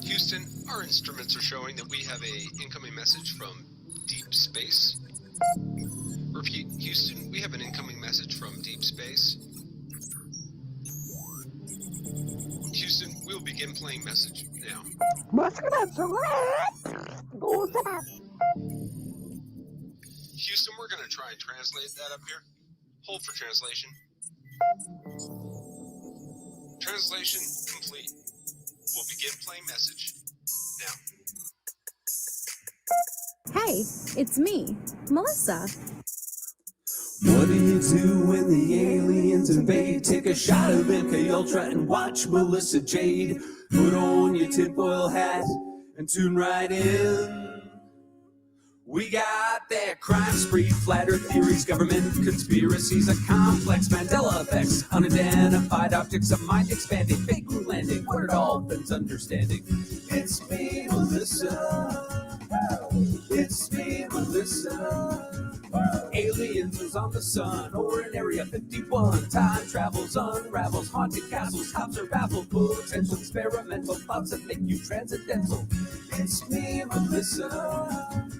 Houston, our instruments are showing that we have a incoming message from deep space. Repeat, Houston, we have an incoming message from deep space. Houston, we'll begin playing message now. Houston, we're going to try and translate that up here. Hold for translation. Translation complete. We'll begin playing message now. Hey, it's me, Melissa. What do you do when the aliens invade? Take a shot of MK Ultra and watch Melissa Jade. Put on your tinfoil hat and tune right in. We got that crime spree, flat earth theories, government conspiracies, a complex Mandela effects, unidentified objects, a mind expanding, fake moon landing, where it all bends understanding. It's me, Melissa. It's me, Melissa. Aliens is on the sun, or in Area 51. Time travels, unravels, haunted castles, cops are baffled, potential experimental thoughts that make you transcendental. It's me, Melissa.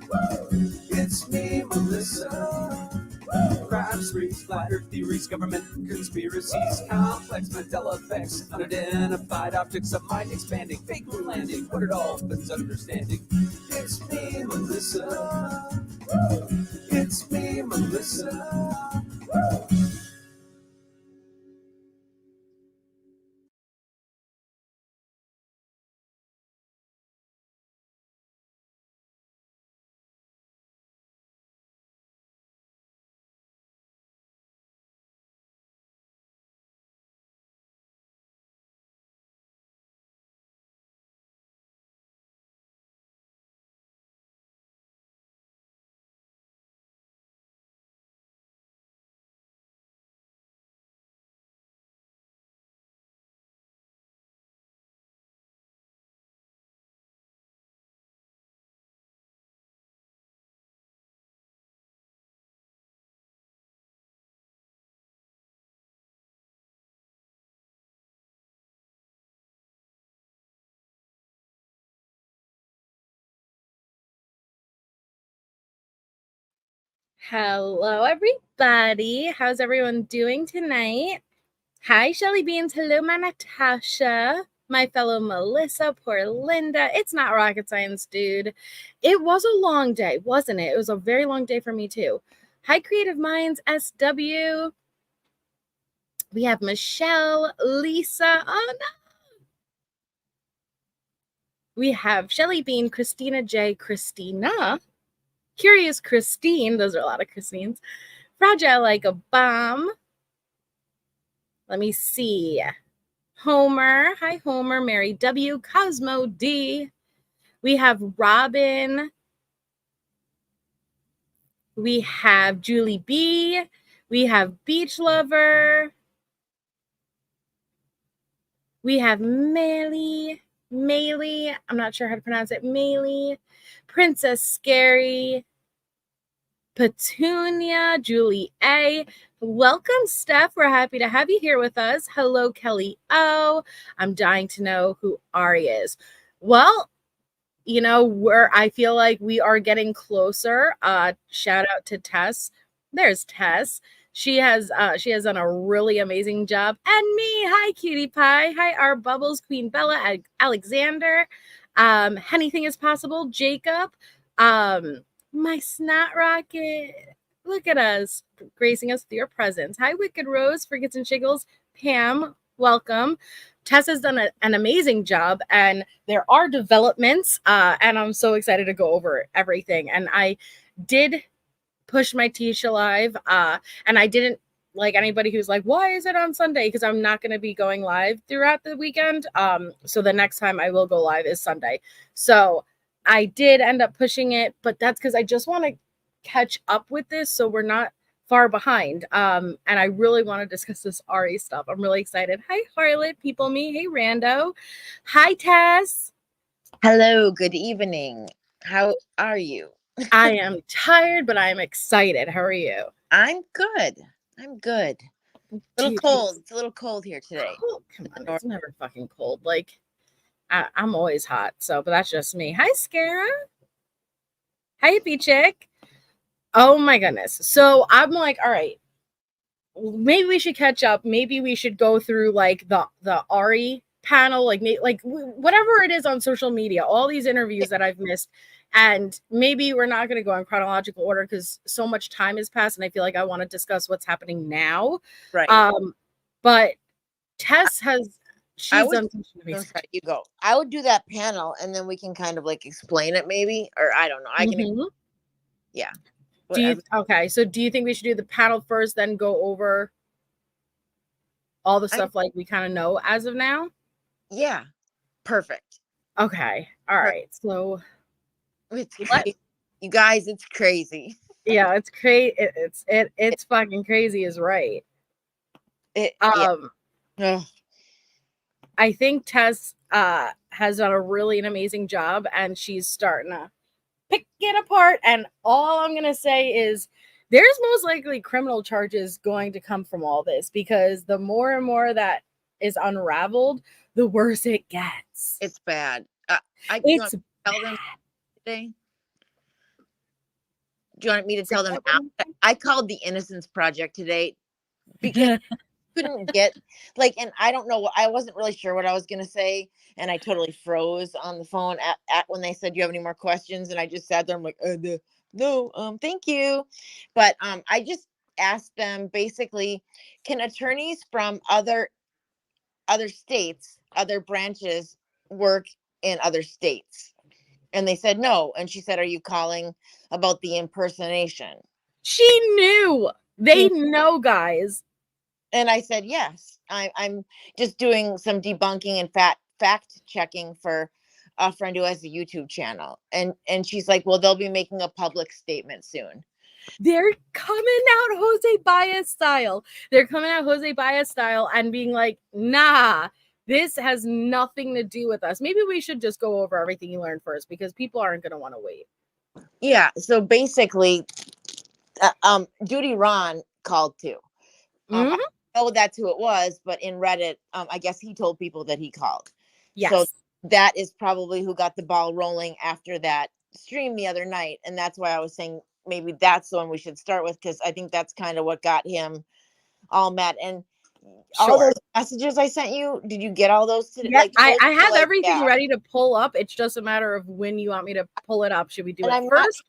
It's me, Melissa. Crime sprees, flat earth theories, government conspiracies, complex Mandela effects, unidentified objects of mind expanding, fake moon landing, what it all bends understanding. It's me, Melissa. It's me, Melissa. Hello, everybody. How's everyone doing tonight? Hi, Shelly Beans. Hello, my Natasha. My fellow Melissa, poor Linda. It's not rocket science, dude. It was a long day, wasn't it? It was a very long day for me, too. Hi, Creative Minds, SW. We have Michelle, Lisa. Oh, no. We have Shelly Bean, Christina J, Christina, Curious Kristine. Those are a lot of Christines. Fragile like a bomb. Let me see. Homer. Hi, Homer. Mary W. Cosmo D. We have Robin. We have Julie B. We have Beach Lover. We have Maylee. I'm not sure how to pronounce it. Maylee. Princess Scary. Petunia. Julie A. Welcome, Steph. We're happy to have you here with us. Hello, Kelly O. I'm dying to know who Ari is. Well, you know, I feel like we are getting closer. Shout out to Tess. There's Tess. She has done a really amazing job. And me. Hi, Cutie Pie. Hi, our Bubbles, Queen Bella, Alexander. Anything is possible. Jacob. My Snot Rocket. Look at us, gracing us with your presence. Hi, Wicked Rose, Frigates and Shiggles. Pam, welcome. Tess has done an amazing job, and there are developments, and I'm so excited to go over everything. And I did push my Tisha live, and I didn't like anybody who's like, why is it on Sunday? Because I'm not going to be going live throughout the weekend. So the next time I will go live is Sunday. So I did end up pushing it, but that's because I just want to catch up with this so we're not far behind. And I really want to discuss this Ari stuff. I'm really excited. Hi, Harlot, People Me. Hey, Rando. Hi, Tess. Hello, good evening. How are you? I am tired, but I'm excited. How are you? I'm good. A little cold. It's a little cold here today. Cold. Come on, it's never fucking cold. Like, I'm always hot, so but that's just me. Hi, Scara. Hi, hippie chick. Oh my goodness. So I'm like, all right, maybe we should catch up. Maybe we should go through like the Ari panel, like whatever it is on social media, all these interviews that I've missed. And maybe we're not going to go in chronological order because so much time has passed, and I feel like I want to discuss what's happening now. Right. But Tess she's done some research. You go. I would do that panel, and then we can kind of like explain it, maybe, or I don't know. I can. Yeah. Okay, so do you think we should do the panel first, then go over all the stuff like we kind of know as of now? Yeah, perfect. Okay, all right. So it's crazy. You guys, it's crazy. Yeah, it's crazy. It's fucking crazy, is right. I think Tess has done a really an amazing job, and she's starting to pick it apart. And all I'm gonna say is there's most likely criminal charges going to come from all this, because the more and more that is unraveled, the worse it gets. It's bad. I it's tell them today. Do you want me to tell them now? I called the Innocence Project today because couldn't get like, and I don't know, I wasn't really sure what I was gonna say, and I totally froze on the phone at when they said, "Do you have any more questions?" And I just sat there. I'm like, no, thank you. But I just asked them basically, can attorneys from other states, other branches, work in other states? And they said no. And she said, "Are you calling about the impersonation?" She knew. They know, guys. And I said, yes. I'm just doing some debunking and fact checking for a friend who has a YouTube channel. And she's like, well, they'll be making a public statement soon. They're coming out Jose Baez style. They're coming out Jose Baez style and being like, nah, this has nothing to do with us. Maybe we should just go over everything you learned first, because people aren't going to want to wait. Yeah. So basically, Dudy Ron called too. I know that's who it was, but in Reddit, I guess he told people that he called. Yes. So that is probably who got the ball rolling after that stream the other night. And that's why I was saying maybe that's the one we should start with, because I think that's kind of what got him all mad. And all those messages I sent you, did you get all those today? Yeah, I have everything ready to pull up. It's just a matter of when you want me to pull it up. Should we do it first?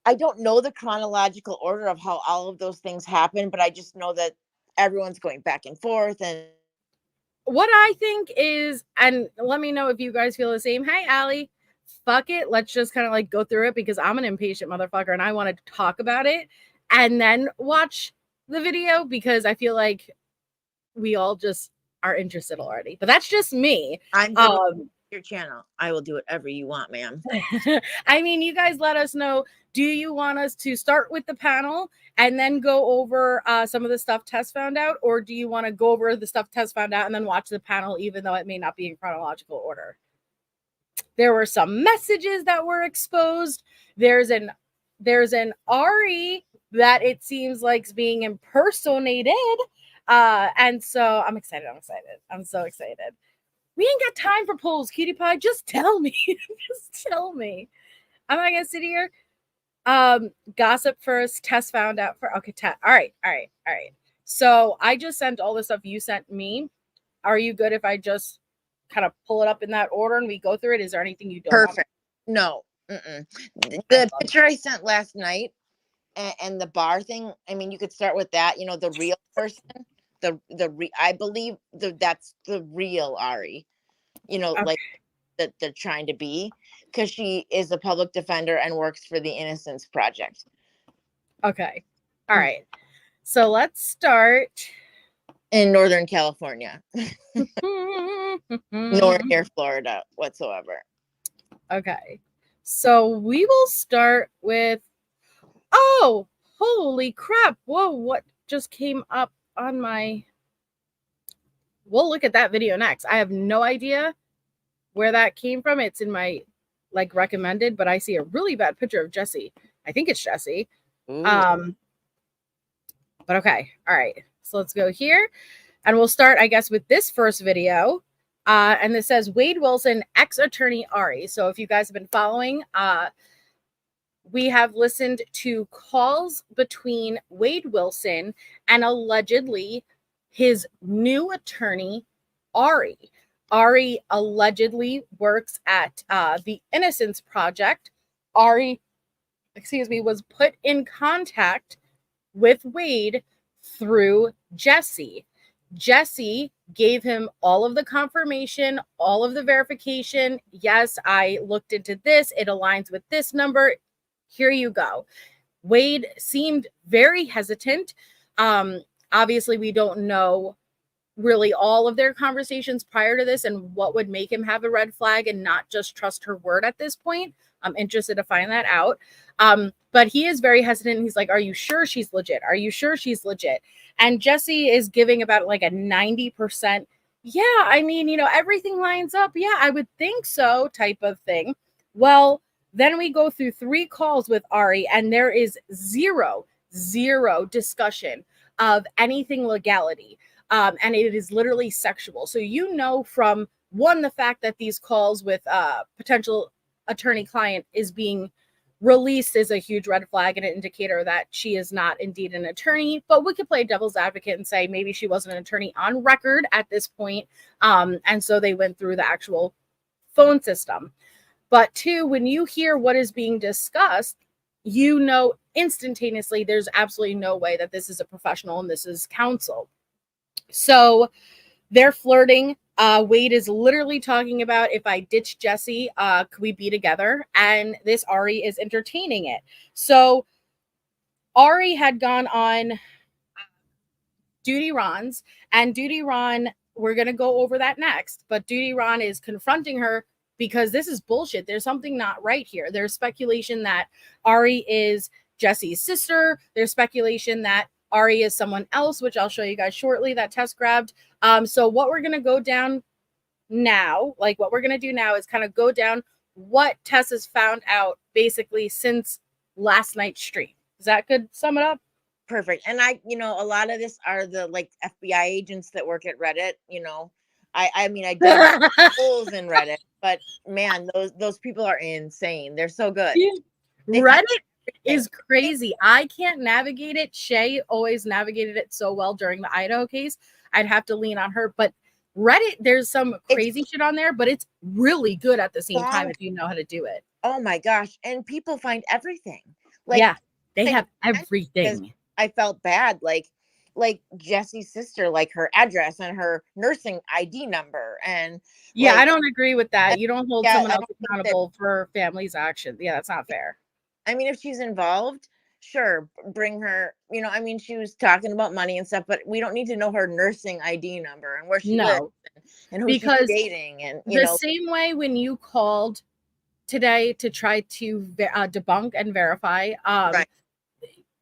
I don't know the chronological order of how all of those things happen, but I just know that everyone's going back and forth. And what I think is, and let me know if you guys feel the same. Hey, Allie, fuck it. Let's just kind of like go through it, because I'm an impatient motherfucker and I want to talk about it and then watch the video, because I feel like we all just are interested already. But that's just me. I'm your channel. I will do whatever you want, ma'am. I mean, you guys let us know. Do you want us to start with the panel and then go over some of the stuff Tess found out? Or do you want to go over the stuff Tess found out and then watch the panel, even though it may not be in chronological order? There were some messages that were exposed. There's an Ari that it seems like is being impersonated. And so I'm excited. I'm so excited. We ain't got time for polls, cutie pie. Just tell me. Just tell me. I'm not gonna sit here. Gossip first. Tess found out for okay. All right. So I just sent all the stuff you sent me. Are you good if I just kind of pull it up in that order and we go through it? Is there anything you don't? Perfect. No. The picture I sent last night and the bar thing. I mean, you could start with that. You know, the real person. I believe that's the real Ari, you know, like that they're trying to be, because she is a public defender and works for the Innocence Project. Okay. All right. So let's start in Northern California, nor near Florida whatsoever. Okay. So we will start with, oh, holy crap. Whoa, what just came up on my, we'll look at that video next. I have no idea where that came from. It's in my like recommended, but I see a really bad picture of Jesse. I think it's Jesse. But okay. All right. So let's go here and we'll start, I guess, with this first video. And this says Wade Wilson, ex-attorney Ari. So if you guys have been following, we have listened to calls between Wade Wilson and allegedly his new attorney, Ari. Ari allegedly works at the Innocence Project. Ari, was put in contact with Wade through Jesse. Jesse gave him all of the confirmation, all of the verification. Yes, I looked into this. It aligns with this number. Here you go. Wade seemed very hesitant. Obviously, we don't know really all of their conversations prior to this and what would make him have a red flag and not just trust her word at this point. I'm interested to find that out. But he is very hesitant. He's like, are you sure she's legit? Are you sure she's legit? And Jesse is giving about like a 90%. Yeah, I mean, everything lines up. Yeah, I would think so type of thing. Well, then we go through 3 calls with Ari and there is zero discussion of anything legality. And it is literally sexual. So from one, the fact that these calls with potential attorney client is being released is a huge red flag and an indicator that she is not indeed an attorney. But we could play devil's advocate and say maybe she wasn't an attorney on record at this point. And so they went through the actual phone system. But 2, when you hear what is being discussed, instantaneously there's absolutely no way that this is a professional and this is counsel. So they're flirting. Wade is literally talking about, if I ditch Jesse, could we be together? And this Ari is entertaining it. So Ari had gone on Dudy Ron's, and Dudy Ron, we're going to go over that next, but Dudy Ron is confronting her because this is bullshit. There's something not right here. There's speculation that Ari is Jesse's sister. There's speculation that Ari is someone else, which I'll show you guys shortly, that Tess grabbed. So what we're going to go down now, what we're going to do now is kind of go down what Tess has found out basically since last night's stream. Is that good? Sum it up? Perfect. And a lot of this are the FBI agents that work at Reddit. I dug holes in Reddit, but man, those people are insane. They're so good. Reddit is crazy. I can't navigate it. Shay always navigated it so well during the Idaho case. I'd have to lean on her. But Reddit, there's some crazy shit on there, but it's really good at the same time if you know how to do it. Oh my gosh. And people find everything. They have everything. I felt bad. Like Jesse's sister, her address and her nursing ID number. And I don't agree with that. You don't hold someone else accountable for family's actions. Yeah, that's not fair. I mean, if she's involved, sure, bring her, she was talking about money and stuff, but we don't need to know her nursing ID number and where she lives and who she's dating. And same way when you called today to try to debunk and verify, right.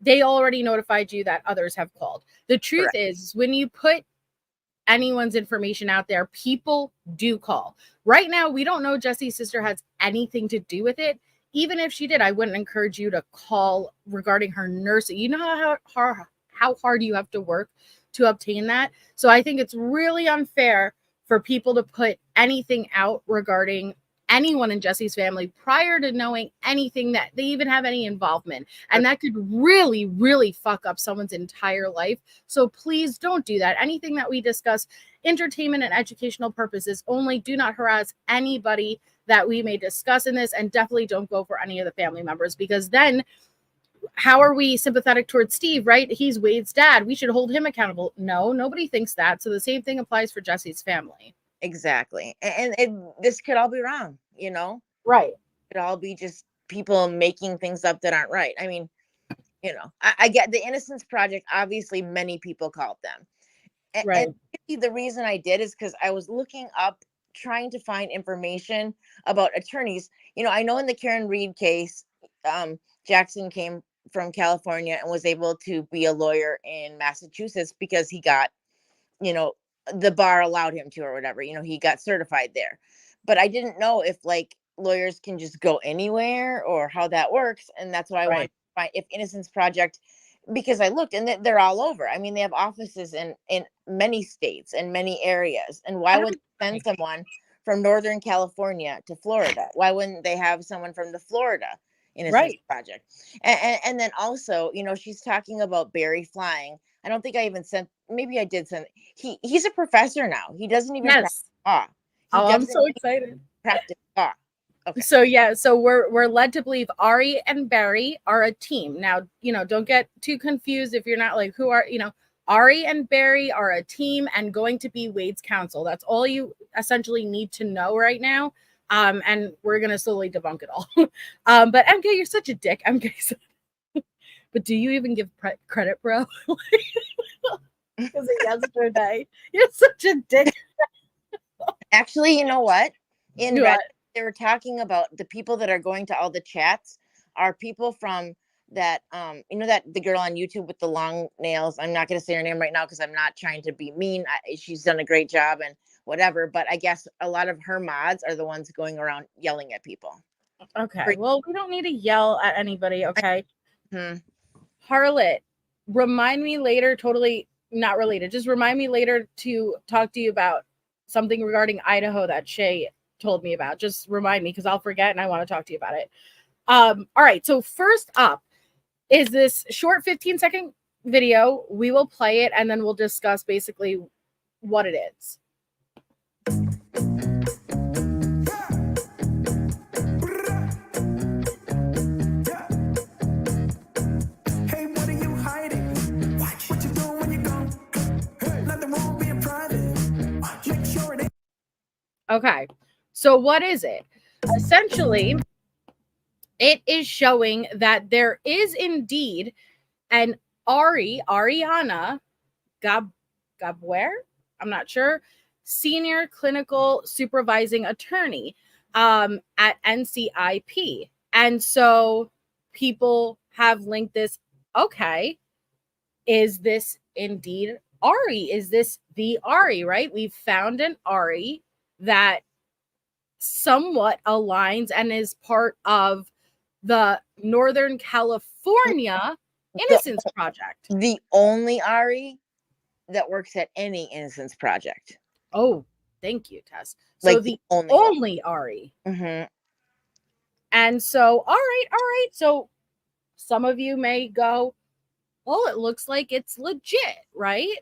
They already notified you that others have called. The truth is, when you put anyone's information out there, people do call. Right now, we don't know Jesse's sister has anything to do with it. Even if she did, I wouldn't encourage you to call regarding her nursing. You know how hard you have to work to obtain that. So I think it's really unfair for people to put anything out regarding anyone in Jesse's family prior to knowing anything that they even have any involvement. And that could really, really fuck up someone's entire life. So please don't do that. Anything that we discuss, entertainment and educational purposes only. Do not harass anybody that we may discuss in this, and definitely don't go for any of the family members, because then how are we sympathetic towards Steve, right? He's Wade's dad. We should hold him accountable. No, nobody thinks that. So the same thing applies for Jesse's family. Exactly. And this could all be wrong, Right. It could all be just people making things up that aren't right. I mean, I get the Innocence Project. Obviously, many people called them. Right. And the reason I did is because I was looking up, trying to find information about attorneys. I know in the Karen Reed case, Jackson came from California and was able to be a lawyer in Massachusetts because he got, the bar allowed him to, or whatever, he got certified there. But I didn't know if lawyers can just go anywhere or how that works. And that's what I wanted to find. If Innocence Project because I looked and they're all over. I mean, they have offices in many states and many areas. And why would they send someone from Northern California to Florida? Why wouldn't they have someone from the Florida Innocence Project? And then also, you know, she's talking about Barry flying. I don't think I even sent, maybe I did send, he's a professor now. He doesn't even practice law. I'm so excited. Practice law. Okay. So yeah, so we're led to believe Ari and Barry are a team. Now, you know, don't get too confused if you're not like, who are, you know, Ari and Barry are a team and going to be Wade's counsel. That's all you essentially need to know right now. And we're gonna slowly debunk it all. But MK, you're such a dick. MK, but do you even give credit, bro? Because yesterday, you're such a dick. Actually, you know what? In Reddit, they were talking about the people that are going to all the chats are people from that, you know, that the girl on YouTube with the long nails. I'm not going to say her name right now because I'm not trying to be mean. She's done a great job and whatever. But I guess a lot of her mods are the ones going around yelling at people. Okay. Well, we don't need to yell at anybody. Okay. Harlot, remind me later, totally not related. Just remind me later to talk to you about something regarding Idaho that Shay told me about. Just remind me because I'll forget and I want to talk to you about it. All right. So first up is this short 15-second video. We will play it and then we'll discuss basically what it is. Hey, what are you hiding? What you doing when you go? Hey, nothing wrong being private. Make sure it ain't. Okay. So what is it? Essentially, it is showing that there is indeed an Ariana Gabwer, I'm not sure, senior clinical supervising attorney at NCIP. And so people have linked this. Okay, is this indeed Ari? Is this the Ari, right? We've found an Ari that somewhat aligns and is part of the Northern California Innocence Project. The only Ari that works at any Innocence Project. Oh, thank you, Tess. So like the only Ari. Mm-hmm. And so, all right. So some of you may go, well, it looks like it's legit, right?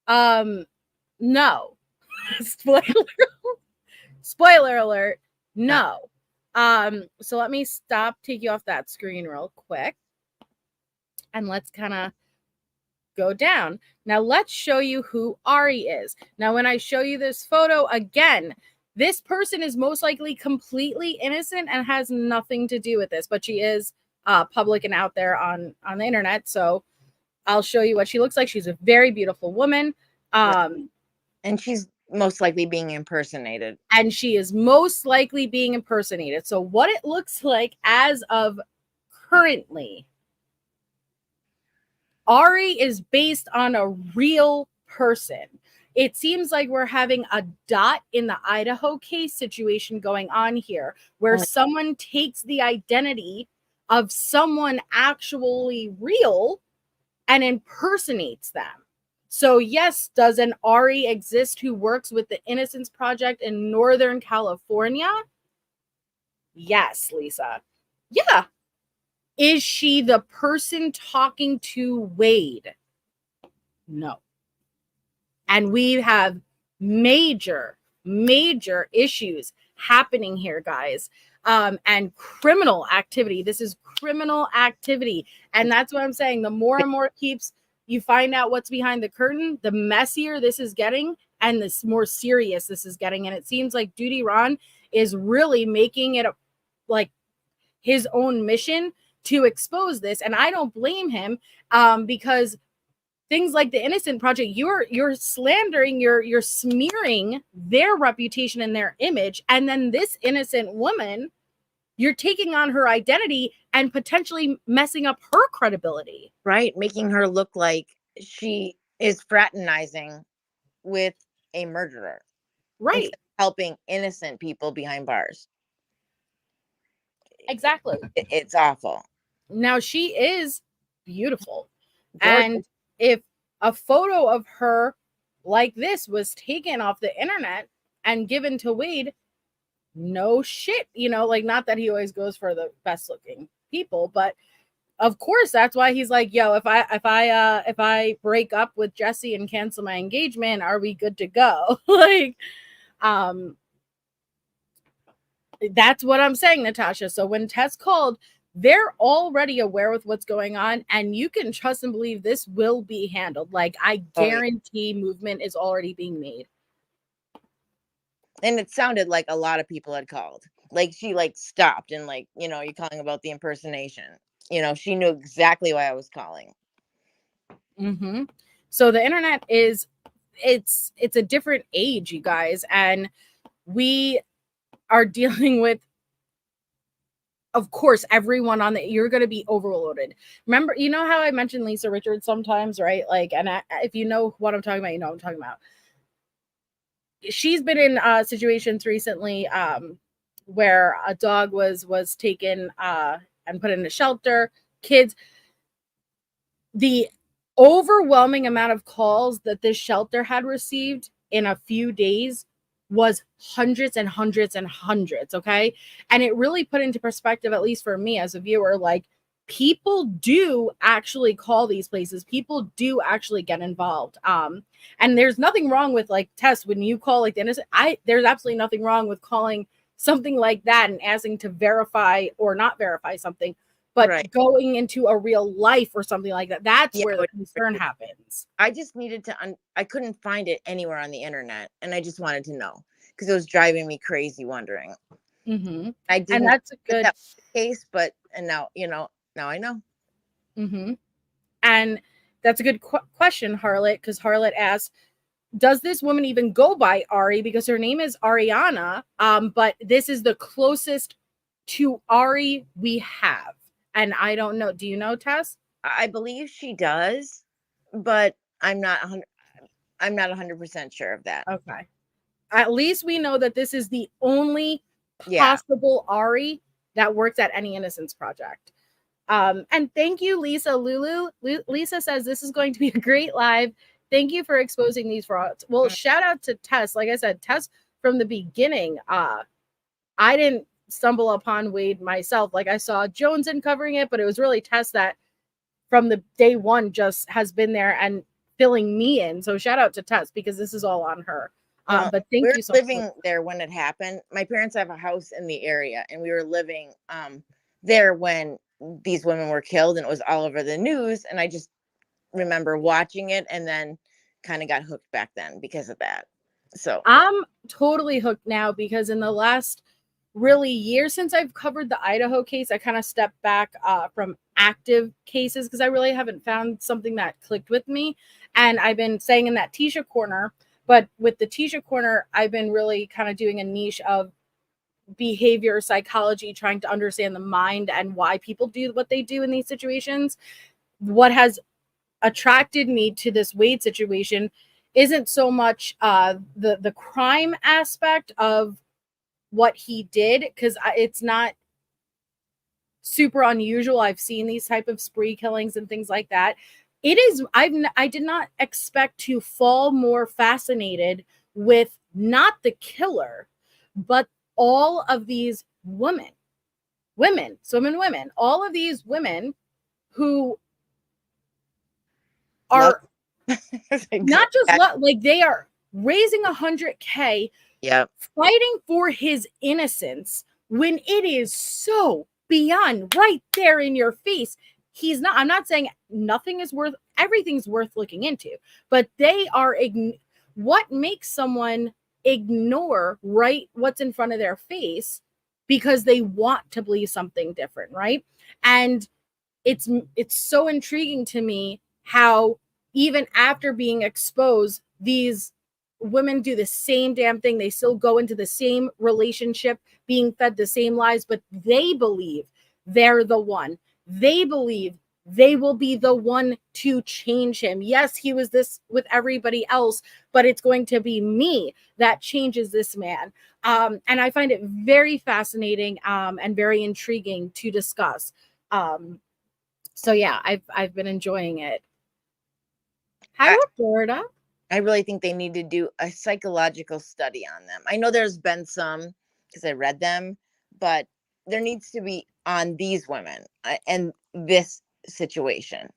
No. Spoiler alert, no. So let me take you off that screen real quick. And let's kind of go down. Now let's show you who Ari is. Now, when I show you this photo again, this person is most likely completely innocent and has nothing to do with this, but she is public and out there on the internet. So I'll show you what she looks like. She's a very beautiful woman. And she's most likely being impersonated. And she is most likely being impersonated. So what it looks like as of currently, Ari is based on a real person. It seems like we're having a dot in the Idaho case situation going on here, where someone takes the identity of someone actually real and impersonates them. So yes, does an Ari exist who works with the Innocence Project in Northern California? Yes, Lisa. Yeah. Is she the person talking to Wade? No. And we have major issues happening here, guys. And criminal activity. This is criminal activity. And that's what I'm saying. The more and more you find out what's behind the curtain, the messier this is getting and the more serious this is getting. And it seems like Dudy Ron is really making it like his own mission to expose this. And I don't blame him because things like the Innocent Project, you're slandering, you're smearing their reputation and their image. And then this innocent woman, you're taking on her identity and potentially messing up her credibility. Right. Making her look like she is fraternizing with a murderer. Right. Helping innocent people behind bars. Exactly. It's awful. Now, she is beautiful. And if a photo of her like this was taken off the internet and given to Wade, no shit, you know, like, not that he always goes for the best looking people, but of course that's why he's like, yo, if I break up with Jesse and cancel my engagement, are we good to go? Like, that's what I'm saying, Natasha. So when Tess called, they're already aware with what's going on, and you can trust and believe this will be handled. Like, I guarantee movement is already being made. And it sounded like a lot of people had called. Like, she like stopped and like, you know, you're calling about the impersonation. You know, she knew exactly why I was calling. Mm-hmm. So the internet is, it's a different age, you guys, and we are dealing with, of course, everyone on the, you're going to be overloaded. Remember, you know how I mentioned Lisa Richards sometimes, right? Like, and if you know what I'm talking about, you know what I'm talking about. She's been in situations recently where a dog was taken and put in a shelter. Kids, the overwhelming amount of calls that this shelter had received in a few days was hundreds and hundreds and hundreds. Okay. And it really put into perspective, at least for me as a viewer, like, people do actually call these places. People do actually get involved. And there's nothing wrong with, like, Tess, when you call like the innocent, there's absolutely nothing wrong with calling something like that and asking to verify or not verify something. But going into a real life or something like that, that's where the concern happens. I just needed to, I couldn't find it anywhere on the internet. And I just wanted to know because it was driving me crazy wondering. Mm-hmm. I didn't, and that's a good case, but, and now, you know, now I know. Mm-hmm. And that's a good question, Harlot, because Harlot asked, does this woman even go by Ari? Because her name is Ariana, but this is the closest to Ari we have. And I don't know. Do you know, Tess? I believe she does, but I'm not 100% sure of that. Okay. At least we know that this is the only possible Ari that works at any Innocence Project. And thank you, Lisa. Lulu. Lisa says this is going to be a great live. Thank you for exposing these frauds. Well, shout out to Tess. Like I said, Tess from the beginning. I didn't stumble upon Wade myself. Like, I saw Jones in covering it, but it was really Tess that from the day one just has been there and filling me in. So shout out to Tess because this is all on her. But thank you so much. We were living there when it happened. My parents have a house in the area, and we were living there when these women were killed, and it was all over the news. And I just remember watching it and then kind of got hooked back then because of that. So I'm totally hooked now because in the last really year since I've covered the Idaho case, I kind of stepped back from active cases because I really haven't found something that clicked with me. And I've been saying in that Tisha corner, but with the Tisha corner, I've been really kind of doing a niche of behavior psychology, trying to understand the mind and why people do what they do in these situations. What has attracted me to this Wade situation isn't so much the crime aspect of what he did, because it's not super unusual. I've seen these type of spree killings and things like that. It is, I did not expect to fall more fascinated with not the killer, but all of these women, all of these women who are not just like they are raising $100K, fighting for his innocence when it is so beyond right there in your face. He's not, I'm not saying nothing is worth, everything's worth looking into, but they are, what makes someone ignore right what's in front of their face because they want to believe something different, right? And it's so intriguing to me how even after being exposed, these women do the same damn thing. They still go into the same relationship, being fed the same lies, but they believe they're the one. They believe they will be the one to change him. Yes, he was this with everybody else, but it's going to be me that changes this man. And I find it very fascinating and very intriguing to discuss. So yeah, I've been enjoying it. Hi, Roberta. I really think they need to do a psychological study on them. I know there's been some because I read them, but there needs to be on these women and this situation.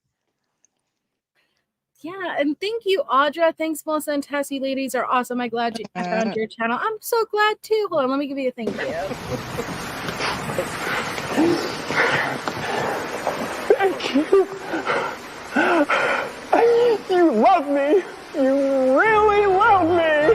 Yeah, and thank you, Audra. Thanks, Melissa and Tess. You ladies are awesome. I'm glad I found your channel. I'm so glad too. Hold on, let me give you a thank you. Thank you. You love me. You really love me.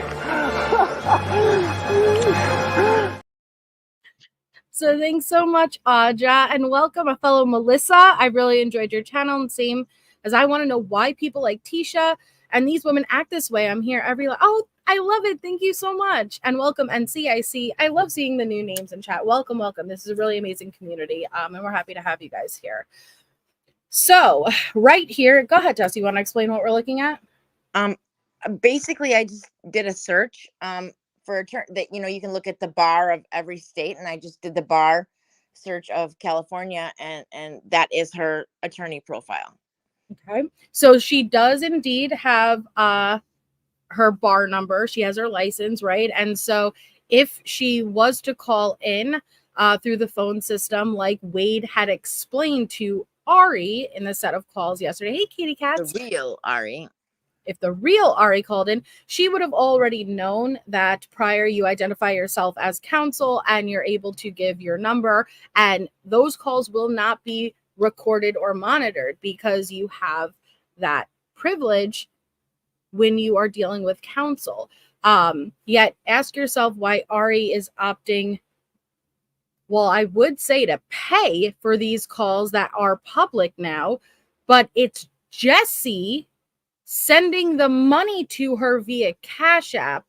So thanks so much, Audra, and welcome a fellow Melissa. I really enjoyed your channel, and same as I want to know why people like Tisha and these women act this way. I'm here every oh, I love it. Thank you so much. And welcome NCIC. I love seeing the new names in chat. Welcome, welcome. This is a really amazing community. And we're happy to have you guys here. So right here, go ahead, Jess. You want to explain what we're looking at? Basically, I just did a search for a term that, you can look at the bar of every state, and I just did the bar search of California, and that is her attorney profile. Okay, so she does indeed have her bar number. She has her license, right? And so if she was to call in through the phone system, like Wade had explained to Ari in the set of calls yesterday, hey, kitty cats. The real Ari. If the real Ari called in, she would have already known that prior you identify yourself as counsel and you're able to give your number, and those calls will not be recorded or monitored because you have that privilege when you are dealing with counsel. Yet ask yourself why Ari is opting, well, I would say to pay for these calls that are public now, but it's Jesse sending the money to her via CashApp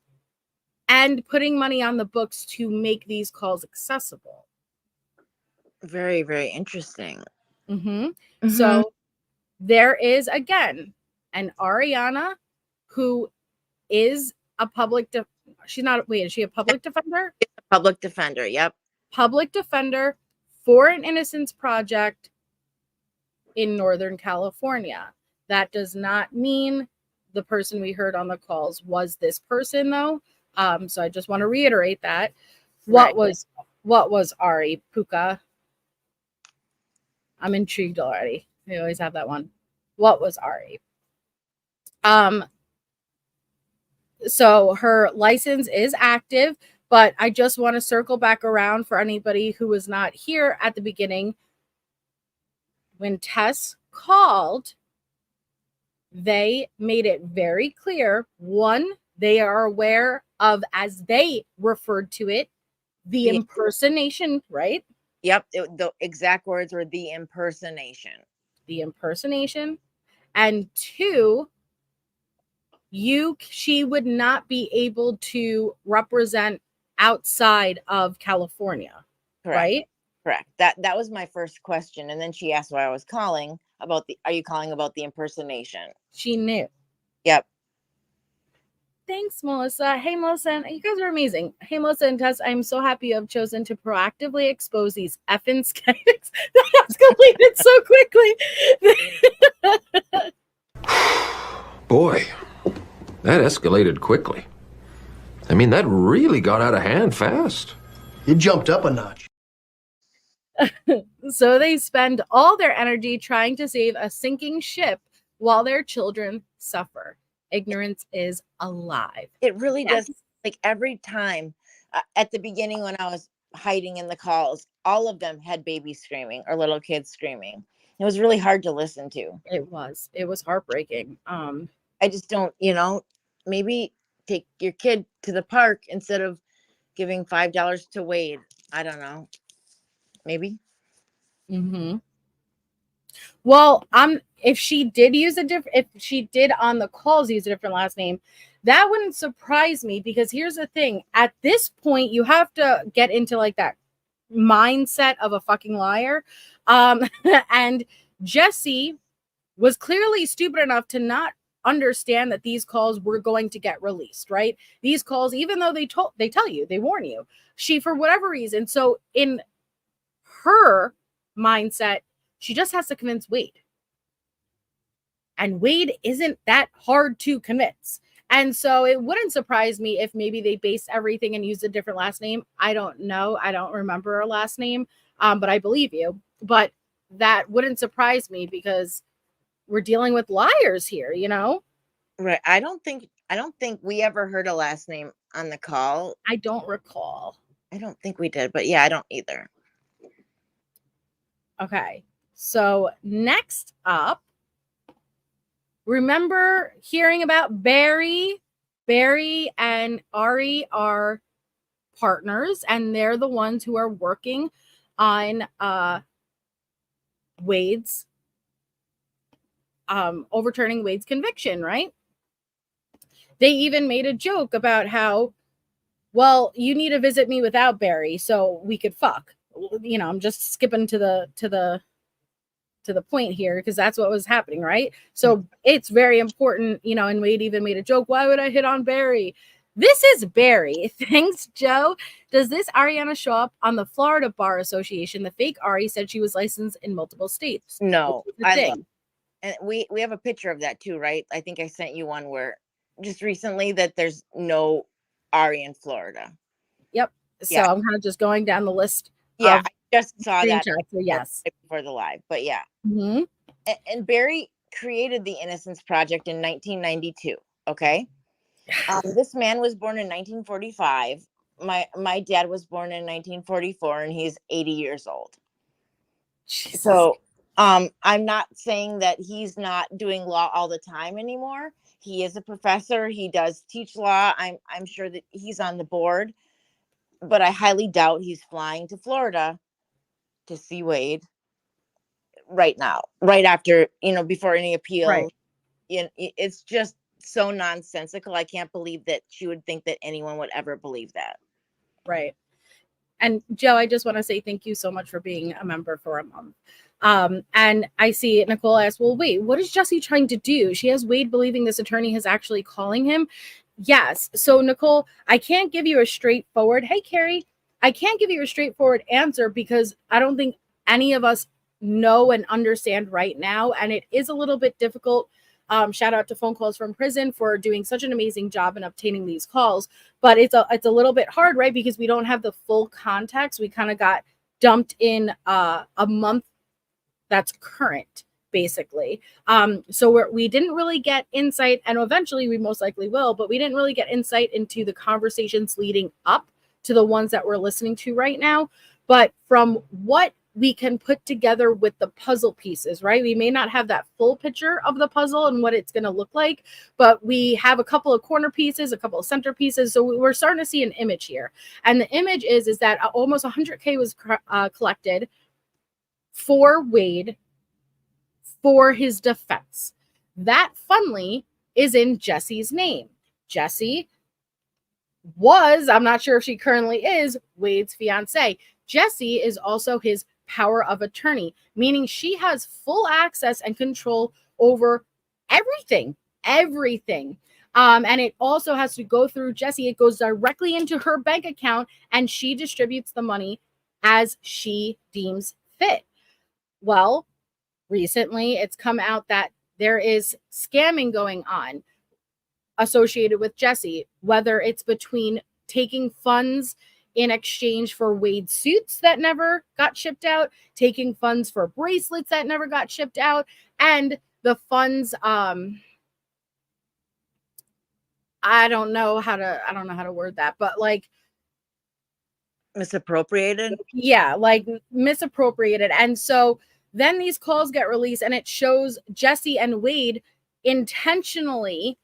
and putting money on the books to make these calls accessible. Very, very interesting. So there is, again, an Ariana who is a public she's not, wait, is she a public defender? Public defender, yep. Public defender for an Innocence Project in Northern California. That does not mean the person we heard on the calls was this person, though. So I just want to reiterate that. What was Ari Puka? I'm intrigued already. We always have that one. What was Ari? So her license is active, but I just want to circle back around for anybody who was not here at the beginning. When Tess called, they made it very clear. One, they are aware of, as they referred to it, the impersonation, right? Yep. The exact words were the impersonation. The impersonation. And two, she would not be able to represent outside of California. Correct. Right? Correct. That was my first question. And then she asked why I was calling are you calling about the impersonation? She knew. Yep. Thanks, Melissa. Hey, Melissa, you guys are amazing. Hey, Melissa and Tess, I'm so happy you have chosen to proactively expose these effing skeptics that escalated so quickly. Boy, that escalated quickly. I mean, that really got out of hand fast. It jumped up a notch. So they spend all their energy trying to save a sinking ship while their children suffer. Ignorance is alive. It really does. Like every time at the beginning when I was hiding in the calls, all of them had babies screaming or little kids screaming. It was really hard to listen to. It was heartbreaking. I just don't, maybe take your kid to the park instead of giving $5 to Wade. I don't know. Maybe. Well, if she did on the calls use a different last name, that wouldn't surprise me, because here's the thing. At this point, you have to get into like that mindset of a fucking liar. And Jesse was clearly stupid enough to not understand that these calls were going to get released, right? These calls, even though they tell you, they warn you, she, for whatever reason, so in her mindset, she just has to convince Wade. And Wade isn't that hard to convince. And so it wouldn't surprise me if maybe they based everything and used a different last name. I don't know. I don't remember her last name, but I believe you. But that wouldn't surprise me because we're dealing with liars here, you know? Right. I don't think we ever heard a last name on the call. I don't recall. I don't think we did, but yeah, I don't either. Okay. So next up, remember hearing about Barry? Barry and Ari are partners, and they're the ones who are working on Wade's overturning Wade's conviction, right? They even made a joke about how, well, you need to visit me without Barry so we could fuck. You know, I'm just skipping to the point here because that's what was happening, right? So it's very important, you know, and Wade even made a joke, why would I hit on Barry? This is Barry. Thanks, Joe. Does this Ariana show up on the Florida Bar Association? The fake Ari said she was licensed in multiple states. No, and we have a picture of that too, right? I think I sent you one where just recently that there's no Ari in Florida. Yep. So yeah. I'm kind of just going down the list. Yeah, I just saw that. So yes, before the live, but yeah. Mm-hmm. And Barry created the Innocence Project in 1992. Okay, this man was born in 1945. My dad was born in 1944, and he's 80 years old. Jesus. So I'm not saying that he's not doing law all the time anymore. He is a professor. He does teach law. I'm sure that he's on the board, but I highly doubt he's flying to Florida to see Wade right now, right after, you know, before any appeal. Right. You know, it's just so nonsensical. I can't believe that she would think that anyone would ever believe that. Right. And Joe, I just want to say thank you so much for being a member for a month. And I see Nicole asked, well, wait, what is Jessie trying to do? She has Wade believing this attorney is actually calling him. Yes. So Nicole, I can't give you a straightforward, hey, Carrie, I can't give you a straightforward answer because I don't think any of us know and understand right now. And it is a little bit difficult. Shout out to Phone Calls from Prison for doing such an amazing job in obtaining these calls. But it's a little bit hard, right? Because we don't have the full context. We kind of got dumped in a month that's current, basically. So we didn't really get insight, and eventually we most likely will, but we didn't really get insight into the conversations leading up to the ones that we're listening to right now. But from what we can put together with the puzzle pieces, right? We may not have that full picture of the puzzle and what it's going to look like, but we have a couple of corner pieces, a couple of center pieces. So we're starting to see an image here. And the image is that almost 100K was collected for Wade for his defense. That funnily is in Jessie's name. Jessie was, I'm not sure if she currently is, Wade's fiance. Jessie is also his power of attorney, meaning she has full access and control over everything. And it also has to go through Jessie. It goes directly into her bank account and she distributes the money as she deems fit. Well, recently it's come out that there is scamming going on associated with Jessie, whether it's between taking funds in exchange for Wade suits that never got shipped out, taking funds for bracelets that never got shipped out, and the funds, I don't know how to word that, but like misappropriated. Yeah, like misappropriated. And so then these calls get released and it shows Jessie and Wade intentionally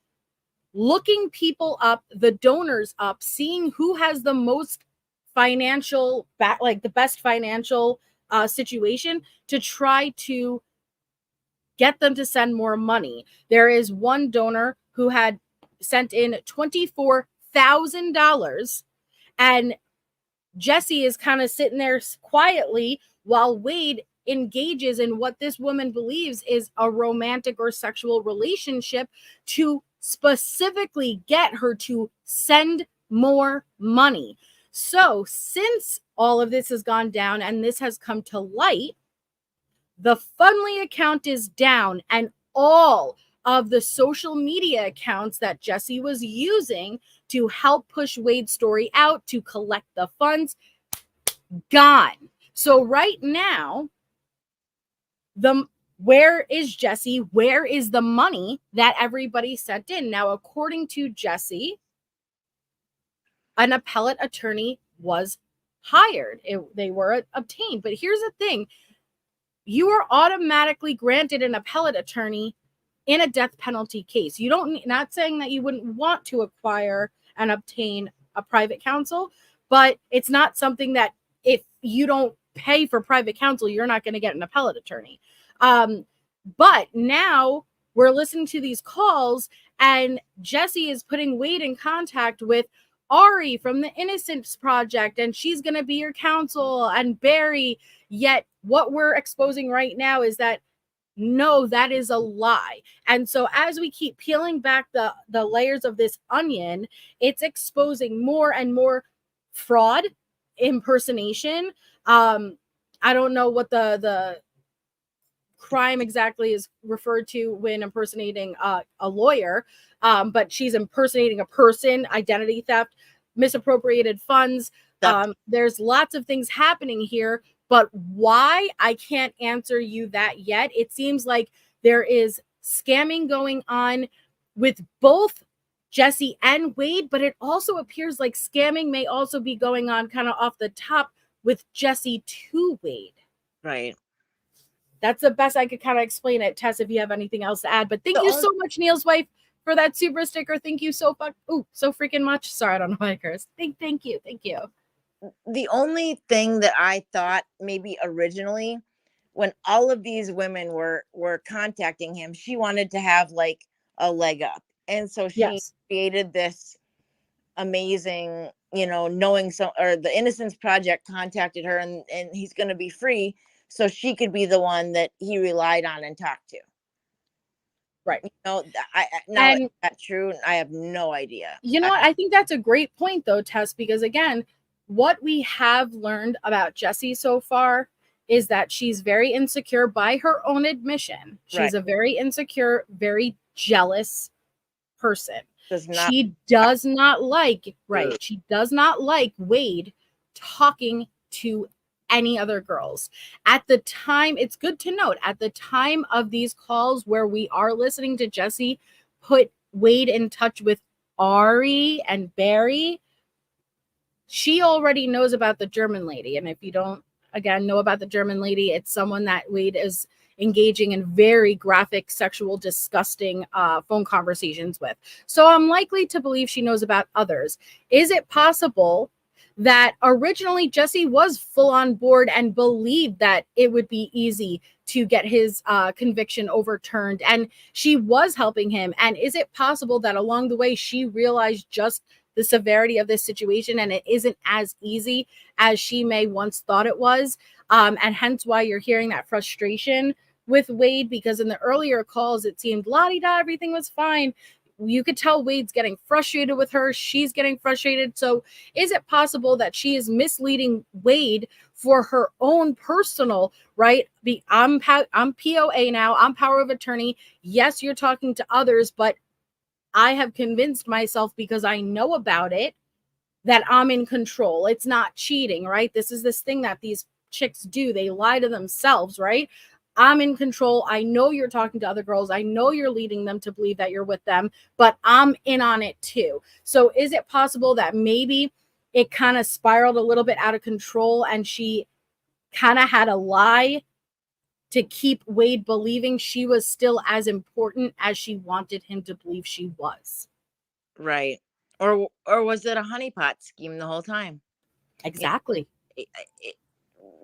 looking people up, the donors up, seeing who has the most financial, like the best financial situation to try to get them to send more money. There is one donor who had sent in $24,000 and Jessie is kind of sitting there quietly while Wade engages in what this woman believes is a romantic or sexual relationship to specifically get her to send more money. So since all of this has gone down and this has come to light, the Fundly account is down and all of the social media accounts that Jesse was using to help push Wade's story out, to collect the funds, gone. So right now, where is Jesse? Where is the money that everybody sent in? Now, according to Jesse, an appellate attorney was hired. They were obtained. But here's the thing. You are automatically granted an appellate attorney in a death penalty case. You don't, not saying that you wouldn't want to acquire and obtain a private counsel, but it's not something that if you don't pay for private counsel, you're not going to get an appellate attorney. But now we're listening to these calls, and Jesse is putting Wade in contact with Ari from the Innocence Project, and she's going to be your counsel, and Barry. Yet what we're exposing right now is that no, that is a lie. And so as we keep peeling back the layers of this onion, it's exposing more and more fraud, impersonation. I don't know what the crime exactly is referred to when impersonating a lawyer, but she's impersonating a person, identity theft, misappropriated funds. There's lots of things happening here, but why? I can't answer you that yet. It seems like there is scamming going on with both Jesse and Wade, but it also appears like scamming may also be going on kind of off the top with Jesse to Wade. Right. That's the best I could kind of explain it. Tess, if you have anything else to add. But thank you so much, Neil's wife, for that super sticker. Thank you so freaking much. Sorry, I don't know why I cursed. Thank you. The only thing that I thought maybe originally, when all of these women were contacting him, she wanted to have like a leg up. And so she created this amazing, knowing or the Innocence Project contacted her and he's going to be free. So she could be the one that he relied on and talked to. Right. Is that true? I have no idea. You know what? I think that's a great point though, Tess, because again, what we have learned about Jessie so far is that she's very insecure by her own admission. She's a very insecure, very jealous person. She does not like Wade talking to any other girls. At the time, it's good to note, at the time of these calls where we are listening to Jesse put Wade in touch with Ari and Barry, she already knows about the German lady. And if you don't, again, know about the German lady, it's someone that Wade is engaging in very graphic, sexual, disgusting phone conversations with. So I'm likely to believe she knows about others. Is it possible that originally Jesse was full on board and believed that it would be easy to get his conviction overturned, and she was helping him? And is it possible that along the way she realized just the severity of this situation and it isn't as easy as she may once thought it was? And hence why you're hearing that frustration with Wade, because in the earlier calls it seemed la-di-da, everything was fine. You could tell Wade's getting frustrated with her. She's getting frustrated. So is it possible that she is misleading Wade for her own personal, right? I'm POA now. I'm power of attorney. Yes, you're talking to others, but I have convinced myself, because I know about it, that I'm in control. It's not cheating, right? This is this thing that these chicks do. They lie to themselves, right? I'm in control. I know you're talking to other girls. I know you're leading them to believe that you're with them, but I'm in on it too. So is it possible that maybe it kind of spiraled a little bit out of control and she kind of had a lie to keep Wade believing she was still as important as she wanted him to believe she was? Right. Or was it a honeypot scheme the whole time? Exactly.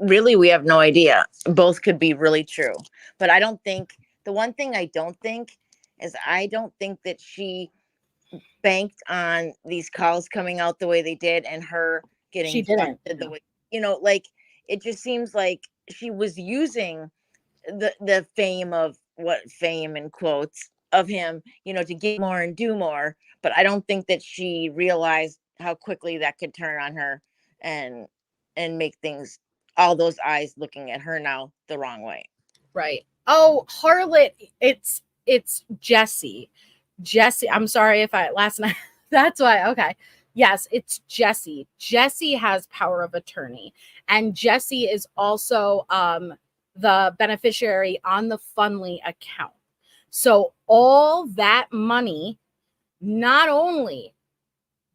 Really, we have no idea. Both could be really true. But I don't think, the one thing I don't think is, I don't think that she banked on these calls coming out the way they did and her getting she didn't the way, like, it just seems like she was using the fame in quotes of him, to get more and do more. But I don't think that she realized how quickly that could turn on her and make things, all those eyes looking at her now, the wrong way. Right. Oh, harlot, it's it's Jesse. Jesse, I'm sorry if I last night. That's why. Okay. Yes, it's Jesse. Jesse has power of attorney, and Jesse is also the beneficiary on the Fundly account. So all that money not only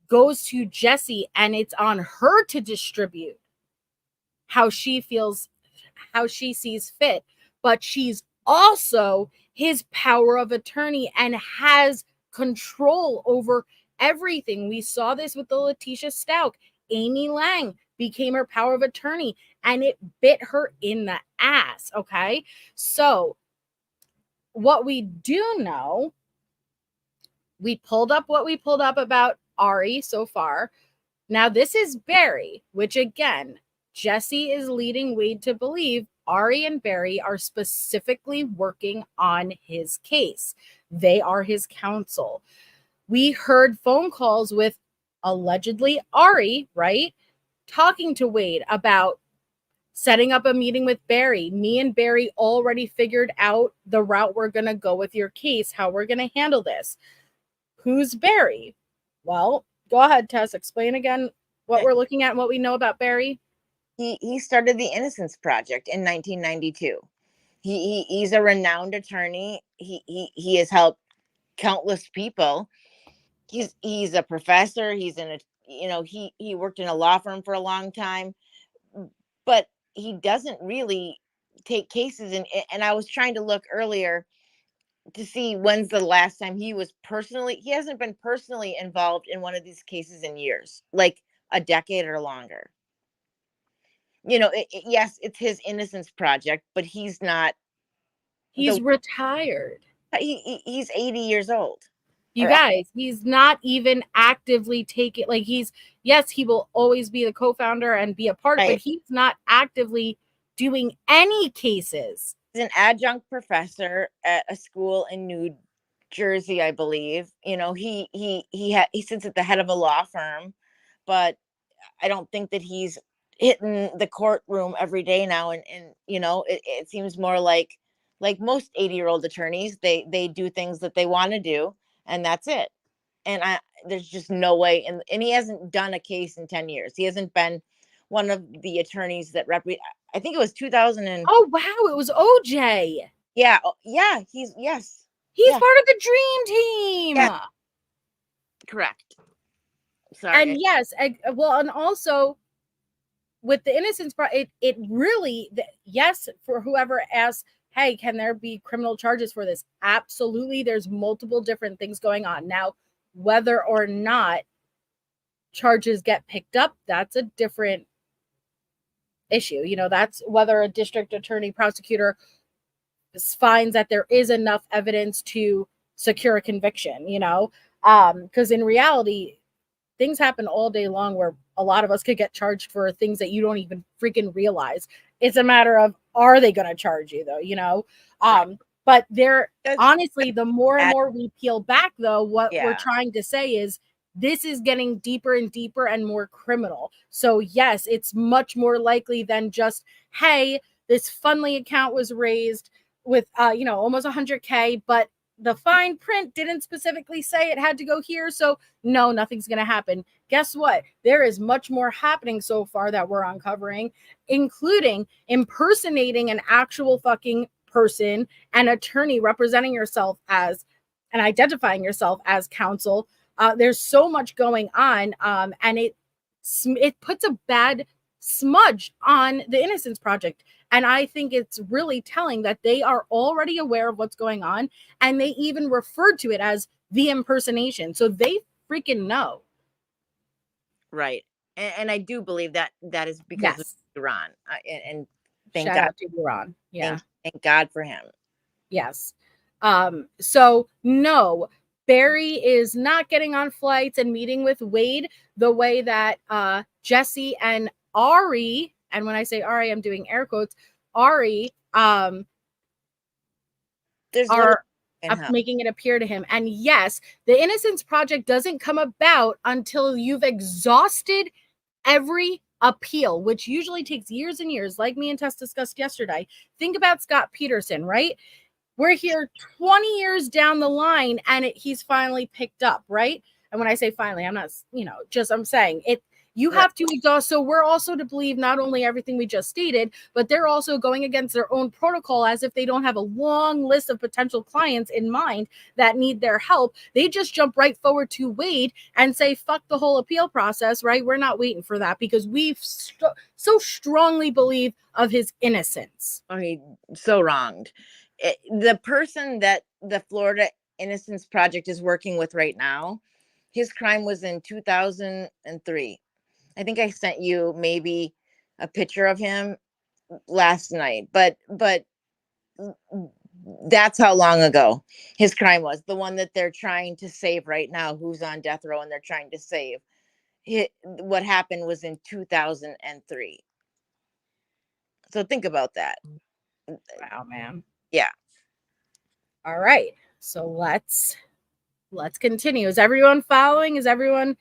goes to Jesse, and it's on her to distribute how she feels, how she sees fit, but she's also his power of attorney and has control over everything. We saw this with the Letitia Stout. Amy Lang became her power of attorney, and it bit her in the ass. Okay. So what we do know, we pulled up what we pulled up about Ari so far. Now this is Barry, which again, Jesse is leading Wade to believe Ari and Barry are specifically working on his case. They are his counsel. We heard phone calls with allegedly Ari, right? Talking to Wade about setting up a meeting with Barry. Me and Barry already figured out the route we're going to go with your case, how we're going to handle this. Who's Barry? Well, go ahead, Tess. Explain again what we're looking at and what we know about Barry. He started the Innocence Project in 1992. He's a renowned attorney. He has helped countless people. He's a professor. He's in a, you know, he worked in a law firm for a long time, but he doesn't really take cases. And I was trying to look earlier to see when's the last time he hasn't been personally involved in one of these cases in years, like a decade or longer. You know, yes, it's his Innocence Project, but he's not. He's retired. He's 80 years old. You guys, he's not even actively taking, like yes, he will always be the co-founder and be a part, right, but he's not actively doing any cases. He's an adjunct professor at a school in New Jersey, I believe. You know, he sits at the head of a law firm, but I don't think that he's hitting the courtroom every day now. And you know, it seems more like most 80-year-old attorneys, they do things that they want to do, and that's it. And there's just no way. And he hasn't done a case in 10 years. He hasn't been one of the attorneys that I think it was 2000. Oh, wow. It was OJ. Yeah. Yeah. He's part of the dream team. Yeah. Correct. Sorry. And yes, well, and also with the Innocence Project, it really, yes, for whoever asks, hey, can there be criminal charges for this? Absolutely. There's multiple different things going on. Now, whether or not charges get picked up, that's a different issue. You know, that's whether a district attorney, prosecutor finds that there is enough evidence to secure a conviction, you know, because in reality, things happen all day long where a lot of us could get charged for things that you don't even freaking realize. It's a matter of, are they going to charge you though, you know? But honestly, the more and more we peel back though, what we're trying to say is this is getting deeper and deeper and more criminal. So yes, it's much more likely than just, hey, this Fundly account was raised with, you know, almost 100K, but the fine print didn't specifically say it had to go here. So no, nothing's going to happen. Guess what? There is much more happening so far that we're uncovering, including impersonating an actual fucking person, an attorney representing yourself as and identifying yourself as counsel. There's so much going on. And it puts a bad smudge on the Innocence Project. And I think it's really telling that they are already aware of what's going on. And they even referred to it as the impersonation. So they freaking know. Right. And I do believe that is because of Dudy Ron. And thank God to Dudy Ron. Yeah. Thank God for him. Yes. So no, Barry is not getting on flights and meeting with Wade the way that Jesse and Ari, and when I say Ari, I'm doing air quotes, Ari are making it appear to him. And yes, the Innocence Project doesn't come about until you've exhausted every appeal, which usually takes years and years, like me and Tess discussed yesterday. Think about Scott Peterson, right? We're here 20 years down the line and he's finally picked up, right? And when I say finally, I'm not, I'm saying it. You have to exhaust. So we're also to believe not only everything we just stated, but they're also going against their own protocol as if they don't have a long list of potential clients in mind that need their help. They just jump right forward to Wade and say, fuck the whole appeal process, right? We're not waiting for that because we so strongly believe of his innocence. I mean, so wronged. The person that the Florida Innocence Project is working with right now, his crime was in 2003. I think I sent you maybe a picture of him last night, but that's how long ago his crime was. The one that they're trying to save right now, who's on death row and they're trying to save. What happened was in 2003. So think about that. Wow, man. Yeah. All right. So let's continue. Is everyone following? Is everyone?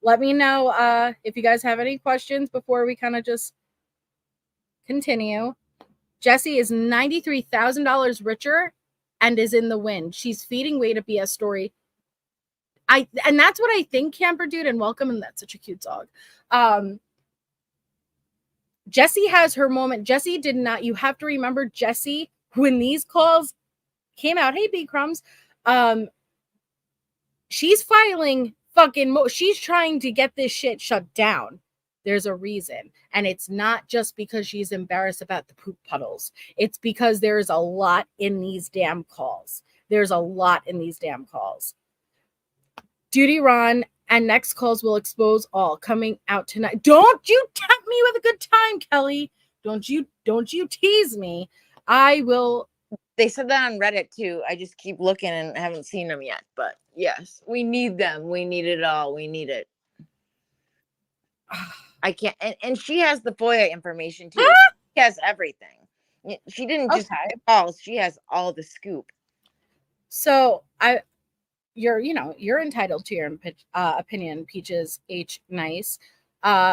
Let me know if you guys have any questions before we kind of just continue. Jessie is $93,000 richer and is in the win. She's feeding Wade a BS story. And that's what I think, Camper Dude, and welcome. And that's such a cute dog. Jessie has her moment. Jessie did not. You have to remember, Jessie, when these calls came out, hey, B Crumbs, she's filing she's trying to get this shit shut down. There's a reason. And it's not just because she's embarrassed about the poop puddles. It's because there's a lot in these damn calls. There's a lot in these damn calls. Dudy Ron and next calls will expose all coming out tonight. Don't you tempt me with a good time, Kelly. Don't you tease me. I will. They said that on Reddit too. I just keep looking and haven't seen them yet. But yes, we need them. We need it all. We need it. I can't. And she has the FOIA information too. She has everything. She didn't just have calls. She has all the scoop. So you're entitled to your opinion, Peaches H. Nice.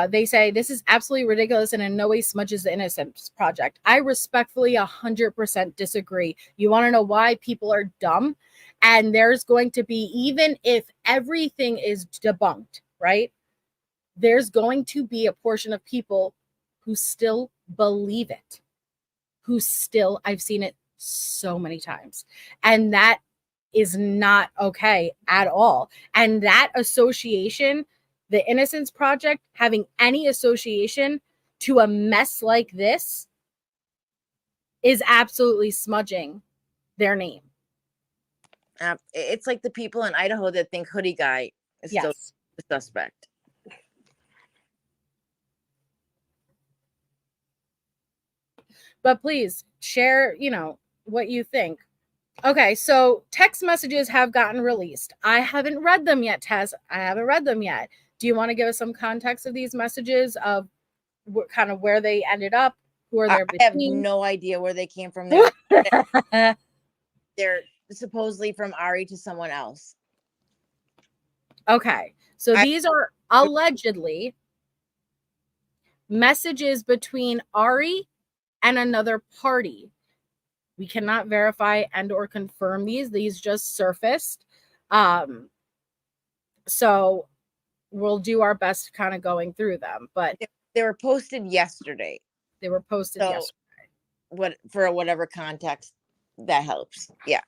They say this is absolutely ridiculous and in no way smudges the Innocence Project. I respectfully 100% disagree. You want to know why? People are dumb, and there's going to be, even if everything is debunked, right? There's going to be a portion of people who still believe it, I've seen it so many times, and that is not okay at all. And that association, the Innocence Project, having any association to a mess like this is absolutely smudging their name. It's like the people in Idaho that think Hoodie Guy is still a suspect. But please share, what you think. Okay, so text messages have gotten released. I haven't read them yet, Tess. I haven't read them yet. Do you want to give us some context of these messages, of what kind of where they ended up? Who are there? I have no idea where they came from. They're supposedly from Ari to someone else. Okay, so these are allegedly messages between Ari and another party. We cannot verify and or confirm these just surfaced. So we'll do our best kind of going through them, but they were posted yesterday. Yesterday. For whatever context that helps. Yeah.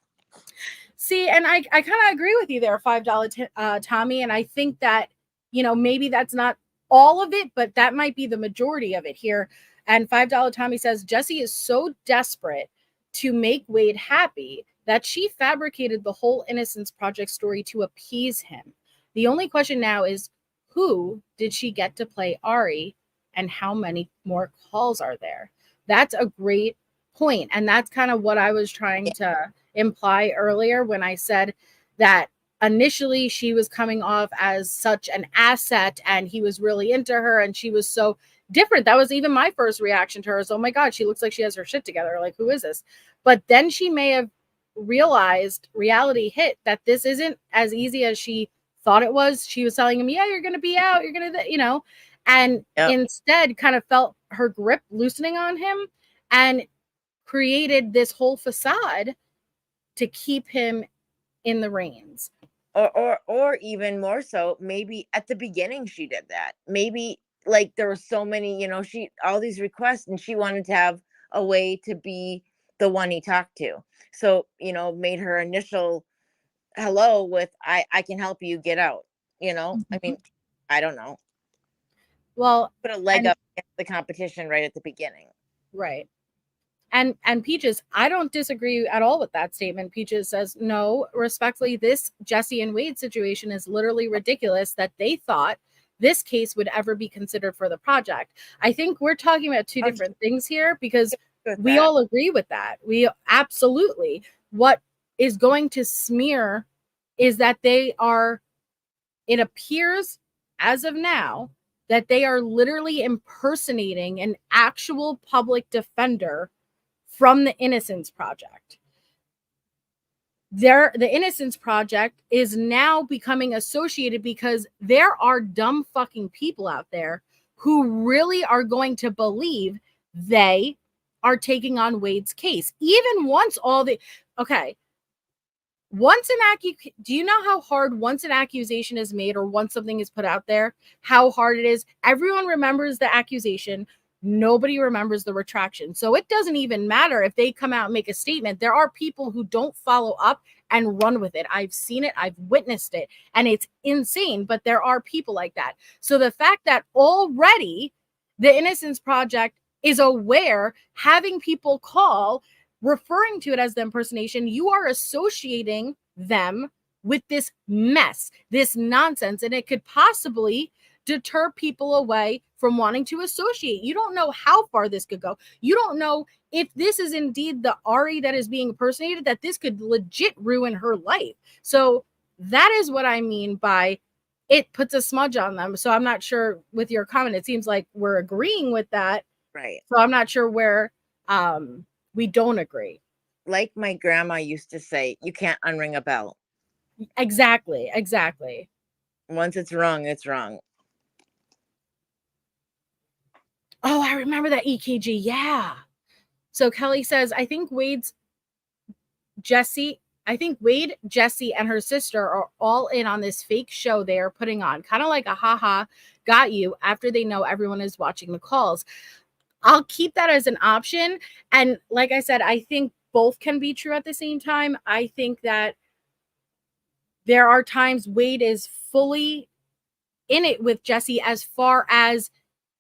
See, and I kind of agree with you there, $5 Tommy. And I think that, maybe that's not all of it, but that might be the majority of it here. And $5 Tommy says, Jessie is so desperate to make Wade happy that she fabricated the whole Innocence Project story to appease him. The only question now is, who did she get to play Ari, and how many more calls are there? That's a great point. And that's kind of what I was trying to imply earlier when I said that initially she was coming off as such an asset and he was really into her and she was so different. That was even my first reaction to her is, oh my God, she looks like she has her shit together. Like, who is this? But then she may have realized, reality hit, that this isn't as easy as she thought it was. She was telling him, yeah, you're going to be out. You're going to, and instead kind of felt her grip loosening on him and created this whole facade to keep him in the reins. Or even more so, maybe at the beginning she did that. Maybe like there were so many, you know, all these requests, and she wanted to have a way to be the one he talked to. So, you know, made her initial hello with I can help you get out, you know? I mean, I don't know. Well, Put a leg up against the competition right at the beginning. right. And Peaches, I don't disagree at all with that statement. Peaches says, no, respectfully, this Jesse and Wade situation is literally ridiculous that they thought this case would ever be considered for the project. I think we're talking about two different things here, because we all agree with that. We absolutely. What is going to smear is that they are, it appears as of now, that they are literally impersonating an actual public defender from the Innocence Project. The Innocence Project is now becoming associated because there are dumb fucking people out there who really are going to believe they are taking on Wade's case. Even once do you know how hard once an accusation is made or once something is put out there, how hard it is? Everyone remembers the accusation. Nobody remembers the retraction. So it doesn't even matter if they come out and make a statement. There are people who don't follow up and run with it. I've seen it. I've witnessed it. And it's insane. But there are people like that. So the fact that already the Innocence Project is aware, having people call, referring to it as the impersonation, you are associating them with this mess, this nonsense. And it could possibly deter people away from wanting to associate. You don't know how far this could go. You don't know if this is indeed the Ari that is being impersonated, that this could legit ruin her life. So that is what I mean by it puts a smudge on them. So I'm not sure with your comment, it seems like we're agreeing with that. Right. So I'm not sure where we don't agree. Like my grandma used to say, you can't unring a bell. Exactly. Once it's wrong, it's wrong. Oh, I remember that EKG. Yeah. So Kelly says, I think Wade, Jesse, and her sister are all in on this fake show they are putting on. Kind of like a haha, got you, after they know everyone is watching the calls. I'll keep that as an option. And like I said, I think both can be true at the same time. I think that there are times Wade is fully in it with Jesse as far as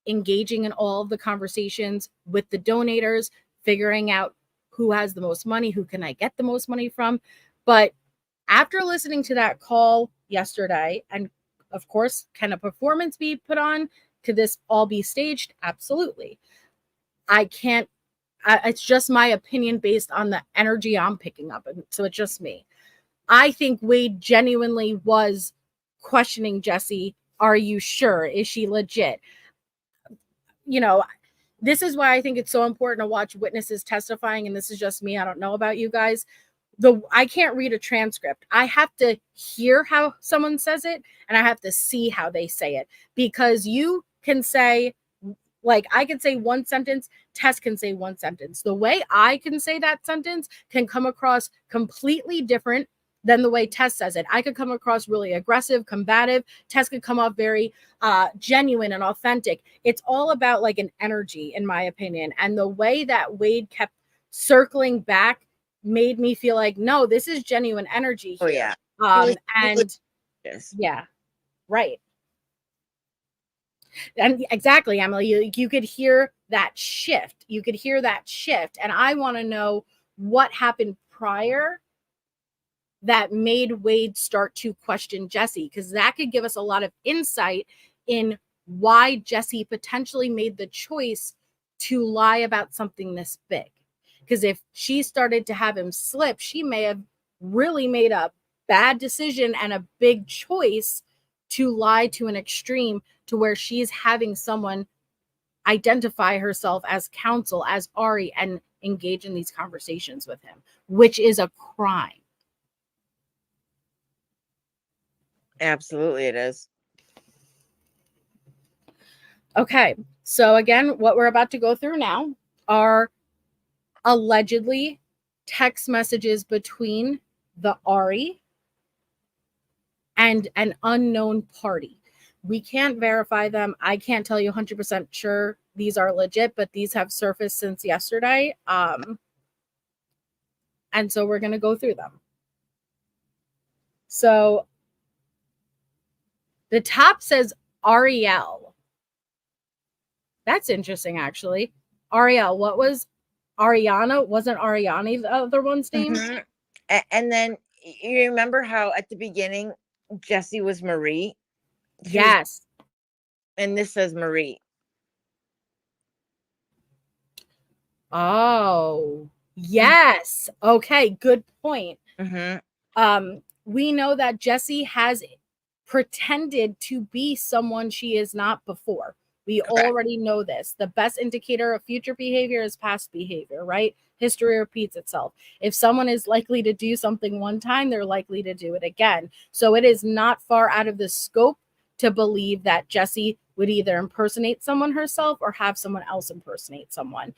engaging in all of the conversations with the donators, figuring out who has the most money, who can I get the most money from. But after listening to that call yesterday, and of course, can a performance be put on? Could this all be staged? Absolutely. It's just my opinion based on the energy I'm picking up. And so it's just me. I think Wade genuinely was questioning Jesse. Are you sure? Is she legit? You know, this is why I think it's so important to watch witnesses testifying. And this is just me. I don't know about you guys. I can't read a transcript. I have to hear how someone says it, and I have to see how they say it, because you can say, like, I can say one sentence, Tess can say one sentence. The way I can say that sentence can come across completely different than the way Tess says it. I could come across really aggressive, combative. Tess could come off very genuine and authentic. It's all about like an energy, in my opinion. And the way that Wade kept circling back made me feel like, no, this is genuine energy here. Oh, yeah. Yeah, right. And exactly, Emily, you could hear that shift. And I want to know what happened prior that made Wade start to question Jesse, because that could give us a lot of insight in why Jesse potentially made the choice to lie about something this big. Because if she started to have him slip, she may have really made a bad decision and a big choice to lie to an extreme, to where she's having someone identify herself as counsel, as Ari, and engage in these conversations with him, which is a crime. Absolutely, it is. Okay, so again, what we're about to go through now are allegedly text messages between the Ari and an unknown party. We can't verify them. I can't tell you 100% sure these are legit, but these have surfaced since yesterday. And so we're going to go through them. So the top says Ariel. That's interesting, actually. Ariel, what was Ariana? Wasn't Ariani the other one's name? Mm-hmm. And then you remember how at the beginning Jessie was Marie? Yes. And this says Marie. Oh, yes. Okay, good point. Mm-hmm. We know that Jessie has pretended to be someone she is not before. We already know this. The best indicator of future behavior is past behavior, right? History repeats itself. If someone is likely to do something one time, they're likely to do it again. So it is not far out of the scope to believe that Jessie would either impersonate someone herself or have someone else impersonate someone,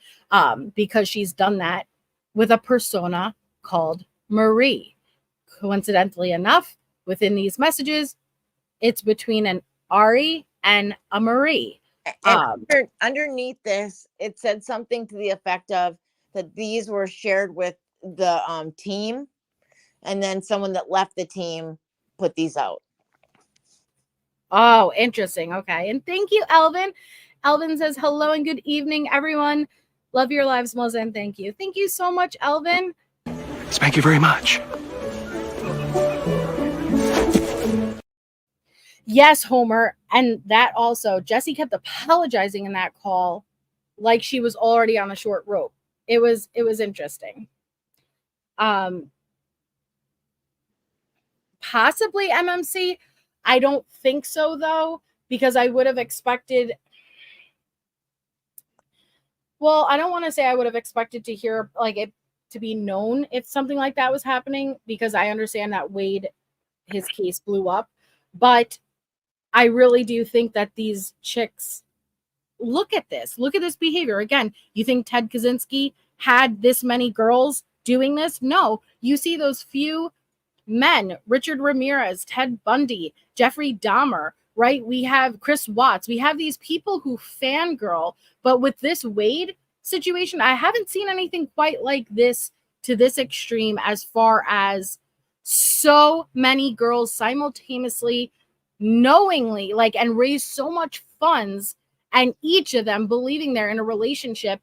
because she's done that with a persona called Marie. Coincidentally enough, within these messages, it's between an Ari and a Marie. And underneath this, it said something to the effect of that these were shared with the team, and then someone that left the team put these out. Oh, interesting. Okay. And thank you, Elvin. Elvin says, hello and good evening, everyone. Love your lives, Melissa, and thank you. Thank you so much, Elvin. Thank you very much. Yes, Homer. And that also, Jessie kept apologizing in that call like she was already on a short rope. It was interesting. Possibly MMC. I don't think so, though, because I would have expected. Well, I don't want to say I would have expected to hear like it to be known if something like that was happening, because I understand that Wade, his case blew up. But I really do think that these chicks look at this behavior. Again, you think Ted Kaczynski had this many girls doing this? No, you see those few men, Richard Ramirez, Ted Bundy, Jeffrey Dahmer, right? We have Chris Watts. We have these people who fangirl, but with this Wade situation, I haven't seen anything quite like this to this extreme, as far as so many girls simultaneously, knowingly, like, and raise so much funds, and each of them believing they're in a relationship.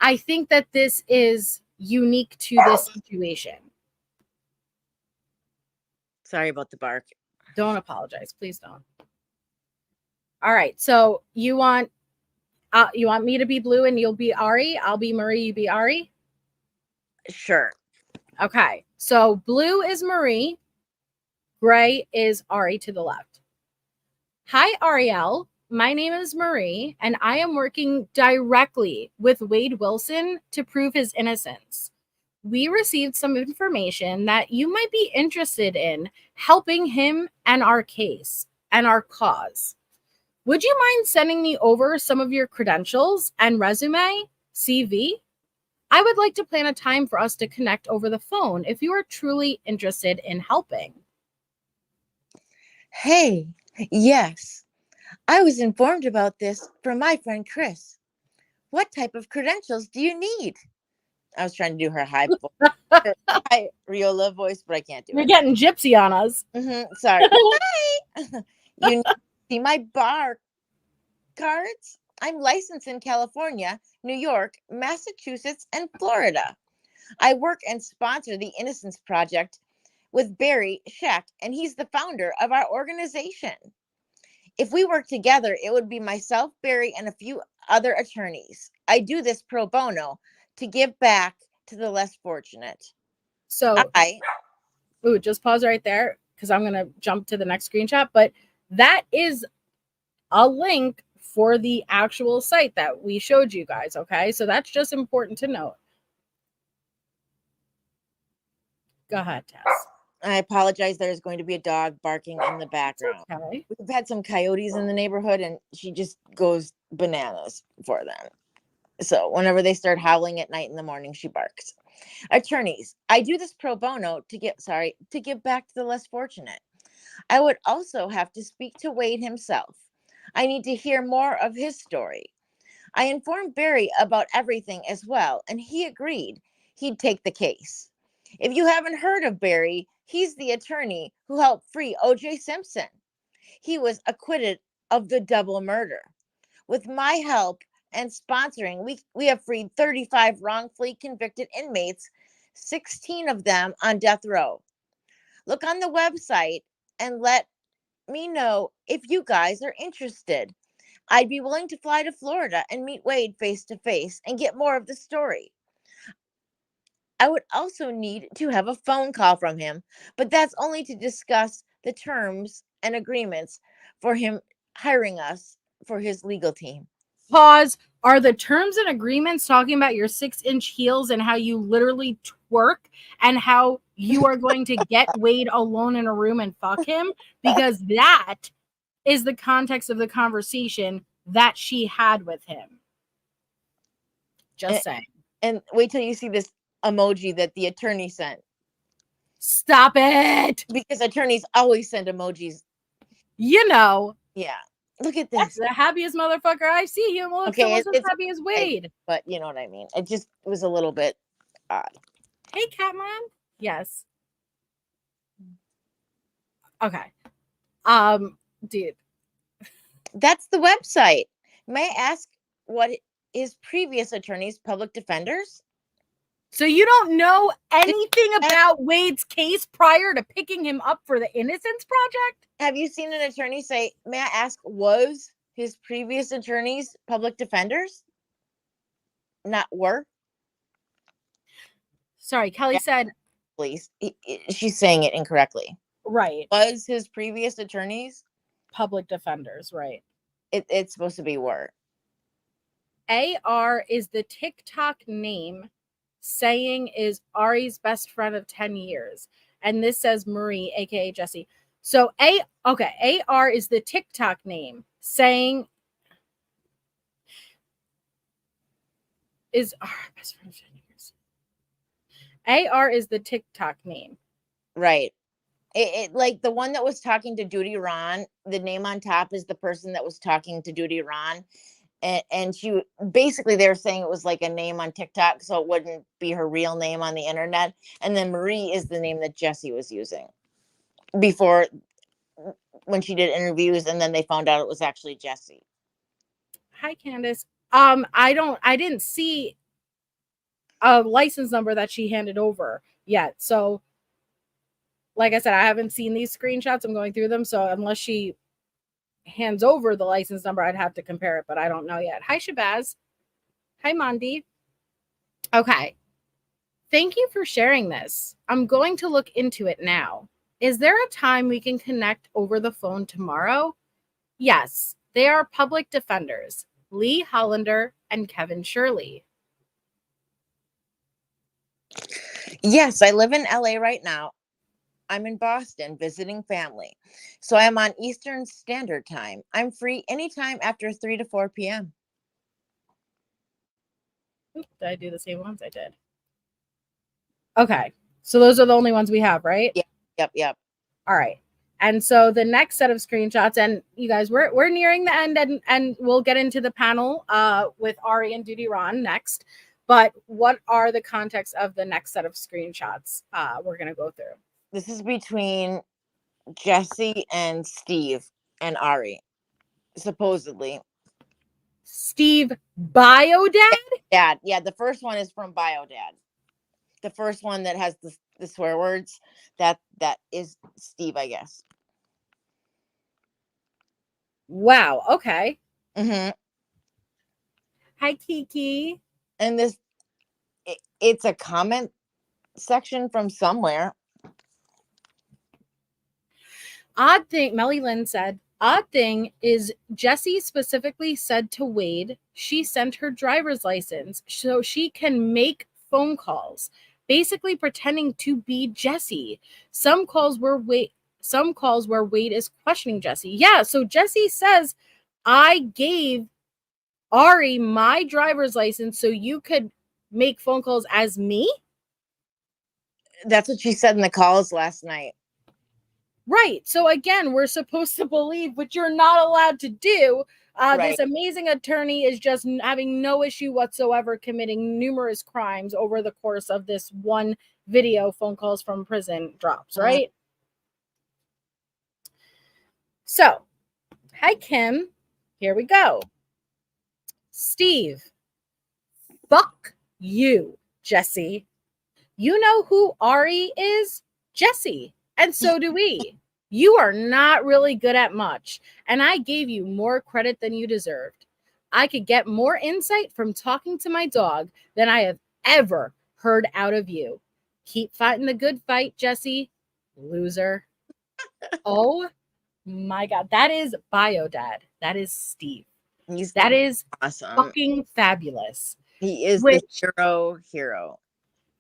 I think that this is unique to this situation. Sorry about the bark. Don't apologize. Please don't. All right. So you want me to be Blue and you'll be Ari? I'll be Marie, you be Ari? Sure. Okay. So Blue is Marie. Gray is Ari to the left. Hi, Ariel. My name is Marie, and I am working directly with Wade Wilson to prove his innocence. We received some information that you might be interested in helping him and our case and our cause. Would you mind sending me over some of your credentials and resume, CV? I would like to plan a time for us to connect over the phone if you are truly interested in helping. Hey, yes. I was informed about this from my friend Chris. What type of credentials do you need? I was trying to do her high Riola voice, but I can't do it. You're getting gypsy on us. Sorry. Hi. You need to see my bar cards? I'm licensed in California, New York, Massachusetts, and Florida. I work and sponsor the Innocence Project with Barry Scheck, and he's the founder of our organization. If we work together, it would be myself, Barry, and a few other attorneys. I do this pro bono to give back to the less fortunate. So, just pause right there, because I'm going to jump to the next screenshot. But that is a link for the actual site that we showed you guys. Okay, so that's just important to note. Go ahead, Tess. I apologize. There's going to be a dog barking in the background. Okay. We've had some coyotes in the neighborhood, and she just goes bananas for them. So whenever they start howling at night, in the morning, she barks. Attorneys, I do this pro bono to give back to the less fortunate. I would also have to speak to Wade himself. I need to hear more of his story. I informed Barry about everything as well, and he agreed he'd take the case. If you haven't heard of Barry, he's the attorney who helped free O.J. Simpson. He was acquitted of the double murder. With my help and sponsoring, we have freed 35 wrongfully convicted inmates, 16 of them on death row. Look on the website and let me know if you guys are interested. I'd be willing to fly to Florida and meet Wade face to face and get more of the story. I would also need to have a phone call from him, but that's only to discuss the terms and agreements for him hiring us for his legal team. Pause. Are the terms and agreements talking about your 6-inch heels and how you literally twerk and how you are going to get Wade alone in a room and fuck him? Because that is the context of the conversation that she had with him. Just saying. And wait till you see this emoji that the attorney sent. Stop it. Because attorneys always send emojis. You know. Yeah. Look at That's this. the happiest motherfucker I see. He looks almost as happy as Wade. But you know what I mean. It just was a little bit odd. Hey, Catman. Yes. Okay. Dude. That's the website. May I ask what is previous attorneys, public defenders? So you don't know anything about Wade's case prior to picking him up for the Innocence Project? Have you seen an attorney say, may I ask, was his previous attorneys public defenders? Not were? Sorry, Kelly said. Please. She's saying it incorrectly. Right. Was his previous attorneys? Public defenders, right. It's supposed to be were. AR is the TikTok name saying is Ari's best friend of 10 years. And this says Marie, aka Jesse. So AR is the TikTok name saying is our best friend of 10 years. AR is the TikTok name. Right. It like the one that was talking to Dudy Ron, the name on top is the person that was talking to Dudy Ron. And she basically, they were saying it was like a name on TikTok, so it wouldn't be her real name on the internet. And then Marie is the name that Jesse was using before, when she did interviews, and then they found out it was actually Jesse. Hi, Candace. I didn't see a license number that she handed over yet. So, like I said, I haven't seen these screenshots. I'm going through them. So unless she hands over the license number, I'd have to compare it, but I don't know yet. Hi, Shabazz. Hi, Mondi. Okay. Thank you for sharing this. I'm going to look into it now. Is there a time we can connect over the phone tomorrow? Yes, they are public defenders, Lee Hollander and Kevin Shirley. Yes, I live in LA right now. I'm in Boston visiting family. So I am on Eastern Standard Time. I'm free anytime after 3 to 4 p.m. Did I do the same ones? I did. Okay. So those are the only ones we have, right? Yep. All right. And so the next set of screenshots, and you guys, we're nearing the end, and we'll get into the panel with Ari and Dudy Ron next. But what are the contexts of the next set of screenshots we're going to go through? This is between Jesse and Steve and Ari, supposedly. Steve Biodad? Dad. Yeah, the first one is from Biodad. The first one that has the swear words, that is Steve, I guess. Wow. Okay. Mm-hmm. Hi, Kiki. And this, it's a comment section from somewhere. Odd thing, Melly Lynn said, odd thing is Jessie specifically said to Wade she sent her driver's license so she can make phone calls, basically pretending to be Jessie. Some calls where Wade is questioning Jessie. Yeah, so Jessie says, I gave Ari my driver's license so you could make phone calls as me? That's what she said in the calls last night. Right. So again, we're supposed to believe, but you're not allowed to do. This amazing attorney is just having no issue whatsoever committing numerous crimes over the course of this one video phone calls from prison drops, right? So, hi, Kim. Here we go. Steve, fuck you, Jesse. You know who Ari is? Jesse. And so do we. You are not really good at much, and I gave you more credit than you deserved. I could get more insight from talking to my dog than I have ever heard out of you. Keep fighting the good fight, Jesse. Loser. Oh my God. That is Bio Dad. That is Steve. That is awesome. Fucking fabulous. He is the hero.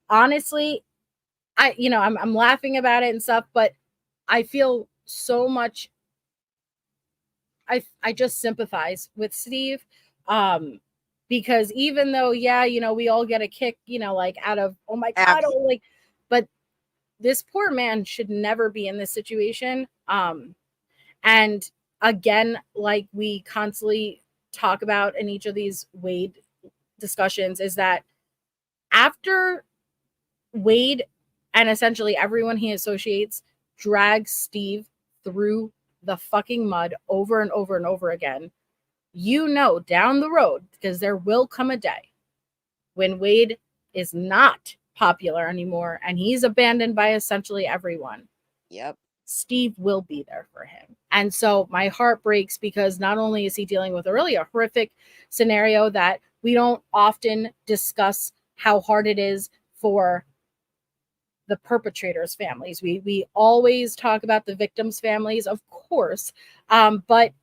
Honestly, I'm laughing about it and stuff, but I feel so much. I just sympathize with Steve, because even though, we all get a kick, like out of, oh my God, but this poor man should never be in this situation. And again, like we constantly talk about in each of these Wade discussions, is that after Wade and essentially everyone he associates drags Steve through the fucking mud over and over and over again, down the road, because there will come a day when Wade is not popular anymore and he's abandoned by essentially everyone. Yep. Steve will be there for him. And so my heart breaks, because not only is he dealing with a horrific scenario that we don't often discuss how hard it is for the perpetrators' families. We always talk about the victims' families, of course, but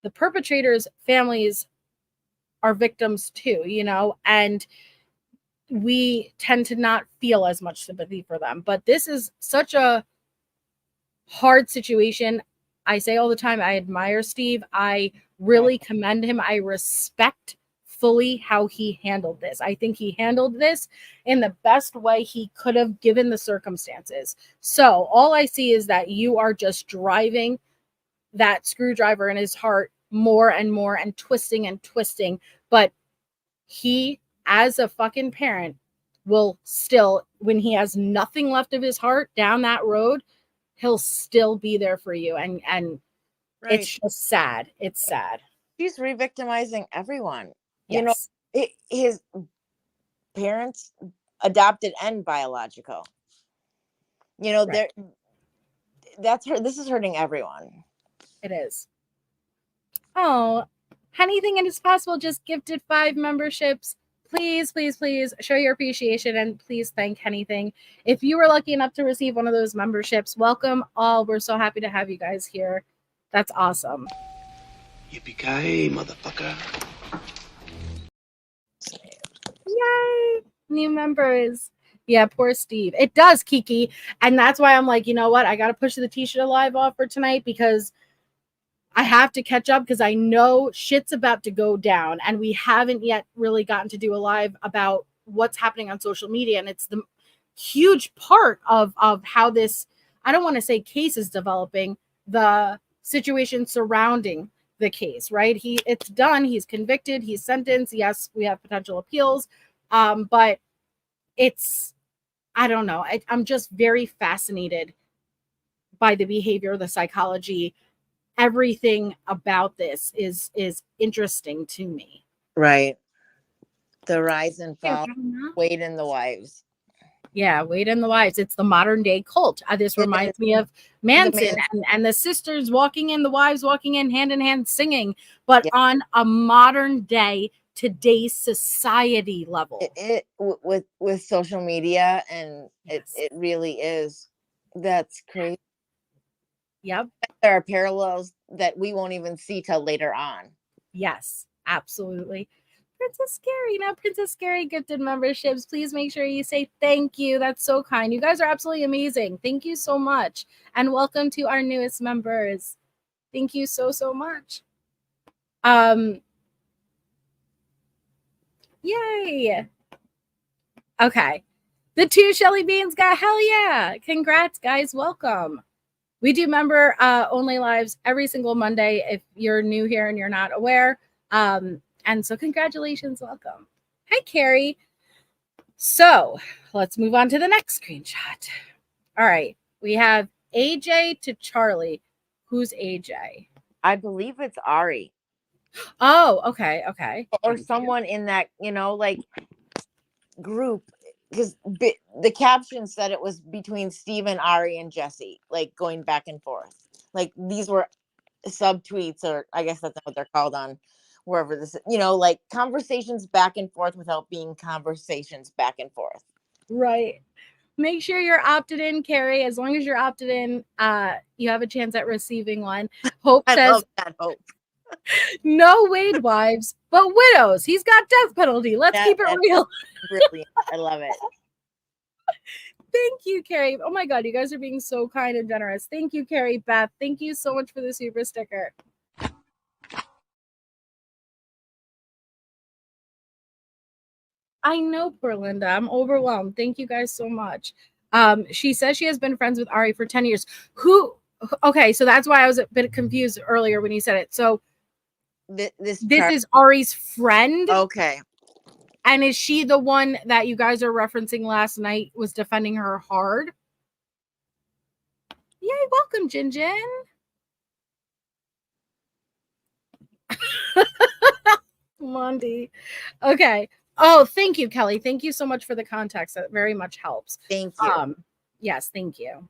the perpetrators' families are victims too, and we tend to not feel as much sympathy for them. But this is such a hard situation. I say all the time, I admire Steve. I really commend him. I respect fully how he handled this. I think he handled this in the best way he could have given the circumstances. So all I see is that you are just driving that screwdriver in his heart more and more and twisting. But he, as a fucking parent, will still, when he has nothing left of his heart down that road, he'll still be there for you. And it's just sad. It's sad. He's re-victimizing everyone. Yes. His parents, adopted and biological. This is hurting everyone. It is. Oh, anything it is possible, just gifted 5 memberships. Please, please, please show your appreciation and please thank anything. If you were lucky enough to receive one of those memberships, welcome all. We're so happy to have you guys here. That's awesome. Yippee-ki-yay, motherfucker. Yay! New members. Yeah, poor Steve. It does, Kiki. And that's why I'm like, you know what? I got to push the T-shirt alive off for tonight, because I have to catch up, because I know shit's about to go down. And we haven't yet really gotten to do a live about what's happening on social media. And it's the huge part of how this, I don't want to say case is developing, the situation surrounding the case, right? It's done. He's convicted. He's sentenced. Yes, we have potential appeals. But it's, I don't know. I'm just very fascinated by the behavior, the psychology. Everything about this is interesting to me. Right. The rise and fall, Wade and the wives. Yeah, Wade and the wives. It's the modern day cult. This reminds me of Manson and the sisters walking in, the wives walking in hand singing, but on a modern day, today's society level. With social media, and it really is. That's crazy. Yep. There are parallels that we won't even see till later on. Yes, absolutely. Princess Scary. Now, Princess Scary gifted memberships. Please make sure you say thank you. That's so kind. You guys are absolutely amazing. Thank you so much. And welcome to our newest members. Thank you so, so much. Yay. Okay. The 2 Shelly Beans got hell yeah. Congrats, guys. Welcome. We do member only lives every single Monday if you're new here and you're not aware. And so congratulations. Welcome. Hi, Carrie. So let's move on to the next screenshot. All right. We have AJ to Charlie. Who's AJ? I believe it's Ari. Oh, okay. Okay. Or someone in that, like group. Because the caption said it was between Steve and Ari and Jesse, like going back and forth. Like these were subtweets, or I guess that's not what they're called on wherever this, like conversations back and forth without being conversations back and forth. Right. Make sure you're opted in, Carrie. As long as you're opted in, you have a chance at receiving one. Hope I says love that, Hope. no Wade wives, but widows. He's got death penalty. Let's keep it real. Brilliant. I love it. Thank you, Carrie. Oh my God, you guys are being so kind and generous. Thank you, Carrie. Beth, thank you so much for the super sticker. I know, poor Linda. I'm overwhelmed. Thank you guys so much. She says she has been friends with Ari for 10 years. Okay, so that's why I was a bit confused earlier when you said it. So this is Ari's friend. Okay. And is she the one that you guys are referencing last night was defending her hard? Yay, welcome, Jin Jin. Mondi. Okay. Oh, thank you, Kelly. Thank you so much for the context. That very much helps. Thank you. Yes, thank you.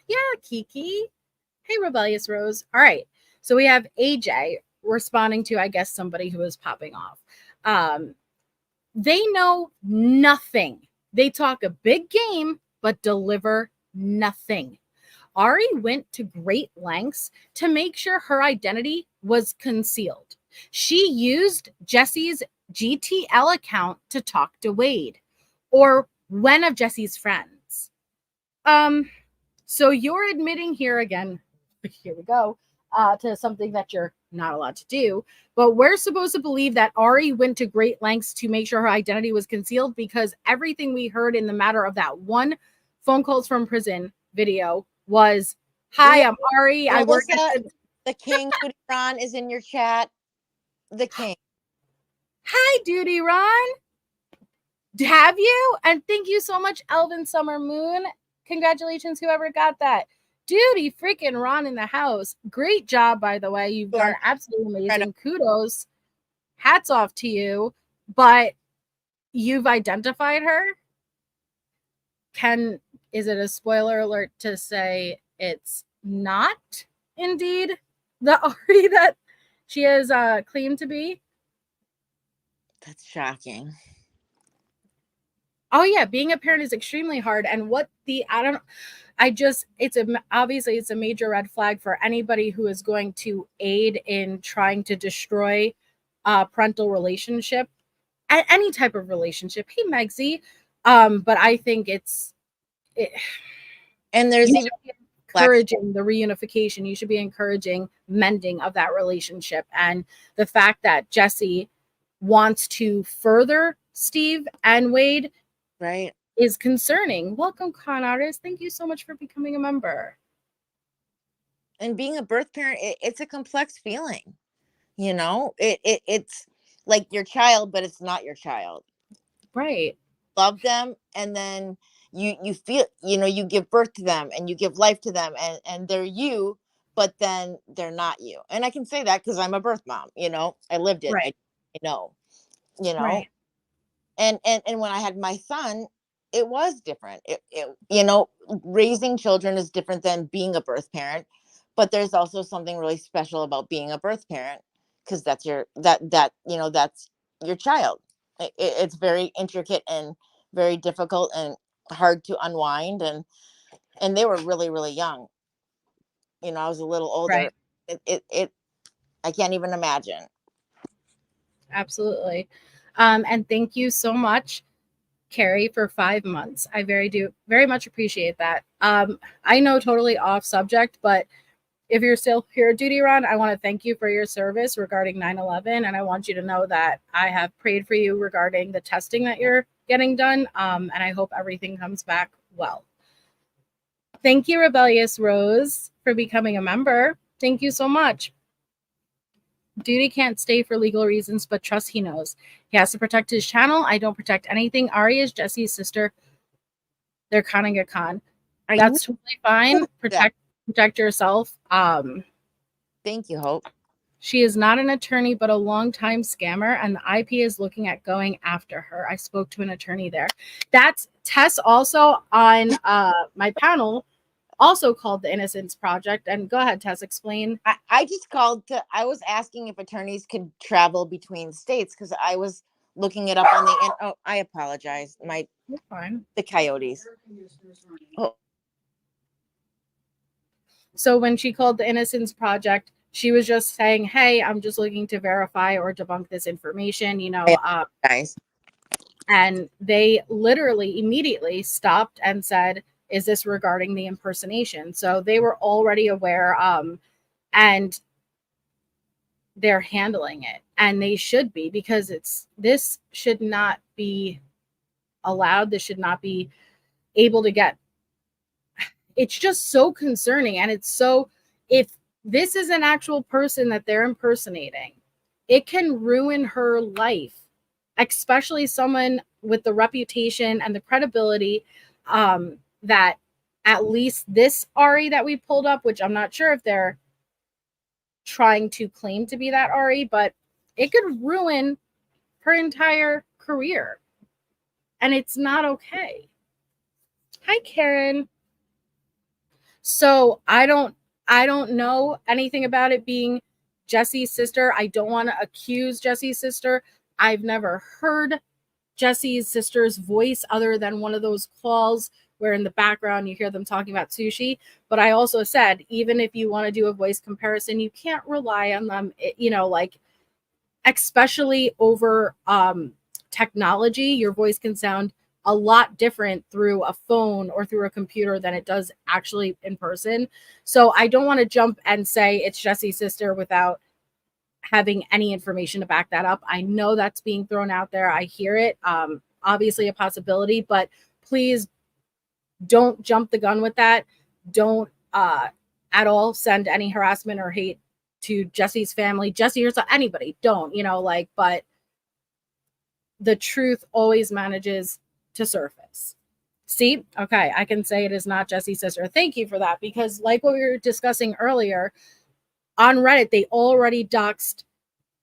Yeah, Kiki. Hey, Rebellious Rose. All right. So we have AJ responding to, I guess, somebody who is popping off. They know nothing. They talk a big game, but deliver nothing. Ari went to great lengths to make sure her identity was concealed. She used Jesse's GTL account to talk to Wade, or one of Jesse's friends. So you're admitting here again, here we go, to something that you're not allowed to do. But we're supposed to believe that Ari went to great lengths to make sure her identity was concealed, because everything we heard in the matter of that one phone calls from prison video was, hi, I'm Ari. I work at the King. Dudy Ron is in your chat. The King. Hi, Dudy Ron. Have you? And thank you so much, Elvin Summer Moon. Congratulations, whoever got that. Duty freaking Ron in the house. Great job, by the way. You've done absolutely amazing. Kudos. Hats off to you. But you've identified her. Is it a spoiler alert to say it's not indeed the Ari that she has claimed to be? That's shocking. Oh yeah, being a parent is extremely hard. And obviously it's a major red flag for anybody who is going to aid in trying to destroy parental relationship, any type of relationship. Hey, Megsy. But I think and there's even encouraging the reunification. You should be encouraging mending of that relationship. And the fact that Jesse wants to further Steve and Wade, right, is concerning. Welcome, con artist. Thank you so much for becoming a member. And being a birth parent, it's a complex feeling. It's like your child, but it's not your child. Right. Love them, and then you feel, you give birth to them and you give life to them, and they're you, but then they're not you. And I can say that because I'm a birth mom. I lived it. Right. I know. Right. And when I had my son, it was different. Raising children is different than being a birth parent, but there's also something really special about being a birth parent, because that's that's your child. It's very intricate and very difficult and hard to unwind. And they were really, really young. I was a little older. Right. I can't even imagine. Absolutely. And thank you so much, Carrie, for 5 months. I very much appreciate that. I know, totally off subject, but if you're still here, Dudy Ron, I want to thank you for your service regarding 9/11, and I want you to know that I have prayed for you regarding the testing that you're getting done, and I hope everything comes back well. Thank you, Rebellious Rose, for becoming a member. Thank you so much. Duty can't stay for legal reasons, but trust he knows. He has to protect his channel. I don't protect anything. Ari is Jesse's sister. They're conning a con. That's totally fine. Protect yourself. Thank you, Hope. She is not an attorney, but a longtime scammer, and the IP is looking at going after her. I spoke to an attorney there. That's Tess also on my panel, also called the Innocence Project. And go ahead, Tess, explain. I just called I was asking if attorneys could travel between states because I was looking it up on the oh, I apologize. You're fine. The coyotes. Oh. So when she called the Innocence Project, she was just saying, hey, I'm just looking to verify or debunk this information, Guys. And they literally immediately stopped and said, is this regarding the impersonation? So they were already aware, and they're handling it, and they should be, because this should not be allowed. This should not be able to get. It's just so concerning, and it's so, if this is an actual person that they're impersonating, it can ruin her life, especially someone with the reputation and the credibility that at least this Ari that we pulled up, which I'm not sure if they're trying to claim to be that Ari, but it could ruin her entire career. And it's not okay. Hi, Karen. So I don't know anything about it being Jesse's sister. I don't want to accuse Jesse's sister. I've never heard Jesse's sister's voice other than one of those calls where in the background you hear them talking about sushi. But I also said, even if you want to do a voice comparison, you can't rely on them, especially over technology. Your voice can sound a lot different through a phone or through a computer than it does actually in person. So I don't want to jump and say it's Jesse's sister without having any information to back that up. I know that's being thrown out there. I hear it. Obviously a possibility, but please don't jump the gun with that. Don't at all send any harassment or hate to Jesse's family, Jesse herself, anybody. Don't, but the truth always manages to surface. See? Okay, I can say it is not Jesse's sister. Thank you for that, because like what we were discussing earlier, on Reddit, they already doxed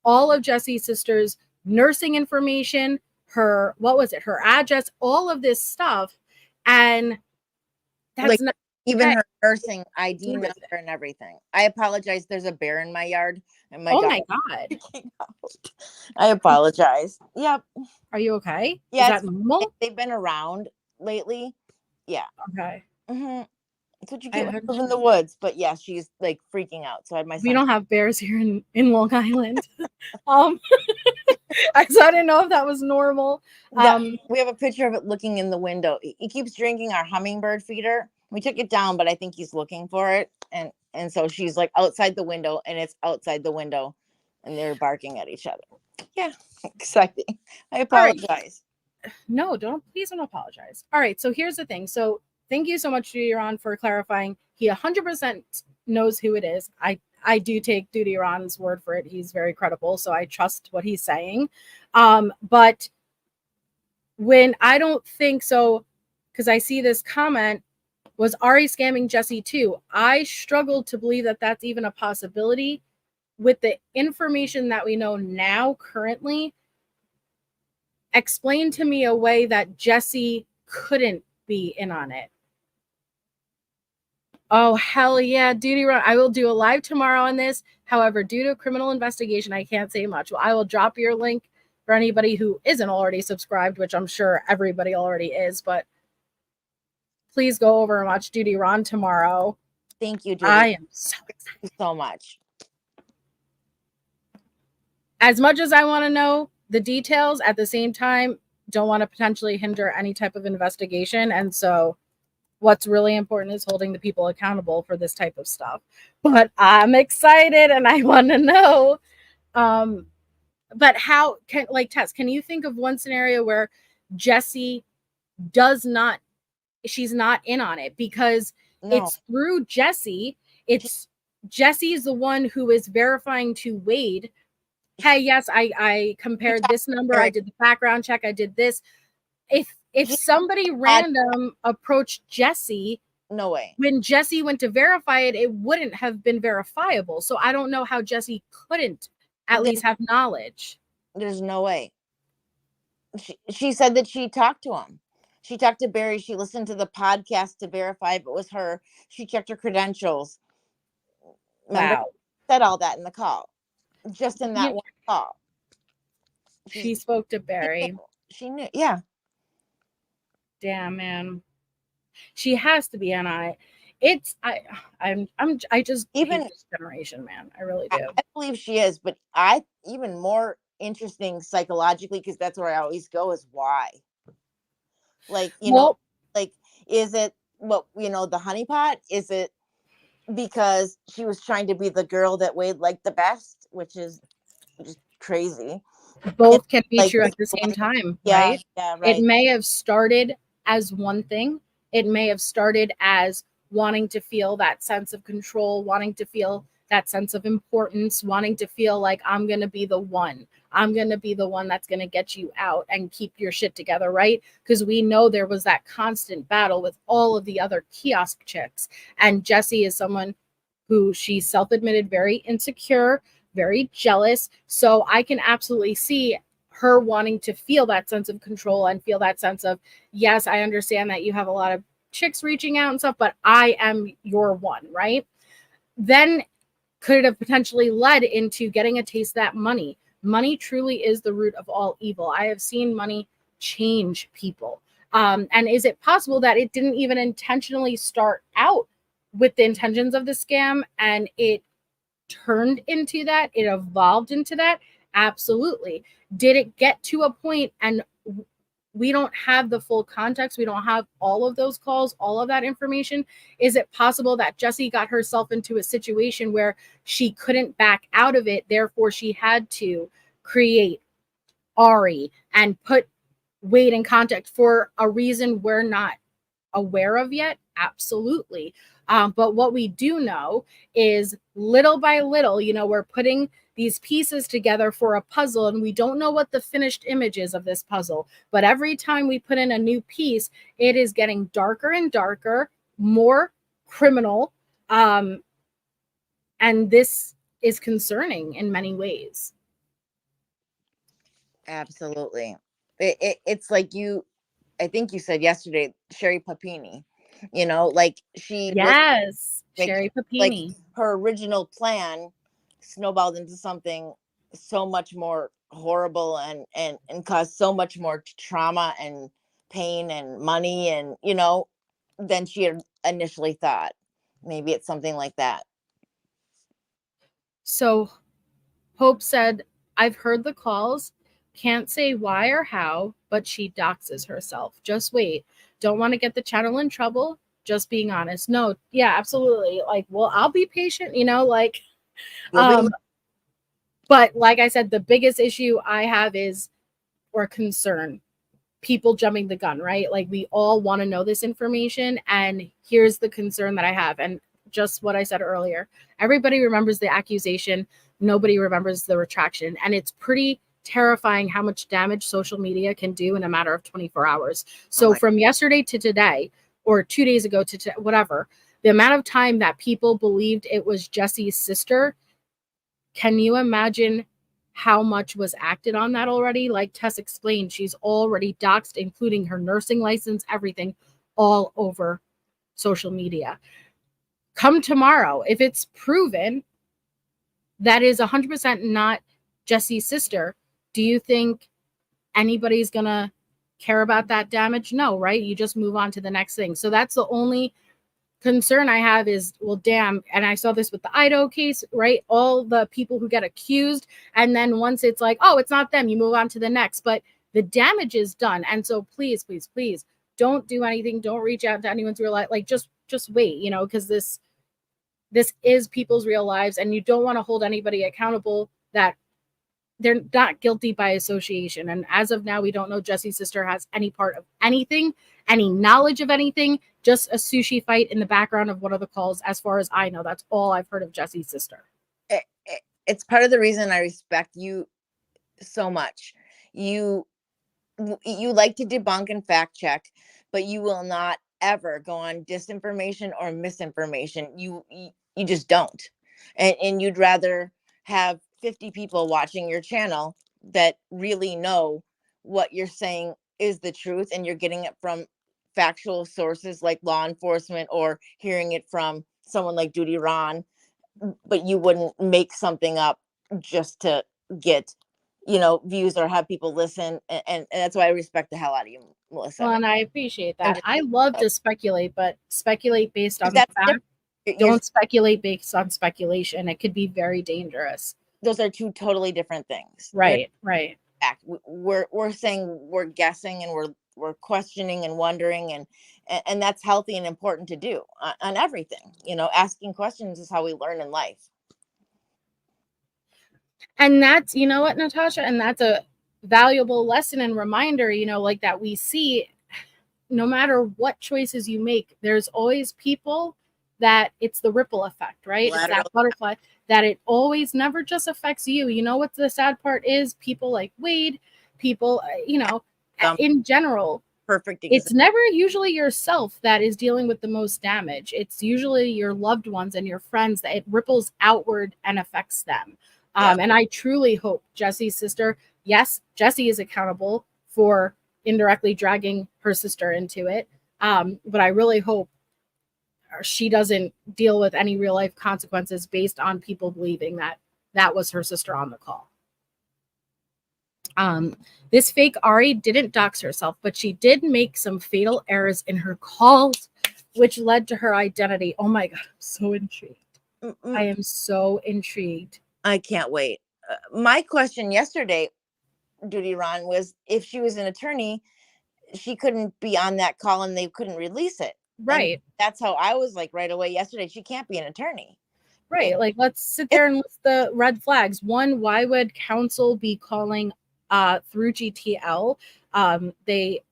all of Jesse's sister's nursing information, her address, all of this stuff. And that's not even her nursing ID number and everything. I apologize. There's a bear in my yard. And my God. I apologize. Yep. Are you okay? Yeah. Is that normal? They've been around lately. Yeah. Okay. Mm-hmm. That's what you get when you live in the woods. But yeah, she's like freaking out. So I had my son. We don't have bears here in Long Island. So I didn't know if that was normal. We have a picture of it looking in the window. He keeps drinking our hummingbird feeder. We took it down, but I think he's looking for it. And so she's like outside the window, and it's outside the window, and they're barking at each other. Yeah, exciting. I apologize. Right. No, please don't apologize. All right, so here's the thing. So thank you so much, Dudy Ron, for clarifying. He 100% knows who it is. I do take Dudy Ron's word for it. He's very credible, so I trust what he's saying. But when I don't think so, because I see this comment, was Ari scamming Jesse too? I struggle to believe that that's even a possibility with the information that we know now currently. Explain to me a way that Jesse couldn't be in on it. Oh, hell yeah, Dudy Ron. I will do a live tomorrow on this. However, due to a criminal investigation, I can't say much. Well, I will drop your link for anybody who isn't already subscribed, which I'm sure everybody already is, but please go over and watch Dudy Ron tomorrow. Thank you, Dudy. I am so excited. So much. As much as I want to know the details, at the same time, don't want to potentially hinder any type of investigation. And so What's really important is holding the people accountable for this type of stuff. But I'm excited and I want to know. But how can, like, Tess, can you think of one scenario where Jessie she's not in on it because it's through Jessie. It's Jessie is the one who is verifying to Wade, hey, yes, I compared this number, I did the background check, I did this. If somebody random approached Jessie, no way. When Jessie went to verify it, it wouldn't have been verifiable. So I don't know how Jessie couldn't at least have knowledge. There's no way. She said that she talked to him. She talked to Barry. She listened to the podcast to verify if it was her. She checked her credentials. Remember? Wow. Said all that in the call. Just in that one call. She spoke to Barry. She knew. Yeah. Damn, man. She has to be in on it. It's I just even hate this generation, man. I really do. I believe she is, but I even more interesting psychologically, because that's where I always go, is why. Like, you know, like, is it what, you know, the honeypot? Is it because she was trying to be the girl that Wade liked the best, which is just crazy. Both can be true at the same time, right? Yeah, right. It may have started as one thing. It may have started as wanting to feel that sense of control, wanting to feel that sense of importance, wanting to feel like I'm going to be the one. I'm going to be the one that's going to get you out and keep your shit together, right? Because we know there was that constant battle with all of the other kiosk chicks. And Jessie is someone who she self-admitted very insecure, very jealous. So I can absolutely see her wanting to feel that sense of control and feel that sense of, yes, I understand that you have a lot of chicks reaching out and stuff, but I am your one, right? Then could it have potentially led into getting a taste of that money? Money truly is the root of all evil. I have seen money change people. And is it possible that it didn't even intentionally start out with the intentions of the scam and it turned into that? It evolved into that? Absolutely. Did it get to a point and we don't have the full context? We don't have all of those calls, all of that information. Is it possible that Jessie got herself into a situation where she couldn't back out of it? Therefore, she had to create Ari and put Wade in contact for a reason we're not aware of yet? Absolutely. But what we do know is little by little, you know, we're putting these pieces together for a puzzle and we don't know what the finished image is of this puzzle. But every time we put in a new piece, it is getting darker and darker, more criminal. And this is concerning in many ways. Absolutely. It's like I think you said yesterday, Sherry Papini, you know, like Yes, Sherry Papini. Like her original plan snowballed into something so much more horrible and caused so much more trauma and pain and money and, you know, than she had initially thought. Maybe it's something like that. So Hope said, I've heard the calls. Can't say why or how, but she doxes herself. Just wait. Don't want to get the channel in trouble. Just being honest. No, yeah, absolutely. Like, well, I'll be patient, you know, like, but like I said, the biggest issue I have is, or concern, people jumping the gun, right? Like we all want to know this information. And here's the concern that I have. And just what I said earlier, everybody remembers the accusation. Nobody remembers the retraction. And it's pretty terrifying how much damage social media can do in a matter of 24 hours. So from yesterday to today, or 2 days ago to whatever, the amount of time that people believed it was Jessie's sister, can you imagine how much was acted on that already? Like Tess explained, she's already doxed, including her nursing license, everything, all over social media. Come tomorrow, if it's proven that is 100% not Jessie's sister, do you think anybody's going to care about that damage? No, right? You just move on to the next thing. So that's the only concern I have is, well, damn. And I saw this with the Idaho case, right? All the people who get accused. And then once it's like, oh, it's not them, you move on to the next. But the damage is done. And so please, please, please, don't do anything. Don't reach out to anyone's real life. Like, just wait, you know, because this is people's real lives, and you don't want to hold anybody accountable that they're not guilty by association. And as of now, we don't know Jesse's sister has any part of anything, any knowledge of anything, just a sushi fight in the background of one of the calls. As far as I know, that's all I've heard of Jesse's sister. It's part of the reason I respect you so much. You like to debunk and fact check, but you will not ever go on disinformation or misinformation. You just don't. And you'd rather have 50 people watching your channel that really know what you're saying is the truth, and you're getting it from factual sources like law enforcement, or hearing it from someone like Dudy Ron, but you wouldn't make something up just to get, you know, views or have people listen. And that's why I respect the hell out of you, Melissa. Well, and I appreciate that. I love to speculate, but speculate based on that's fact. Don't speculate based on speculation. It could be very dangerous. Those are two totally different things. Right, right. We're saying we're guessing, and we're questioning and wondering, and that's healthy and important to do on everything. You know, asking questions is how we learn in life. And that's, you know what, Natasha, and that's a valuable lesson and reminder, you know, like that we see no matter what choices you make, there's always people that it's the ripple effect, right? It's that butterfly, that it always never just affects you. You know what the sad part is? People like Wade, people, you know, in general, perfect. It's never usually yourself that is dealing with the most damage. It's usually your loved ones and your friends, that it ripples outward and affects them. And I truly hope Jesse's sister, yes, Jessie is accountable for indirectly dragging her sister into it. But I really hope she doesn't deal with any real life consequences based on people believing that that was her sister on the call. This fake Ari didn't dox herself, but she did make some fatal errors in her calls, which led to her identity. Oh my God, I'm so intrigued. I am so intrigued. I can't wait. My question yesterday, Dudy Ron, was if she was an attorney, she couldn't be on that call and they couldn't release it. Right. And that's how I was like right away yesterday. She can't be an attorney. Right. Like, let's sit there and list the red flags. One, why would counsel be calling through GTL? They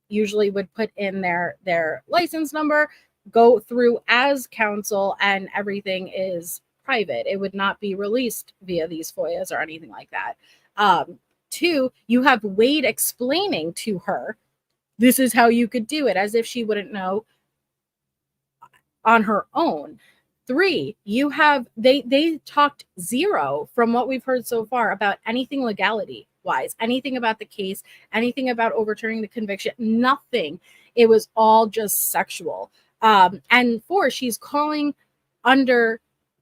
usually would put in their license number, go through as counsel, and everything is private. It would not be released via these FOIAs or anything like that. Two, you have Wade explaining to her, this is how you could do it, as if she wouldn't know on her own. Three, you have they talked zero from what we've heard so far about anything legality wise, anything about the case, anything about overturning the conviction, nothing. It was all just sexual. And four, she's calling under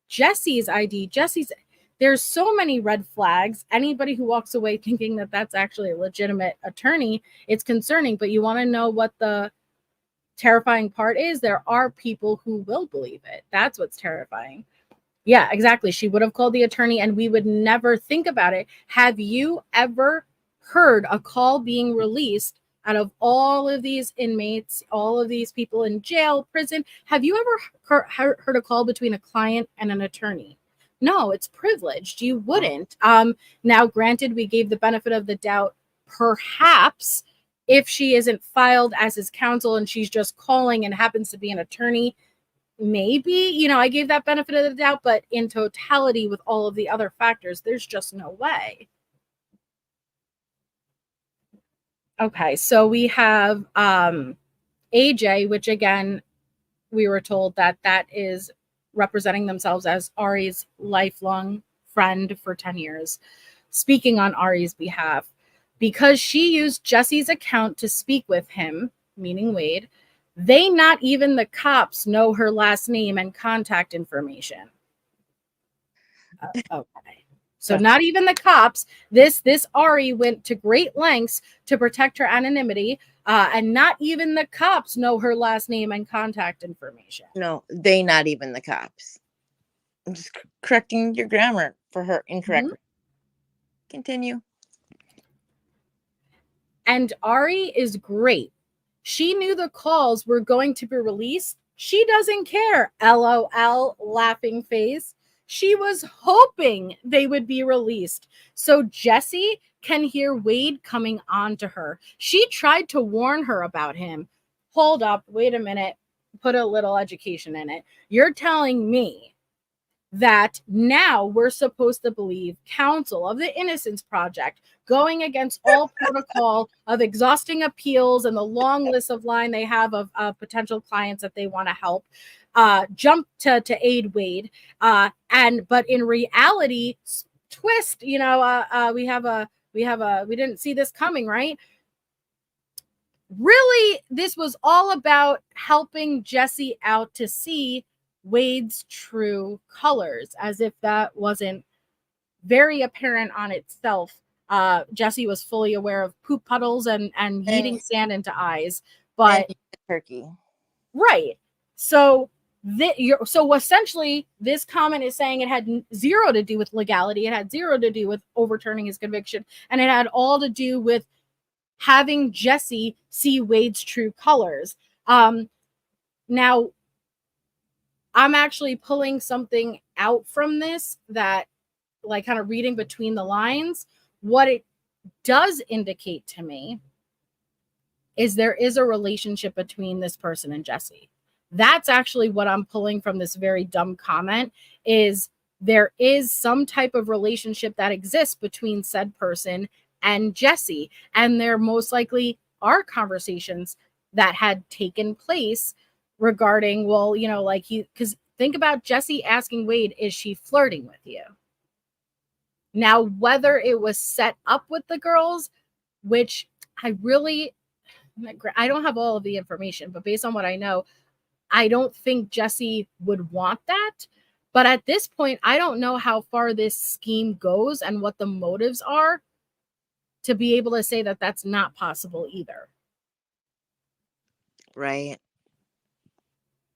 Jesse's ID. There's so many red flags. Anybody who walks away thinking that that's actually a legitimate attorney, it's concerning. But you want to know what the terrifying part is? There are people who will believe it. That's what's terrifying. Yeah, exactly. She would have called the attorney and we would never think about it. Have you ever heard a call being released out of all of these inmates, all of these people in jail, prison? Have you ever heard a call between a client and an attorney? No, it's privileged. You wouldn't. Now, granted, we gave the benefit of the doubt, perhaps, if she isn't filed as his counsel and she's just calling and happens to be an attorney, maybe, you know, I gave that benefit of the doubt, but in totality with all of the other factors, there's just no way. Okay, so we have AJ, which again, we were told that is representing themselves as Ari's lifelong friend for 10 years, speaking on Ari's behalf. Because she used Jesse's account to speak with him, meaning Wade, they, not even the cops, know her last name and contact information. Okay. So not even the cops. This Ari went to great lengths to protect her anonymity, and not even the cops know her last name and contact information. No, not even the cops. I'm just correcting your grammar for her incorrectly. Continue. And Ari is great She knew the calls were going to be released. She doesn't care. LOL, laughing face. She was hoping they would be released so Jesse can hear Wade coming on to her. She tried to warn her about him. Hold up, wait a minute. Put a little education in it. You're telling me that now we're supposed to believe counsel of the Innocence Project, going against all protocol of exhausting appeals and the long list of line they have of potential clients that they want to help, jump to aid Wade, but in reality, twist, we didn't see this coming, right? Really, this was all about helping Jesse out to see Wade's true colors, as if that wasn't very apparent on itself. Jesse was fully aware of poop puddles and yeeting sand into eyes, but turkey, right? So essentially, this comment is saying it had zero to do with legality. It had zero to do with overturning his conviction, and it had all to do with having Jesse see Wade's true colors. Now, I'm actually pulling something out from this that, like, kind of reading between the lines, what it does indicate to me is there is a relationship between this person and Jesse. That's actually what I'm pulling from this very dumb comment, is there is some type of relationship that exists between said person and Jesse. And there most likely are conversations that had taken place regarding, well, because think about Jesse asking Wade, is she flirting with you? Now, whether it was set up with the girls, which I don't have all of the information, but based on what I know, I don't think Jesse would want that. But at this point, I don't know how far this scheme goes and what the motives are to be able to say that that's not possible either. Right.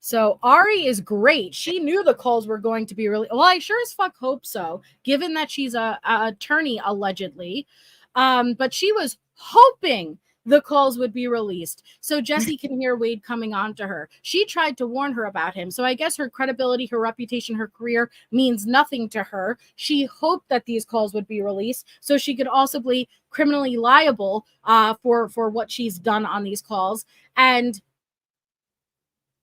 So Ari is great. She knew the calls were going to be really, well, I sure as fuck hope so, given that she's a attorney allegedly. But she was hoping the calls would be released so Jesse can hear Wade coming on to her. She tried to warn her about him. So I guess her credibility, her reputation, her career means nothing to her. She hoped that these calls would be released so she could also be criminally liable for what she's done on these calls. And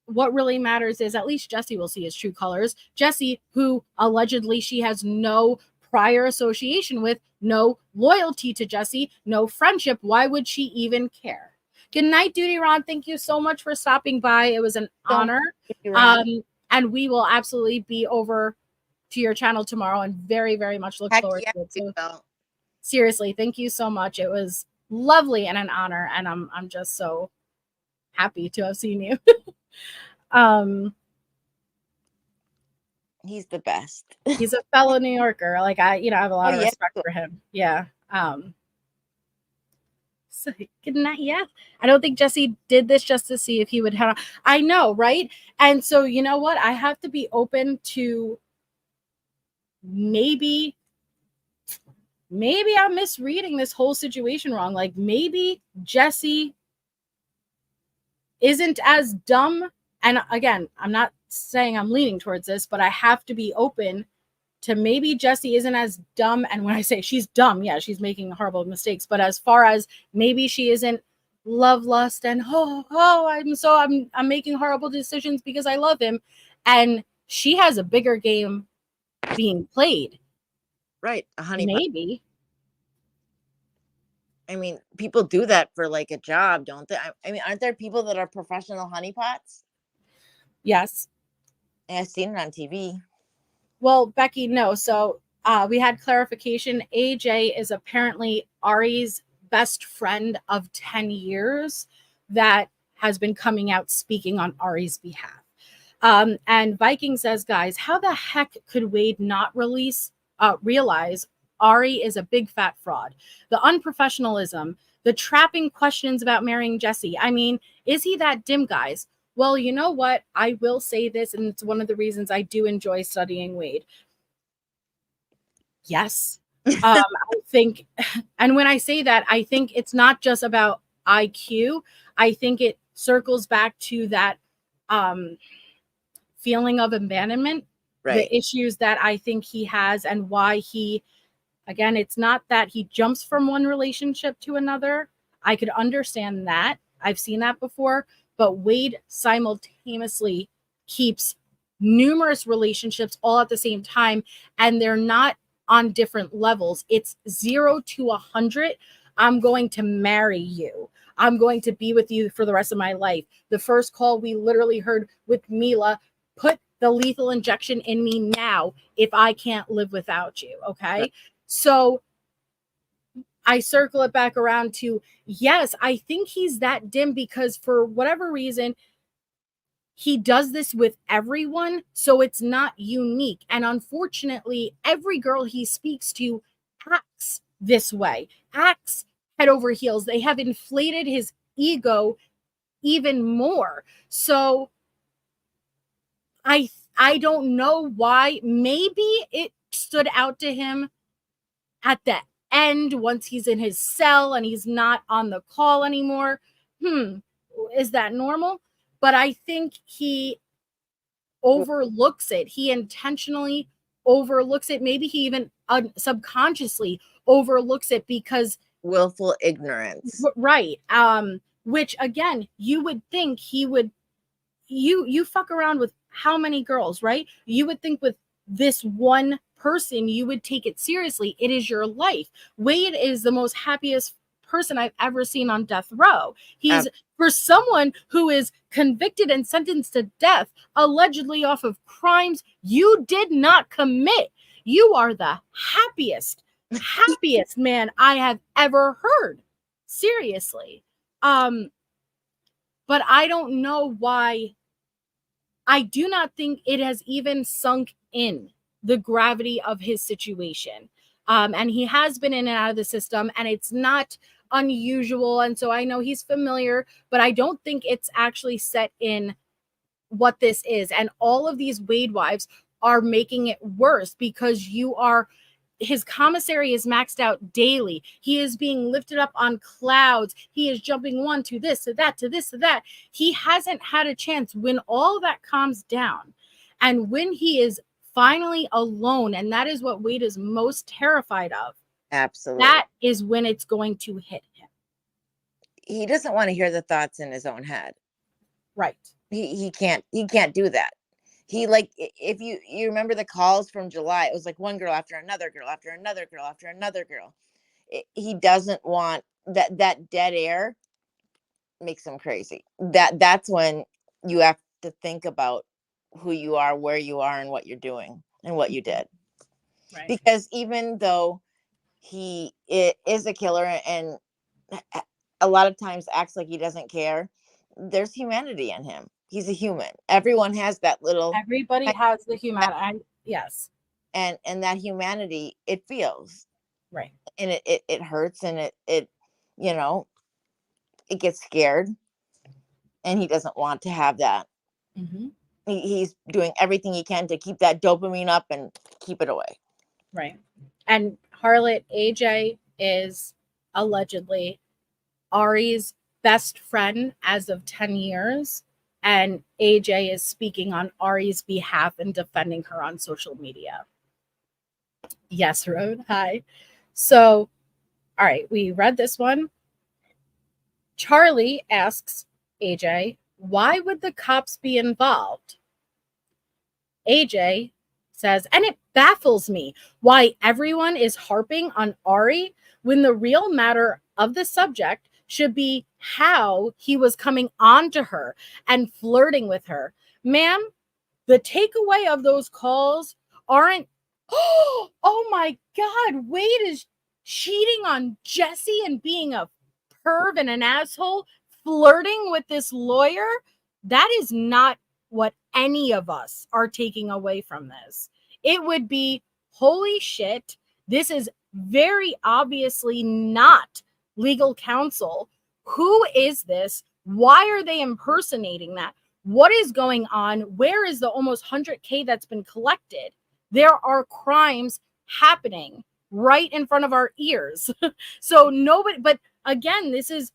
what really matters is at least Jesse will see his true colors. Jesse, who allegedly she has no prior association with, no loyalty to Jesse, no friendship. Why would she even care? Good night, Dudy Ron. Thank you so much for stopping by. It was an honor. And we will absolutely be over to your channel tomorrow and very, very much look forward to it. So, seriously, thank you so much. It was lovely and an honor. And I'm just so happy to have seen you. He's the best. He's a fellow New Yorker. Like I have a lot of respect for him. Yeah. So good night. Yeah. I don't think Jesse did this just to see if he would have. I know, right? And so you know what? I have to be open to maybe I'm misreading this whole situation wrong. Like maybe Jesse isn't as dumb. And again, I'm not saying I'm leaning towards this, but I have to be open to maybe Jesse isn't as dumb. And when I say she's dumb, yeah, she's making horrible mistakes. But as far as maybe she isn't love lust and I'm making horrible decisions because I love him, and she has a bigger game being played. Right, a honey maybe. I mean, people do that for like a job, don't they? I mean, aren't there people that are professional honeypots? Yes. I've seen it on TV. Well, Becky, no. So we had clarification. AJ is apparently Ari's best friend of 10 years that has been coming out speaking on Ari's behalf. And Viking says, guys, how the heck could Wade not realize Ari is a big fat fraud? The unprofessionalism, the trapping questions about marrying Jesse. I mean, is he that dim, guys? Well, you know what? I will say this, and it's one of the reasons I do enjoy studying Wade. Yes. I think, and when I say that, I think it's not just about IQ. I think it circles back to that feeling of abandonment, the issues that I think he has, and why he, again, it's not that he jumps from one relationship to another. I could understand that. I've seen that before. But Wade simultaneously keeps numerous relationships all at the same time, and they're not on different levels. It's 0 to 100. I'm going to marry you. I'm going to be with you for the rest of my life. The first call we literally heard with Mila, put the lethal injection in me now if I can't live without you. Okay. So I circle it back around to, yes, I think he's that dim because for whatever reason, he does this with everyone. So it's not unique. And unfortunately, every girl he speaks to acts this way, acts head over heels. They have inflated his ego even more. So I don't know why. Maybe it stood out to him at the end once he's in his cell and he's not on the call anymore. Is that normal? But I think he overlooks it. He intentionally overlooks it. Maybe he even subconsciously overlooks it because willful ignorance. Right. Which again, you would think he would, you fuck around with how many girls, right? You would think with this one person, you would take it seriously. It is your life. Wade is the most happiest person I've ever seen on death row. He's for someone who is convicted and sentenced to death, allegedly off of crimes you did not commit. You are the happiest man I have ever heard. Seriously. But I don't know why. I do not think it has even sunk in the gravity of his situation. And he has been in and out of the system, and it's not unusual. And so I know he's familiar, but I don't think it's actually set in what this is. And all of these Wade wives are making it worse because his commissary is maxed out daily. He is being lifted up on clouds. He is jumping one to this, to that, to this, to that. He hasn't had a chance when all that calms down. And when he is finally alone, and that is what Wade is most terrified of. Absolutely. That is when it's going to hit him. He doesn't want to hear the thoughts in his own head. Right. He can't do that. He, like, if you remember the calls from July, it was like one girl after another girl after another girl after another girl. He doesn't want that dead air makes him crazy. That's when you have to think about who you are, where you are, and what you're doing and what you did. Right. Because even though he is a killer and a lot of times acts like he doesn't care, there's humanity in him. He's a human. Everyone has that little. Everybody has the humanity. Yes. And that humanity, it feels. Right. And it hurts, and it it gets scared, and he doesn't want to have that. Mm-hmm. He's doing everything he can to keep that dopamine up and keep it away. Right. And Harlot AJ is allegedly Ari's best friend as of 10 years. And AJ is speaking on Ari's behalf and defending her on social media. Yes, Road. Hi. So, all right, we read this one. Charlie asks AJ, why would the cops be involved? AJ says, and it baffles me why everyone is harping on Ari when the real matter of the subject should be how he was coming on to her and flirting with her. Ma'am, the takeaway of those calls aren't, oh my God, Wade is cheating on Jesse and being a perv and an asshole, flirting with this lawyer. That is not what any of us are taking away from this. It would be, holy shit, this is very obviously not legal counsel. Who is this? Why are they impersonating that? What is going on? Where is the almost 100K that's been collected? There are crimes happening right in front of our ears. So nobody, but again, this is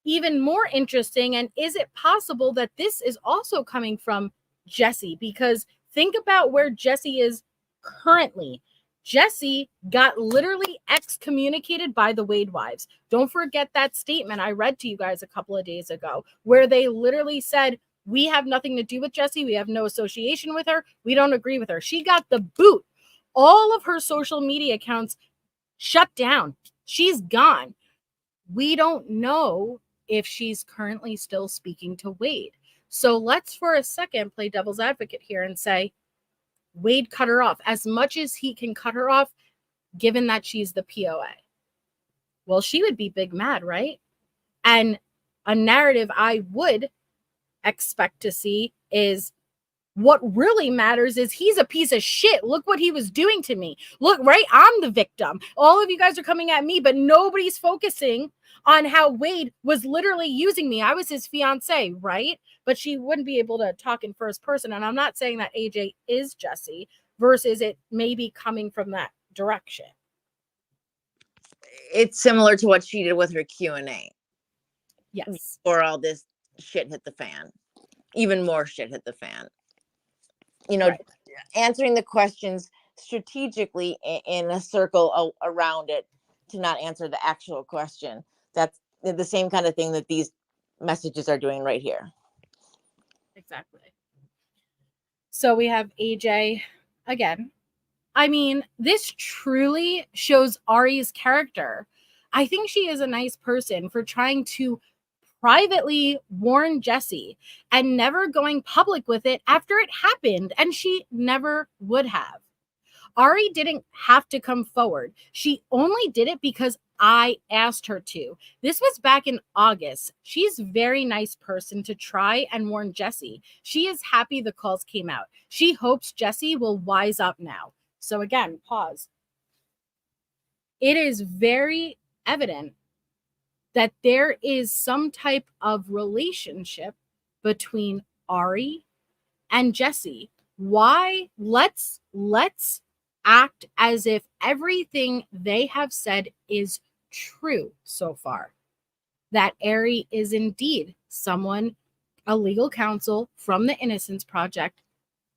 even more interesting. And is it possible that this is also coming from Jesse? Because think about where Jesse is currently. Jesse got literally excommunicated by the Wade wives. Don't forget that statement I read to you guys a couple of days ago, where they literally said, we have nothing to do with Jesse. We have no association with her. We don't agree with her. She got the boot. All of her social media accounts shut down. She's gone. We don't know if she's currently still speaking to Wade. So let's for a second play devil's advocate here and say, Wade cut her off as much as he can cut her off, given that she's the POA. Well, she would be big mad, right? And a narrative I would expect to see is, what really matters is he's a piece of shit. Look what he was doing to me. Look, right? I'm the victim. All of you guys are coming at me, but nobody's focusing on how Wade was literally using me. I was his fiance, right? But she wouldn't be able to talk in first person. And I'm not saying that AJ is Jesse versus it maybe coming from that direction. It's similar to what she did with her Q&A. Yes. Before all this shit hit the fan. Even more shit hit the fan. You know, right. Answering the questions strategically in a circle around it to not answer the actual question. That's the same kind of thing that these messages are doing right here. Exactly. So we have AJ again. I mean, this truly shows Ari's character. I think she is a nice person for trying to privately warn Jesse and never going public with it after it happened, and she never would have. Ari didn't have to come forward. She only did it because I asked her to. This was back in August. She's a very nice person to try and warn Jesse. She is happy the calls came out. She hopes Jesse will wise up now. So again, pause. It is very evident that there is some type of relationship between Ari and Jesse. Why? Let's act as if everything they have said is true so far. That Ari is indeed someone, a legal counsel from the Innocence Project,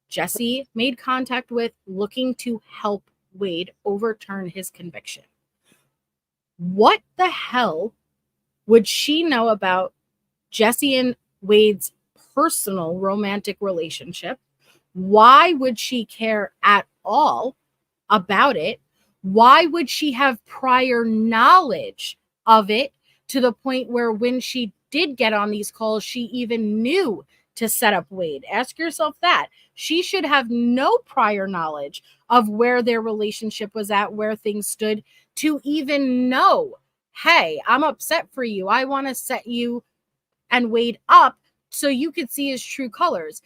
Jesse made contact with, looking to help Wade overturn his conviction. What the hell would she know about Jesse and Wade's personal romantic relationship? Why would she care at all about it? Why would she have prior knowledge of it to the point where when she did get on these calls, she even knew to set up Wade? Ask yourself that. She should have no prior knowledge of where their relationship was at, where things stood, to even know, hey, I'm upset for you. I want to set you and Wade up so you could see his true colors.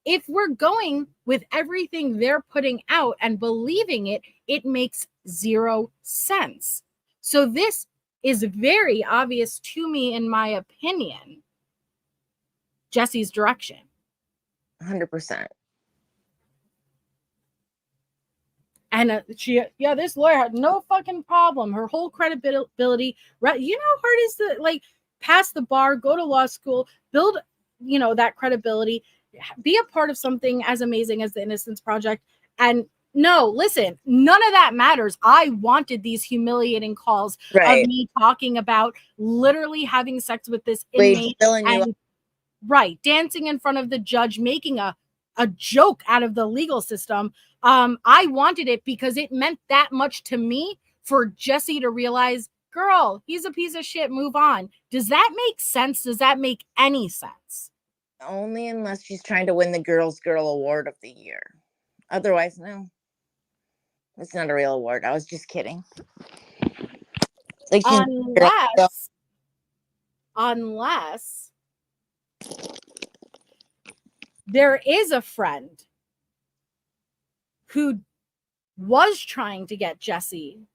If we're going with everything they're putting out and believing it, it makes zero sense. So this is very obvious to me, in my opinion, Jesse's direction. 100%. And this lawyer had no fucking problem. Her whole credibility, you know how hard it is to pass the bar, go to law school, build, that credibility, be a part of something as amazing as the Innocence Project. And no, listen, none of that matters. I wanted these humiliating calls of me talking about literally having sex with this inmate and dancing in front of the judge, making a joke out of the legal system. I wanted it because it meant that much to me for Jesse to realize, girl, he's a piece of shit, move on. Does that make sense? Does that make any sense? Only unless she's trying to win the Girls Girl Award of the Year. Otherwise, no. It's not a real award. I was just kidding. Unless there is a friend who was trying to get Jesse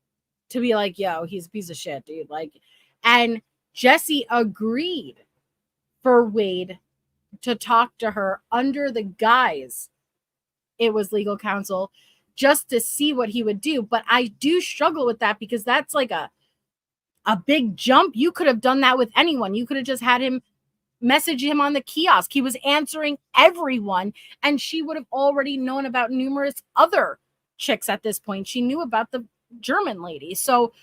to be like, yo, he's a piece of shit, dude. And Jesse agreed for Wade to talk to her under the guise it was legal counsel, just to see what he would do. But I do struggle with that because that's like a a big jump. You could have done that with anyone. You could have just had him message him on the kiosk. He was answering everyone, and she would have already known about numerous other chicks at this point. She knew about the German lady. So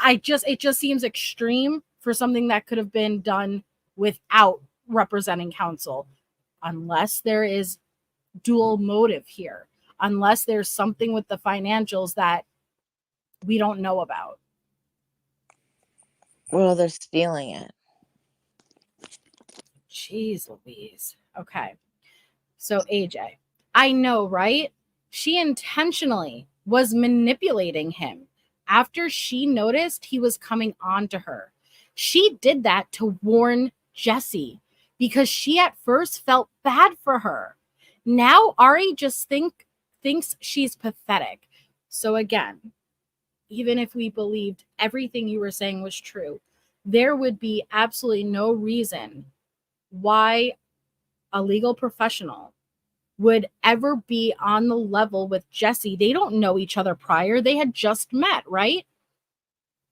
it just seems extreme for something that could have been done without representing counsel, unless there is dual motive here, unless there's something with the financials that we don't know about. Well, they're stealing it. Jeez Louise. Okay. So AJ, I know, right? She intentionally was manipulating him after she noticed he was coming on to her. She did that to warn Jesse because she at first felt bad for her. Now Ari just thinks she's pathetic. So again, even if we believed everything you were saying was true, there would be absolutely no reason why a legal professional would ever be on the level with Jesse. They don't know each other prior. They had just met, right?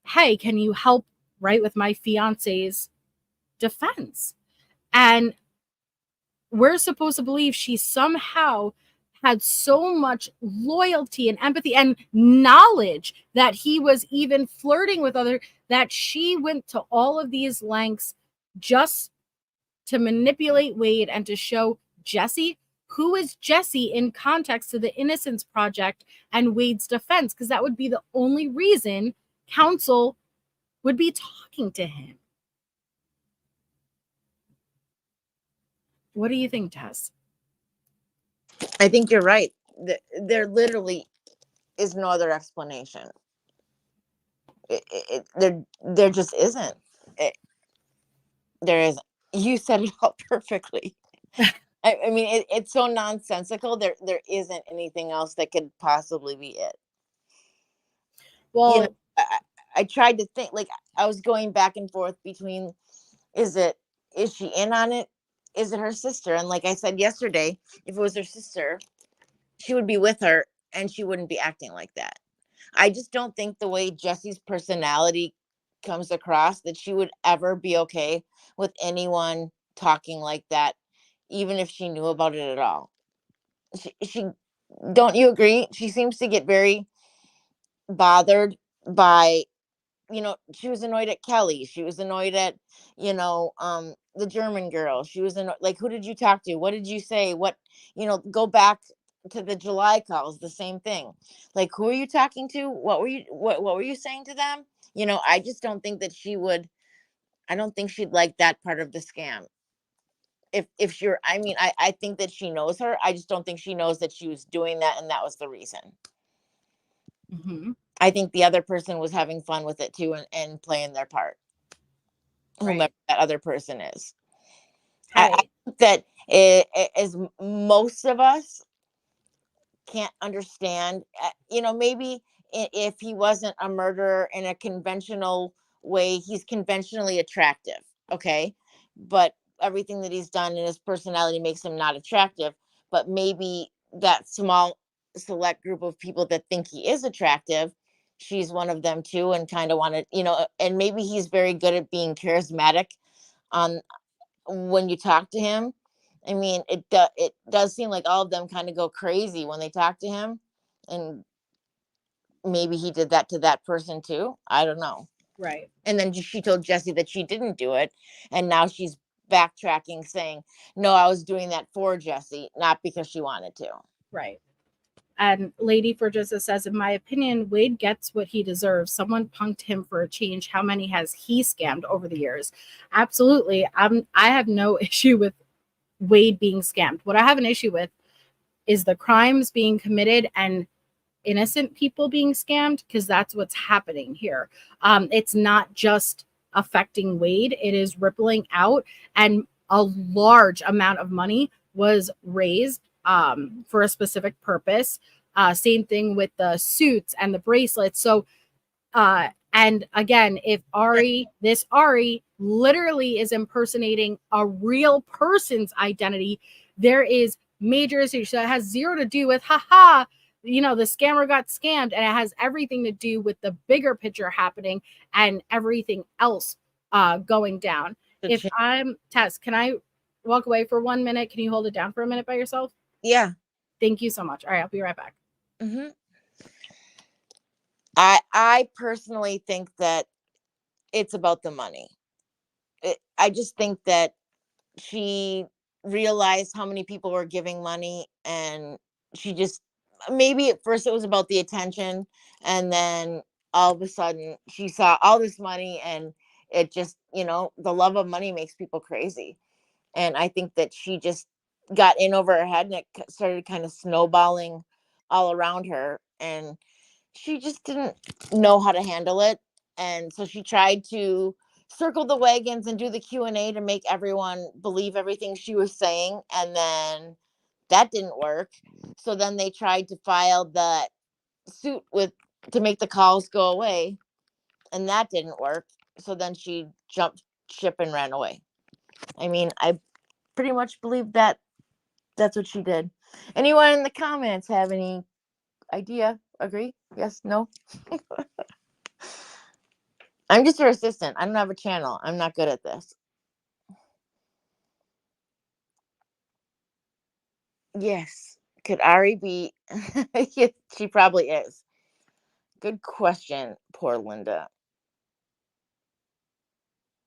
Hey, can you help, right, with my fiance's defense? And we're supposed to believe she somehow had so much loyalty and empathy and knowledge that he was even flirting with other, that she went to all of these lengths just to manipulate Wade and to show Jesse who is Jesse in context to the Innocence Project and Wade's defense, because that would be the only reason counsel would be talking to him. What do you think, Tess? I think you're right. There literally is no other explanation. There just isn't. There isn't. You said it all perfectly. I mean, it's so nonsensical. There isn't anything else that could possibly be it. Well, you know, I tried to think, like, I was going back and forth between, is she in on it? Is it her sister? And like I said yesterday, if it was her sister, she would be with her and she wouldn't be acting like that. I just don't think the way Jesse's personality comes across that she would ever be okay with anyone talking like that, even if she knew about it at all. She don't you agree? She seems to get very bothered by, she was annoyed at Kelly. She was annoyed at, the German girl. She was annoyed, like, who did you talk to? What did you say? What, go back to the July calls, the same thing. Like, who are you talking to? What were you saying to them? I just don't think that I don't think she'd like that part of the scam. If you're, I think that she knows her. I just don't think she knows that she was doing that and that was the reason. mm-hmm. I think the other person was having fun with it too and playing their part. Right. Whomever that other person is. Hey. I think that as most of us can't understand, maybe if he wasn't a murderer in a conventional way, he's conventionally attractive. Okay. But everything that he's done in his personality makes him not attractive. But maybe that small select group of people that think he is attractive, she's one of them too, and kind of wanted, and maybe he's very good at being charismatic when you talk to him. I mean, it does seem like all of them kind of go crazy when they talk to him, and maybe he did that to that person too. I don't know. Right. And then she told Jesse that she didn't do it, and now she's backtracking, saying, no, I was doing that for Jesse, not because she wanted to. Right. And Lady for Justice says, in my opinion, Wade gets what he deserves. Someone punked him for a change. How many has he scammed over the years? Absolutely. I have no issue with Wade being scammed. What I have an issue with is the crimes being committed and innocent people being scammed, because that's what's happening here. It's not just affecting Wade. It is rippling out, and a large amount of money was raised for a specific purpose. Same thing with the suits and the bracelets. So, and again, if this Ari literally is impersonating a real person's identity, there is major issues. So it has zero to do with, you know, the scammer got scammed, and it has everything to do with the bigger picture happening and everything else going down. If I'm Tess, can I walk away for 1 minute? Can you hold it down for a minute by yourself? Yeah. Thank you so much. All right, I'll be right back. Mm-hmm. I personally think that it's about the money. I just think that she realized how many people were giving money, and she just, maybe at first it was about the attention, and then all of a sudden she saw all this money, and it just, you know, the love of money makes people crazy. And I think that she just got in over her head, and it started kind of snowballing all around her, and she just didn't know how to handle it. And so she tried to circle the wagons and do the Q&A to make everyone believe everything she was saying, and then that didn't work. So then they tried to file the suit with to make the calls go away, and that didn't work. So then she jumped ship and ran away. I mean, I pretty much believe that that's what she did. Anyone in the comments have any idea? Agree? Yes? No? I'm just her assistant. I don't have a channel. I'm not good at this. Yes. Could Ari be? Yeah, she probably is. Good question. Poor Linda.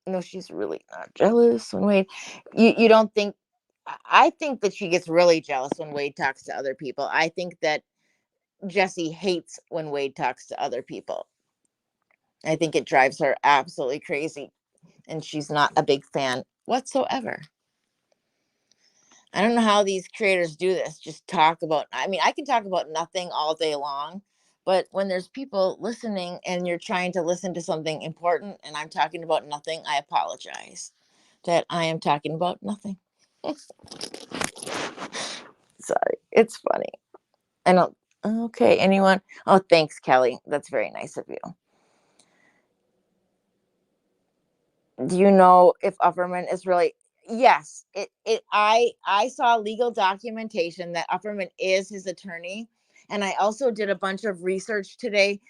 No, she's really not jealous when Wade. You don't think? I think that she gets really jealous when Wade talks to other people. I think that Jesse hates when Wade talks to other people. I think it drives her absolutely crazy, and she's not a big fan whatsoever. I don't know how these creators do this. Just talk about, I mean, I can talk about nothing all day long, but when there's people listening and you're trying to listen to something important and I'm talking about nothing, I apologize that I am talking about nothing. Sorry. It's funny. I don't, okay. Anyone? Oh, thanks, Kelly. That's very nice of you. Do you know if Upperman is really? Yes, I saw legal documentation that Upperman is his attorney, and I also did a bunch of research today.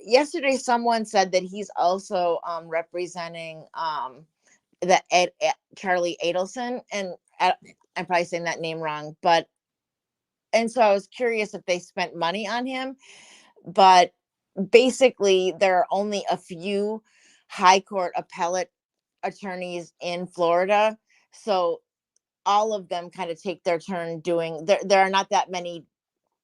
Yesterday someone said that he's also representing Charlie Adelson, and I'm probably saying that name wrong, but and so I was curious if they spent money on him, but basically there are only a few high court appellate attorneys in Florida, so all of them kind of take their turn doing. There are not that many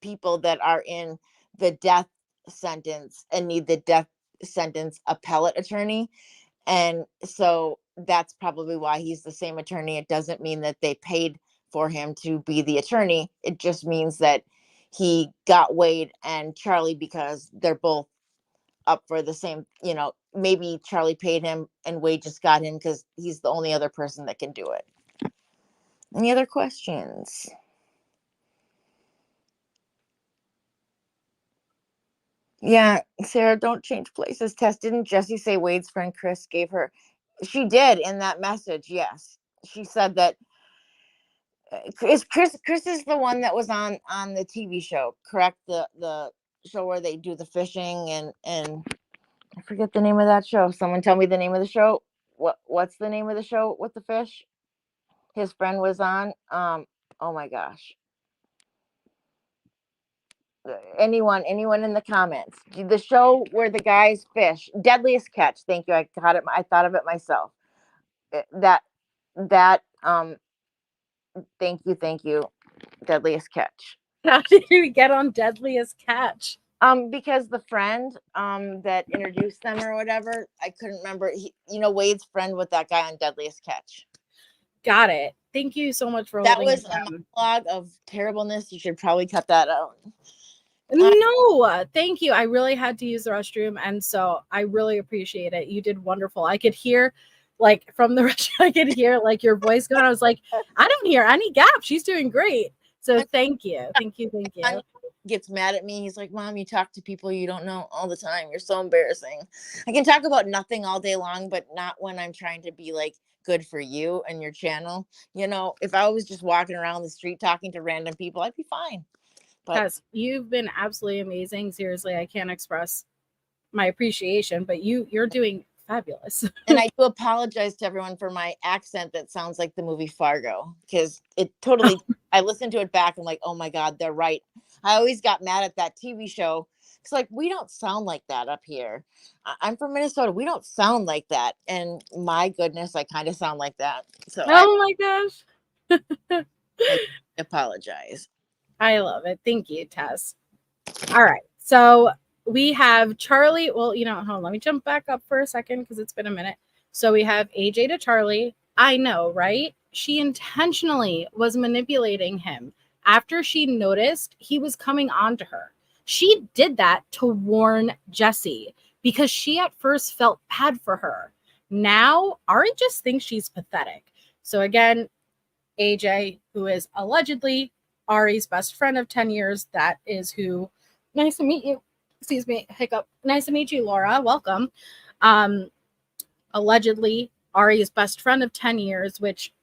people that are in the death sentence and need the death sentence appellate attorney, and so that's probably why he's the same attorney. It doesn't mean that they paid for him to be the attorney. It just means that he got Wade and Charlie because they're both up for the same, you know, maybe Charlie paid him and Wade just got him because he's the only other person that can do it. Any other questions? Yeah, Sarah, don't change places. Tess, didn't Jessie say Wade's friend Chris gave her? She did in that message, yes. She said that Chris is the one that was on the TV show, correct? The show where they do the fishing and I forget the name of that show. Someone tell me the name of the show. What's the name of the show with the fish? His friend was on. Oh my gosh. Anyone in the comments? The show where the guys fish. Deadliest Catch. Thank you. I thought of it myself. That thank you. Deadliest Catch. How did we get on Deadliest Catch? Because the friend that introduced them or whatever, I couldn't remember. Wade's friend with that guy on Deadliest Catch. Got it. Thank you so much for that was a monologue of terribleness. You should probably cut that out. No, thank you. I really had to use the restroom, and so I really appreciate it. You did wonderful. I could hear, like, from the restroom, I could hear, like, your voice going. I was like, I don't hear any gap. She's doing great. So thank you. Thank you. Gets mad at me. He's like, Mom, you talk to people you don't know all the time. You're so embarrassing. I can talk about nothing all day long, but not when I'm trying to be, like, good for you and your channel. If I was just walking around the street talking to random people, I'd be fine. But Tess, you've been absolutely amazing. Seriously, I can't express my appreciation, but you're doing fabulous. and I do apologize to everyone for my accent that sounds like the movie Fargo, because it totally, I listened to it back and like, oh my God, they're right. I always got mad at that TV show. It's like, we don't sound like that up here. I'm from Minnesota. We don't sound like that. And my goodness, I kind of sound like that. So Oh my gosh. I apologize. I love it. Thank you, Tess. All right. So we have Charlie. Well, hold on. Let me jump back up for a second because it's been a minute. So we have AJ to Charlie. I know, right? She intentionally was manipulating him after she noticed he was coming on to her. She did that to warn Jesse because she at first felt bad for her. Now, Ari just thinks she's pathetic. So again, AJ, who is allegedly Ari's best friend of 10 years, that is who. Nice to meet you. Excuse me, hiccup. Nice to meet you, Laura. Welcome. Allegedly, Ari's best friend of 10 years, which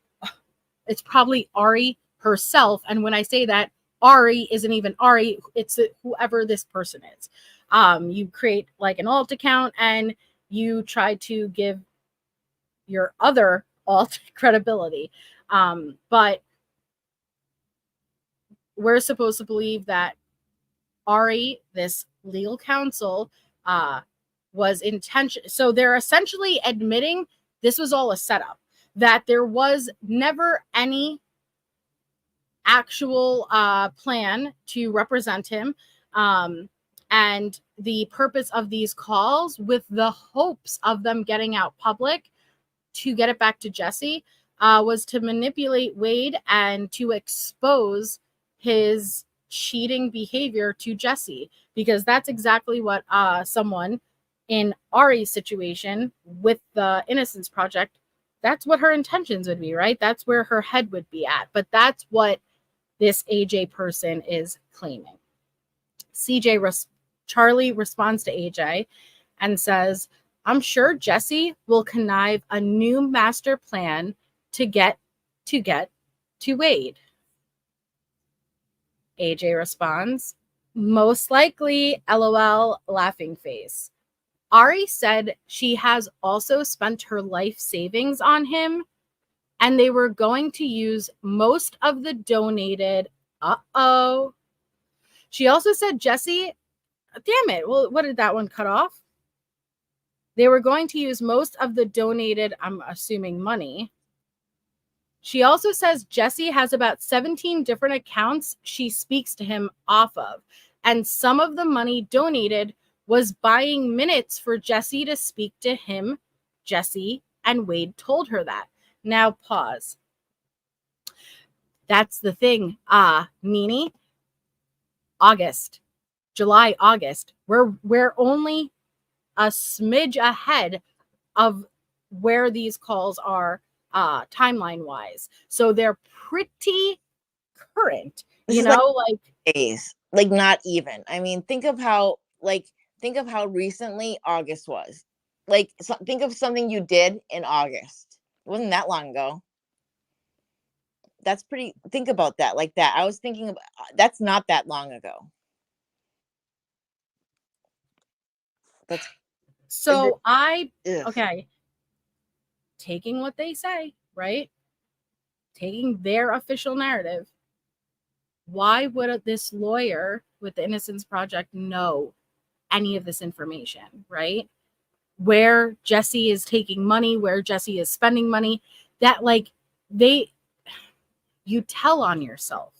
it's probably Ari herself. And when I say that, Ari isn't even Ari. It's whoever this person is. You create like an alt account and you try to give your other alt credibility. But we're supposed to believe that Ari, this legal counsel, was intention. So they're essentially admitting this was all a setup, that there was never any actual plan to represent him. And the purpose of these calls, with the hopes of them getting out public to get it back to Jesse, was to manipulate Wade and to expose his cheating behavior to Jesse, because that's exactly what someone in Ari's situation with the Innocence Project, that's what her intentions would be, right? That's where her head would be at. But that's what this AJ person is claiming. Charlie responds to AJ and says, I'm sure Jesse will connive a new master plan to get to Wade. AJ responds, most likely, LOL, laughing face. Ari said she has also spent her life savings on him, and they were going to use most of the donated. She also said, Jesse, damn it. Well, what did that one cut off? They were going to use most of the donated, I'm assuming, money. She also says Jesse has about 17 different accounts she speaks to him off of, and some of the money donated was buying minutes for Jesse to speak to him. Jesse and Wade told her that. Now pause. That's the thing. Nini, July, August. We're only a smidge ahead of where these calls are timeline wise. So they're pretty current, like days, like not even. I mean, think of how recently August was. Like, think of something you did in August. It wasn't that long ago. That's pretty, think about that like that. I was thinking about, that's not that long ago. That's so okay. Taking what they say, right? Taking their official narrative. Why would this lawyer with the Innocence Project know any of this information, right? Where Jesse is taking money, where Jesse is spending money, that you tell on yourself.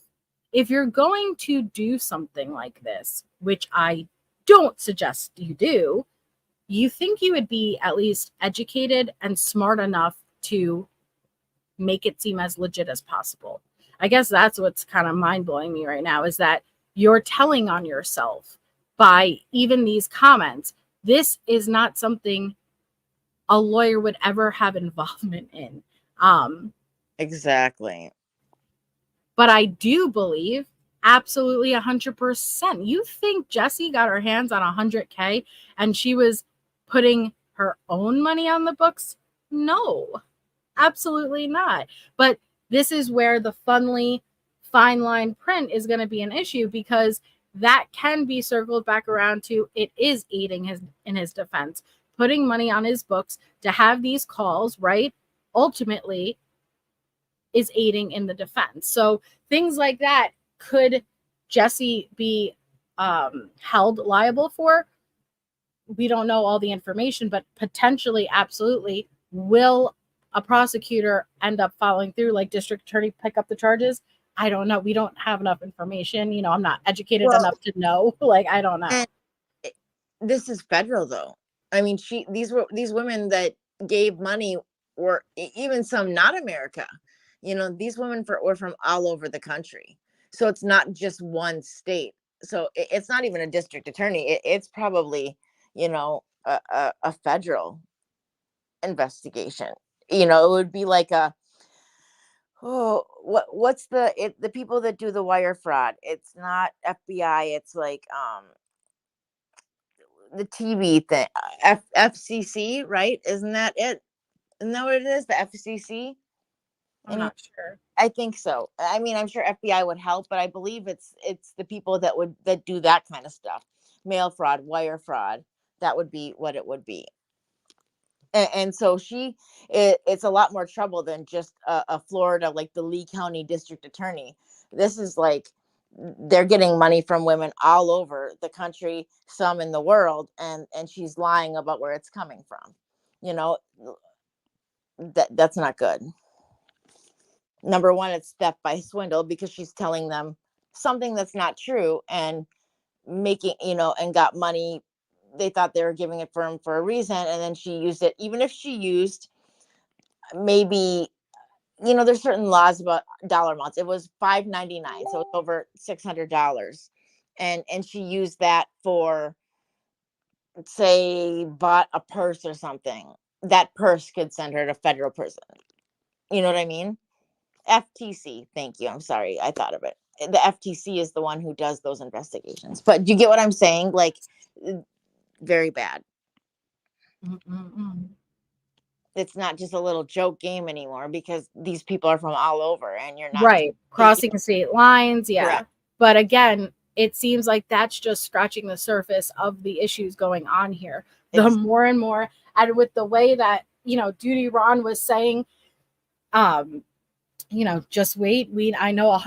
If you're going to do something like this, which I don't suggest you do, you think you would be at least educated and smart enough to make it seem as legit as possible. I guess that's what's kind of mind-blowing me right now, is that you're telling on yourself by even these comments. This is not something a lawyer would ever have involvement in. Exactly. But I do believe absolutely 100%. You think Jesse got her hands on $100K and she was putting her own money on the books? No, absolutely not. But this is where the fine line print is going to be an issue, because that can be circled back around to it is aiding in his defense, putting money on his books to have these calls, right? Ultimately is aiding in the defense. So things like that could Jesse be held liable for? We don't know all the information, but potentially, absolutely, will a prosecutor end up following through, like district attorney pick up the charges? I don't know. We don't have enough information. You know, I'm not educated enough to know. Like, I don't know. This is federal, though. I mean, these women that gave money were even some not America. You know, these women were from all over the country. So it's not just one state. So it's not even a district attorney. It's probably, you know, a federal investigation. You know, it would be like what's the people that do the wire fraud? It's not FBI. It's like the TV thing, FCC, right? Isn't that it? Isn't that what it is? The FCC? I'm not sure. I think so. I mean, I'm sure FBI would help, but I believe it's the people that do that kind of stuff. Mail fraud, wire fraud. That would be what it would be. And so it's a lot more trouble than just a Florida, like the Lee County District Attorney. This is like they're getting money from women all over the country, some in the world, and she's lying about where it's coming from. You know, that's not good. Number one, it's theft by swindle, because she's telling them something that's not true and making, you know, and got money. They thought they were giving it for a reason, and then she used it. Even if she used, maybe, you know, there's certain laws about dollar amounts. It was $5.99, so it's over $600, and she used that for, say, bought a purse or something. That purse could send her to federal prison. You know what I mean? FTC. Thank you. I'm sorry. I thought of it. The FTC is the one who does those investigations. But do you get what I'm saying? Like, very bad. It's not just a little joke game anymore, because these people are from all over, and you're not right crossing state lines. Yeah. Correct. But again, it seems like that's just scratching the surface of the issues going on here. The more and more, and with the way that, you know, Dudy Ron was saying, you know, just wait. I know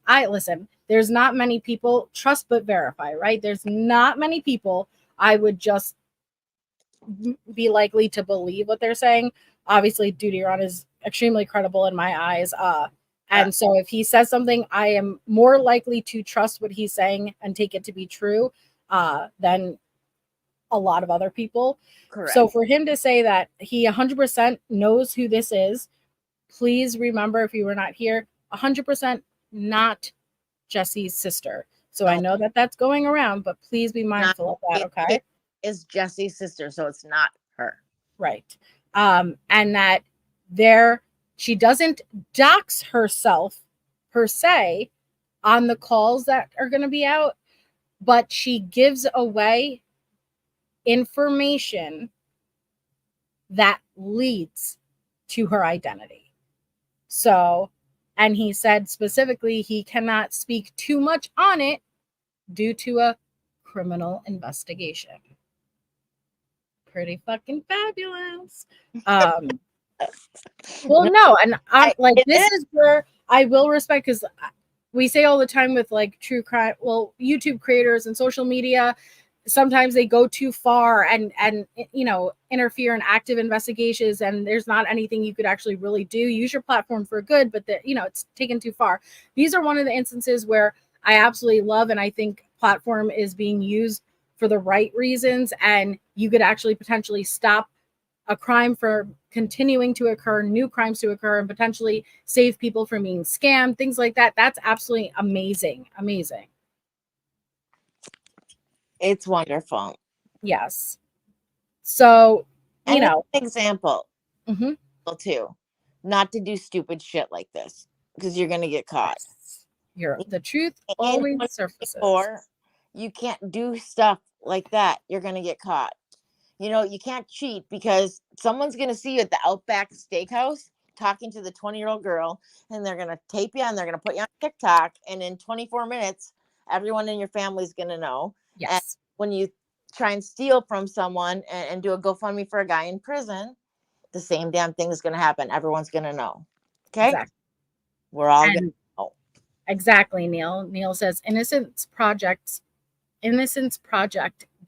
I listen, there's not many people, trust but verify, right? There's not many people I would just be likely to believe what they're saying. Obviously, Dudy Ron is extremely credible in my eyes. And so if he says something, I am more likely to trust what he's saying and take it to be true than a lot of other people. Correct. So for him to say that he 100% knows who this is, please remember, if you were not here, 100% not Jesse's sister. So I know that that's going around, but please be mindful of that, okay? It is Jesse's sister, so it's not her. Right. And that she doesn't dox herself per se on the calls that are going to be out, but she gives away information that leads to her identity. So, and he said specifically he cannot speak too much on it due to a criminal investigation. Pretty fucking fabulous. Well, no, and I'm like, this is where I will respect, because we say all the time with like true crime, well, YouTube creators and social media, sometimes they go too far and you know, interfere in active investigations, and there's not anything you could actually really do. Use your platform for good, but you know, it's taken too far. These are one of the instances where I absolutely love, and I think platform is being used for the right reasons, and you could actually potentially stop a crime from continuing to occur, new crimes to occur, and potentially save people from being scammed, things like that. That's absolutely amazing. Amazing. It's wonderful. Yes. So, you know, an example too, not to do stupid shit like this, because you're going to get caught. The truth always surfaces. Or you can't do stuff like that. You're going to get caught. You know, you can't cheat, because someone's going to see you at the Outback Steakhouse talking to the 20-year-old girl, and they're going to tape you and they're going to put you on TikTok. And in 24 minutes, everyone in your family is going to know. Yes. And when you try and steal from someone and do a GoFundMe for a guy in prison, the same damn thing is going to happen. Everyone's going to know. Okay. Exactly. We're all going to know. Exactly, Neil. Neil says Innocence Project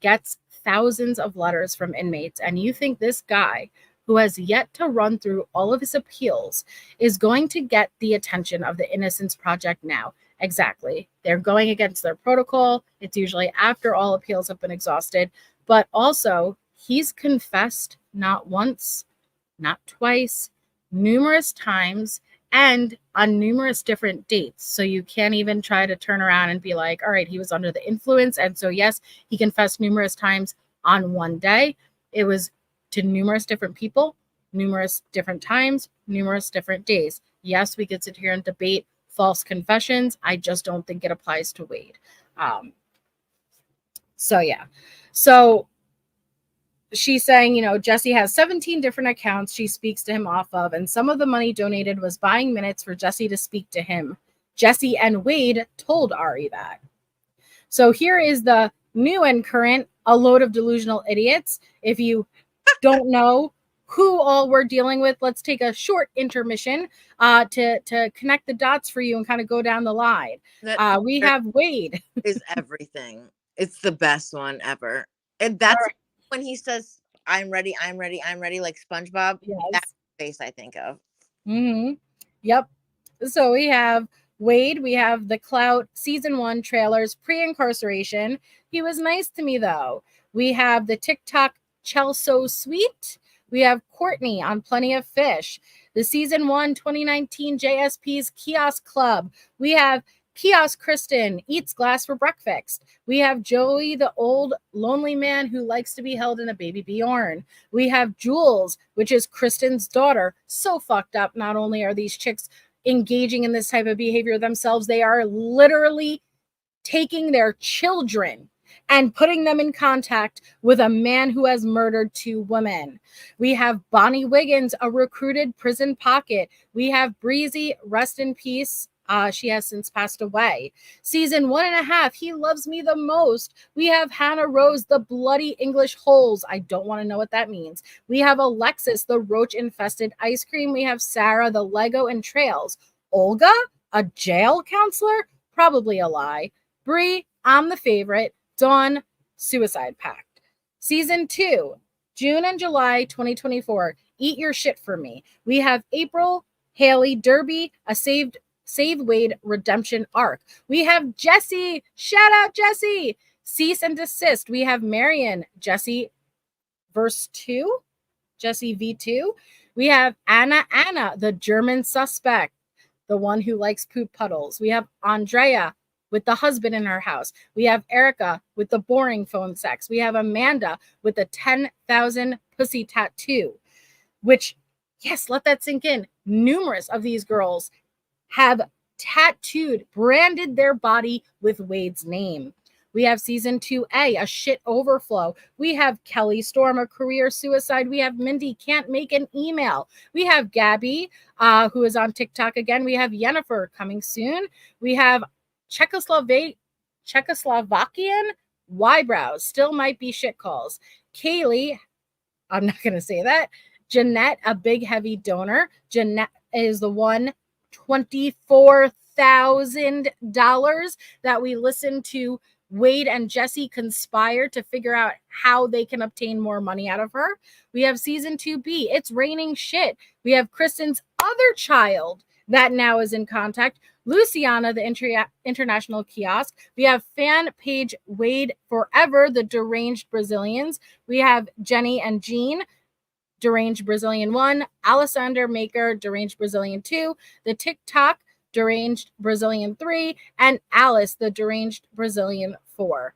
gets thousands of letters from inmates, and you think this guy who has yet to run through all of his appeals is going to get the attention of the Innocence Project now. Exactly. They're going against their protocol. It's usually after all appeals have been exhausted. But also, he's confessed not once, not twice, numerous times, and on numerous different dates. So you can't even try to turn around and be like, all right, he was under the influence. And so, yes, he confessed numerous times on one day. It was to numerous different people, numerous different times, numerous different days. Yes, we could sit here and debate false confessions. I just don't think it applies to Wade. So she's saying, Jesse has 17 different accounts she speaks to him off of, and some of the money donated was buying minutes for Jesse to speak to him. Jesse and Wade told Ari that. So here is the new and current, a load of delusional idiots. If you don't know who all we're dealing with, let's take a short intermission to connect the dots for you and kind of go down the line. We have Wade. Is everything. It's the best one ever. And that's right. When he says, I'm ready, like SpongeBob. Yes. That's the face I think of. Mm-hmm. Yep. So we have Wade. We have the Clout season 1 trailers pre-incarceration. He was nice to me, though. We have the TikTok Chelsea Sweet. We have Courtney on Plenty of Fish. The season 1 2019 JSP's Kiosk Club. We have Kiosk Kristine eats glass for breakfast. We have Joey, the old lonely man who likes to be held in a baby Bjorn. We have Jules, which is Kristine's daughter. So fucked up. Not only are these chicks engaging in this type of behavior themselves, they are literally taking their children and putting them in contact with a man who has murdered 2 women. We have Bonnie Wiggins, a recruited prison pocket. We have Breezy, rest in peace. She has since passed away. Season 1.5, He Loves Me the Most. We have Hannah Rose, the bloody English holes. I don't want to know what that means. We have Alexis, the roach-infested ice cream. We have Sarah, the Lego and trails. Olga, a jail counselor? Probably a lie. Bree, I'm the favorite. Dawn, suicide pact. Season 2, June and July 2024. Eat your shit for me. We have April, Haley, Derby, a Save Wade redemption arc. We have Jesse. Shout out Jesse. Cease and desist. We have Marion. Jesse verse 2. Jesse V2. We have Anna, the German suspect, the one who likes poop puddles. We have Andrea with the husband in her house. We have Erica with the boring phone sex. We have Amanda with the 10,000 pussy tattoo, which, yes, let that sink in. Numerous of these girls have tattooed, branded their body with Wade's name. We have season 2A, a shit overflow. We have Kelly Storm, a career suicide. We have Mindy, can't make an email. We have Gabby, who is on TikTok again. We have Yennefer coming soon. We have Czechoslovakian Y-brows, still might be shit calls. Kaylee, I'm not going to say that. Jeanette, a big heavy donor. Jeanette is the one $24,000 that we listened to Wade and Jesse conspire to figure out how they can obtain more money out of her. We have season 2B, It's Raining Shit. We have Kristen's other child that now is in contact, Luciana, the international kiosk. We have fan page Wade Forever, the deranged Brazilians. We have Jenny and Jean, Deranged Brazilian 1, Alessander Maker, Deranged Brazilian 2, the TikTok, Deranged Brazilian 3, and Alice, the Deranged Brazilian 4.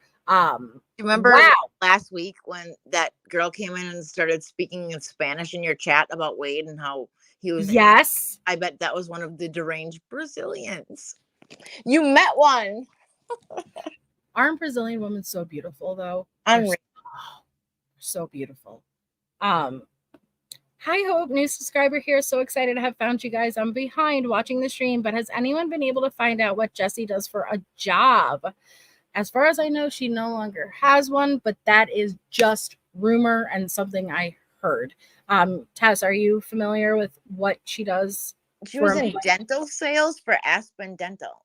Remember last week when that girl came in and started speaking in Spanish in your chat about Wade and how he was? Yes. I bet that was one of the Deranged Brazilians. You met one. Aren't Brazilian women so beautiful, though? Unreal. So beautiful. Hi, Hope. New subscriber here. So excited to have found you guys. I'm behind watching the stream, but has anyone been able to find out what Jessie does for a job? As far as I know, she no longer has one, but that is just rumor and something I heard. Tess, are you familiar with what she does? She was in dental sales for Aspen Dental.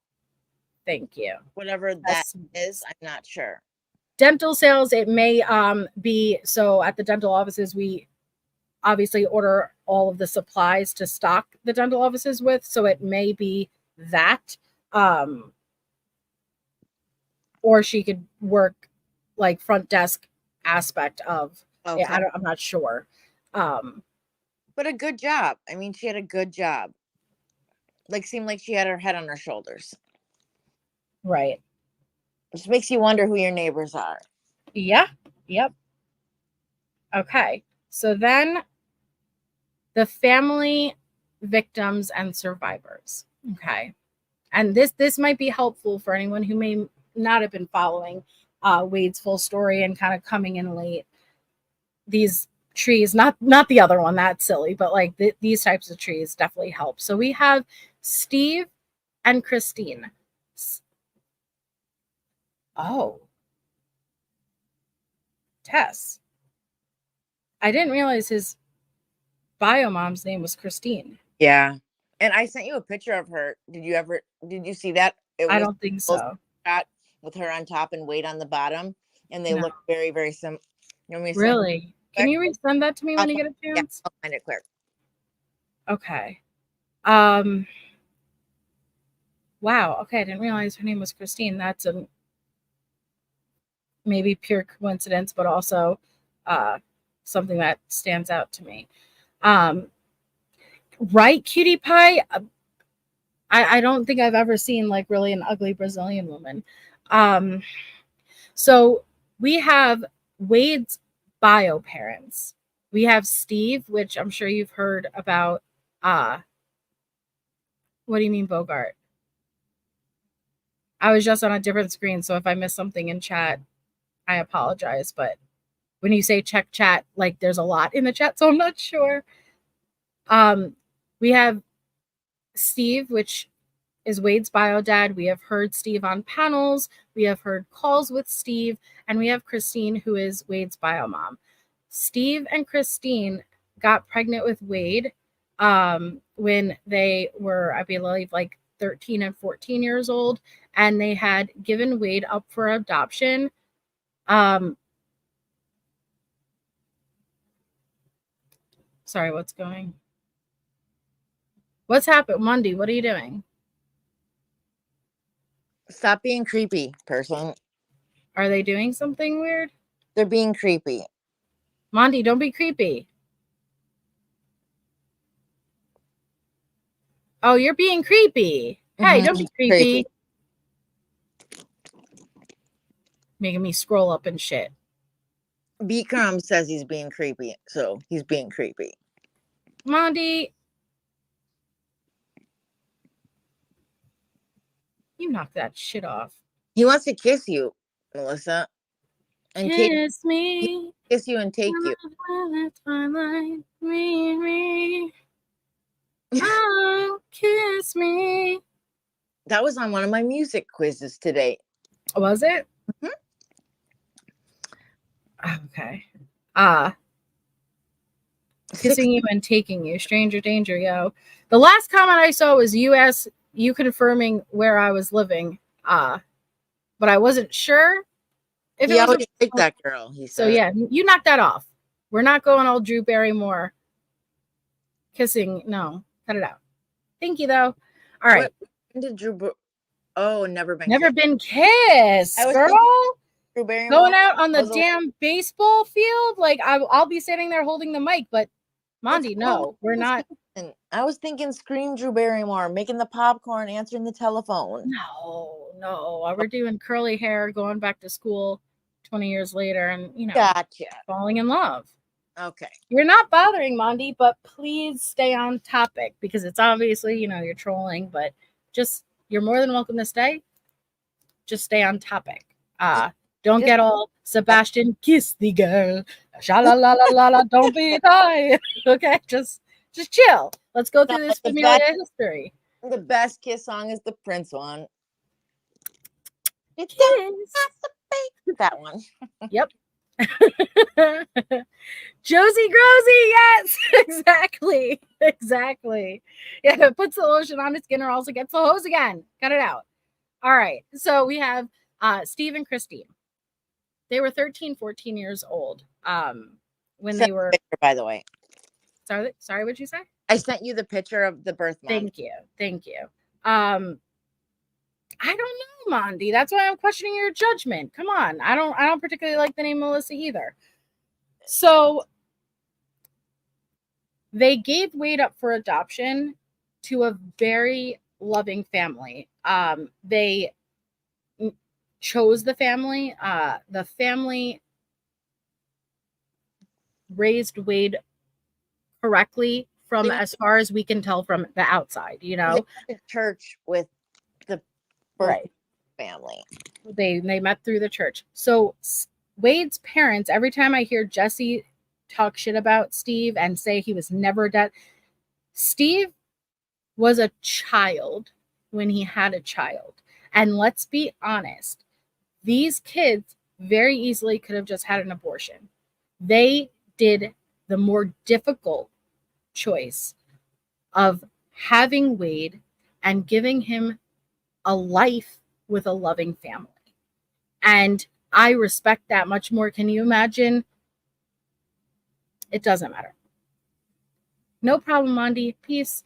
Thank you. Whatever that is, I'm not sure. Dental sales, it may be, so at the dental offices, we obviously order all of the supplies to stock the dental offices with, so it may be that. Or she could work like front desk aspect of, okay. I'm not sure. But a good job. I mean, she had a good job. Like, seemed like she had her head on her shoulders. Right. Which makes you wonder who your neighbors are. Yeah. Yep. Okay. So then the family, victims, and survivors. Okay. And this might be helpful for anyone who may not have been following Wade's full story and kind of coming in late. These trees, not the other one, that's silly, but like these types of trees definitely help. So we have Steve and Kristine. Oh, Tess. I didn't realize his bio mom's name was Kristine. Yeah. And I sent you a picture of her. Did you see that? I don't think so. Shot with her on top and Wade on the bottom. And they look very, very similar. Really? Can you resend that to me when you get a chance? Yeah, I'll find it quick. Okay. Wow. Okay. I didn't realize her name was Kristine. That's a maybe pure coincidence, but also something that stands out to me. Right, Cutie Pie? I don't think I've ever seen like really an ugly Brazilian woman. So we have Wade's bio parents. We have Steve, which I'm sure you've heard about. What do you mean, Bogart? I was just on a different screen, so if I missed something in chat, I apologize. But when you say check chat, like there's a lot in the chat, so I'm not sure. We have Steve, which is Wade's bio dad. We have heard Steve on panels. We have heard calls with Steve. And we have Kristine, who is Wade's bio mom. Steve and Kristine got pregnant with Wade when they were, I believe, like 13 and 14 years old. And they had given Wade up for adoption. Sorry, what's going? What's happened? Monday, what are you doing? Stop being creepy, person. Are they doing something weird? They're being creepy. Mondi, don't be creepy. Oh, you're being creepy. Hey, don't be creepy. Making me scroll up and shit. Bikram says he's being creepy, so he's being creepy. Mondi, you knock that shit off. He wants to kiss you, Melissa. And kiss me. Kiss you and take you. Oh, kiss me. That was on one of my music quizzes today. Was it? Mm-hmm. Okay. Kissing you and taking you. Stranger danger, yo. The last comment I saw was you confirming where I was living. But I wasn't sure if he always liked that girl, he said. So yeah, you knocked that off. We're not going all Drew Barrymore kissing. No, cut it out. Thank you though. All right. When did Drew never been kissed, girl. Drew Barrymore going out on the damn baseball field. Like I'll be sitting there holding the mic, but Mondi, no, we're not. I was thinking Scream Drew Barrymore, making the popcorn, answering the telephone. No. We're doing curly hair, going back to school 20 years later and, gotcha. Falling in love. Okay. You're not bothering, Mondi, but please stay on topic because it's obviously, you're trolling, but you're more than welcome to stay. Just stay on topic. Don't get all Sebastian, kiss the girl. Sha la la la la la, don't be die. Okay, just chill. Let's go through this The familiar best- history. The best Kiss song is the Prince one. It's Kiss. that one. Yep. Josie Grosy, yes, exactly. Exactly. Yeah, if it puts the lotion on its skin or also gets the hose again. Cut it out. All right. So we have Steve and Kristine. They were 13, 14 years old. When they were Picture, by the way. Sorry, what'd you say? I sent you the picture of the birth mom. Thank you. I don't know, Mondi. That's why I'm questioning your judgment. Come on. I don't particularly like the name Melissa either. So they gave Wade up for adoption to a very loving family. They chose the family. The family raised Wade correctly from as far as we can tell from the outside, you know. They went to church with the birth family. They met through the church. So Wade's parents, every time I hear Jesse talk shit about Steve and say he was never dead, Steve was a child when he had a child. And let's be honest, these kids very easily could have just had an abortion. They did the more difficult choice of having Wade and giving him a life with a loving family. And I respect that much more. Can you imagine? It doesn't matter. No problem, Mondi. Peace.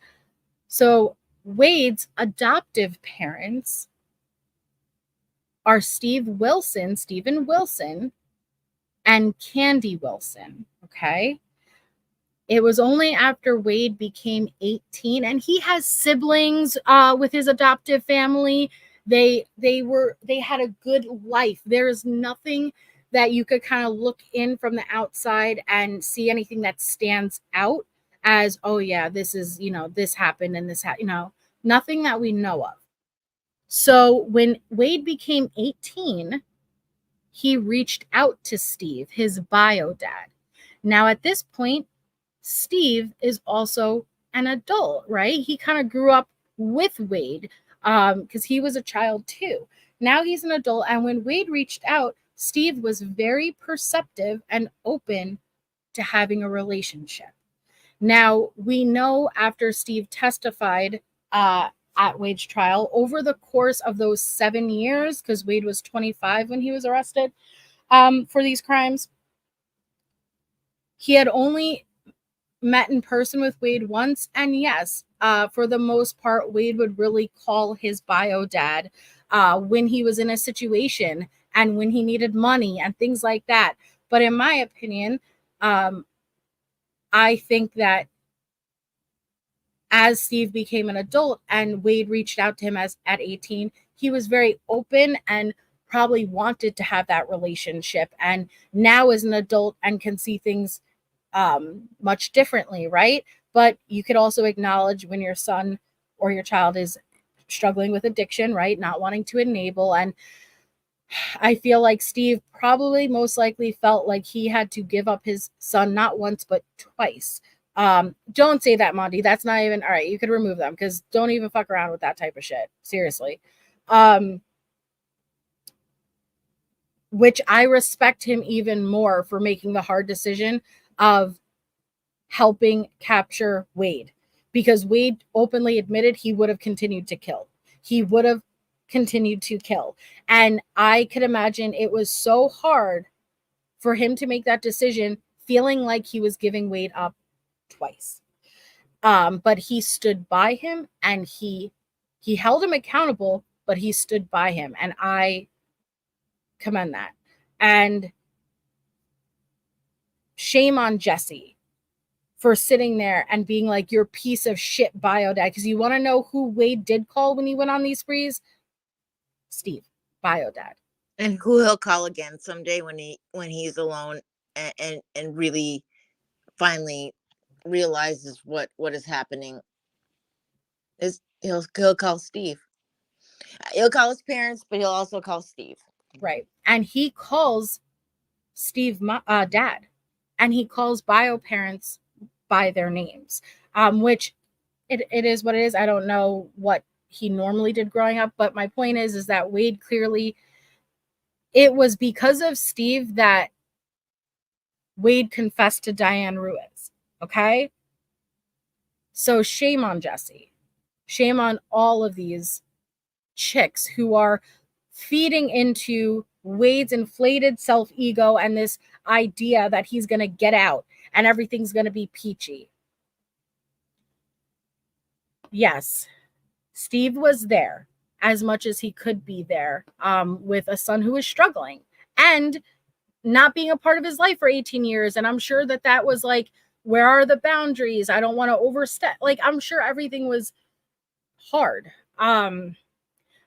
So Wade's adoptive parents are Stephen Wilson, and Candy Wilson. Okay. It was only after Wade became 18, and he has siblings with his adoptive family. They had a good life. There is nothing that you could kind of look in from the outside and see anything that stands out as, oh yeah, this is, this happened and this nothing that we know of. So when Wade became 18, he reached out to Steve, his bio dad. Now at this point, Steve is also an adult, right? He kind of grew up with Wade because he was a child too. Now he's an adult. And when Wade reached out, Steve was very perceptive and open to having a relationship. Now, we know after Steve testified at Wade's trial, over the course of those 7 years, because Wade was 25 when he was arrested for these crimes, he had only met in person with Wade once. And yes, for the most part, Wade would really call his bio dad when he was in a situation and when he needed money and things like that. But in my opinion, I think that as Steve became an adult and Wade reached out to him at 18, he was very open and probably wanted to have that relationship. And now is an adult and can see things much differently, right? But you could also acknowledge when your son or your child is struggling with addiction, right? Not wanting to enable. And I feel like Steve probably most likely felt like he had to give up his son not once, but twice. Don't say that, Mondi. That's not even all right. You could remove them because don't even fuck around with that type of shit. Seriously. Which I respect him even more for making the hard decision of helping capture Wade, because Wade openly admitted he would have continued to kill. He would have continued to kill. And I could imagine it was so hard for him to make that decision, feeling like he was giving Wade up twice. But he stood by him and he held him accountable, but he stood by him. And I commend that. And shame on Jesse for sitting there and being like, your piece of shit bio dad. Because you want to know who Wade did call when he went on these sprees? Steve, bio dad. And who he'll call again someday when he's alone and really finally realizes what is happening. Is he'll call Steve. He'll call his parents, but he'll also call Steve. Right. And he calls Steve dad. and he calls bio parents by their names, which it is what it is. I don't know what he normally did growing up, but my point is that Wade clearly, it was because of Steve that Wade confessed to Diane Ruiz. Okay? So shame on Jesse. Shame on all of these chicks who are feeding into Wade's inflated self-ego and this idea that he's going to get out and everything's going to be peachy. Yes, Steve was there as much as he could be there, with a son who was struggling and not being a part of his life for 18 years. And I'm sure that was like, where are the boundaries? I don't want to overstep. Like, I'm sure everything was hard.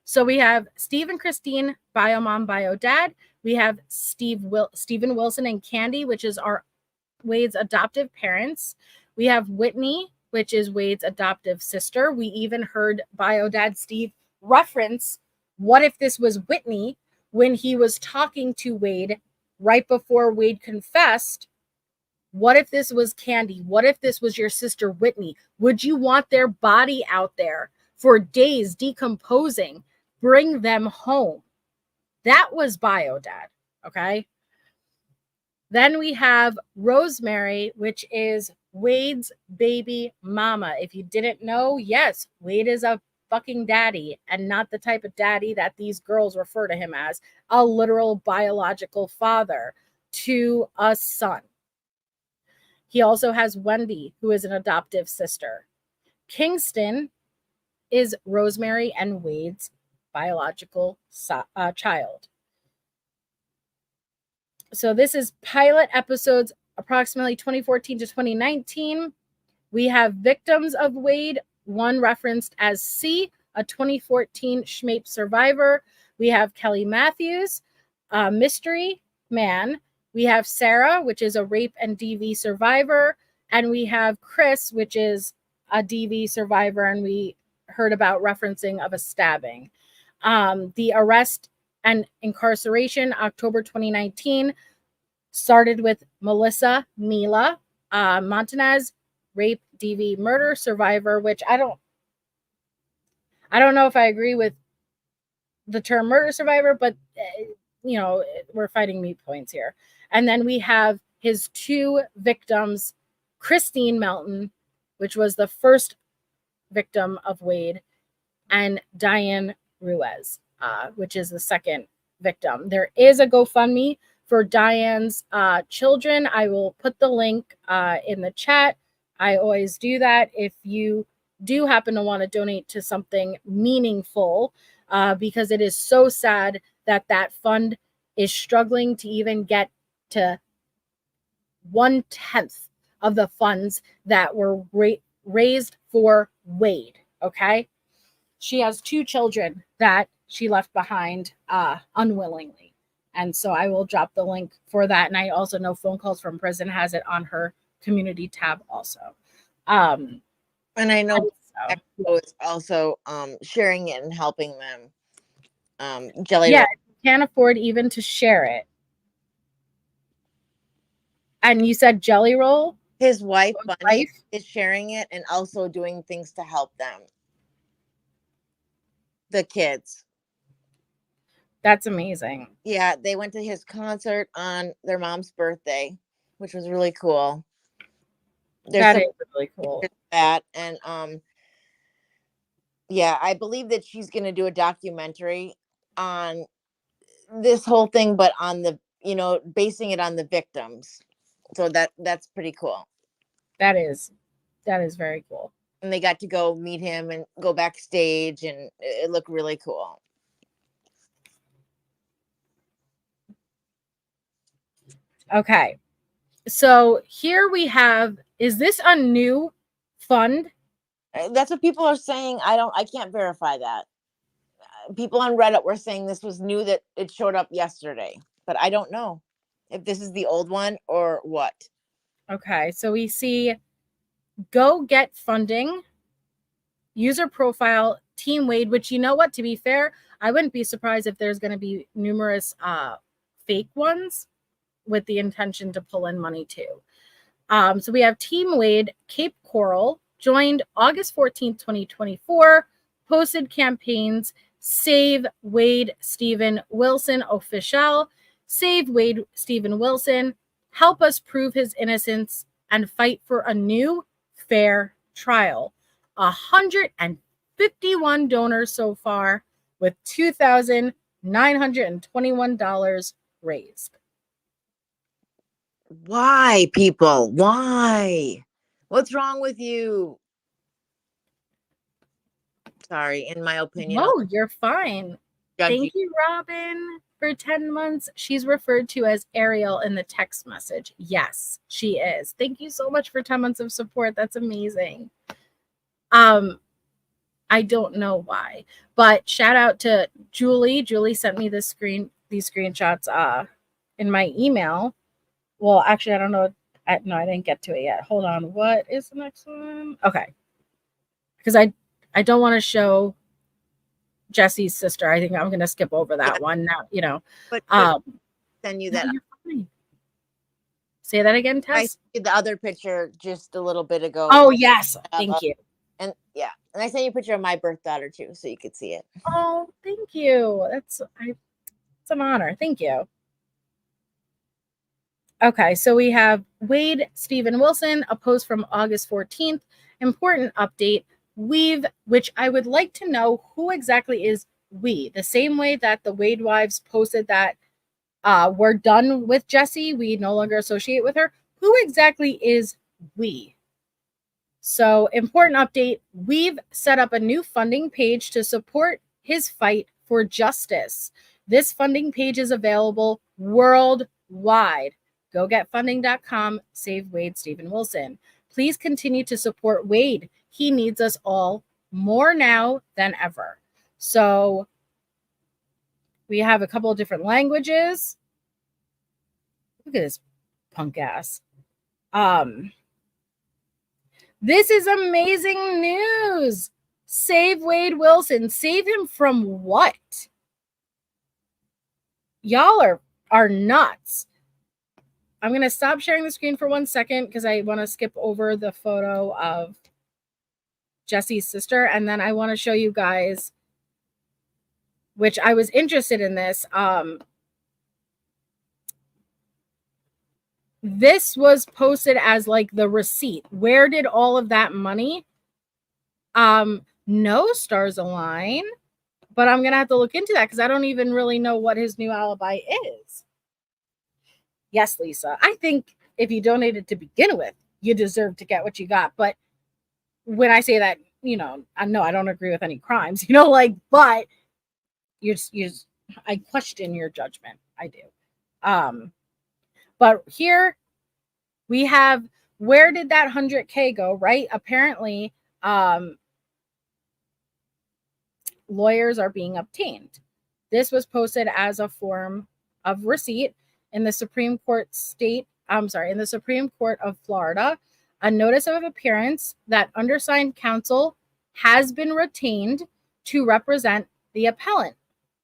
So we have Steve and Kristine, bio mom, bio dad. We have Steven Wilson and Candy, which is Wade's adoptive parents. We have Whitney, which is Wade's adoptive sister. We even heard bio dad Steve reference, what if this was Whitney, when he was talking to Wade right before Wade confessed? What if this was Candy? What if this was your sister Whitney? Would you want their body out there for days decomposing? Bring them home. That was bio dad. Okay. Then we have Rosemary, which is Wade's baby mama. If you didn't know, yes, Wade is a fucking daddy, and not the type of daddy that these girls refer to him as, a literal biological father to a son. He also has Wendy, who is an adoptive sister. Kingston is Rosemary and Wade's biological child. So this is pilot episodes, approximately 2014 to 2019. We have victims of Wade, one referenced as C, a 2014 Schmape survivor. We have Kelly Matthews, a mystery man. We have Sarah, which is a rape and DV survivor. And we have Chris, which is a DV survivor. And we heard about referencing of a stabbing. The arrest and incarceration, October 2019, started with Melissa Mila Montanez, rape, DV, murder survivor, which I don't know if I agree with the term murder survivor, but we're fighting meat points here. And then we have his two victims, Kristine Melton, which was the first victim of Wade, and Diane Ruiz, which is the second victim. There is a GoFundMe for Diane's children. I will put the link in the chat. I always do that. If you do happen to want to donate to something meaningful, because it is so sad that fund is struggling to even get to 1/10 of the funds that were raised for Wade. Okay. She has two children that she left behind unwillingly. And so I will drop the link for that. And I also know Phone Calls from Prison has it on her community tab also. And I know Expo is also sharing it and helping them. Jelly yeah, Roll. Can't afford even to share it. And you said Jelly Roll? His wife, Bunny, is sharing it and also doing things to help them. The kids. That's amazing. Yeah, they went to his concert on their mom's birthday, which was really cool. That is really cool. That and yeah, I believe that she's going to do a documentary on this whole thing, but on the basing it on the victims. So that's pretty cool. That is very cool. And they got to go meet him and go backstage, and it looked really cool. Okay. So here we have, is this a new fund? That's what people are saying. I can't verify that. People on Reddit were saying this was new, that it showed up yesterday, but I don't know if this is the old one or what. Okay. So we see go get funding, user profile, Team Wade, which, you know what, to be fair, I wouldn't be surprised if there's going to be numerous fake ones. with the intention to pull in money too. So we have Team Wade, Cape Coral, joined August 14th, 2024, posted campaigns, Save Wade Stephen Wilson Official, Save Wade Stephen Wilson, help us prove his innocence, and fight for a new fair trial. 151 donors so far, with $2,921 raised. Why, people? Why? What's wrong with you? Sorry, in my opinion. No, you're fine. Judge Thank you, Robin, for 10 months. She's referred to as Ariel in the text message. Yes, she is. Thank you so much for 10 months of support. That's amazing. I don't know why, but shout out to Julie. Julie sent me these screenshots in my email. Well, actually, I don't know. No, I didn't get to it yet. Hold on. What is the next one? Okay. Because I don't want to show Jesse's sister. I think I'm going to skip over that one now, But send you that. No, you're fine. Say that again, Tess. I see the other picture just a little bit ago. Oh, yes. Thank you. And yeah, and I sent you a picture of my birth daughter too, so you could see it. Oh, thank you. It's an honor. Thank you. Okay, so we have Wade Stephen Wilson, a post from August 14th. Important update. Which I would like to know who exactly is we. The same way that the Wade wives posted that we're done with Jessie, we no longer associate with her. Who exactly is we? So, important update. We've set up a new funding page to support his fight for justice. This funding page is available worldwide. Go get funding.com, save Wade Stephen Wilson. Please continue to support Wade. He needs us all more now than ever. So we have a couple of different languages. Look at this punk ass. This is amazing news. Save Wade Wilson. Save him from what? Y'all are nuts. I'm going to stop sharing the screen for 1 second because I want to skip over the photo of Jesse's sister. And then I want to show you guys, which I was interested in this. This was posted as like the receipt. Where did all of that money? No stars align, but I'm going to have to look into that because I don't even really know what his new alibi is. Yes, Lisa. I think if you donated to begin with, you deserve to get what you got. But when I say that, I know I don't agree with any crimes, but I question your judgment. I do. But here we have, where did that 100K go, right? Apparently, lawyers are being obtained. This was posted as a form of receipt in the Supreme Court of Florida. A notice of appearance that undersigned counsel has been retained to represent the appellant,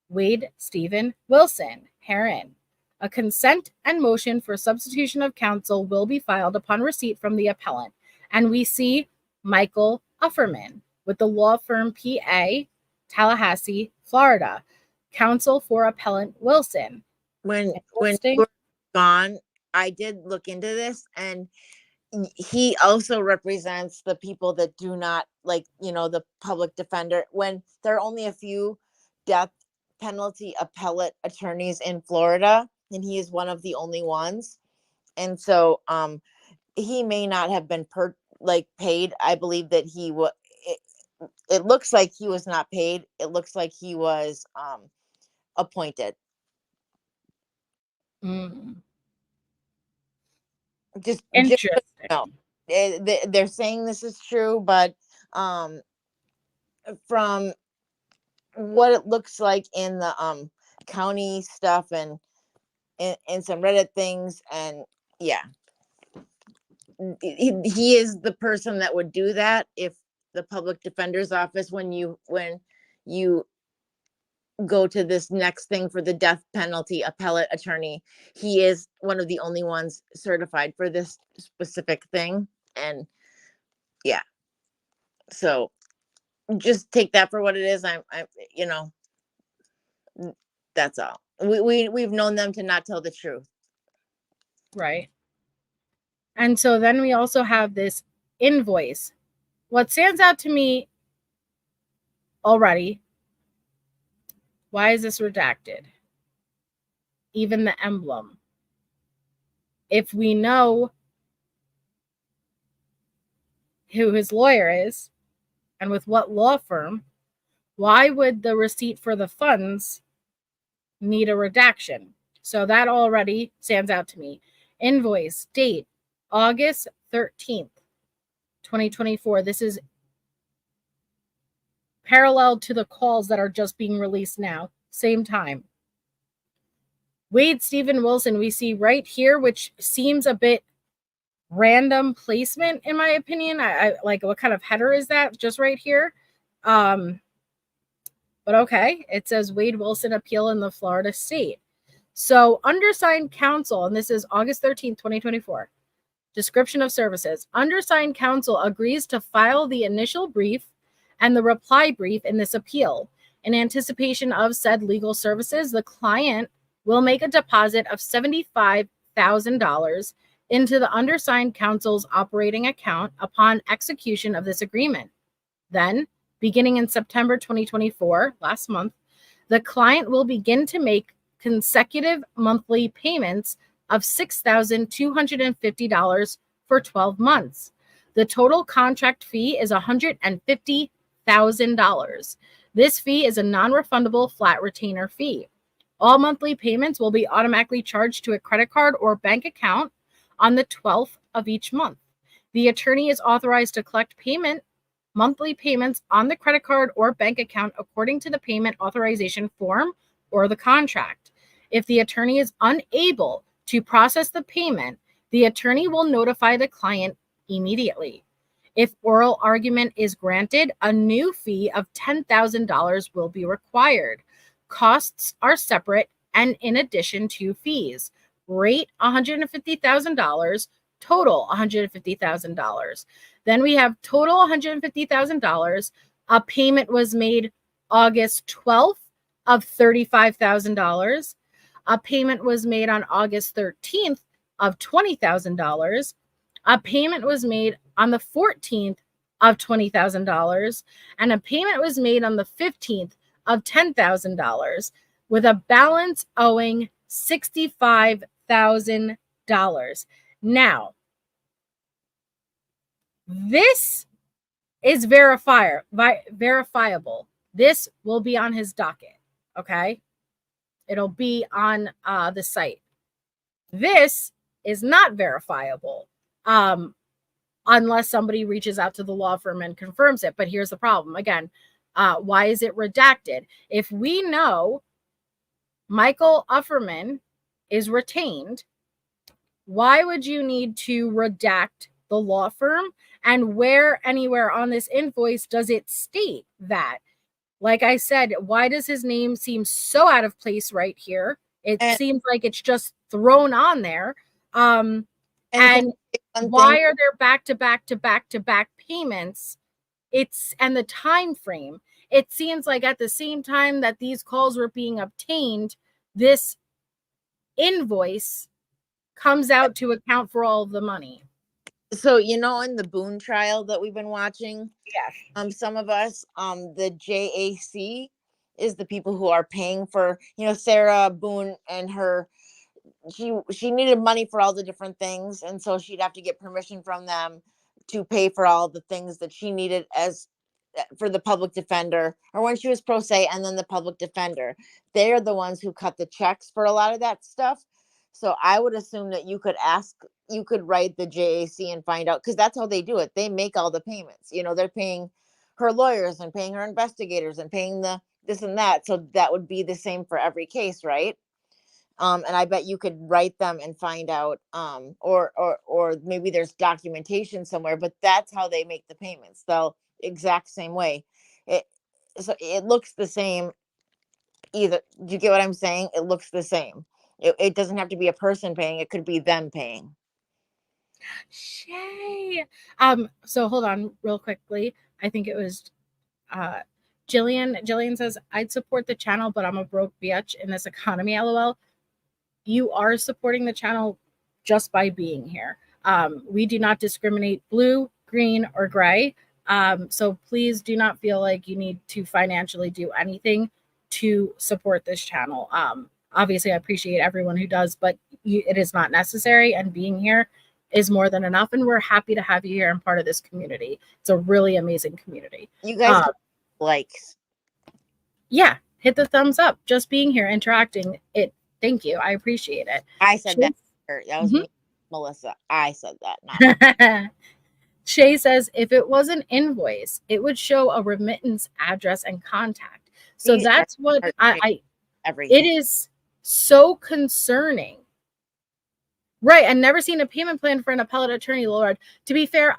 Wade Stephen Wilson, herein. A consent and motion for substitution of counsel will be filed upon receipt from the appellant. And we see Michael Ufferman with the law firm PA, Tallahassee, Florida, counsel for appellant Wilson. When you were gone, I did look into this, and he also represents the people that do not the public defender. When there are only a few death penalty appellate attorneys in Florida, and he is one of the only ones. And so he may not have been paid. I believe that he was, it looks like he was not paid. It looks like he was appointed. Just interesting. They're saying this is true, but from what it looks like in the county stuff and some Reddit things, and yeah, he is the person that would do that if the public defender's office, when you go to this next thing for the death penalty appellate attorney. He is one of the only ones certified for this specific thing. And yeah, so just take that for what it is. I'm you know, that's all. We've known them to not tell the truth. Right. And so then we also have this invoice. What stands out to me already, why is this redacted? Even the emblem. If we know who his lawyer is and with what law firm, why would the receipt for the funds need a redaction? So that already stands out to me. Invoice date August 13th, 2024. This is parallel to the calls that are just being released now. Same time. Wade Stephen Wilson, we see right here, which seems a bit random placement in my opinion. I like, what kind of header is that just right here? But okay, it says Wade Wilson appeal in the Florida state. So undersigned counsel, and this is August 13th, 2024. Description of services. Undersigned counsel agrees to file the initial brief and the reply brief in this appeal. In anticipation of said legal services, the client will make a deposit of $75,000 into the undersigned counsel's operating account upon execution of this agreement. Then, beginning in September 2024, last month, the client will begin to make consecutive monthly payments of $6,250 for 12 months. The total contract fee is $150,000. This fee is a non-refundable flat retainer fee. All monthly payments will be automatically charged to a credit card or bank account on the 12th of each month. The attorney is authorized to collect monthly payments on the credit card or bank account according to the payment authorization form or the contract. If the attorney is unable to process the payment, the attorney will notify the client immediately. If oral argument is granted, a new fee of $10,000 will be required. Costs are separate and in addition to fees. Rate $150,000, total $150,000. Then we have total $150,000. A payment was made August 12th of $35,000. A payment was made on August 13th of $20,000. A payment was made on the 14th of $20,000. And a payment was made on the 15th of $10,000 with a balance owing $65,000. Now, this is verifiable. This will be on his docket, okay? It'll be on the site. This is not verifiable unless somebody reaches out to the law firm and confirms it. But here's the problem. Again, why is it redacted? If we know Michael Ufferman is retained, why would you need to redact the law firm? And where anywhere on this invoice does it state that? Like I said, why does his name seem so out of place right here? It seems like it's just thrown on there. And why are there back-to-back payments? And the time frame. It seems like at the same time that these calls were being obtained, this invoice comes out to account for all of the money. So, in the Boone trial that we've been watching, some of us, the JAC is the people who are paying for, Sarah Boone and she needed money for all the different things. And so she'd have to get permission from them to pay for all the things that she needed for the public defender, or when she was pro se, and then the public defender. They're the ones who cut the checks for a lot of that stuff. So I would assume that you could write the JAC and find out, because that's how they do it. They make all the payments. They're paying her lawyers and paying her investigators and paying the this and that. So that would be the same for every case, right? And I bet you could write them and find out, or maybe there's documentation somewhere, but that's how they make the payments. They'll exact same way. So it looks the same either. Do you get what I'm saying? It looks the same. It doesn't have to be a person paying. It could be them paying. Shay. So hold on real quickly. I think it was Jillian. Jillian says, I'd support the channel, but I'm a broke bitch in this economy, LOL. You are supporting the channel just by being here. We do not discriminate blue, green, or gray. So please do not feel like you need to financially do anything to support this channel. Obviously, I appreciate everyone who does, but it is not necessary, and being here is more than enough, and we're happy to have you here and part of this community. It's a really amazing community. You guys likes. Yeah, hit the thumbs up. Just being here, interacting. Thank you. I appreciate it. I said that. That was me, Melissa. I said that. Not Shay says, if it was an invoice, it would show a remittance address and contact. So that's what it is so concerning. Right. And never seen a payment plan for an appellate attorney, Lord. To be fair,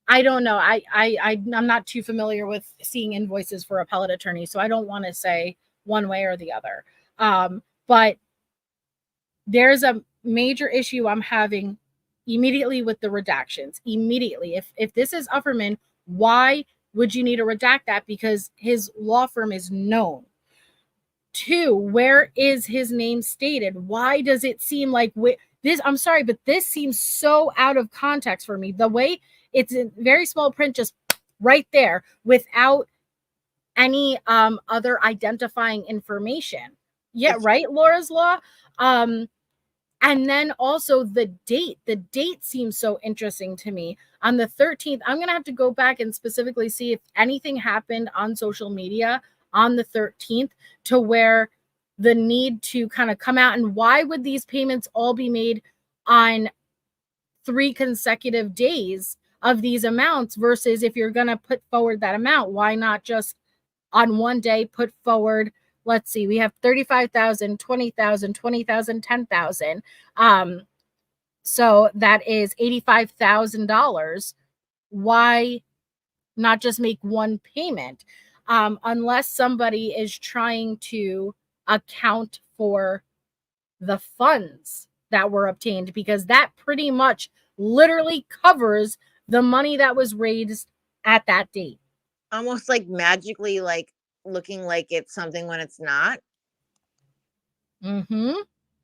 I don't know. I'm not too familiar with seeing invoices for appellate attorneys, so I don't want to say one way or the other. But there's a major issue I'm having immediately with the redactions. Immediately. If this is Ufferman, why would you need to redact that? Because his law firm is known. 2, where is his name stated? Why does it seem like this? I'm sorry, but this seems so out of context for me. The way it's in very small print, just right there, without any other identifying information. Yeah, right, Laura's Law. And then also the date. The date seems so interesting to me. On the 13th, I'm going to have to go back and specifically see if anything happened on social media on the 13th to where the need to kind of come out. And why would these payments all be made on 3 consecutive days of these amounts versus if you're going to put forward that amount, why not just on one day put forward, let's see, we have 35,000, 20,000, 20,000, 10,000. So that is $85,000. Why not just make one payment? Unless somebody is trying to account for the funds that were obtained, because that pretty much literally covers the money that was raised at that date. Almost like magically, like looking like it's something when it's not.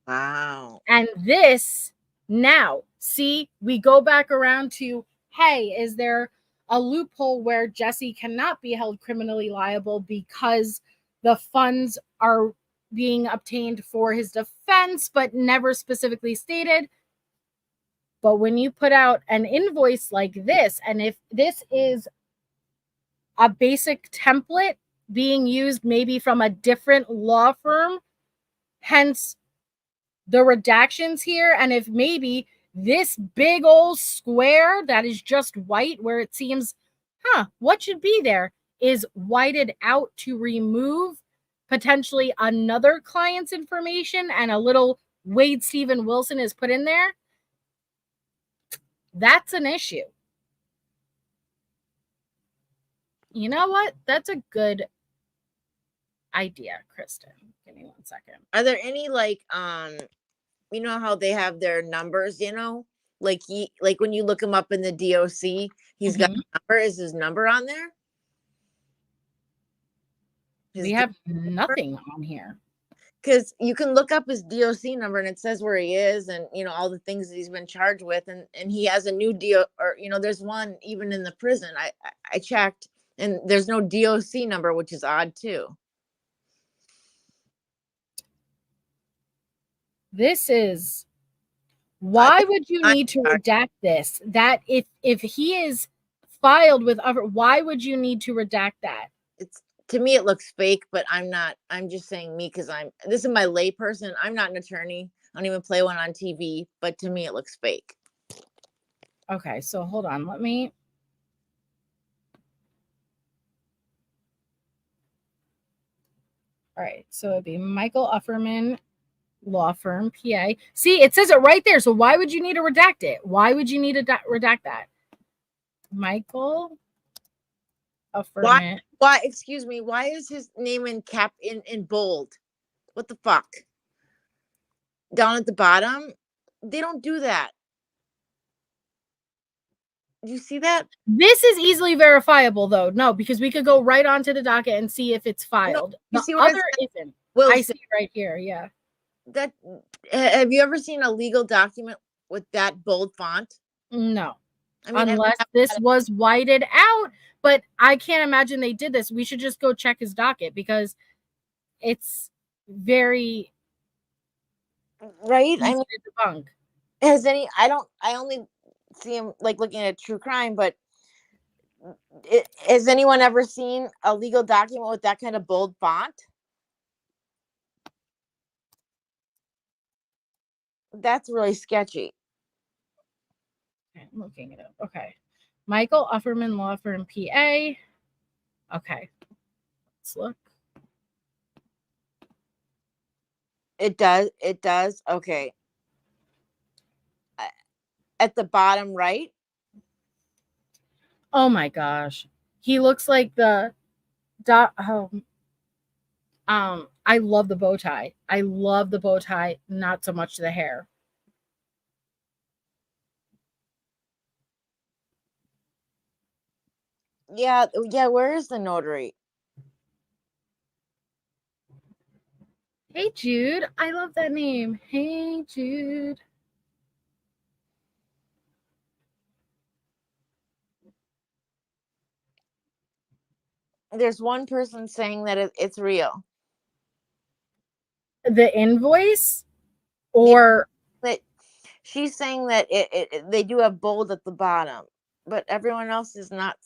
Wow. And this now, see, we go back around to, hey, is there a loophole where Jesse cannot be held criminally liable because the funds are being obtained for his defense, but never specifically stated? But when you put out an invoice like this, and if this is a basic template being used maybe from a different law firm, hence the redactions here, and if maybe this big old square that is just white where it seems, what should be there, is whited out to remove potentially another client's information and a little Wade Stephen Wilson is put in there, that's an issue. You know what? That's a good idea, Kristen. Give me 1 second. Are there any like you know how they have their numbers, like when you look him up in the DOC, he's got a number. Is his number on there? We have nothing on here. Because you can look up his DOC number and it says where he is and all the things that he's been charged with, and he has a new or there's one even in the prison. I checked and there's no DOC number, which is odd too. This is why would you need to redact this? That if he is filed with other, why would you need to redact that? To me, it looks fake, but I'm just saying me because this is my layperson. I'm not an attorney. I don't even play one on TV, but to me, it looks fake. Okay, so hold on. Let me. All right, so it'd be Michael Ufferman Law Firm, PA. See, it says it right there. So why would you need to redact it? Why would you need to redact that? Michael affirmant. Why? Excuse me. Why is his name in bold? What the fuck? Down at the bottom, they don't do that. Do you see that? This is easily verifiable, though. No, because we could go right onto the docket and see if it's filed. you The see what other isn't. Wilson, I see it right here. Yeah. that. Have you ever seen a legal document with that bold font? No. I mean, unless this was whited out, but I can't imagine they did this. We should just go check his docket because it's very right. easy to debunk. I only see him like looking at true crime, but has anyone ever seen a legal document with that kind of bold font? That's really sketchy. Okay, I'm looking it up. Okay. Michael Ufferman Law Firm PA. Okay. Let's look. It does. Okay. At the bottom right. Oh my gosh. He looks like the I love the bow tie. I love the bow tie, not so much the hair. Yeah, where is the notary? Hey Jude. I love that name. Hey Jude. There's one person saying that it's real. The invoice? Or that she's saying that they do have bold at the bottom, but everyone else is not.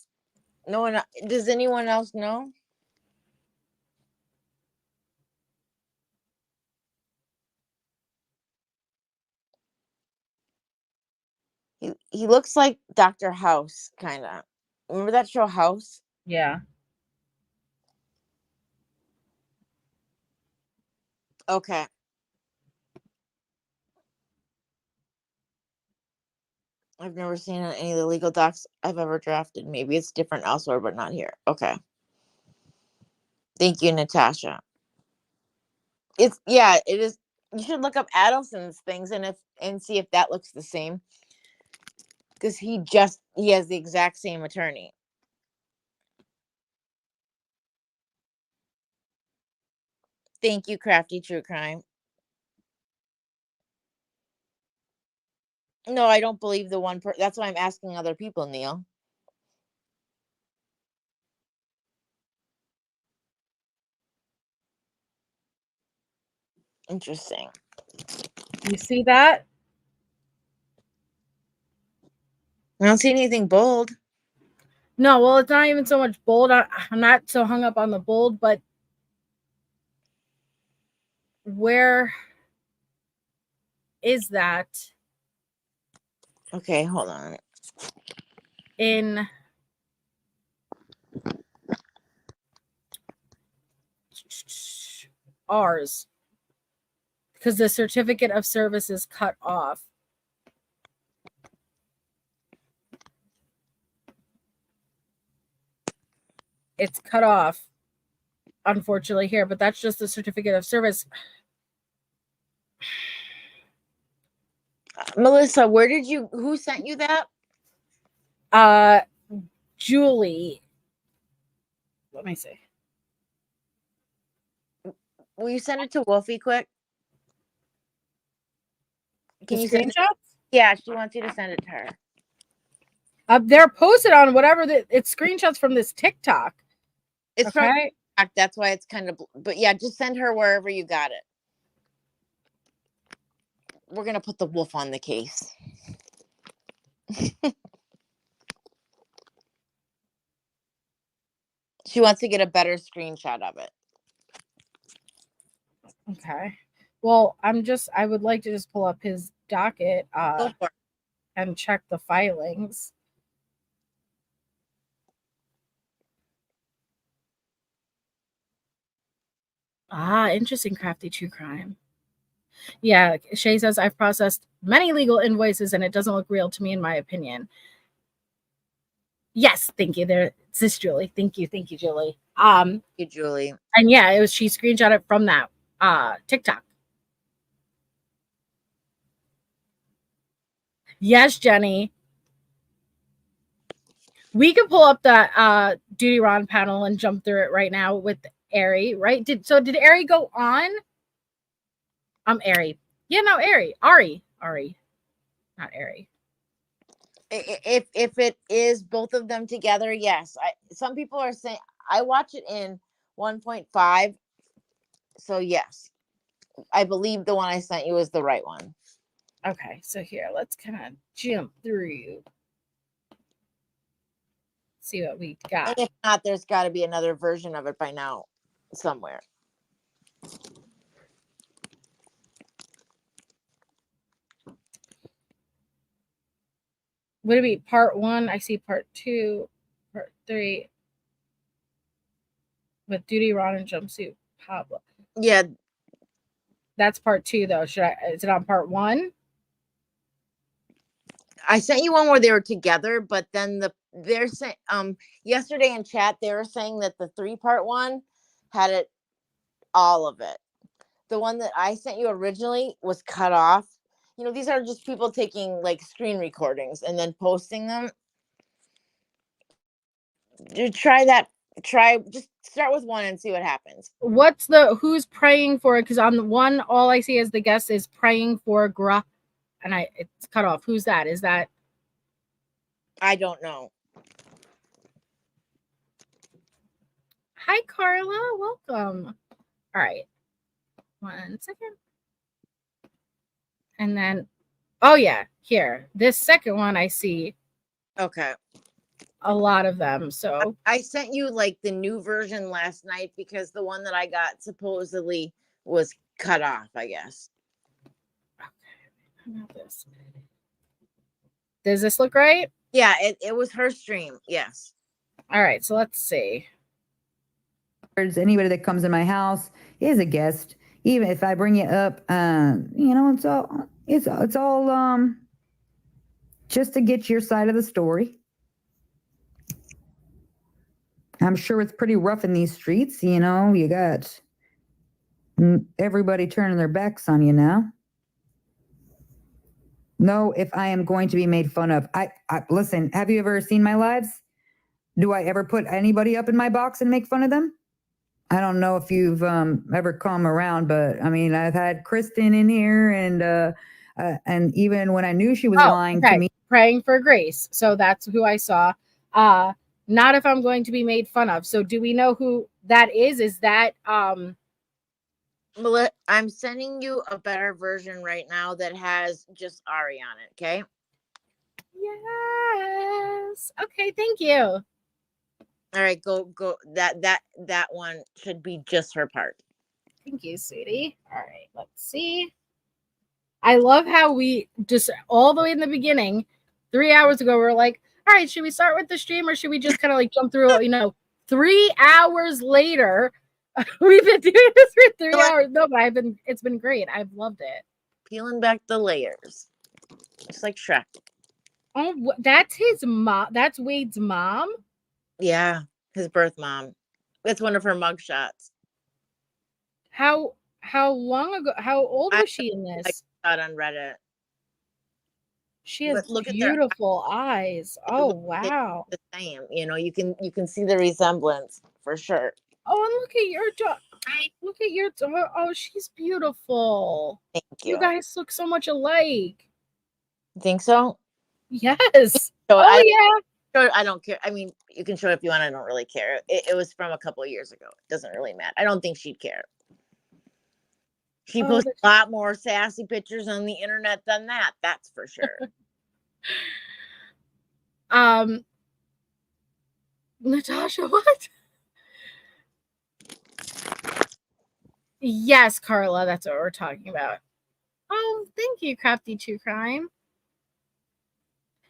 No one. Does anyone else know? He looks like Dr. House, kind of. Remember that show House? yeah. Okay. I've never seen any of the legal docs I've ever drafted. Maybe it's different elsewhere, but not here. Okay. Thank you, Natasha. It is. You should look up Adelson's things and see if that looks the same. Because he has the exact same attorney. Thank you, Crafty True Crime. No, I don't believe the one that's why I'm asking other people, Neil. Interesting. You see that? I don't see anything bold. No, well, it's not even so much bold. I'm not so hung up on the bold, but where is that? Okay, hold on. In ours, because the certificate of service is cut off. It's cut off, unfortunately, here, but that's just the certificate of service. Melissa, who sent you that? Julie. Let me see. Will you send it to Wolfie quick? Can you screenshots? Yeah, she wants you to send it to her. They're posted on whatever it's screenshots from this TikTok. It's from TikTok, that's why it's kind of. But yeah, just send her wherever you got it. We're gonna put the wolf on the case. She wants to get a better screenshot of it. Okay. Well, I would like to just pull up his docket and check the filings. Interesting, Crafty True Crime. Yeah, Shay says, I've processed many legal invoices and it doesn't look real to me, in my opinion. Yes, thank you. There, sis Julie. Thank you, Julie. Thank you, Julie. And yeah, it was she screenshot it from that TikTok. Yes, Jenny. We can pull up that Dudy Ron panel and jump through it right now with Ari, right? Did Ari go on? Ari. Yeah, no, Ari. Not Ari. If it is both of them together, yes. Some people are saying I watch it in 1.5. So yes, I believe the one I sent you is the right one. Okay, so here, let's kind of jump through. See what we got. And if not, there's got to be another version of it by now somewhere. Would it be part 1? I see part 2, part 3 with Dudy Ron and jumpsuit Pablo. Yeah, that's part 2 though. Is it on part 1? I sent you one where they were together, but then they're saying yesterday in chat they were saying that the 3-part one had it all of it. The one that I sent you originally was cut off. You know, these are just people taking like screen recordings and then posting them. Try that. Just start with 1 and see what happens. Who's praying for it? Because on the one, all I see as the guest is praying for Gra, and it's cut off. Who's that? Is that? I don't know. Hi, Carla. Welcome. All right. 1 second. And then, oh yeah, here. This second one I see. Okay. A lot of them. So I sent you like the new version last night because the one that I got supposedly was cut off, I guess. Okay. Does this look right? Yeah, it was her stream. Yes. All right, so let's see. Anybody that comes in my house is a guest. Even if I bring you up, it's all just to get your side of the story. I'm sure it's pretty rough in these streets. You know, you got everybody turning their backs on you now. No, if I am going to be made fun of, I listen, have you ever seen my lives? Do I ever put anybody up in my box and make fun of them? I don't know if you've ever come around, but I mean, I've had Kristine in here, and even when I knew she was lying to me, praying for grace. So that's who I saw. Not if I'm going to be made fun of. So do we know who that is? Is that I'm sending you a better version right now that has just Ari on it. Okay. Yes. Okay. Thank you. All right. Go. That one should be just her part. Thank you, sweetie. All right. Let's see. I love how we just all the way in the beginning, 3 hours ago, we're like, all right, should we start with the stream or should we just kind of like jump through it? 3 hours later, we've been doing this for 3 hours. No, but it's been great. I've loved it. Peeling back the layers. It's like Scheck. Oh, that's his mom. That's Wade's mom? Yeah, his birth mom. It's one of her mugshots. How long ago? How old was she in this? I saw it on Reddit. She has beautiful eyes. Oh wow! The same, you can see the resemblance for sure. Oh, and look at your dog. Look at your dog. Oh, she's beautiful. Thank you. You guys look so much alike. You think so? Yes. Yeah. I don't care. I mean, you can show it if you want. I don't really care. It was from a couple of years ago. It doesn't really matter. I don't think she'd care. She posts a lot more sassy pictures on the internet than that. That's for sure. Natasha, what? Yes, Carla, that's what we're talking about. Oh, thank you, Crafty True Crime.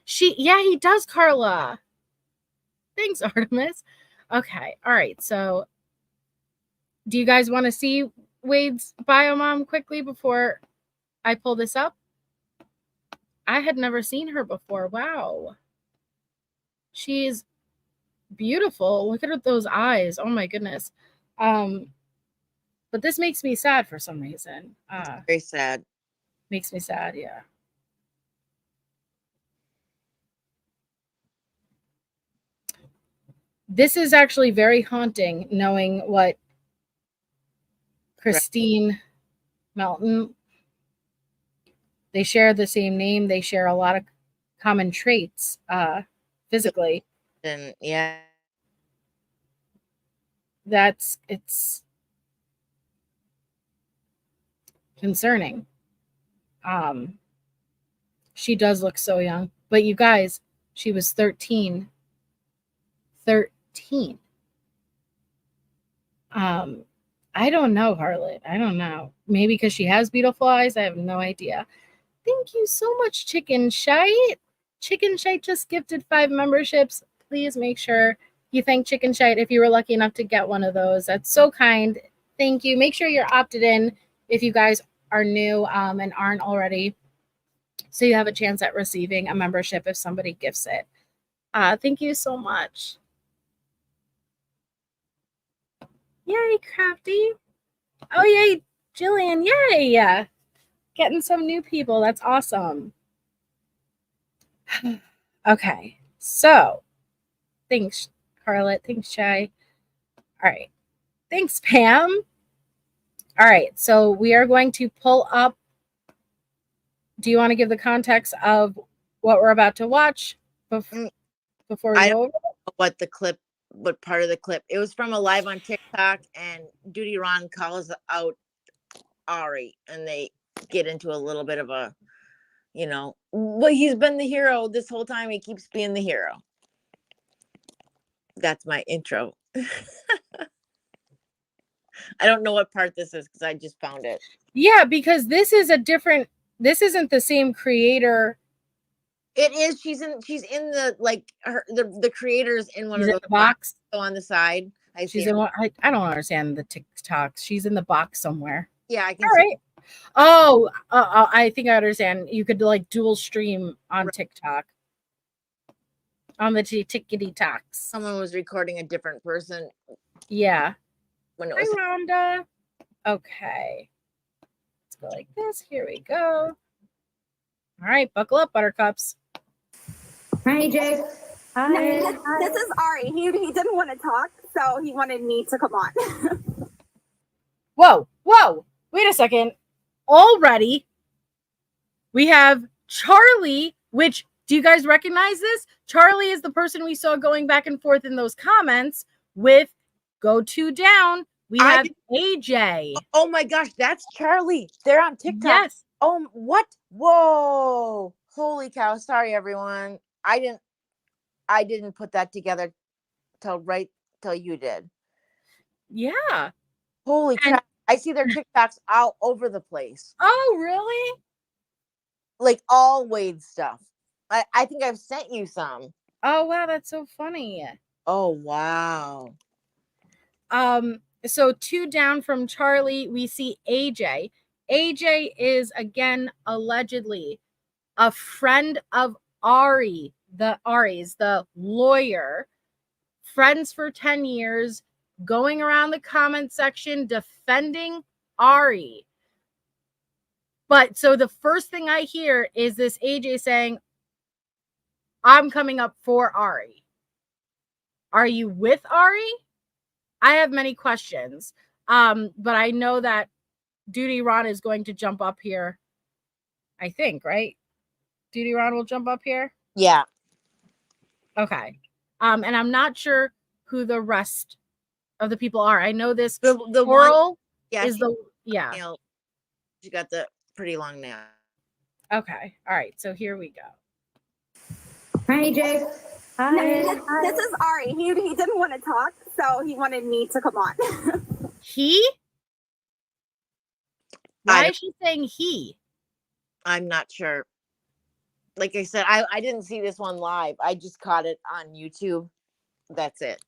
He does, Carla. Thanks, Artemis. Okay, all right. So, do you guys want to see Wade's bio mom quickly before I pull this up? I had never seen her before. Wow. She's beautiful. Look at those eyes. Oh my goodness. But this makes me sad for some reason. Very sad. Makes me sad, yeah. This is actually very haunting, knowing what Kristine, Melton, they share the same name. They share a lot of common traits physically. And yeah, It's concerning. She does look so young, but you guys, she was 13. 13. I don't know, Harlot. I don't know. Maybe because she has beautiful eyes. I have no idea. Thank you so much, Chicken Shite. Chicken Shite just gifted 5 memberships. Please make sure you thank Chicken Shite if you were lucky enough to get one of those. That's so kind. Thank you. Make sure you're opted in if you guys are new and aren't already, so you have a chance at receiving a membership if somebody gifts it. Thank you so much. Yay, Crafty. Oh, yay, Jillian. Yay. Getting some new people. That's awesome. Okay. So, thanks, Carlette. Thanks, Shay. All right. Thanks, Pam. All right. So, we are going to pull up. Do you want to give the context of what we're about to watch before we I go don't know what part of the clip. It was from a live on TikTok, and Dudy Ron calls out Ari, and they get into a little bit of a, well, he's been the hero this whole time. He keeps being the hero. That's my intro. I don't know what part this is because I just found it. Yeah, because this isn't the same creator. It is. She's in the the creators in one of those box on the side. She's in one. I don't understand the TikToks. She's in the box somewhere. Yeah, I can. All right. Oh, I think I understand. You could dual stream on TikTok. On the tickety talks. Someone was recording a different person. Yeah. When it was Hi, Rhonda. Okay. Let's go like this. Here we go. All right, buckle up, buttercups. Hi, Jade. Hi. This is Ari. He didn't want to talk, so he wanted me to come on. Whoa. Wait a second. Already, we have Charlie, which, do you guys recognize this? Charlie is the person we saw going back and forth in those comments with Go 2 Down. We have AJ. Oh my gosh, that's Charlie. They're on TikTok. Yes. Oh, what? Whoa. Holy cow. Sorry, everyone. I didn't put that together till you did. Yeah. Holy crap. I see their TikToks all over the place. Oh, really? Like all Wade stuff. I think I've sent you some. Oh, wow. That's so funny. Oh, wow. So 2 down from Charlie, we see AJ. AJ is, again, allegedly a friend of Ari's, the lawyer. Friends for 10 years, going around the comment section defending Ari. But so the first thing I hear is this AJ saying, I'm coming up for Ari. Are you with Ari? I have many questions. But I know that Dudy Ron is going to jump up here. I think, right? Dudy Ron will jump up here? Yeah. Okay. And I'm not sure who the rest of the people are. I know this the Coral one, is nail. She got the pretty long nail. Okay. All right. So here we go. Hi, Jade. Hi. This is Ari. He didn't want to talk, so he wanted me to come on. He? Why is she saying he? I'm not sure. Like I said, I didn't see this one live. I just caught it on YouTube. That's it.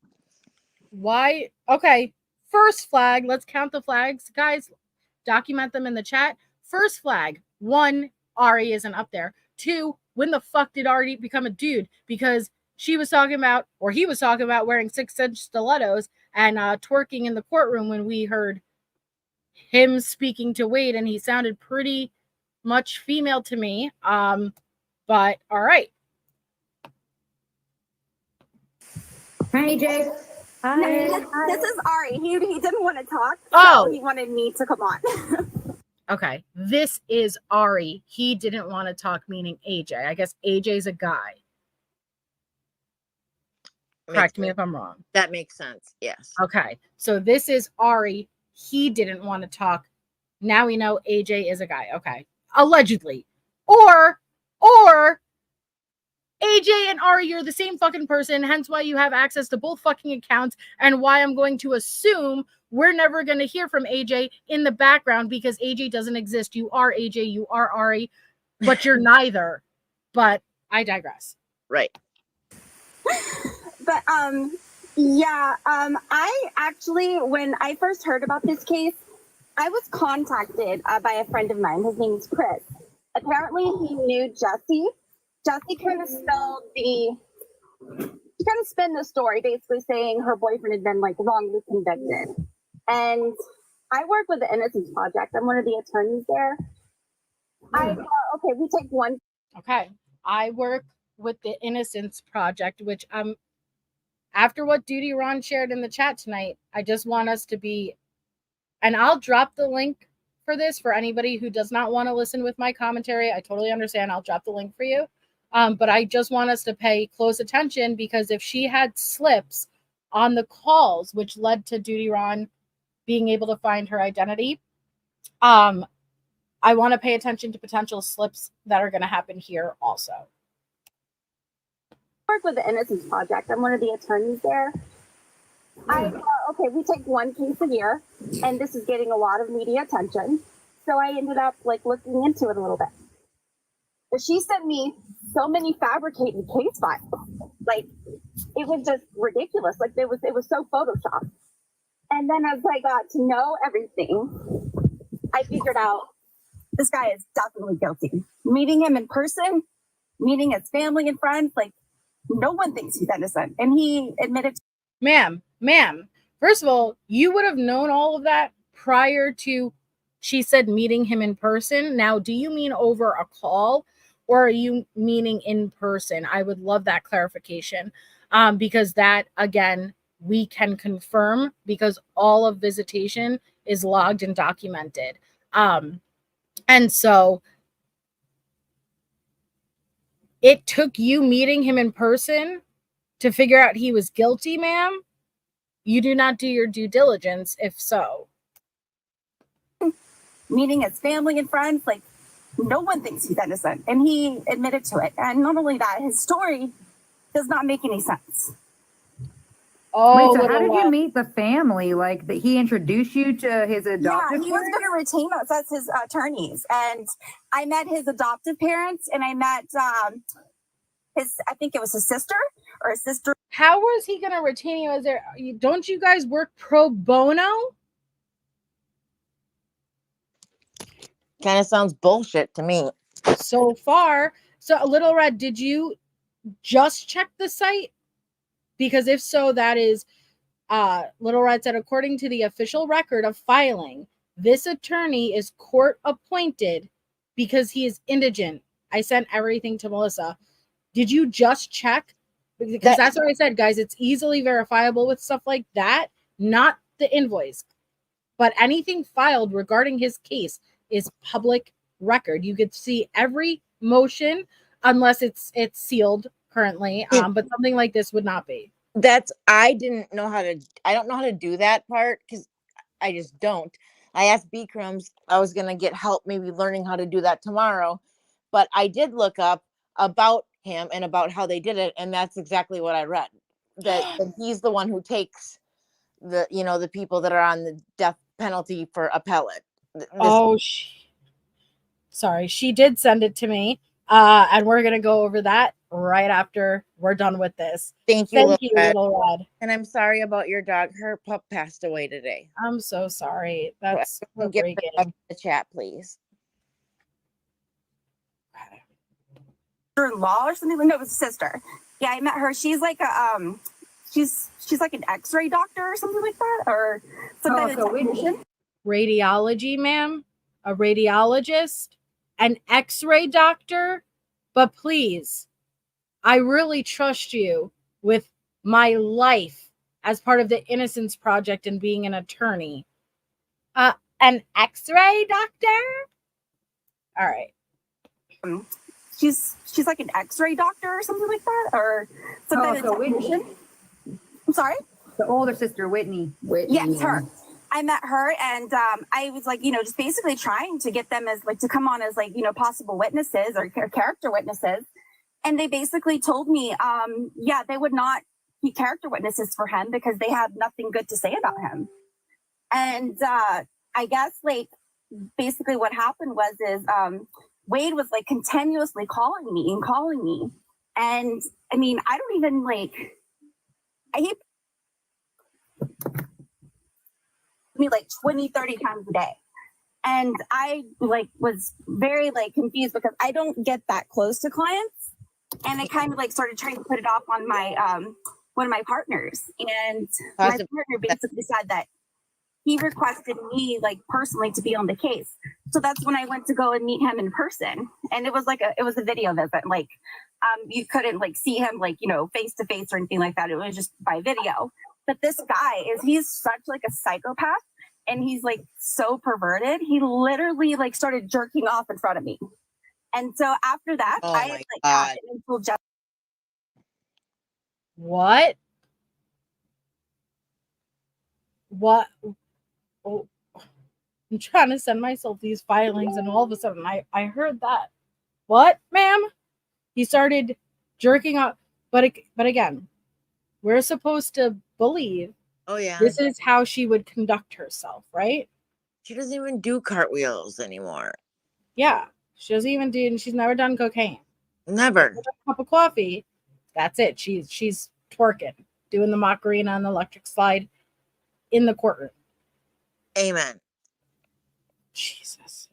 Why? Okay. First flag. Let's count the flags. Guys, document them in the chat. First flag. 1, Ari isn't up there. 2, when the fuck did Ari become a dude? Because she was talking about, or he was talking about wearing 6-inch stilettos and twerking in the courtroom when we heard him speaking to Wade, and he sounded pretty much female to me. But all right. Hi, Jade. This is Ari. He didn't want to talk, Oh. so he wanted me to come on. Okay. This is Ari. He didn't want to talk, meaning AJ. I guess AJ's a guy. Correct me if I'm wrong. That makes sense. Yes. Okay. So this is Ari. He didn't want to talk. Now we know AJ is a guy. Okay. Allegedly. Or AJ and Ari are the same fucking person, hence why you have access to both fucking accounts, and why I'm going to assume we're never going to hear from AJ in the background because AJ doesn't exist. You are AJ, you are Ari, but you're neither. But I digress. Right. But I actually, when I first heard about this case, I was contacted by a friend of mine. His name is Chris. Apparently, he knew Jesse. Jesse kind of spun the story, basically saying her boyfriend had been like wrongly convicted. And I work with the Innocence Project. I'm one of the attorneys there. Okay, we take one. Okay, I work with the Innocence Project, which after what Dudy Ron shared in the chat tonight, I just want us to be, and I'll drop the link for this for anybody who does not want to listen with my commentary. I totally understand. I'll drop the link for you. But I just want us to pay close attention, because if she had slips on the calls, which led to Dudy Ron being able to find her identity, I want to pay attention to potential slips that are going to happen here also. I work with the Innocence Project. I'm one of the attorneys there. Okay, we take one case a year, and this is getting a lot of media attention. So I ended up like looking into it a little bit. But she sent me so many fabricated case files. Like, it was just ridiculous. Like, it was so photoshopped. And then as I got to know everything, I figured out this guy is definitely guilty. Meeting him in person, meeting his family and friends, like, no one thinks he's innocent. And he admitted to— Ma'am, first of all, you would have known all of that prior to, she said, meeting him in person. Now, do you mean over a call, or are you meaning in person? I would love that clarification, because that, again, we can confirm, because all of visitation is logged and documented. And so it took you meeting him in person to figure out he was guilty, ma'am? You do not do your due diligence, if so. meeting his family and friends, like, no one thinks he's innocent. And he admitted to it. And not only that, his story does not make any sense. Oh, wait, so how did you meet the family? Like, that he introduced you to his adoptive Yeah, he was going to retain us as his attorneys. And I met his adoptive parents, and I met I think it was his sister or his sister. How was he going to retain you as their, don't you guys work pro bono? Kind of sounds bullshit to me. So far. So, Little Red, did you just check the site? Because if so, that is, Little Red said, according to the official record of filing, this attorney is court appointed because he is indigent. I sent everything to Melissa. Did you just check? Because that's what I said, guys. It's easily verifiable with stuff like that, not the invoice. But anything filed regarding his case is public record. You could see every motion, unless it's sealed currently. But something like this would not be. I don't know how to do that part, because I just don't. I asked B-Crumbs, I was going to get help maybe learning how to do that tomorrow. But I did look up about him and about how they did it, and that's exactly what I read. That he's the one who takes the people that are on the death penalty for appellate. Sorry, she did send it to me, and we're gonna go over that right after we're done with this. Thank you, Little Red. And I'm sorry about your dog. Her pup passed away today. I'm so sorry. That's get the chat, please. In law or something. No, it was a sister. Yeah, I met her. She's like a she's like an X-ray doctor or something like that, or some kind of technician. Radiology, ma'am, a radiologist, an X-ray doctor. But please, I really trust you with my life as part of the Innocence Project and being an attorney. An X-ray doctor? All right. She's like an X-ray doctor or something like that, or some kind of technician. I'm sorry? The older sister, Whitney. Yes, her. I met her, and I was like, just basically trying to get them as to come on as possible witnesses or character witnesses. And they basically told me, they would not be character witnesses for him because they had nothing good to say about him. And I guess basically what happened is Wade was continuously calling me. And I mean, I don't even I hate me 20, 30 times a day. And I was very confused because I don't get that close to clients. And I kind of started trying to put it off on my one of my partners. And my partner basically said that he requested me personally to be on the case. So that's when I went to go and meet him in person. And it was it was a video visit. You couldn't see him face to face or anything like that. It was just by video. But this guy he's such a psychopath, and he's so perverted. He literally started jerking off in front of me. And so after that, I had it until just What? Oh, I'm trying to send myself these filings, and all of a sudden I heard that. What, ma'am? He started jerking off, but again, we're supposed to believe. Oh yeah, this is how she would conduct herself, right? She doesn't even do cartwheels anymore. Yeah, she doesn't even do. And she's never done cocaine. Never. A cup of coffee. That's it. She's twerking, doing the Macarena on the electric slide in the courtroom. Amen. Jesus.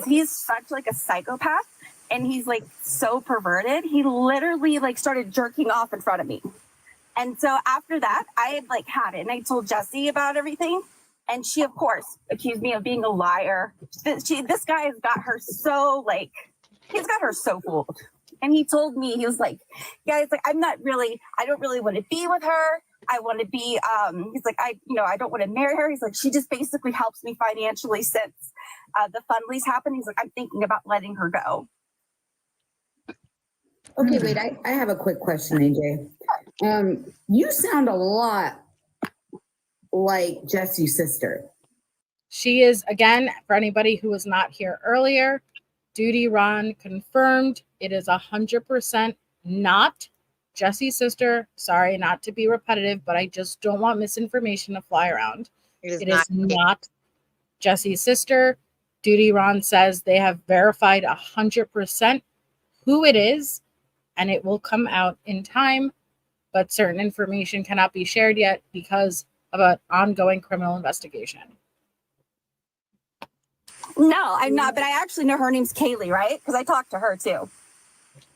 He's such a psychopath, and he's so perverted. He literally started jerking off in front of me. And so after that, I had it, and I told Jessie about everything. And she, of course, accused me of being a liar. This guy has got her so he's got her so fooled. And he told me, he was yeah, he's I don't really want to be with her. I want to be, he's I don't want to marry her. He's she just basically helps me financially since the Fundley's happened. He's I'm thinking about letting her go. Okay, wait, I have a quick question, AJ. You sound a lot like Jessie's sister. She is, again, for anybody who was not here earlier, Dudy Ron confirmed it is 100% not Jessie's sister. Sorry, not to be repetitive, but I just don't want misinformation to fly around. It is not Jessie's sister. Dudy Ron says they have verified 100% who it is, and it will come out in time, but certain information cannot be shared yet because of an ongoing criminal investigation. No, I'm not, but I actually know her name's Kaylee, right? Because I talked to her too.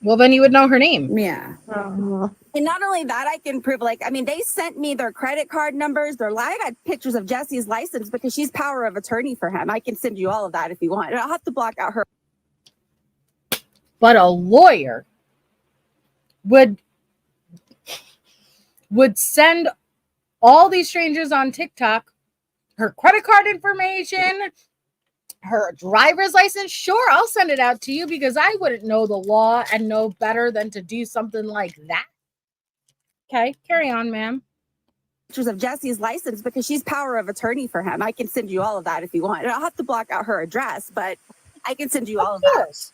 Well, then you would know her name. Yeah. And not only that, I can prove, they sent me their credit card numbers. I got pictures of Jessie's license because she's power of attorney for him. I can send you all of that if you want. I'll have to block out her. But a lawyer would send all these strangers on TikTok her credit card information, her driver's license. Sure, I'll send it out to you because I wouldn't know the law and know better than to do something like that. Okay, carry on, ma'am. Pictures of Jessie's license because she's power of attorney for him. I can send you all of that if you want. I'll have to block out her address, but I can send you all of that.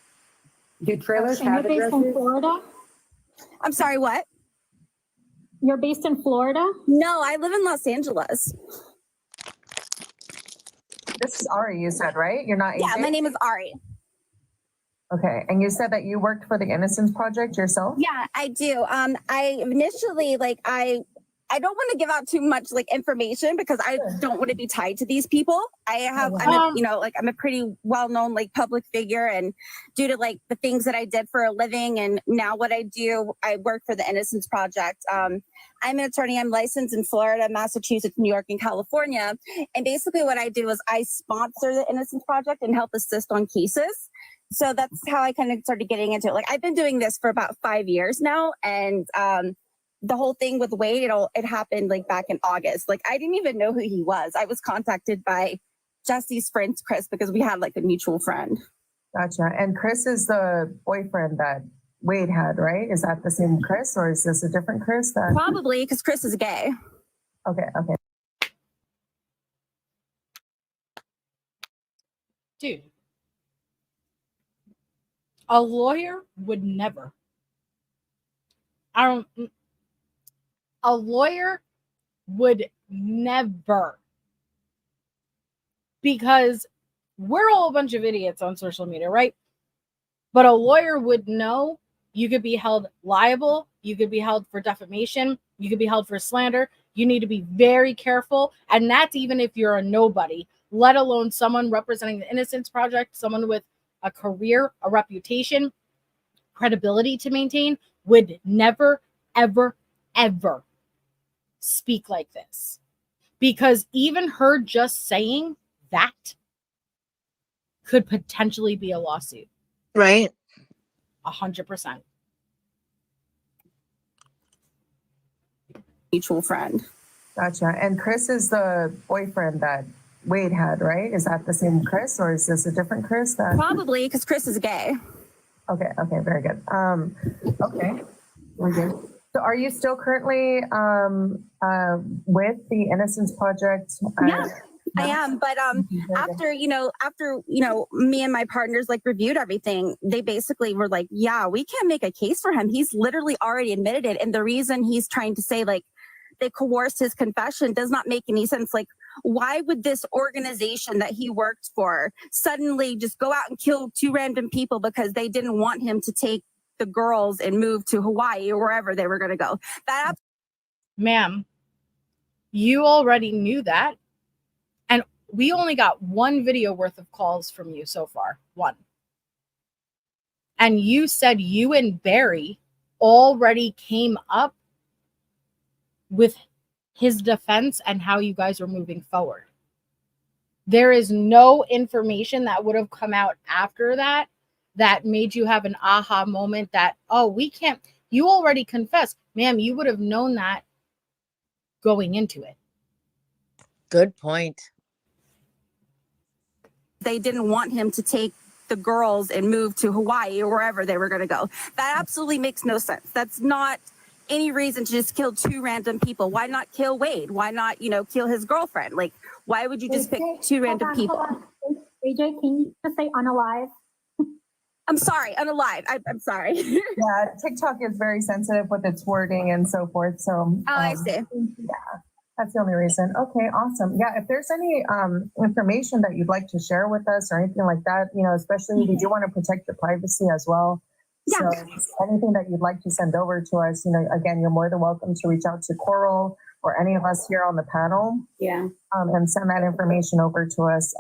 Do trailers You're have based addresses? in Florida? I'm sorry, what? You're based in Florida? No, I live in Los Angeles. This is Ari, you said, right? You're not AJ? Yeah, my name is Ari. Okay, and you said that you worked for the Innocence Project yourself? Yeah, I do. I initially, I don't want to give out too much like information because I don't want to be tied to these people. I'm a pretty well-known like public figure, and due to like the things that I did for a living and now what I do, I work for the Innocence Project. I'm an attorney. I'm licensed in Florida, Massachusetts, New York, and California. And basically what I do is I sponsor the Innocence Project and help assist on cases. So that's how I kind of started getting into it. Like I've been doing this for about 5 years now. And the whole thing with Wade, it happened like back in August. Like I didn't even know who he was. I was contacted by Jesse's friend, Chris, because we had like a mutual friend. Gotcha. And Chris is the boyfriend that Wade had, right? Is that the same Chris or is this a different Chris? Probably because Chris is gay. Okay. Dude, a lawyer would never. A lawyer would never, because we're all a bunch of idiots on social media, right? But a lawyer would know you could be held liable, you could be held for defamation, you could be held for slander. You need to be very careful. And that's even if you're a nobody, let alone someone representing the Innocence Project, someone with a career, a reputation, credibility to maintain, would never, ever, ever speak like this. Because even her just saying that could potentially be a lawsuit. Right. 100%. Mutual friend. Gotcha. And Chris is the boyfriend that Wade had, right? Is that the same Chris or is this a different Chris? Probably because Chris is gay. Okay, very good. Okay, we're good. So are you still currently with the Innocence Project? Yeah, I am. But after me and my partners like reviewed everything, they basically were like, yeah, we can't make a case for him. He's literally already admitted it. And the reason he's trying to say like they coerced his confession does not make any sense. Like, why would this organization that he worked for suddenly just go out and kill 2 random people because they didn't want him to take the girls and move to Hawaii or wherever they were going to go? Ma'am, you already knew that. And we only got 1 video worth of calls from you so far. 1. And you said you and Barry already came up with his defense and how you guys were moving forward. There is no information that would have come out after that made you have an aha moment that, oh, we can't, you already confessed. Ma'am, you would have known that going into it. Good point. They didn't want him to take the girls and move to Hawaii or wherever they were going to go. That absolutely makes no sense. That's not any reason to just kill 2 random people. Why not kill Wade? Why not, kill his girlfriend? Like, why would you just pick 2 random people? AJ, can you just say unalive? I'm sorry, unalive. I'm sorry. Yeah, TikTok is very sensitive with its wording and so forth. So I see. Yeah, that's the only reason. Okay, awesome. Yeah, if there's any information that you'd like to share with us or anything like that, especially we do want to protect your privacy as well. Yeah. So anything that you'd like to send over to us, again, you're more than welcome to reach out to Coral or any of us here on the panel. Yeah. And send that information over to us,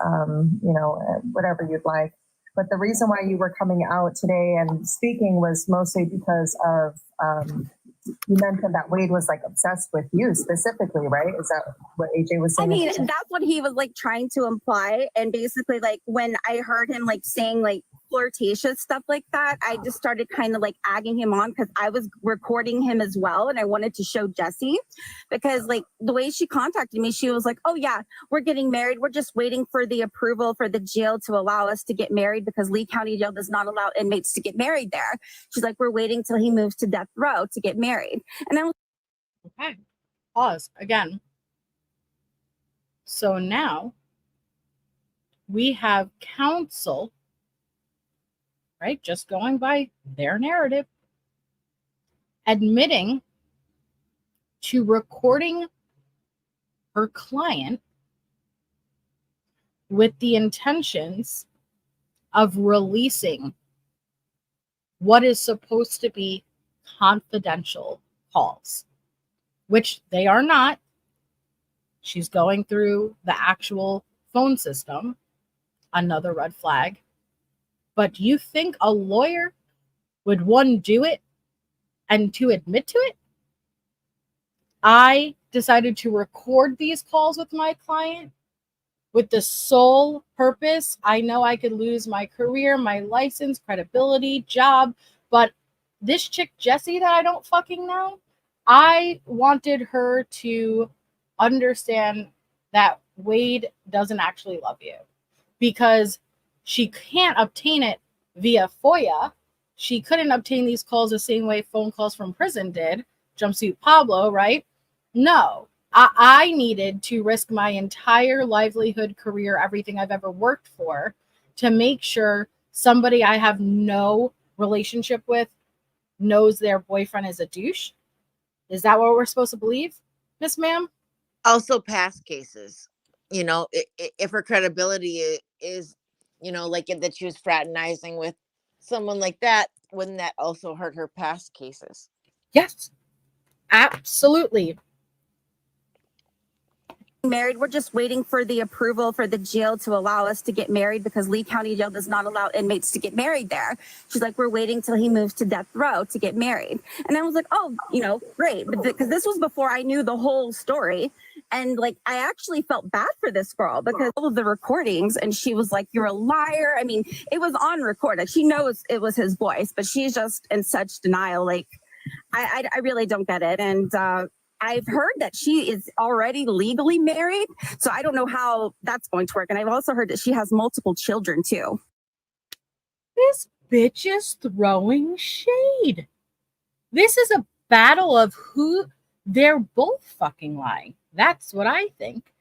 whatever you'd like. But the reason why you were coming out today and speaking was mostly because of, you mentioned that Wade was like obsessed with you specifically, right? Is that what AJ was saying? I mean, that's what he was like trying to imply. And basically, like when I heard him like saying like flirtatious stuff like that, I just started kind of like egging him on because I was recording him as well. And I wanted to show Jessie because like the way she contacted me, she was like, oh yeah, we're getting married. We're just waiting for the approval for the jail to allow us to get married because Lee County Jail does not allow inmates to get married there. She's like, we're waiting till he moves to death row to get married. And I was okay. Pause again. So now we have counsel, right? Just going by their narrative, admitting to recording her client with the intentions of releasing what is supposed to be confidential calls. which they are not. She's going through the actual phone system. Another red flag. But do you think a lawyer would, one, do it, and two, admit to it? I decided to record these calls with my client with the sole purpose. I know I could lose my career, my license, credibility, job, but this chick, Jessie, that I don't fucking know, I wanted her to understand that Wade doesn't actually love you, because she can't obtain it via FOIA. She couldn't obtain these calls the same way phone calls from prison did. Jumpsuit Pablo, right? No. I needed to risk my entire livelihood, career, everything I've ever worked for, to make sure somebody I have no relationship with knows their boyfriend is a douche. Is that what we're supposed to believe, Miss Ma'am? Also, past cases. You know, if her credibility is, you know, like that she was fraternizing with someone like that, wouldn't that also hurt her past cases? Yes, absolutely. Married, we're just waiting for the approval for the jail to allow us to get married, because Lee County Jail does not allow inmates to get married there. She's like, we're waiting till he moves to death row to get married. And I was like, oh, you know, great. But because this was before I knew the whole story. And like, I actually felt bad for this girl because all of the recordings, and she was like, you're a liar. I mean, it was on record. She knows it was his voice, but she's just in such denial. Like, I really don't get it. And I've heard that she is already legally married, so I don't know how that's going to work. And I've also heard that she has multiple children too. This bitch is throwing shade. This is a battle of who, they're both fucking lying. That's what I think.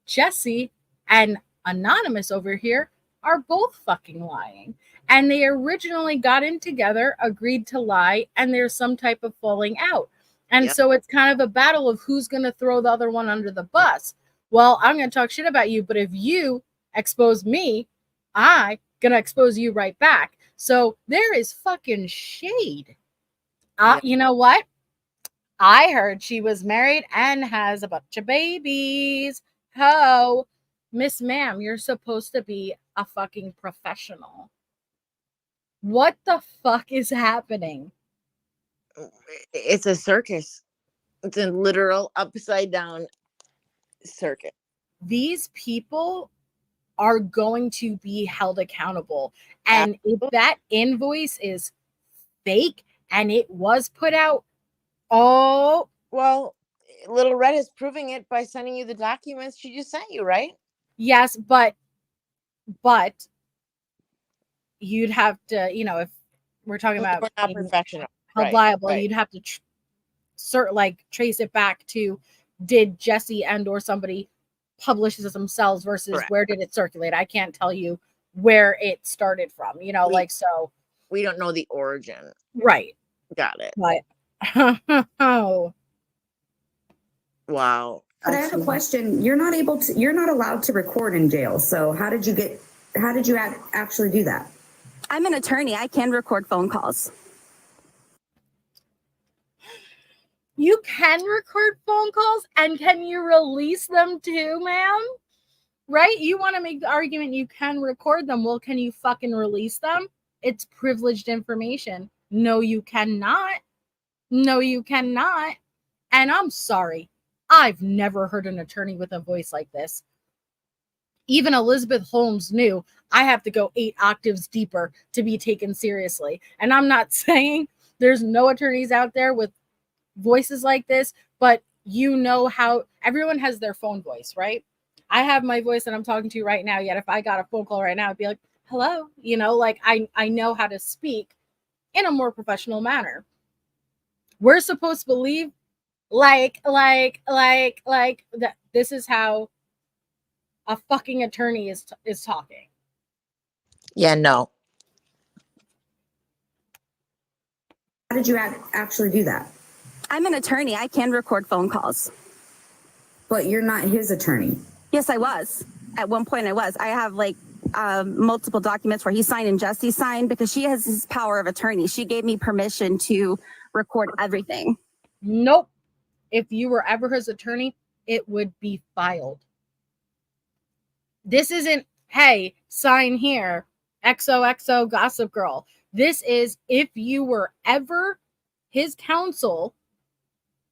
Jessie and Anonymous over here are both fucking lying. And they originally got in together, agreed to lie, and there's some type of falling out. And so it's kind of a battle of who's going to throw the other one under the bus. Well, I'm going to talk shit about you, but if you expose me, I'm going to expose you right back. So there is fucking shade. You know what? I heard she was married and has a bunch of babies. Ho, Miss Ma'am, you're supposed to be a fucking professional. What the fuck is happening? It's a circus. It's a literal upside down circuit. These people are going to be held accountable. And if that invoice is fake and it was put out, oh, well, Little Red is proving it by sending you the documents she just sent you, right? Yes, but you'd have to, you know, if we're talking about not professional, held liable, you'd have to trace it back to, did Jessie and or somebody publish this themselves versus where did it circulate? I can't tell you where it started from, you know, so we don't know the origin. Right. Got it. But oh wow. But I have a question. You're not allowed to record in jail. So how did you actually do that? I'm an attorney. I can record phone calls. You can record phone calls, and can you release them too, ma'am? Right? You want to make the argument you can record them. Well, can you fucking release them? It's privileged information. No, you cannot. No, you cannot. And I'm sorry. I've never heard an attorney with a voice like this. Even Elizabeth Holmes knew I have to go 8 octaves deeper to be taken seriously. And I'm not saying there's no attorneys out there with voices like this, but you know how everyone has their phone voice, right? I have my voice that I'm talking to right now, yet if I got a phone call right now, I'd be like, hello, you know, like I know how to speak in a more professional manner. We're supposed to believe like that this is how a fucking attorney is talking. Yeah, no. How did you actually do that? I'm an attorney. I can record phone calls. But you're not his attorney. Yes, I was. At one point I was. I have multiple documents where he signed and Jessie signed because she has his power of attorney. She gave me permission to record everything. Nope. if you were ever his attorney, it would be filed. This isn't, hey, sign here, XOXO Gossip Girl. This is, if you were ever his counsel,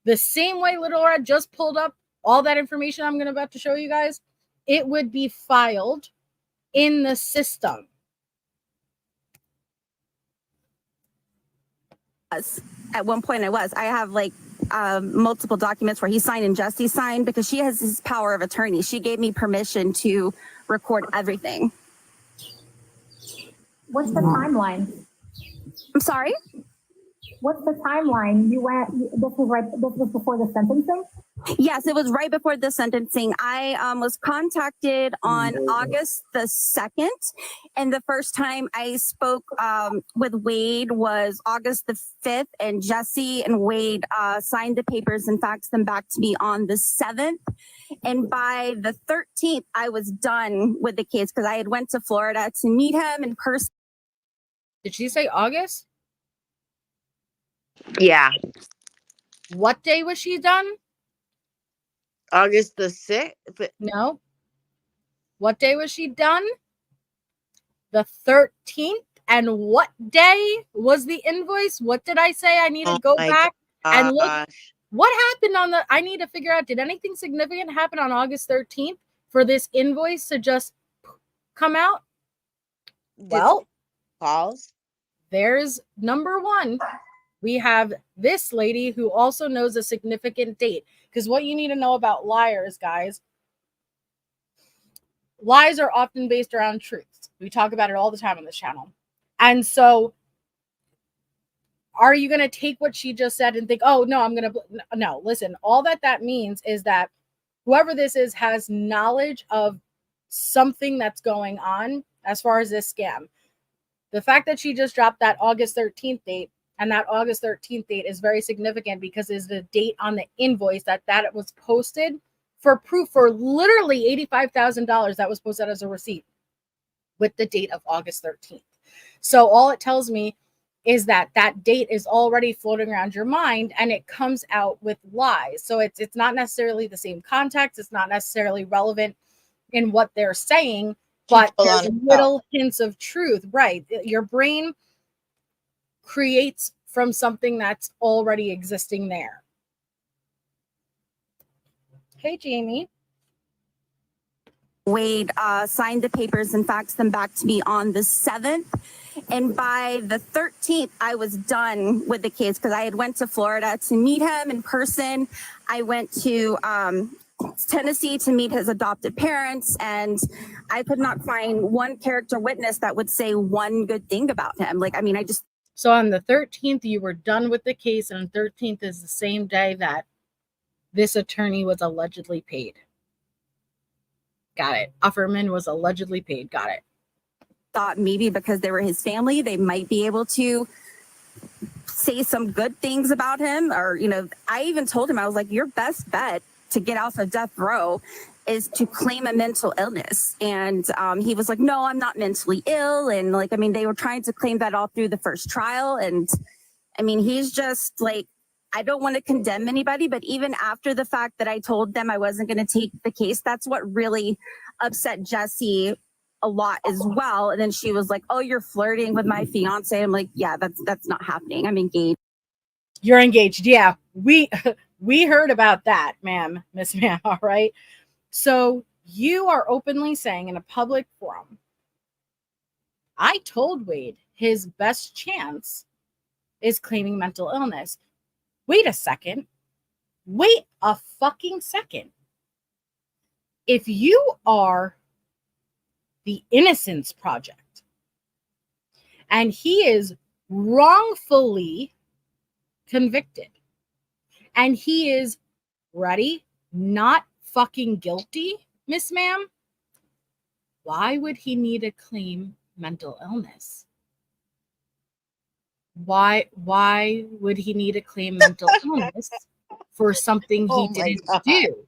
the same way Little Red just pulled up all that information I'm about to show you guys, it would be filed in the system. At one point I have like multiple documents where he signed and Jesse signed, because she has his power of attorney. She gave me permission to record everything. What's the timeline? I'm sorry? What's the timeline? This was before the sentencing? Yes, it was right before the sentencing. I was contacted on August the 2nd, and the first time I spoke with Wade was August the 5th, and Jesse and Wade signed the papers and faxed them back to me on the 7th. And by the 13th, I was done with the case because I had went to Florida to meet him in person. Did she say August? Yeah. What day was she done? August the 6th? No. What day was she done? The 13th. And what day was the invoice? What did I say? I need to go back and look. What happened on the, I need to figure out, did anything significant happen on August 13th for this invoice to just come out? Well, calls. There's number one. We have this lady who also knows a significant date. Because what you need to know about liars, guys, lies are often based around truths. We talk about it all the time on this channel. And so are you going to take what she just said and think, oh, no, I'm going to, no, listen, all that means is that whoever this is has knowledge of something that's going on as far as this scam. The fact that she just dropped that August 13th date, and that August 13th date is very significant because it's the date on the invoice that was posted for proof for literally $85,000 that was posted as a receipt with the date of August 13th. So all it tells me is that that date is already floating around your mind and it comes out with lies. So it's not necessarily the same context. It's not necessarily relevant in what they're saying, but there's little hints of truth, right? Your brain creates from something that's already existing there. Hey, Jamie. Wade signed the papers and faxed them back to me on the 7th. And by the 13th, I was done with the case because I had went to Florida to meet him in person. I went to Tennessee to meet his adopted parents, and I could not find one character witness that would say one good thing about him. Like, I mean, So on the 13th, you were done with the case, and the 13th is the same day that this attorney was allegedly paid. Got it. Offerman was allegedly paid. Got it. Thought maybe because they were his family, they might be able to say some good things about him. Or, you know, I even told him, I was like, your best bet to get off of death row is to claim a mental illness. And he was like, no, I'm not mentally ill. And like, I mean, they were trying to claim that all through the first trial. And I mean, he's just like, I don't want to condemn anybody, but even after the fact that I told them I wasn't going to take the case, that's what really upset Jessie a lot as well. And then she was like, oh, you're flirting with my fiance. I'm like, yeah, that's not happening. I'm engaged. You're engaged. Yeah, we heard about that, ma'am, Miss Ma'am. All right. So you are openly saying in a public forum, I told Wade his best chance is claiming mental illness. Wait a second. Wait a fucking second. If you are the Innocence Project and he is wrongfully convicted and he is ready, not fucking guilty, Miss Ma'am, why would he need to claim mental illness? Why would he need to claim mental illness for something he didn't do?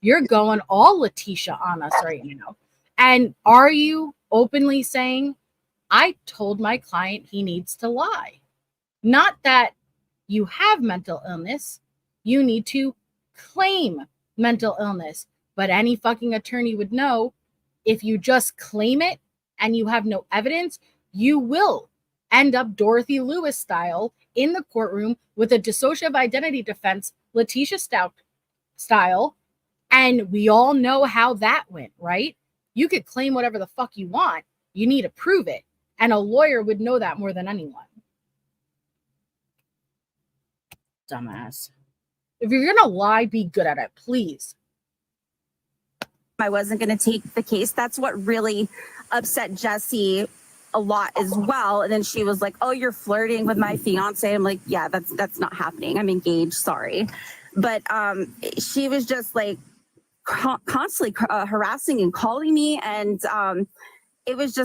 You're going all Letitia on us right now. And are you openly saying, I told my client he needs to lie? Not that you have mental illness. You need to claim mental illness. But any fucking attorney would know if you just claim it and you have no evidence, you will end up Dorothy Lewis style in the courtroom with a dissociative identity defense, Letitia Stout style. And we all know how that went, right? You could claim whatever the fuck you want. You need to prove it. And a lawyer would know that more than anyone. Dumbass. If you're going to lie, be good at it, please. I wasn't going to take the case. That's what really upset Jessie a lot as well. And then she was like, oh, you're flirting with my fiance. I'm like, yeah, that's not happening. I'm engaged. Sorry. But she was just like constantly harassing and calling me. And it was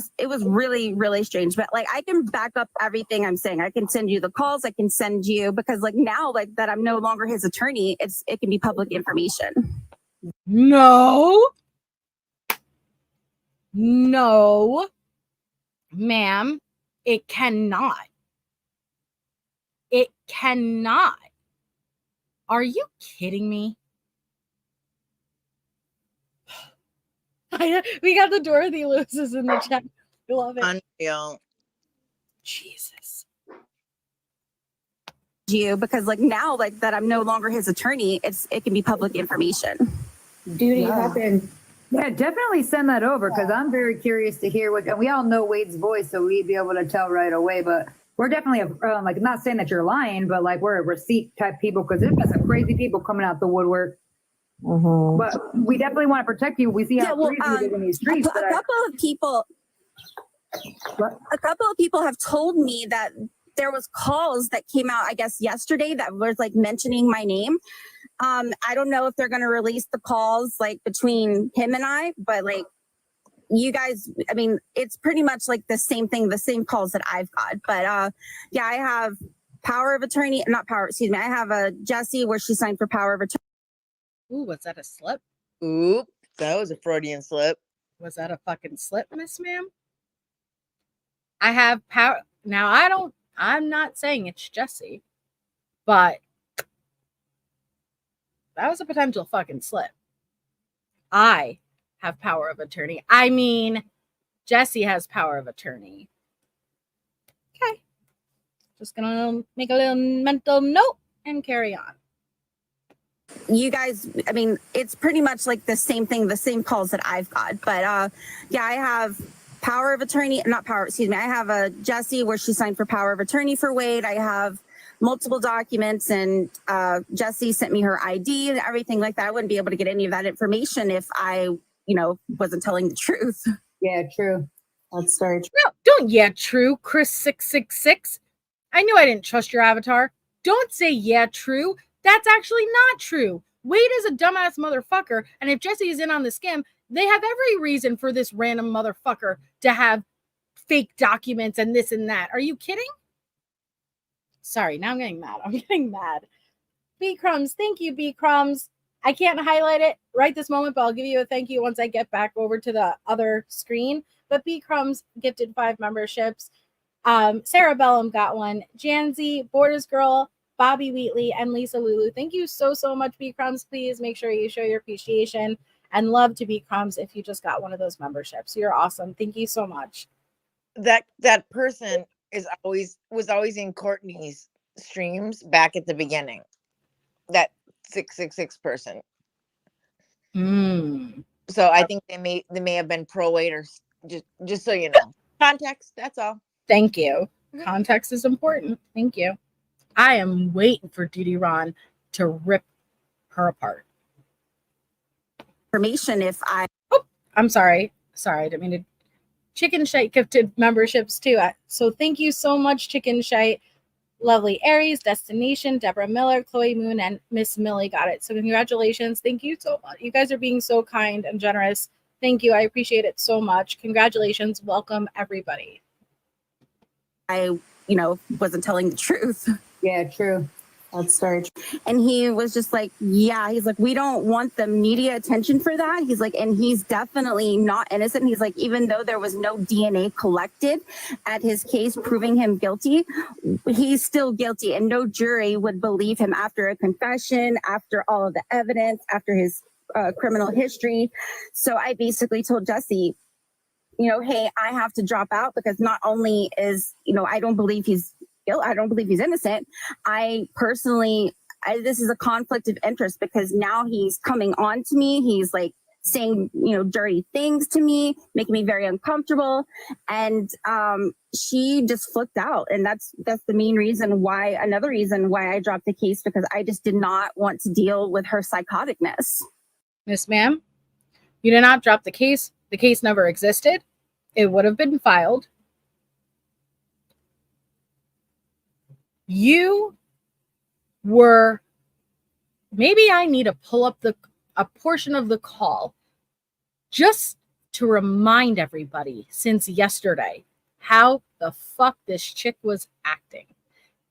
really, really strange. But like, I can back up everything I'm saying. I can send you the calls. I can send you, because like now, like that I'm no longer his attorney, it can be public information. No, ma'am, it cannot. It cannot. Are you kidding me? We got the Dorothy Lewis's in the chat. I love it. Unreal. Jesus. You, because like now, like that I'm no longer his attorney, it can be public information. Duty happened. Yeah, definitely send that over, because I'm very curious to hear what, and we all know Wade's voice, so we'd be able to tell right away. But we're definitely like, not saying that you're lying, but like we're a receipt type people, because there's been some crazy people coming out the woodwork. Mm-hmm. But we definitely want to protect you. We see how crazy it is in these streets. A couple of people have told me that there was calls that came out, I guess, yesterday that was like mentioning my name. I don't know if they're going to release the calls like between him and I, but like you guys, I mean, it's pretty much like the same thing, the same calls that I've got. But yeah, I have power of attorney, not power, excuse me. I have a Jessie where she signed for power of attorney. Ooh, was that a slip? Oop, that was a Freudian slip. Was that a fucking slip, Miss Ma'am? I have power. Now, I'm not saying it's Jessie, but that was a potential fucking slip. I have power of attorney. I mean, Jessie has power of attorney. Okay. Just gonna make a little mental note and carry on. You guys, I mean, it's pretty much like the same thing, the same calls that I've got. But yeah, I have power of attorney, not power, excuse me. I have a Jessie where she signed for power of attorney for Wade. I have multiple documents, and Jessie sent me her ID and everything like that. I wouldn't be able to get any of that information if I, wasn't telling the truth. Yeah, true. That's very true. No, don't yeah, true, Chris 666. I knew I didn't trust your avatar. Don't say yeah, true. That's actually not true. Wade is a dumbass motherfucker, and if Jessie is in on the scam, they have every reason for this random motherfucker to have fake documents and this and that. Are you kidding? Sorry, now I'm getting mad. B Crumbs, thank you, B Crumbs. I can't highlight it right this moment, but I'll give you a thank you once I get back over to the other screen. But B Crumbs gifted 5 memberships. Sarah Bellum got one. Janzi, Borders Girl, Bobby Wheatley, and Lisa Lulu. Thank you so much, B Crumbs. Please make sure you show your appreciation and love to B Crumbs if you just got one of those memberships. You're awesome. Thank you so much. That person was always in Courtney's streams back at the beginning. That 666 person. So I think they may have been pro Wade, or just so you know. Context, that's all. Thank you. Context is important. Thank you. I am waiting for Dudy Ron to rip her apart. Information if I... Oh, I'm sorry. I didn't mean to. Chicken Shite gifted memberships too. So thank you so much, Chicken Shite. Lovely Aries, Destination, Deborah Miller, Chloe Moon, and Miss Millie got it. So congratulations. Thank you so much. You guys are being so kind and generous. Thank you. I appreciate it so much. Congratulations. Welcome, everybody. I, wasn't telling the truth. Yeah, true. That's very true. And he was just like, yeah, he's like, we don't want the media attention for that. He's like, and he's definitely not innocent. He's like, even though there was no DNA collected at his case proving him guilty, he's still guilty. And no jury would believe him after a confession, after all of the evidence, after his criminal history. So I basically told Jesse, you know, hey, I have to drop out because not only is, you know, I don't believe he's innocent. I personally, this is a conflict of interest because now he's coming on to me. He's like saying, you know, dirty things to me, making me very uncomfortable. And she just flipped out. And that's the main reason why, another reason why I dropped the case, because I just did not want to deal with her psychoticness. Miss ma'am, you did not drop the case. The case never existed. It would have been filed. You were, maybe I need to pull up a portion of the call just to remind everybody since yesterday how the fuck this chick was acting.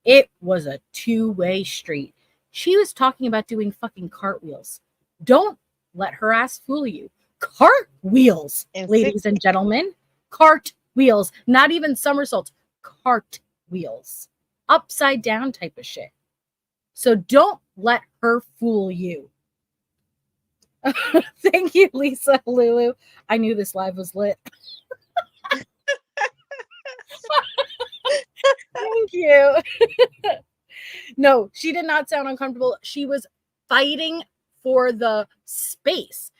It was a two-way street. She was talking about doing fucking cartwheels. Don't let her ass fool you. Cartwheels, ladies and gentlemen. Cartwheels. Not even somersaults. Cartwheels. Upside down type of shit. So don't let her fool you. Thank you, Lisa Lulu. I knew this live was lit. Thank you. No, she did not sound uncomfortable. She was fighting for the space.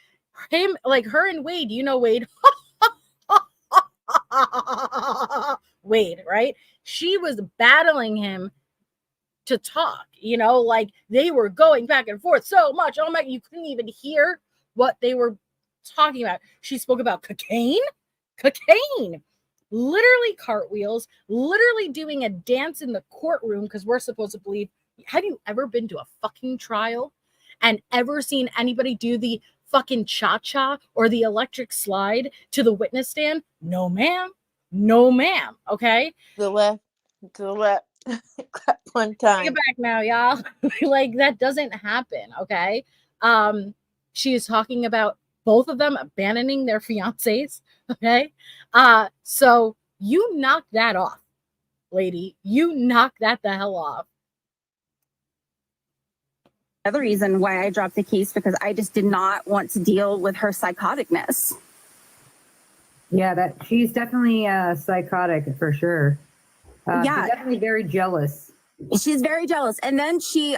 Him, like her and Wade, you know Wade. Wade, right? She was battling him to talk, you know, like they were going back and forth so much. Oh my, you couldn't even hear what they were talking about. She spoke about cocaine, literally cartwheels, literally doing a dance in the courtroom because we're supposed to believe. Have you ever been to a fucking trial and ever seen anybody do the fucking cha-cha or the electric slide to the witness stand? No, ma'am. No, ma'am. Okay. To the left. Clap one time. Take it back now, y'all. Like that doesn't happen. Okay. She is talking about both of them abandoning their fiancés. Okay. So you knock that off, lady. You knock that the hell off. Another reason why I dropped the case, because I just did not want to deal with her psychoticness. Yeah, that she's definitely psychotic for sure. Yeah, she's definitely very jealous. She's very jealous. And then she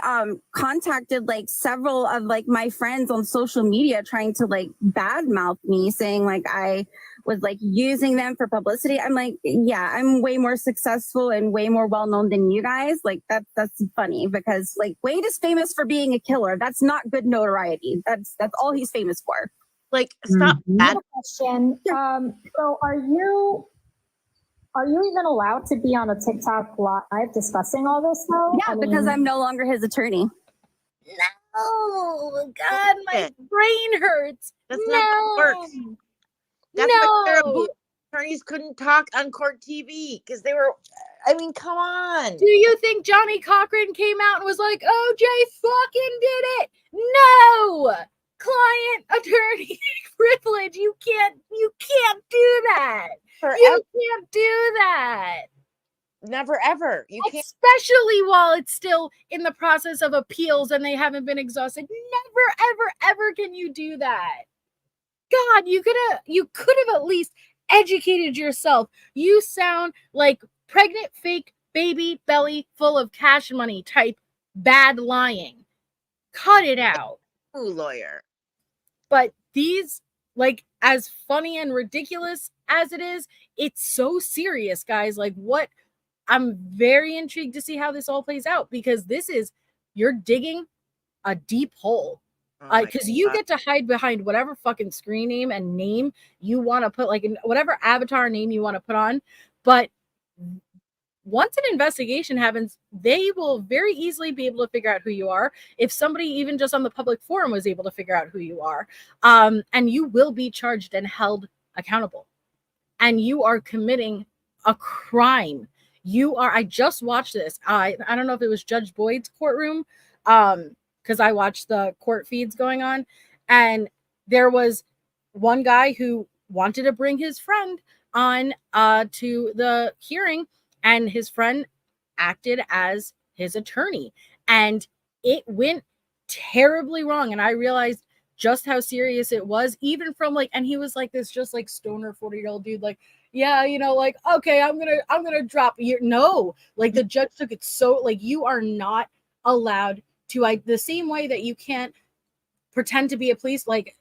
contacted like several of like my friends on social media trying to like badmouth me, saying like I was like using them for publicity. I'm like, yeah, I'm way more successful and way more well known than you guys. Like that's funny because like Wade is famous for being a killer. That's not good notoriety. That's all he's famous for. Like, stop that. Question. So are you even allowed to be on a TikTok live discussing all this though? Yeah, because I'm no longer his attorney. No, God, my brain hurts. That's not how it works. That's why attorneys couldn't talk on court TV because they were. I mean, come on. Do you think Johnny Cochran came out and was like, OJ fucking did it? No. Client attorney privilege. You can't do that. Forever. You can't do that. Never ever. You can't. Especially while it's still in the process of appeals and they haven't been exhausted. Never, ever, ever can you do that. God, you could have at least educated yourself. You sound like pregnant, fake baby belly full of cash money type bad lying. Cut it out. Ooh, lawyer. But these, like, as funny and ridiculous as it is, it's so serious, guys. Like, what? I'm very intrigued to see how this all plays out because you're digging a deep hole. Because you get to hide behind whatever fucking screen name and name you want to put, like whatever avatar name you want to put on. But once an investigation happens, they will very easily be able to figure out who you are. If somebody even just on the public forum was able to figure out who you are, and you will be charged and held accountable. And you are committing a crime. I just watched this. I don't know if it was Judge Boyd's courtroom, because I watched the court feeds going on, and there was one guy who wanted to bring his friend on to the hearing, and his friend acted as his attorney, and it went terribly wrong. And I realized just how serious it was, even from like, and he was like this just like stoner 40-year-old dude, like, yeah, you know, like, okay, I'm gonna drop you. No, like the judge took it so, like, you are not allowed to, like, the same way that you can't pretend to be a police, like,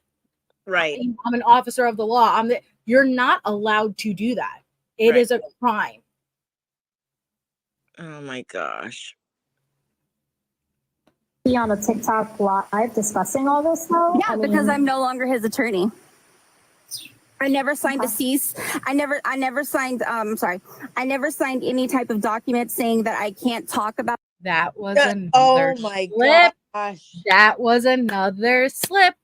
Right. I'm an officer of the law. You're not allowed to do that. It is a crime. Oh my gosh. Be on a TikTok live discussing all this though? Yeah, because I'm no longer his attorney. I never signed a cease. I never signed I never signed any type of document saying that I can't talk about. That was another slip. Gosh. That was another slip.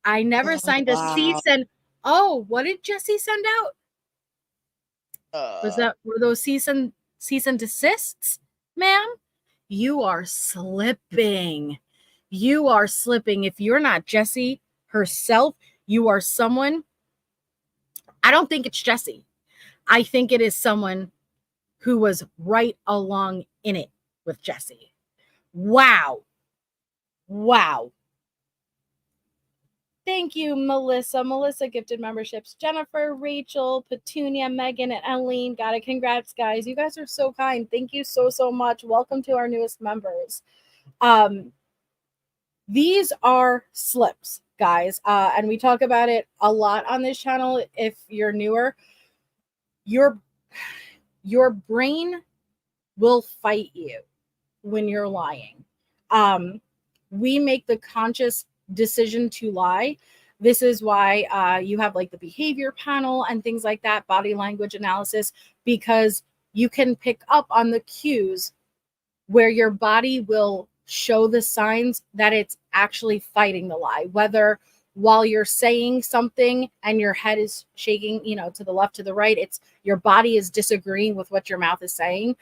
I never signed a cease and what did Jesse send out? Were those cease and desists, ma'am? You are slipping. You are slipping. If you're not Jesse herself, you are someone. I don't think it's Jesse. I think it is someone who was right along in it with Jesse. Wow. Thank you, Melissa. Melissa gifted memberships. Jennifer, Rachel, Petunia, Megan, and Eileen. Got it. Congrats, guys. You guys are so kind. Thank you so much. Welcome to our newest members. These are slips, guys. And we talk about it a lot on this channel. If you're newer, your brain will fight you when you're lying. We make the conscious decision to lie. This is why you have like the behavior panel and things like that, body language analysis, because you can pick up on the cues where your body will show the signs that it's actually fighting the lie, whether while you're saying something and your head is shaking, you know, to the left, to the right, it's your body is disagreeing with what your mouth is saying,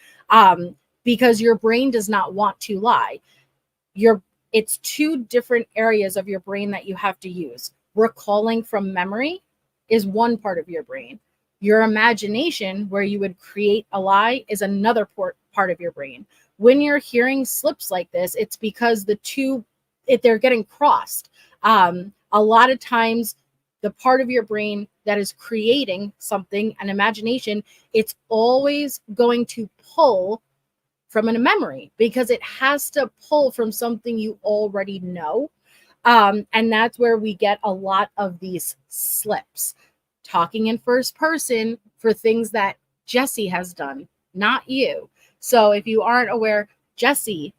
because your brain does not want to lie. It's two different areas of your brain that you have to use. Recalling from memory is one part of your brain. Your imagination, where you would create a lie, is another part of your brain. When you're hearing slips like this, it's because they're getting crossed. A lot of times, the part of your brain that is creating something, an imagination, it's always going to pull from a memory because it has to pull from something you already know. And that's where we get a lot of these slips. Talking in first person for things that Jesse has done, not you. So if you aren't aware, Jesse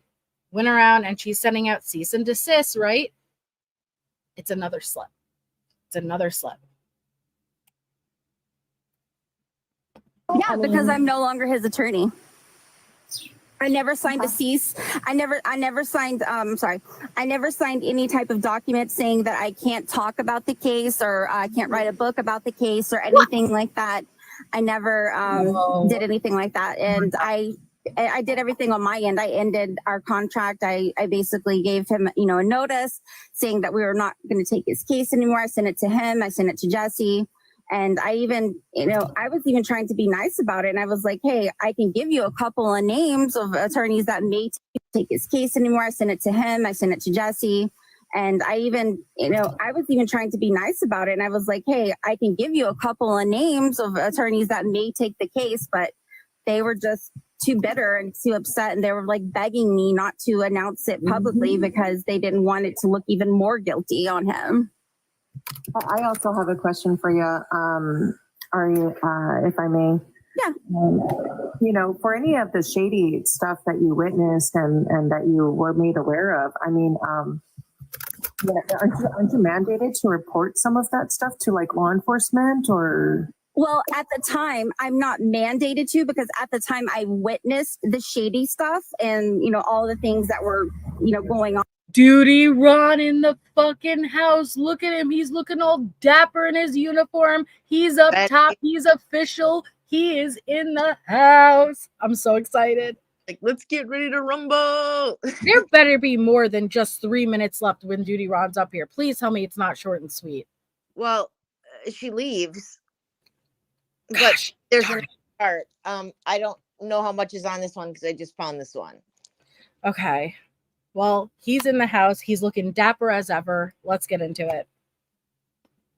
went around and she's sending out cease and desist, right? It's another slip. It's another slip. Yeah, because I'm no longer his attorney. I never signed a cease. I never signed any type of document saying that I can't talk about the case or I can't write a book about the case or anything like that. I never did anything like that. And I did everything on my end. I ended our contract. I basically gave him, a notice saying that we were not going to take his case anymore. I sent it to him. I sent it to Jesse. And I even, I was even trying to be nice about it. And I was like, hey, I can give you a couple of names of attorneys that may take his case anymore. I sent it to him. I sent it to Jesse. And I even, I was even trying to be nice about it. And I was like, hey, I can give you a couple of names of attorneys that may take the case, but they were just too bitter and too upset. And they were like begging me not to announce it publicly because they didn't want it to look even more guilty on him. I also have a question for you, if I may. Yeah. For any of the shady stuff that you witnessed and that you were made aware of, I mean, aren't you mandated to report some of that stuff to like law enforcement or? Well, at the time, I'm not mandated to because at the time I witnessed the shady stuff and, all the things that were, going on. Dudy Ron in the fucking house. Look at him. He's looking all dapper in his uniform. He's up top. He's official. He is in the house. I'm so excited. Like, let's get ready to rumble. There better be more than just 3 minutes left when Dudy Ron's up here. Please tell me it's not short and sweet. Well, she leaves, Gosh, but there's another part. I don't know how much is on this one because I just found this one. Okay. Well, he's in the house. He's looking dapper as ever. Let's get into it.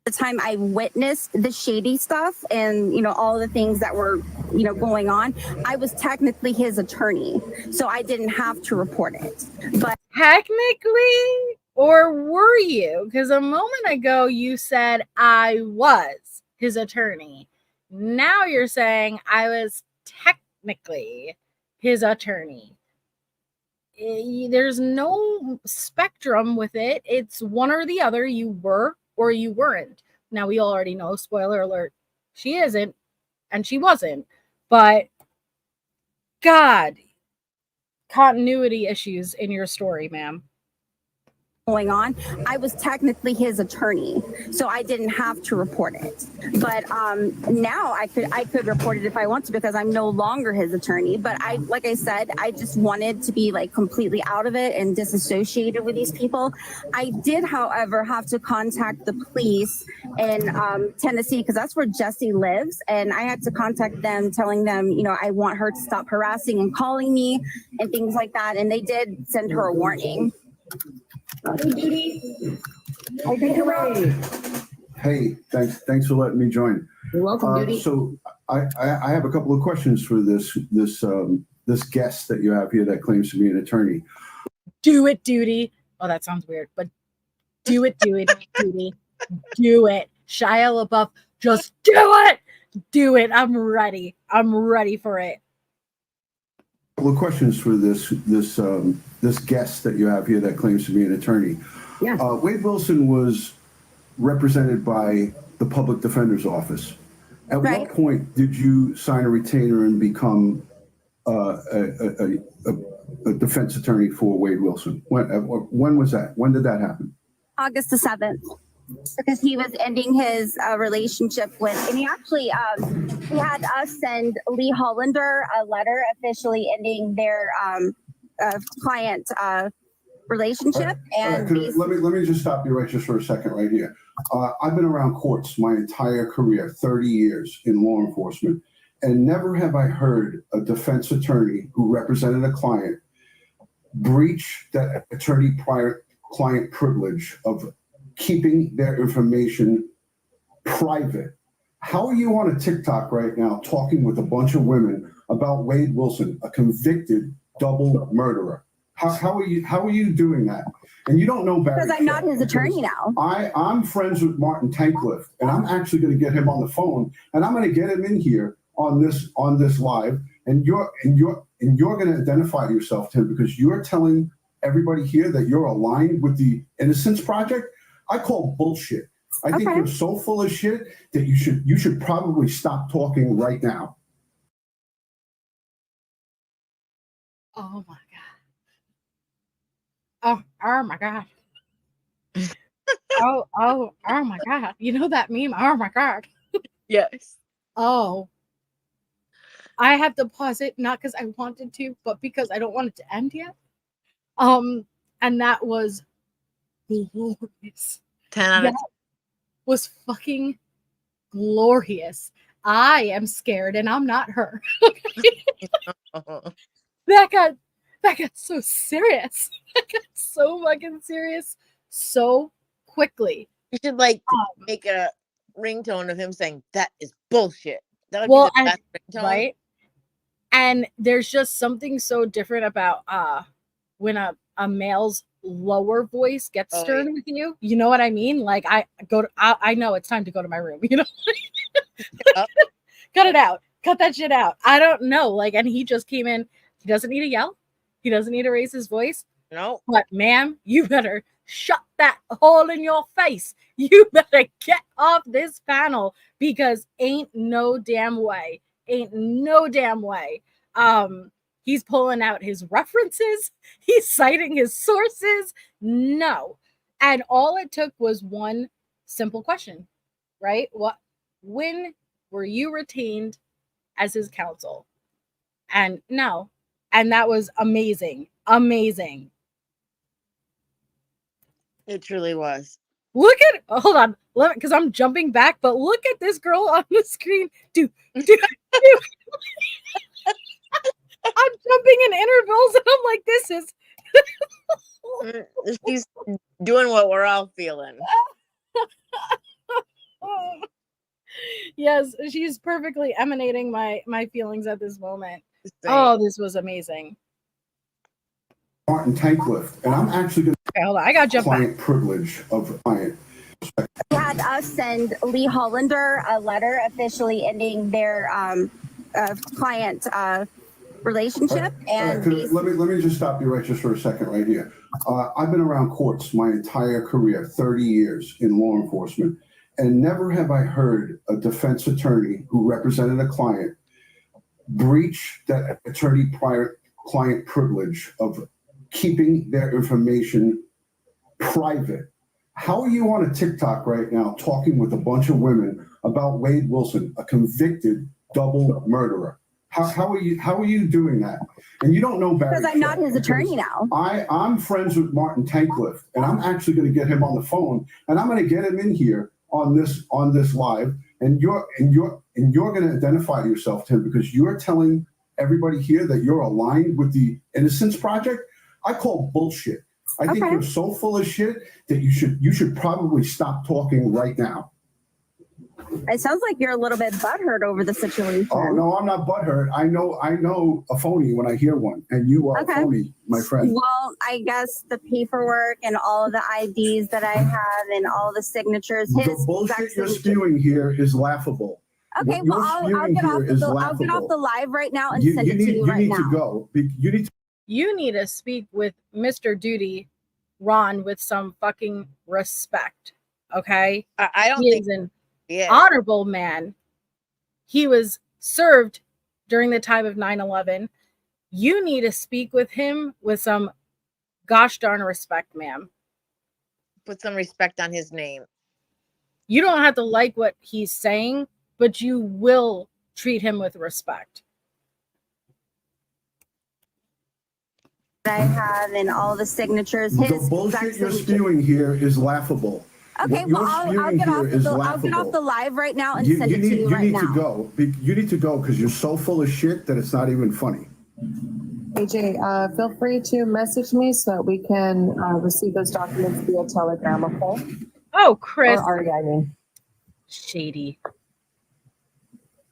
The time I witnessed the shady stuff and, you know, all the things that were, you know, going on, I was technically his attorney. So I didn't have to report it. But technically, or were you? Because a moment ago you said I was his attorney. Now you're saying I was technically his attorney. There's no spectrum with it. It's one or the other. You were or you weren't. Now we already know, spoiler alert, she isn't and she wasn't. But God, continuity issues in your story, ma'am. Going on, I was technically his attorney, so I didn't have to report it. But now I could report it if I want to because I'm no longer his attorney. But like I said, I just wanted to be like completely out of it and disassociated with these people. I did, however, have to contact the police in Tennessee because that's where Jessie lives, and I had to contact them, telling them, you know, I want her to stop harassing and calling me and things like that, and they did send her a warning. Duty. Hey, thanks for letting me join. You're welcome, Duty. So I have a couple of questions for this guest that you have here that claims to be an attorney. Do it, Duty. Oh, that sounds weird, but do it, Duty. Do it. Shia LaBeouf, just do it. Do it. I'm ready. I'm ready for it. Couple of questions for this guest that you have here that claims to be an attorney. Yeah. Wade Wilson was represented by the public defender's office. At what point did you sign a retainer and become a defense attorney for Wade Wilson? When was that? When did that happen? August the 7th. Because he was ending his relationship with, and he actually, he had us send Lee Hollander a letter officially ending their client relationship. And let me just stop you just for a second right here. I've been around courts my entire career, 30 years in law enforcement, and never have I heard a defense attorney who represented a client breach that attorney-client privilege of keeping their information private. How are you on a TikTok right now talking with a bunch of women about Wade Wilson, a convicted double murderer? How are you doing that? And you don't know Barry. Because I'm not his attorney now. I'm friends with Martin Tankliff, and I'm actually going to get him on the phone, and I'm going to get him in here on this live, and you're going to identify yourself to him because you're telling everybody here that you're aligned with the Innocence Project. I call bullshit. I think you're so full of shit that you should probably stop talking right now. Oh my God. Oh my God. oh my God. You know that meme? Oh my God. Yes. Oh. I have to pause it, not because I wanted to, but because I don't want it to end yet. And that was glorious. 10 out of 10. Was fucking glorious. I am scared and I'm not her. That got so serious. That got so fucking serious so quickly. You should make a ringtone of him saying that is bullshit. That would be the best ringtone. Right? And there's just something so different about when a male's lower voice gets stern with you. You know what I mean? Like I know it's time to go to my room, you know. Cut it out. Cut that shit out. I don't know. Like, and he just came in. He doesn't need to yell. He doesn't need to raise his voice. No. But ma'am, you better shut that hole in your face. You better get off this panel because ain't no damn way. He's pulling out his references. He's citing his sources. No. And all it took was one simple question, right? When were you retained as his counsel. And no, and that was amazing. Amazing. It truly was. Look at, hold on, because I'm jumping back, but look at this girl on the screen. Dude. I'm jumping in intervals, and I'm like, this is. She's doing what we're all feeling. Yes, she's perfectly emanating my feelings at this moment. Oh, this was amazing. Martin tank lift, and I'm actually going to. Okay, hold on. I got to jump client back. Privilege of the client. They had us send Lee Hollander a letter officially ending their client relationship. And let me just stop you right just for a second right here. I've been around courts my entire career, 30 years in law enforcement, and never have I heard a defense attorney who represented a client breach that attorney-client privilege of keeping their information private. How are you on a TikTok right now talking with a bunch of women about Wade Wilson, a convicted double murderer? How are you doing that? And you don't know Barry. Because I'm not his attorney now. I'm friends with Martin Tanklift, and I'm actually going to get him on the phone, and I'm going to get him in here on this live, and you're going to identify yourself to him because you're telling everybody here that you're aligned with the Innocence Project. I call bullshit. I think you're so full of shit that you should probably stop talking right now. It sounds like you're a little bit butthurt over the situation. Oh no, I'm not butthurt. I know a phony when I hear one, and you are a phony, my friend. Well, I guess the paperwork and all of the IDs that I have and all the signatures. The bullshit you're spewing here is laughable. Okay, well, I'll get off the live right now and send it to you right now. You need to speak with Mr. Dudy Ron with some fucking respect. Okay? I don't think an honorable man. He was served during the time of 9/11. You need to speak with him with some gosh darn respect, ma'am. Put some respect on his name. You don't have to like what he's saying, but you will treat him with respect. I have and all the signatures. The bullshit you're spewing here is laughable. Okay, well, I'll get off the live right now and send it to you right now. You need to go because you're so full of shit that it's not even funny. AJ, feel free to message me so that we can receive those documents via Telegram, okay? Oh, Chris. Or Ari, I mean. Shady.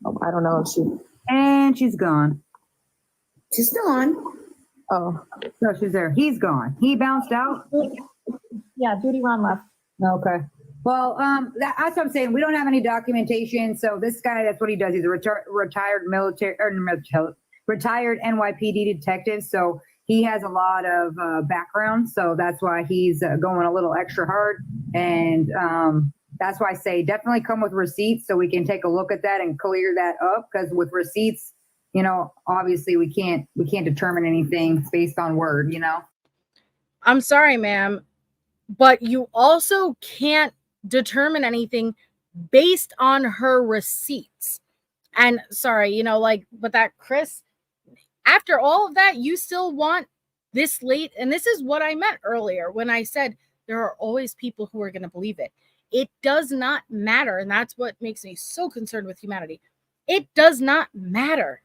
Oh, I don't know if she... And she's gone. She's still on. Oh. No, she's there. He's gone. He bounced out? Yeah, Dudy Ron left. Okay. Well, that's what I'm saying. We don't have any documentation. So this guy, that's what he does. He's a retired retired NYPD detective. So he has a lot of background. So that's why he's going a little extra hard. And that's why I say definitely come with receipts so we can take a look at that and clear that up. Because with receipts, you know, obviously we can't determine anything based on word, you know. I'm sorry, ma'am, but you also can't determine anything based on her receipts. And sorry, you know, like, but that Chris, after all of that, you still want this late. And this is what I meant earlier when I said there are always people who are going to believe it. It does not matter. And that's what makes me so concerned with humanity. It does not matter.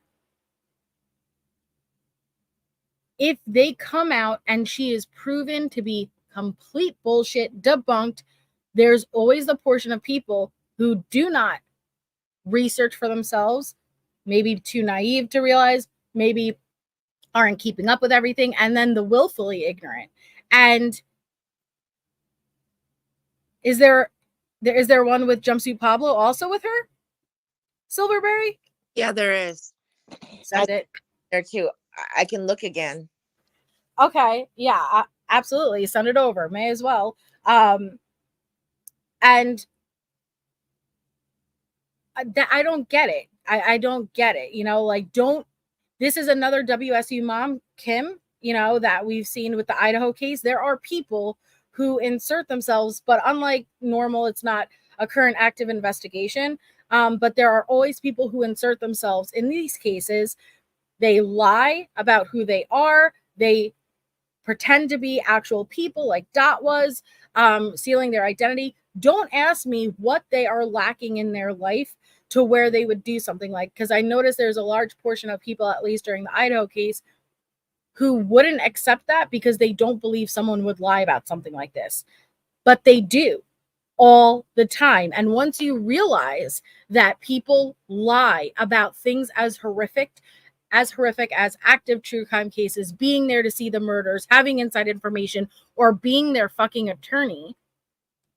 If they come out and she is proven to be complete bullshit, debunked, there's always the portion of people who do not research for themselves, maybe too naive to realize, maybe aren't keeping up with everything, and then the willfully ignorant. And is there one with Jumpsuit Pablo also with her? Silverberry? Yeah, there is. Send it. There too. I can look again. Okay. Yeah, absolutely. Send it over. May as well. And I don't get it. I don't get it. You know, like, this is another WSU mom, Kim, you know, that we've seen with the Idaho case. There are people who insert themselves, but unlike normal, it's not a current active investigation. But there are always people who insert themselves in these cases. They lie about who they are. They pretend to be actual people like Dot was, stealing their identity. Don't ask me what they are lacking in their life to where they would do something like, because I noticed there's a large portion of people, at least during the Idaho case, who wouldn't accept that because they don't believe someone would lie about something like this. But they do all the time. And once you realize that people lie about things as horrific as active true crime cases, being there to see the murders, having inside information, or being their fucking attorney,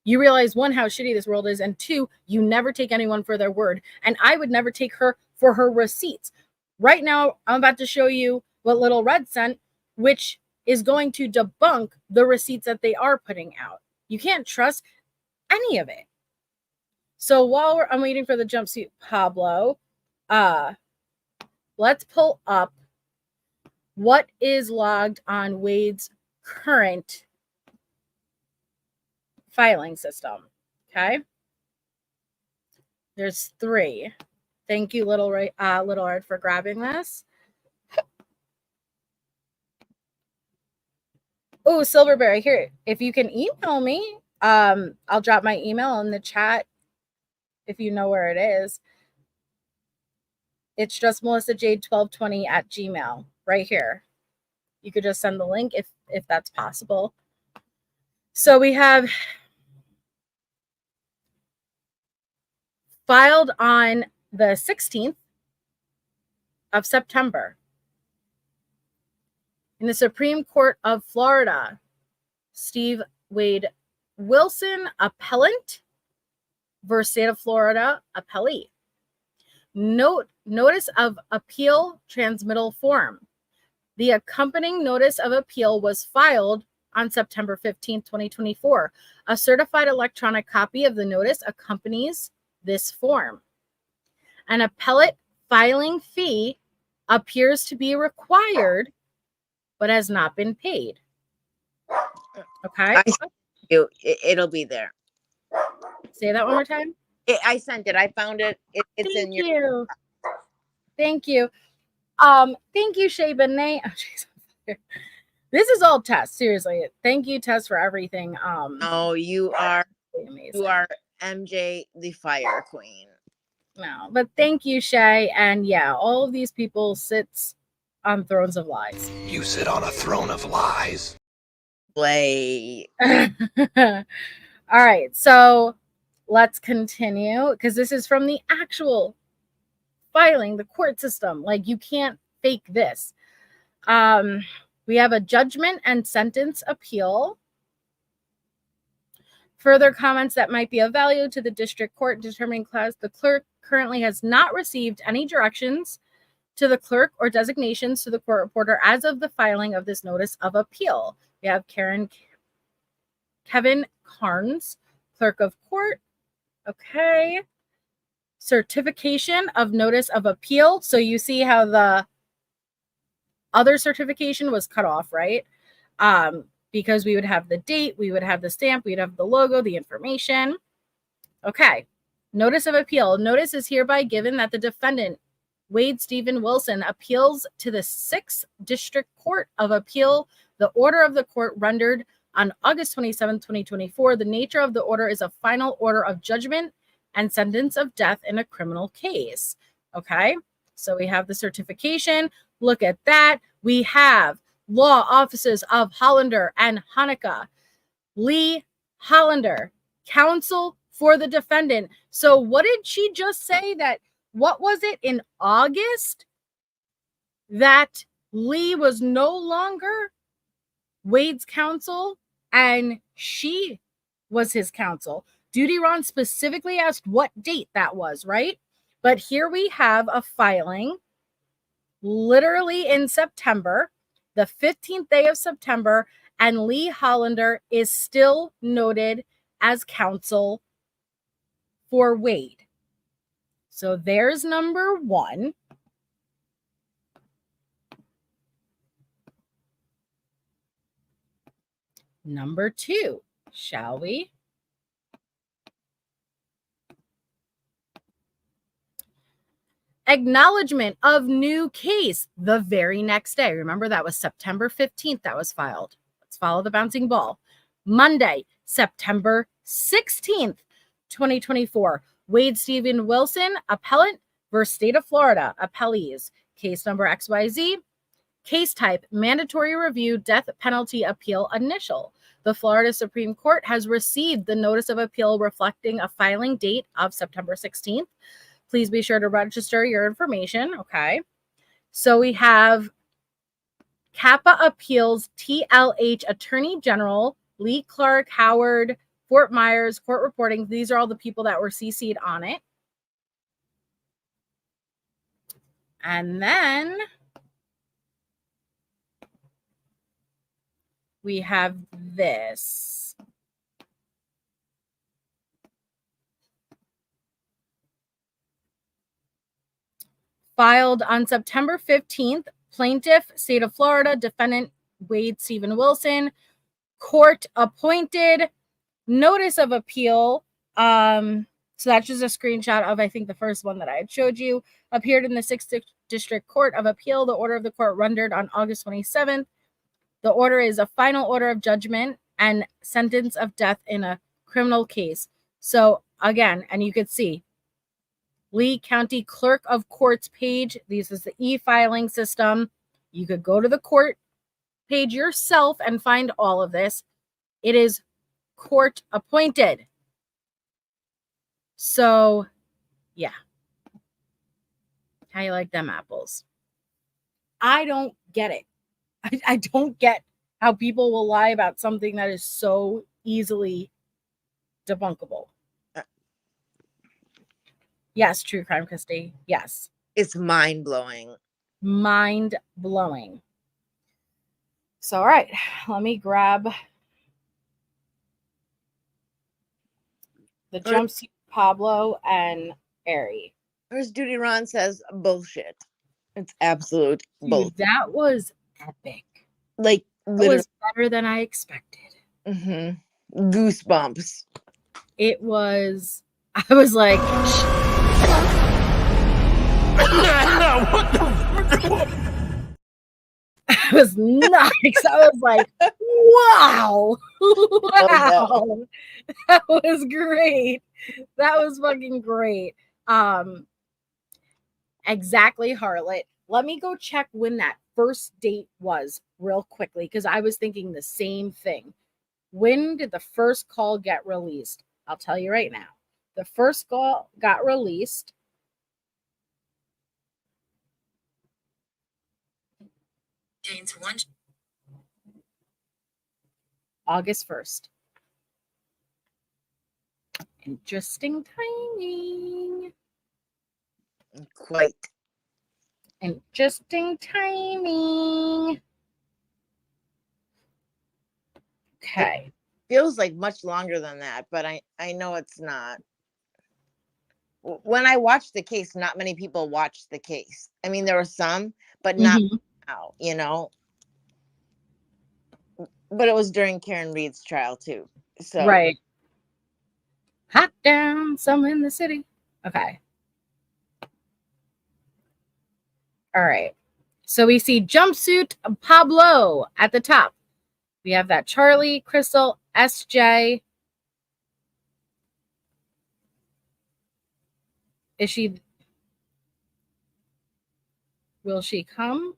you realize, one, how shitty this world is, and two, you never take anyone for their word. And I would never take her for her receipts. Right now, I'm about to show you what Little Red sent, which is going to debunk the receipts that they are putting out. You can't trust any of it. So while I'm waiting for the jumpsuit Pablo, let's pull up what is logged on Wade's current filing system. Okay. There's 3. Thank you, Little Red, for grabbing this. Oh, Silverberry, here. If you can email me, I'll drop my email in the chat if you know where it is. It's just melissajade1220@gmail right here. You could just send the link if that's possible. So we have filed on the 16th of September in the Supreme Court of Florida, Steve Wade Wilson, appellant, versus State of Florida, appellee. Notice of appeal transmittal form. The accompanying notice of appeal was filed on September 15, 2024. A certified electronic copy of the notice accompanies this form. An appellate filing fee appears to be required, but has not been paid. Okay. It'll be there. Say that one more time. I sent it. I found it. It's in your. Thank you. Thank you, Shay Benet. Oh, geez. This is all Tess. Seriously. Thank you, Tess, for everything. Oh, you are amazing. You are MJ the Fire Queen. No, but thank you, Shay. And yeah, all of these people sits on thrones of lies. You sit on a throne of lies. Play. All right, so let's continue because this is from the actual filing, the court system. Like, you can't fake this. We have a judgment and sentence appeal. Further comments that might be of value to the district court determining class. The clerk currently has not received any directions to the clerk or designations to the court reporter as of the filing of this notice of appeal. We have Kevin Carnes, clerk of court. Okay. Certification of notice of appeal. So you see how the other certification was cut off, right? Because we would have the date, we would have the stamp, we'd have the logo, the information. Okay. Notice of appeal. Notice is hereby given that the defendant, Wade Stephen Wilson, appeals to the 6th District Court of Appeal the order of the court rendered on August 27, 2024. The nature of the order is a final order of judgment and sentence of death in a criminal case. Okay. So we have the certification. Look at that. We have law offices of Hollander and Hanukkah. Lee Hollander, counsel for the defendant. So what did she just say? That, what was it, in August that Lee was no longer Wade's counsel and she was his counsel? Dudy Ron specifically asked what date that was, right? But here we have a filing literally in September, the 15th day of September, and Lee Hollander is still noted as counsel for Wade. So there's number one. Number two, shall we? Acknowledgement of new case the very next day. Remember, that was September 15th that was filed. Let's follow the bouncing ball. Monday, September 16th, 2024. Wade Stephen Wilson, appellant versus State of Florida, appellees. Case number XYZ. Case type, mandatory review, death penalty appeal initial. The Florida Supreme Court has received the notice of appeal reflecting a filing date of September 16th. Please be sure to register your information. Okay. So we have Kappa Appeals, TLH, Attorney General, Lee Clark, Howard, Fort Myers, court reporting. These are all the people that were CC'd on it. And then we have this. Filed on September 15th, plaintiff, State of Florida, defendant Wade Stephen Wilson, court appointed, notice of appeal. So that's just a screenshot of, I think, the first one that I had showed you. Appeared in the 6th District Court of Appeal. The order of the court rendered on August 27th. The order is a final order of judgment and sentence of death in a criminal case. So again, and you could see, Lee County Clerk of Courts page. This is the e-filing system. You could go to the court page yourself and find all of this. It is court appointed. So, yeah. How you like them apples? I don't get it. I don't get how people will lie about something that is so easily debunkable. Yes, true crime, Kristine. Yes. It's mind-blowing. Mind-blowing. So, all right. Let me grab the jumpsuit Pablo and Ari. Whereas Dudy Ron says bullshit. It's absolute bullshit. That was epic. Like, it was better than I expected. Mm-hmm. Goosebumps. It was, I was like, I was nice. I was like, wow. Wow. That was great. That was fucking great. Exactly, Harlot. Let me go check when that first date was real quickly, because I was thinking the same thing. When did the first call get released? I'll tell you right now. The first call got released August 1st. Interesting timing. Quite. Interesting timing. Okay. It feels like much longer than that, but I know it's not. When I watched the case, not many people watched the case. I mean, there were some, but not now, you know. But it was during Karen Reed's trial too. So right. Hot down, some in the city. Okay. All right. So we see jumpsuit Pablo at the top. We have that Charlie, Crystal, SJ. Will she come?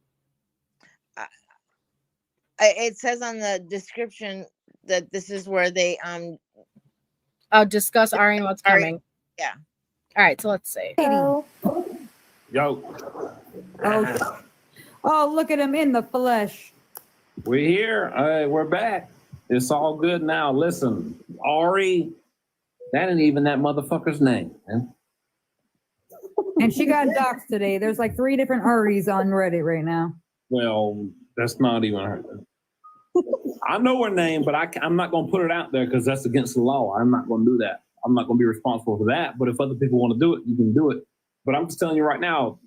It says on the description that this is where they discuss Ari and what's coming. Yeah. All right, so let's see. Yo. Oh, look at him in the flesh. We're here. We're back. It's all good now. Listen, Ari, that ain't even that motherfucker's name, man. And she got doxxed today. There's like 3 different Aries on Reddit right now. Well, that's not even her. I know her name, but I'm not going to put it out there because that's against the law. I'm not going to do that. I'm not going to be responsible for that. But if other people want to do it, you can do it. But I'm just telling you right now,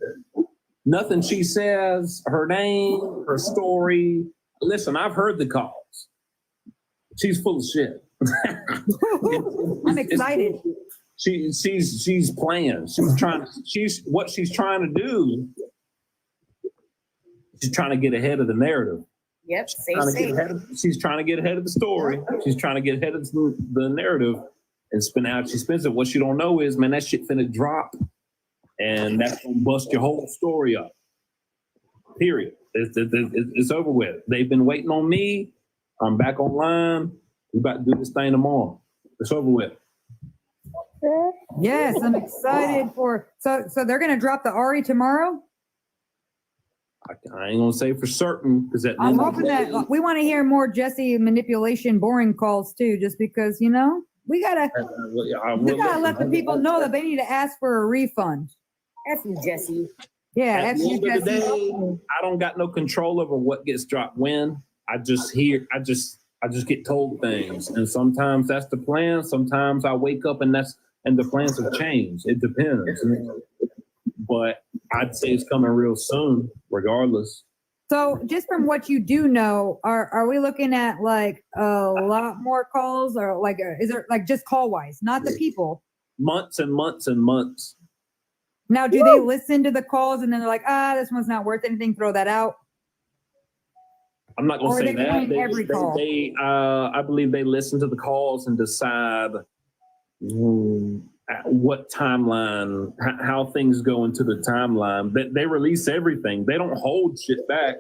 nothing she says, her name, her story. Listen, I've heard the calls. She's full of shit. I'm excited. She's playing. What she's trying to do. She's trying to get ahead of the narrative. Yep. She's trying to get ahead of the story. She's trying to get ahead of the narrative and she spins it. What she don't know is, man, that shit finna drop, and that's gonna bust your whole story up. Period. It's over with. They've been waiting on me. I'm back online. We about to do this thing tomorrow. It's over with. Yes, I'm excited for. So they're gonna drop the Ari tomorrow. I ain't gonna say for certain because I'm hoping that we want to hear more Jesse manipulation, boring calls too. Just because we gotta let the people know that they need to ask for a refund. F you, Jesse. Yeah, At F the you, end of the Jesse. day, I don't got no control over what gets dropped when. I just get told things, and sometimes that's the plan. Sometimes I wake up and the plans have changed. It depends. But I'd say it's coming real soon, regardless. So just from what you do know, are we looking at like a lot more calls, or like is there like just call wise, not the people? Months and months and months. Now, do they listen to the calls and then they're like, this one's not worth anything, throw that out? I'm not gonna say that. Every call? I believe they listen to the calls and decide what timeline, how things go into the timeline. They release everything. They don't hold shit back.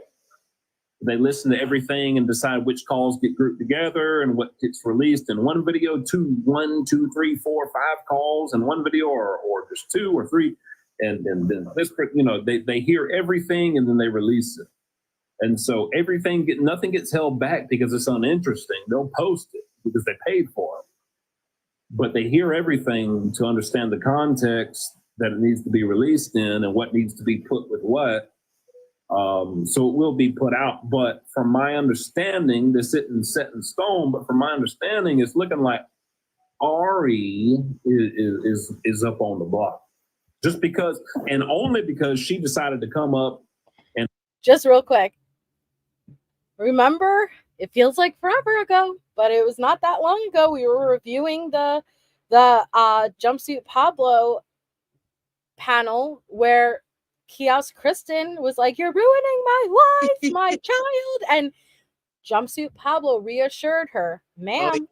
They listen to everything and decide which calls get grouped together and what gets released in one video, 1, 2, 3, 4, 5 calls in one video, or just 2 or 3. And then this, they hear everything and then they release it. And so nothing gets held back because it's uninteresting. They'll post it because they paid for it. But they hear everything to understand the context that it needs to be released in and what needs to be put with what. So it will be put out. But from my understanding, this isn't set in stone, but from my understanding, it's looking like Ari is up on the block. Just because, and only because she decided to come up and... Just real quick. Remember, it feels like forever ago, but it was not that long ago. We were reviewing the Jumpsuit Pablo panel where Kiosk Kristine was like, "You're ruining my life, my child." And Jumpsuit Pablo reassured her, "Ma'am,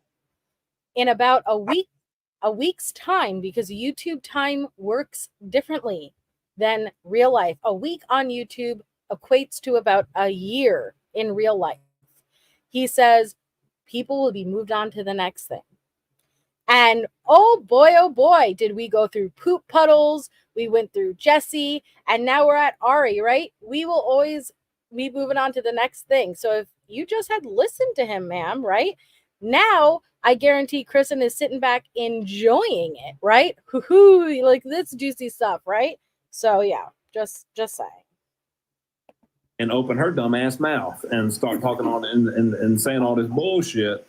in about a week's time, because YouTube time works differently than real life. A week on YouTube equates to about a year in real life." He says people will be moved on to the next thing. And oh boy, did we go through poop puddles. We went through Jesse, and now we're at Ari, right? We will always be moving on to the next thing. So if you just had listened to him, ma'am, right? Now, I guarantee Kristine is sitting back enjoying it, right? Hoo-hoo, like this juicy stuff, right? So yeah, just saying. And open her dumb ass mouth and start talking all and saying all this bullshit,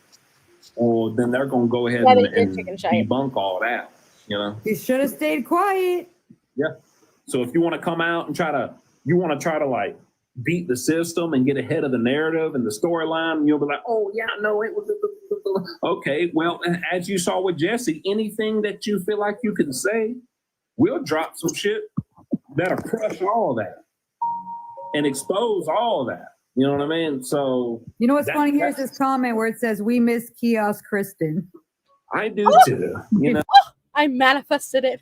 or then they're gonna go ahead and debunk all that. You should have stayed quiet. Yeah. So if you want to come out and try to like beat the system and get ahead of the narrative and the storyline, you'll be like, "Oh yeah, no, it was okay." Well, as you saw with Jesse, anything that you feel like you can say, we'll drop some shit that'll crush all of that and expose all of that. You know what I mean? So you know what's funny? Here's this comment where it says, "We miss Kiosk Kristine." I do too. I manifested it.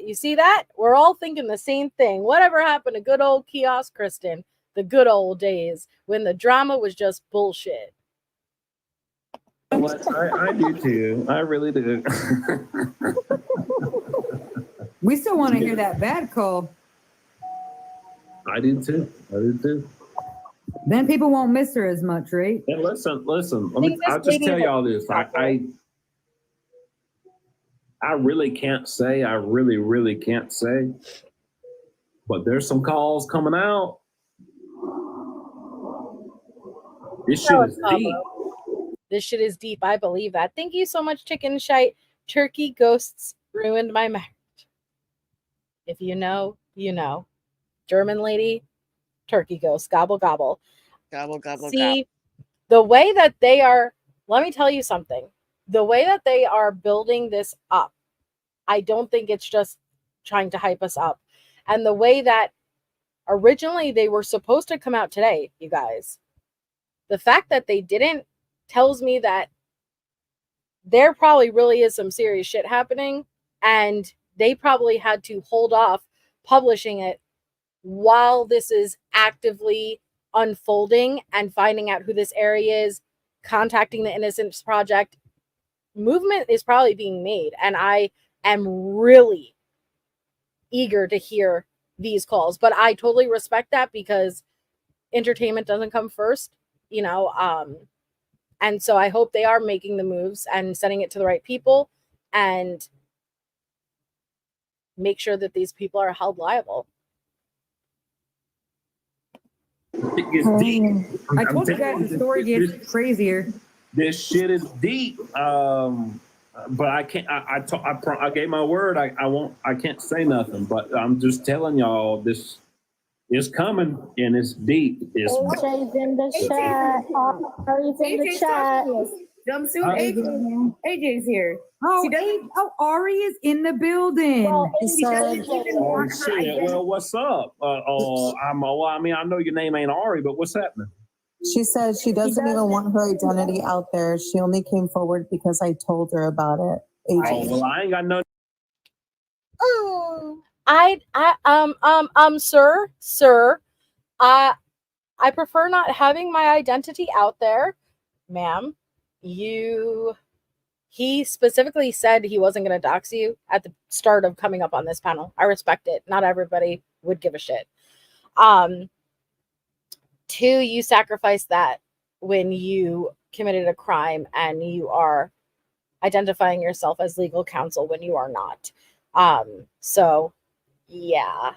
You see that? We're all thinking the same thing. Whatever happened to good old Kiosk Kristine? The good old days when the drama was just bullshit. I do too. I really do. We still want to hear that bad call. I do too. Then people won't miss her as much, right? And listen. I'll just tell y'all this. I really can't say. I really can't say. But there's some calls coming out. This shit is deep. This shit is deep. I believe that. Thank you so much, Chicken Shite. Turkey ghosts ruined my marriage. If you know, you know. German lady, turkey ghost, gobble, gobble. Gobble, gobble, See, the way that they are, let me tell you something. the way that they are building this up, I don't think it's just trying to hype us up. And the way that originally they were supposed to come out today, you guys, the fact that they didn't tells me that there probably really is some serious shit happening, and they probably had to hold off publishing it while this is actively unfolding and finding out who this area is, contacting the Innocence Project. Movement is probably being made, and I am really eager to hear these calls. But I totally respect that, because entertainment doesn't come first, you know. And so I hope they are making the moves and sending it to the right people, and make sure that these people are held liable. It gets deep. I told you guys the story gets crazier. This shit is deep. But I can't. I gave my word. I won't. I can't say nothing. But I'm just telling y'all, this is coming, and it's deep. It's AJ's in the chat. Ari's in the chat. Jumpsuit AJ's here. Ari is in the building. Well, oh shit. Well, what's up? I mean, I know your name ain't Ari, but what's happening? She says she doesn't even want her identity out there. She only came forward because I told her about it. Oh, well, I ain't got no. Sir, I prefer not having my identity out there, ma'am. He specifically said he wasn't going to dox you at the start of coming up on this panel. I respect it. Not everybody would give a shit. Two, you sacrificed that when you committed a crime and you are identifying yourself as legal counsel when you are not. So yeah,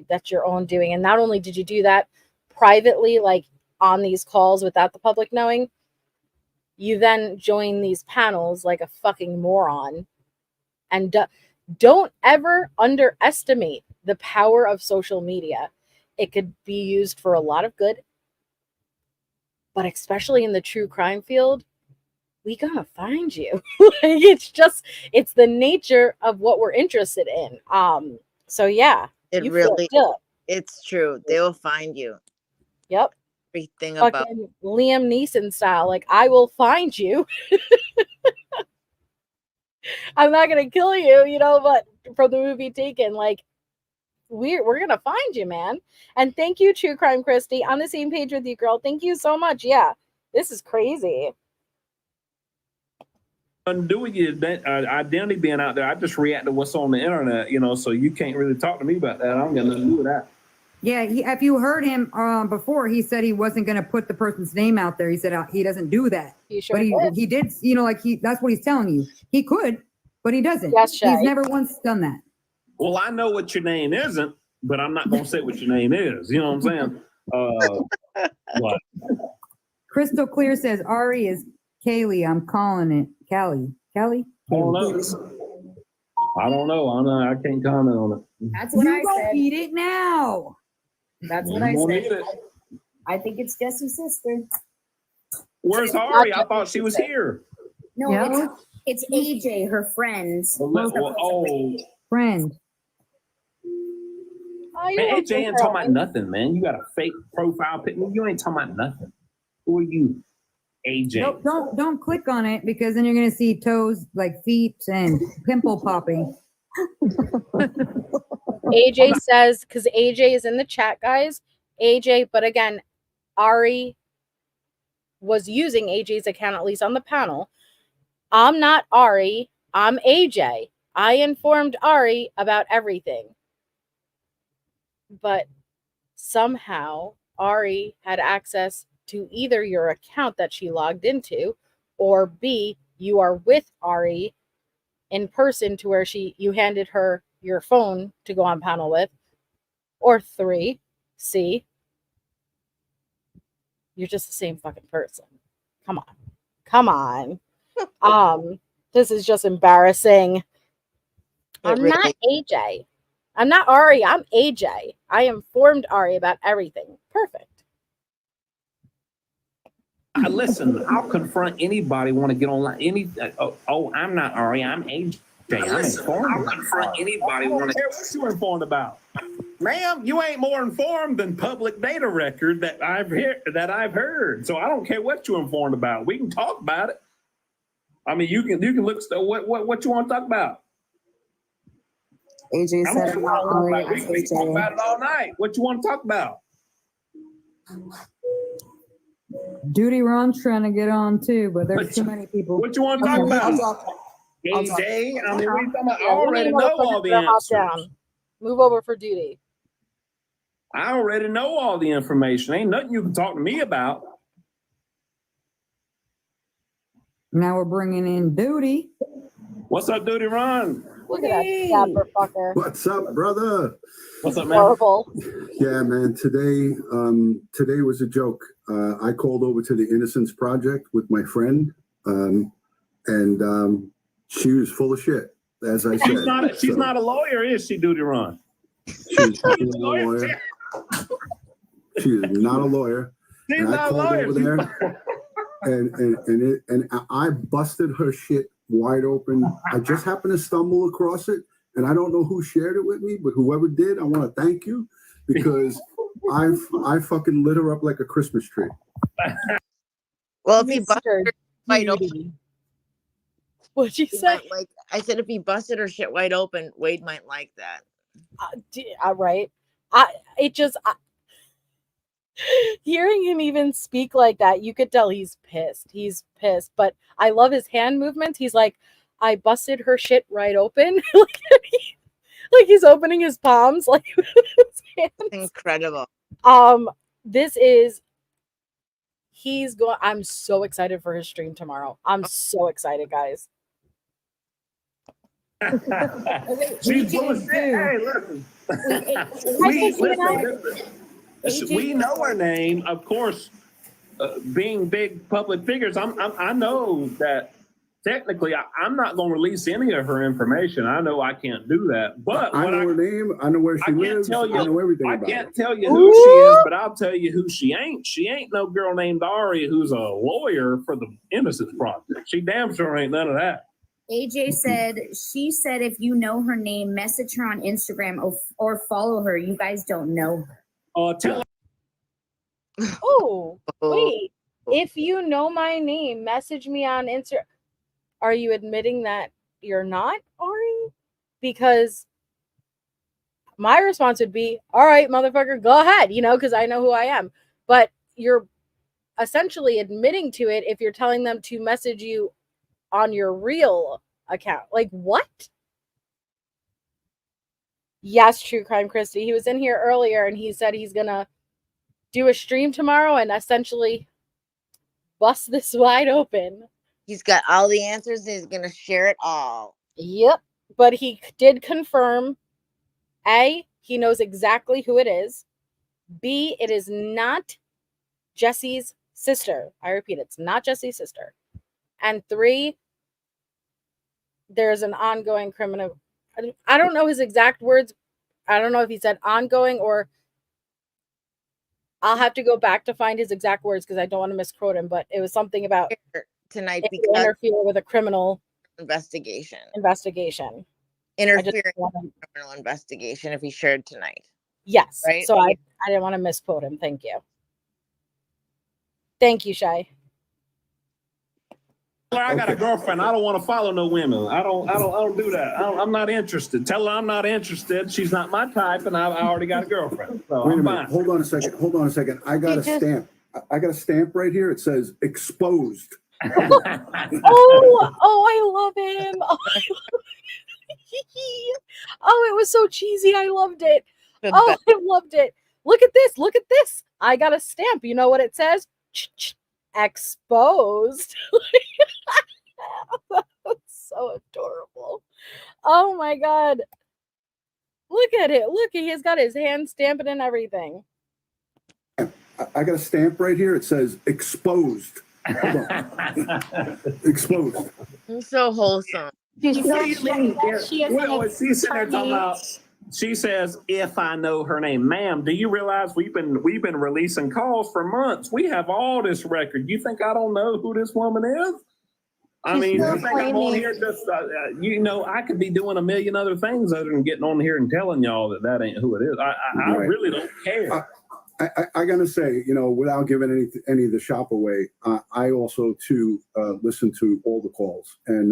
that's your own doing. And not only did you do that privately, like on these calls without the public knowing, you then join these panels like a fucking moron. And don't ever underestimate the power of social media. It could be used for a lot of good, but especially in the true crime field, we gonna find you. It's the nature of what we're interested in. So yeah, It really, it's true. They will find you. Yep. Everything Fucking about Liam Neeson style. Like, I will find you. I'm not gonna kill you, you know, but from the movie Taken, like, we're gonna find you, man. And thank you, True Crime Christy. On the same page with you, girl. Thank you so much. Yeah, this is crazy. Nothing to do with your identity being out there. I just react to what's on the internet, you know, so you can't really talk to me about that. I don't got nothing to do with that. Yeah, if you heard him before, he said he wasn't going to put the person's name out there. He said he doesn't do that. He sure but he did, you know, like that's what he's telling you. He could, but he doesn't. Yes, he's never once done that. Well, I know what your name isn't, but I'm not going to say what your name is. You know what I'm saying? What? Crystal Clear says Ari is Kaylee. I'm calling it Callie. I don't know. I can't comment on it. That's what I said. Eat it now. That's what You I won't said. eat it. I think it's Jesse's sister. Where's Ari? I thought she was here. No, it's AJ, her friend. Friend. Man, AJ ain't talking about nothing, man. You got a fake profile picture. You ain't talking about nothing. Who are you, AJ? Don't click on it, because then you're gonna see toes, like feet and pimple popping. AJ says, because AJ is in the chat, guys. AJ, but again, Ari was using AJ's account, at least on the panel. I'm not Ari. I'm AJ. I informed Ari about everything. But somehow Ari had access to either your account that she logged into, or B, you are with Ari in person to where you handed her your phone to go on panel with, or 3, C, you're just the same fucking person. Come on. This is just embarrassing. I'm not AJ. I'm not Ari. I'm AJ. I informed Ari about everything. Perfect. Listen, I'll confront anybody want to get online. I'm not Ari. I'm AJ. Listen, I'll confront anybody want to. What you informed about, ma'am? You ain't more informed than public data record that I've heard. So I don't care what you informed about. We can talk about it. I mean, you can look. What you want to talk about? AJ said, We can talk about it all night. What you want to talk about? Duty Ron's trying to get on too, but there's too many people. What you want to talk about? AJ, I mean, what are you talking about? I already know all the answers. Move over for duty. I already know all the information. Ain't nothing you can talk to me about. Now we're bringing in Duty. What's up, Dudy Ron? Look at that dapper fucker. What's up, brother? What's up, man? Horrible. Yeah, man. Today was a joke. I called over to the Innocence Project with my friend, and she was full of shit, as I said. She's not a lawyer, is she, Dudy Ron? She's not a lawyer. She is not a lawyer. She's and I not a called lawyer. over there, and I busted her shit wide open. I just happened to stumble across it, and I don't know who shared it with me, but whoever did, I want to thank you, because I fucking lit her up like a Christmas tree. Well, if he busted her wide open, what'd you say? I said if he busted her shit wide open, Wade might like that. Right. Hearing him even speak like that, you could tell he's pissed. He's pissed. But I love his hand movements. He's like, I busted her shit right open. like he's opening his palms like with his hands. Incredible. I'm so excited for his stream tomorrow. I'm so excited, guys. She's full of shit. Hey, listen. We know her name, of course. Being big public figures, I know that technically I'm not going to release any of her information. I know I can't do that. But I know her name. I know where she lives. I know everything about her. I can't tell you who she is, but I'll tell you who she ain't. She ain't no girl named Ari who's a lawyer for the Innocence Project. She damn sure ain't none of that. AJ said, she said, if you know her name, message her on Instagram or follow her. You guys don't know her. Tell her. Oh, wait. If you know my name, message me on Instagram. Are you admitting that you're not Ari? Because my response would be, all right, motherfucker, go ahead, because I know who I am. But you're essentially admitting to it if you're telling them to message you on your real account. Like, what? Yes, True Crime Christy. He was in here earlier and he said he's gonna do a stream tomorrow and essentially bust this wide open. He's got all the answers and he's gonna share it all. Yep. But he did confirm, A, he knows exactly who it is. B, it is not Jesse's sister. I repeat, it's not Jesse's sister. And 3, there's an ongoing criminal. I don't know his exact words. I don't know if he said ongoing or I'll have to go back to find his exact words because I don't want to misquote him, but it was something about tonight because interfere with a criminal investigation. Interfering with a criminal investigation if he shared tonight. Yes. Right? So I didn't want to misquote him. Thank you. Thank you, Shay. I got a girlfriend. I don't want to follow no women. I don't do that. I'm not interested. Tell her I'm not interested. She's not my type, and I already got a girlfriend. So Wait a I'm minute. fine. Hold on a second. I got a stamp. I got a stamp right here. It says exposed. I love him. Oh, it was so cheesy. I loved it. I loved it. Look at this. Look at this. I got a stamp. You know what it says? Exposed. That's so adorable. Oh my god. Look at it. Look, he's got his hand stamping and everything. I got a stamp right here. It says exposed. Exposed. I'm so wholesome. She's sitting there talking about She says, if I know her name. Ma'am, do you realize we've been releasing calls for months? We have all this record. You think I don't know who this woman is? I mean, you think I'm on here just, I could be doing a million other things other than getting on here and telling y'all that ain't who it is. I really don't care. I gotta say, without giving any of the shop away, I also too listen to all the calls, and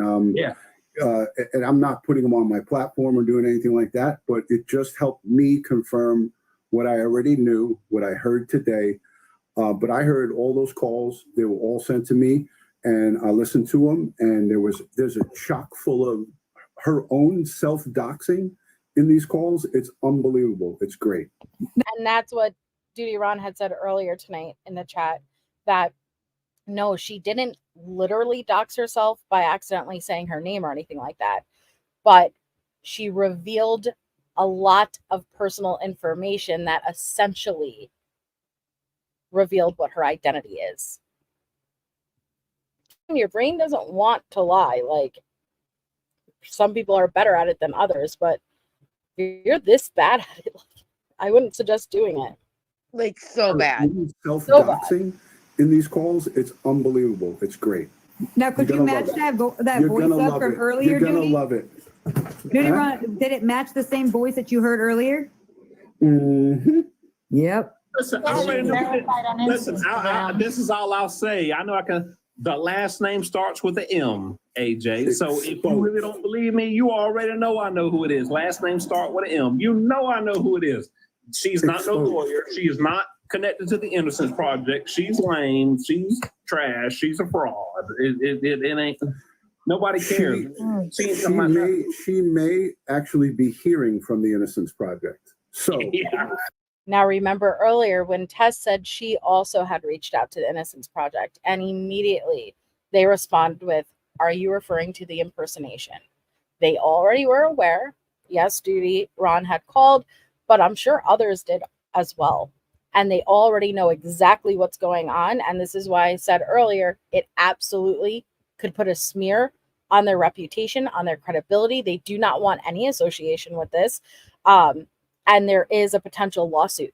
and I'm not putting them on my platform or doing anything like that, but it just helped me confirm what I already knew, what I heard today. But I heard all those calls; they were all sent to me, and I listened to them. And there's a chock full of her own self-doxing in these calls. It's unbelievable. It's great. And that's what Dudy Ron had said earlier tonight in the chat, that no, she didn't literally dox herself by accidentally saying her name or anything like that, but she revealed a lot of personal information that essentially revealed what her identity is. Your brain doesn't want to lie. Like, some people are better at it than others, but if you're this bad at it, I wouldn't suggest doing it. Like, so bad. Self-doxing in these calls, it's unbelievable. It's great. Now, could you match that voice up from earlier? You're gonna love it. Dudy Ron, did it match the same voice that you heard earlier? Mm-hmm. Yep. Listen, I already know. Listen, this is all I'll say. I know I can. The last name starts with an M, AJ. So if you really don't believe me, you already know I know who it is. Last name start with an M. You know I know who it is. She's not no lawyer. She is not connected to the Innocence Project. She's lame. She's trash. She's a fraud. It ain't. Nobody cares. She may actually be hearing from the Innocence Project. So. Yeah. Now, remember earlier when Tess said she also had reached out to the Innocence Project, and immediately they responded with, are you referring to the impersonation? They already were aware. Yes, Dudy Ron had called, but I'm sure others did as well. And they already know exactly what's going on. And this is why I said earlier, it absolutely could put a smear on their reputation, on their credibility. They do not want any association with this. And there is a potential lawsuit.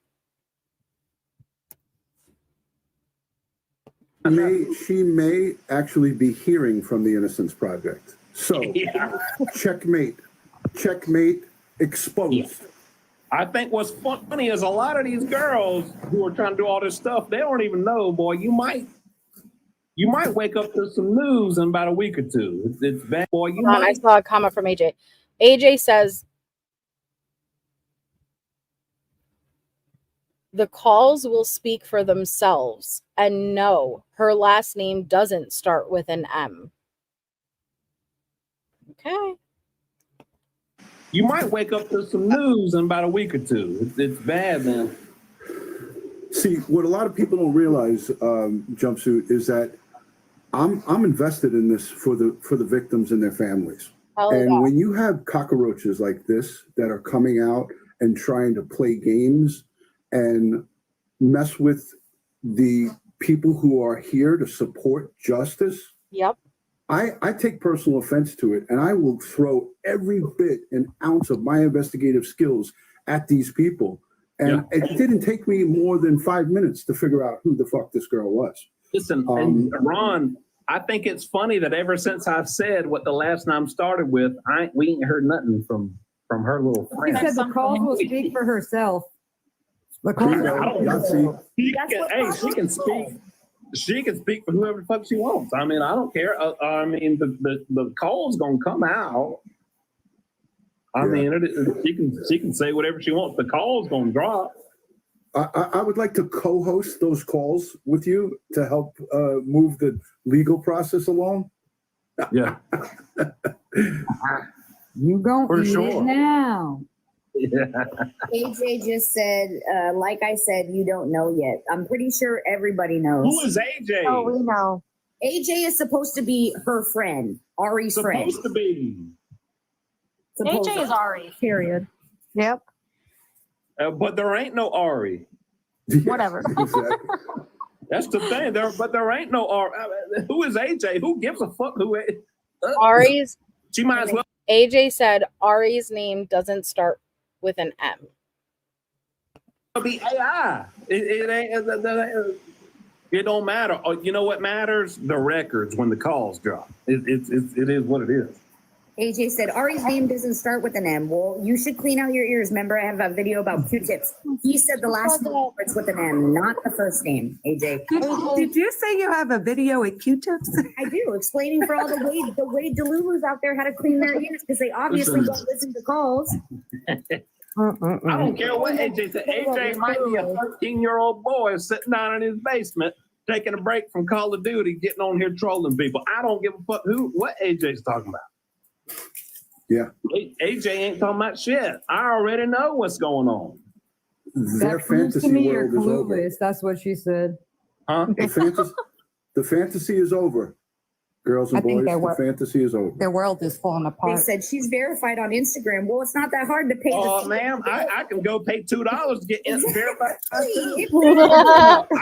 She may actually be hearing from the Innocence Project. So, checkmate, exposed. Yeah. I think what's funny is a lot of these girls who are trying to do all this stuff, they don't even know, boy, you might wake up to some news in about a week or two. It's bad, boy. I saw a comment from AJ. AJ says, the calls will speak for themselves. And no, her last name doesn't start with an M. Okay. You might wake up to some news in about a week or two. It's bad, man. See, what a lot of people don't realize, Jumpsuit, is that I'm invested in this for the victims and their families. And when you have cockroaches like this that are coming out and trying to play games and mess with the people who are here to support justice. Yep. I take personal offense to it, and I will throw every bit and ounce of my investigative skills at these people. And it didn't take me more than 5 minutes to figure out who the fuck this girl was. Listen, and Ron, I think it's funny that ever since I've said what the last name started with, we ain't heard nothing from her little friend. She said the calls will speak for herself. She can speak. She can speak for whoever the fuck she wants. I mean, I don't care. I mean, the call's gonna come out. I mean, she can say whatever she wants. The call's gonna drop. I would like to co-host those calls with you to help move the legal process along. Yeah. You gonna For eat sure. it now. Yeah. AJ just said, like I said, you don't know yet. I'm pretty sure everybody knows. Who is AJ? Oh, we know. AJ is supposed to be her friend, Ari's friend. Supposed to be. AJ is Ari, period. Yep. But there ain't no Ari. Whatever. That's the thing. There ain't no Ari. Who is AJ? Who gives a fuck who is? Ari's. She might as well. AJ said Ari's name doesn't start with an M. It'll be AI. It ain't. It don't matter. Oh, you know what matters? The records when the calls drop. It is what it is. AJ said, Ari's name doesn't start with an M. Well, you should clean out your ears. Remember, I have a video about Q-tips. He said the last name starts with an M, not the first name, AJ. Did you say you have a video with Q-tips? I do, explaining for all the Wade Delulus out there how to clean their ears because they obviously don't listen to calls. I don't care what AJ said. AJ might be a 13-year-old boy sitting down in his basement taking a break from Call of Duty, getting on here trolling people. I don't give a fuck what AJ's talking about. Yeah. AJ ain't talking about shit. I already know what's going on. Their fantasy world is over. That's what she said. Huh? The fantasy is over. Girls and boys, the fantasy is over. Their world is falling They apart. said she's verified on Instagram. Well, it's not that hard to pay. Oh, ma'am, I can go pay $2 to get verified. I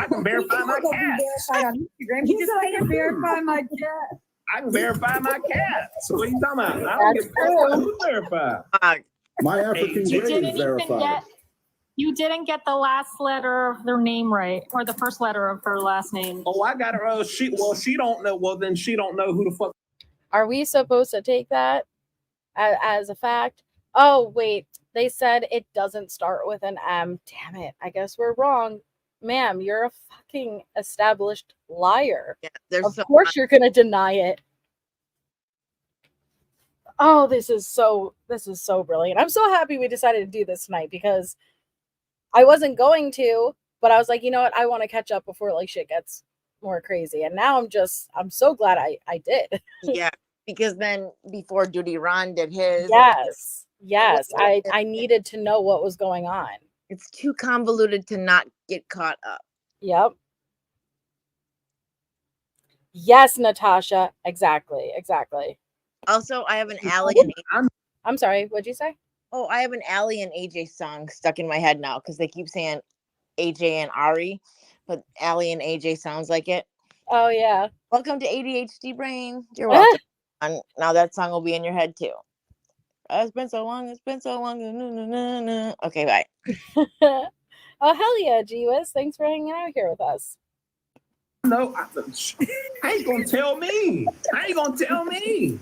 can verify my cat. Verified on Instagram. You said I can verify my cat. I can verify my cat. So what are you talking about? I don't give a fuck who's verified. My African Hey, Jade is verified. You didn't get the last letter of their name right, or the first letter of her last name. Oh, I got her. She don't know. Well, then she don't know who the fuck. Are we supposed to take that as a fact? Oh, wait. They said it doesn't start with an M. Damn it. I guess we're wrong. Ma'am, you're a fucking established liar. Yeah, of course you're going to deny it. Oh, this is so brilliant. I'm so happy we decided to do this tonight because I wasn't going to, but I was like, you know what? I want to catch up before like shit gets more crazy. And now I'm so glad I did. Yeah, because then before Dudy Ron did his. Yes. I needed to know what was going on. It's too convoluted to not get caught up. Yep. Yes, Natasha. Exactly. Also, I have an Allie and I'm sorry, what'd you say? Oh, I have an Allie and AJ song stuck in my head now because they keep saying AJ and Ari, but Allie and AJ sounds like it. Oh yeah. Welcome to ADHD Brain. You're welcome. And now that song will be in your head too. It's been so long. Okay, bye. Oh hell yeah, G-Wiz. Thanks for hanging out here with us. No, how you gonna tell me? How you gonna tell me?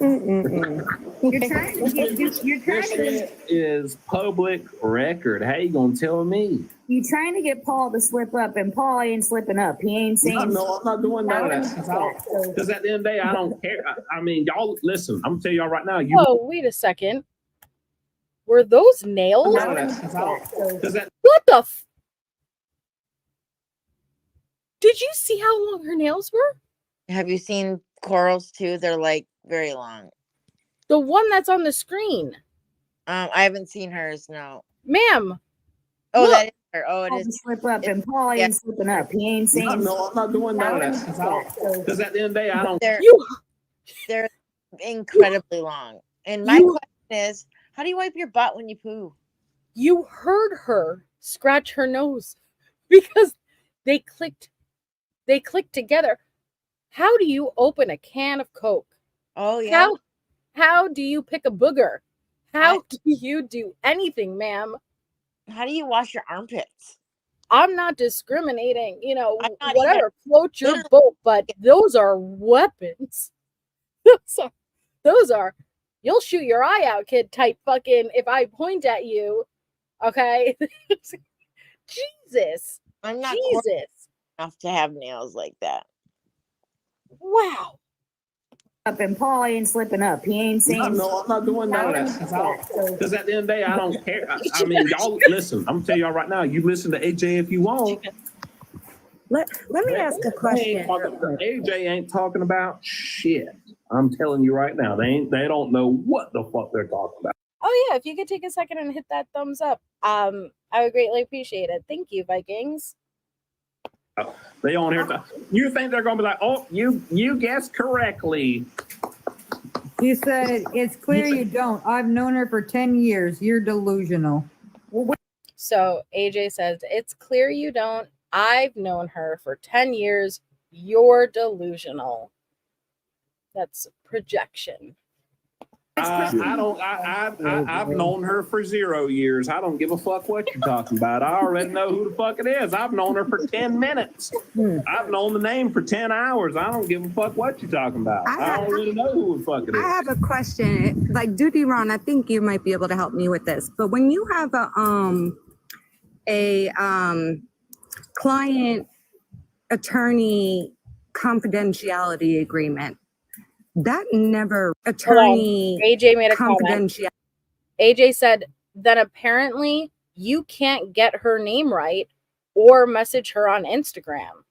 You're trying to get is public record. How you gonna tell me? you trying to get Paul to slip up, and Paul ain't slipping up. He ain't saying. No, I'm not doing none of that. Because at the end of the day, I don't care. I mean, y'all listen. I'm gonna tell y'all right now. Oh, wait a second. Were those nails? What the? Did you see how long her nails were? Have you seen Coral's too? They're like very long. The one that's on the screen. I haven't seen hers. No, ma'am. Oh, look. that is her. Oh, it is. Slip up, and Paul ain't slipping up. He ain't saying. No, I'm not doing none of that. Because at the end of the day, I don't. They're incredibly long. And my question is, how do you wipe your butt when you poo? You heard her scratch her nose because they clicked together. How do you open a can of Coke? Oh yeah. How do you pick a booger? How do you do anything, ma'am? How do you wash your armpits? I'm not discriminating, whatever floats your boat, but those are weapons. Those are you'll shoot your eye out, kid type fucking if I point at you. Okay. Jesus. I'm not enough to have nails like that. Wow. Up, and Paul ain't slipping up. He ain't saying. No, I'm not doing none of that. Because at the end of the day, I don't care. I mean, y'all listen. I'm gonna tell y'all right now. You listen to AJ if you want. Let me ask a question. AJ ain't talking about shit. I'm telling you right now. They don't know what the fuck they're talking about. Oh yeah, if you could take a second and hit that thumbs up, I would greatly appreciate it. Thank you, Vikings. They on here. You think they're going to be like, oh, you guessed correctly. You said it's clear you don't. I've known her for 10 years. You're delusional. So AJ says, it's clear you don't. I've known her for 10 years. You're delusional. That's projection. I've known her for 0 years. I don't give a fuck what you're talking about. I already know who the fuck it is. I've known her for 10 minutes. I've known the name for 10 hours. I don't give a fuck what you're talking about. I don't really know who the fuck it is. I have a question. Like Dudy Ron, I think you might be able to help me with this. But when you have a client attorney confidentiality agreement, that never attorney AJ made a comment. confidentiality. AJ said, then apparently you can't get her name right or message her on Instagram.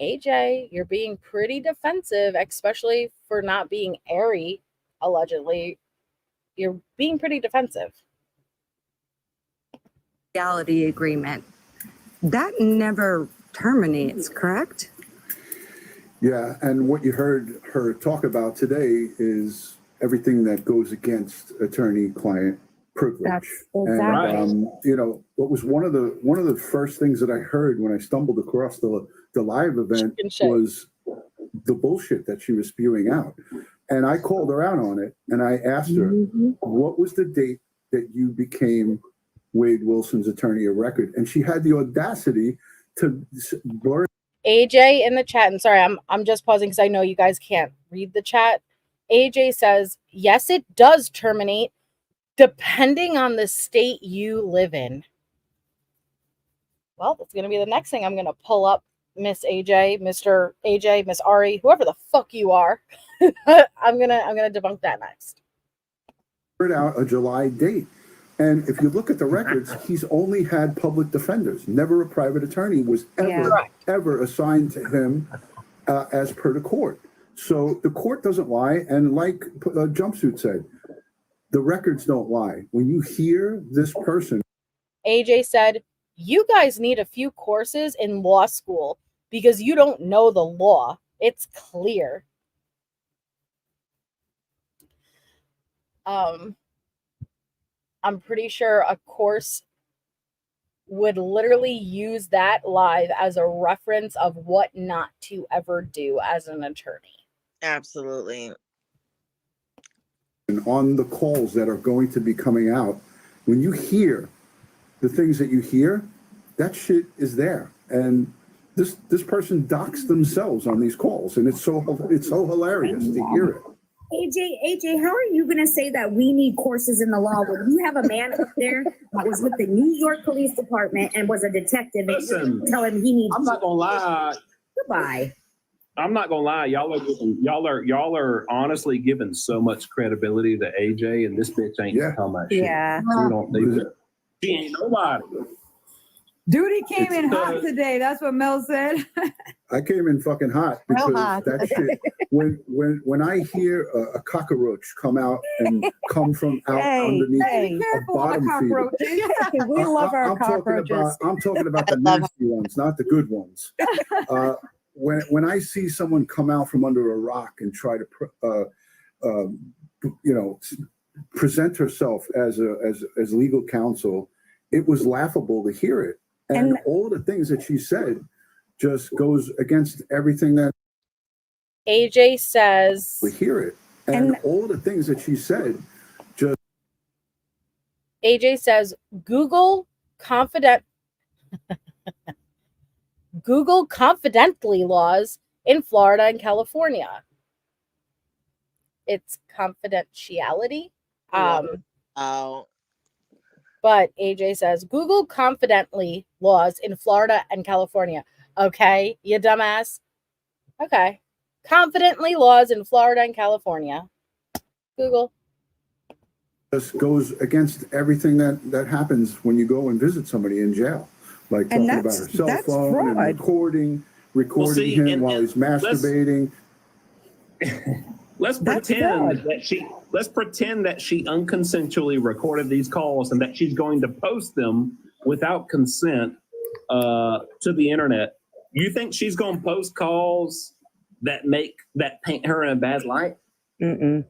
AJ, you're being pretty defensive, especially for not being airy, allegedly. You're being pretty defensive. Reality agreement. That never terminates, correct? Yeah, and what you heard her talk about today is everything that goes against attorney-client privilege. That's exactly. And you know, what was one of the first things that I heard when I stumbled across the live event was the bullshit that she was spewing out. And I called her out on it, and I asked her, what was the date that you became Wade Wilson's attorney of record? And she had the audacity to blur. AJ in the chat, and sorry, I'm just pausing because I know you guys can't read the chat. AJ says, yes, it does terminate depending on the state you live in. Well, that's going to be the next thing I'm going to pull up, Miss AJ, Mr. AJ, Miss Ari, whoever the fuck you are. I'm gonna debunk that next. Out a July date. And if you look at the records, he's only had public defenders. Never a private attorney was ever assigned to him as per the court. So the court doesn't lie. And like Jumpsuit said, the records don't lie. When you hear this person. AJ said, you guys need a few courses in law school because you don't know the law. It's clear. I'm pretty sure a course would literally use that live as a reference of what not to ever do as an attorney. Absolutely. And on the calls that are going to be coming out, when you hear the things that you hear, that shit is there. And this person docks themselves on these calls, and it's so hilarious to hear it. AJ, how are you going to say that we need courses in the law when you have a man up there that was with the New York Police Department and was a detective? Listen, and tell him he needs. I'm not gonna lie. Goodbye. I'm not gonna lie. Y'all are honestly giving so much credibility to AJ, and this bitch ain't talking about shit. Yeah. We don't need it. She ain't nobody. Duty came in hot today. That's what Mel said. I came in fucking hot because that shit. When I hear a cockroach come out and come from out underneath a bottom feeder, we love our cockroaches. I'm talking about the nasty ones, not the good ones. When I see someone come out from under a rock and try to, present herself as legal counsel, it was laughable to hear it. And all the things that she said just goes against everything that AJ says. We hear it. And all the things that she said just. AJ says, Google confidently laws in Florida and California. It's confidentiality. But AJ says, Google confidently laws in Florida and California. Okay, you dumbass. Okay. Confidently laws in Florida and California. Google. Just goes against everything that happens when you go and visit somebody in jail. Like talking about her cell phone fraud. And recording him while he's masturbating. Let's pretend that she unconsensually recorded these calls and that she's going to post them without consent to the internet. You think she's going to post calls that paint her in a bad light? No.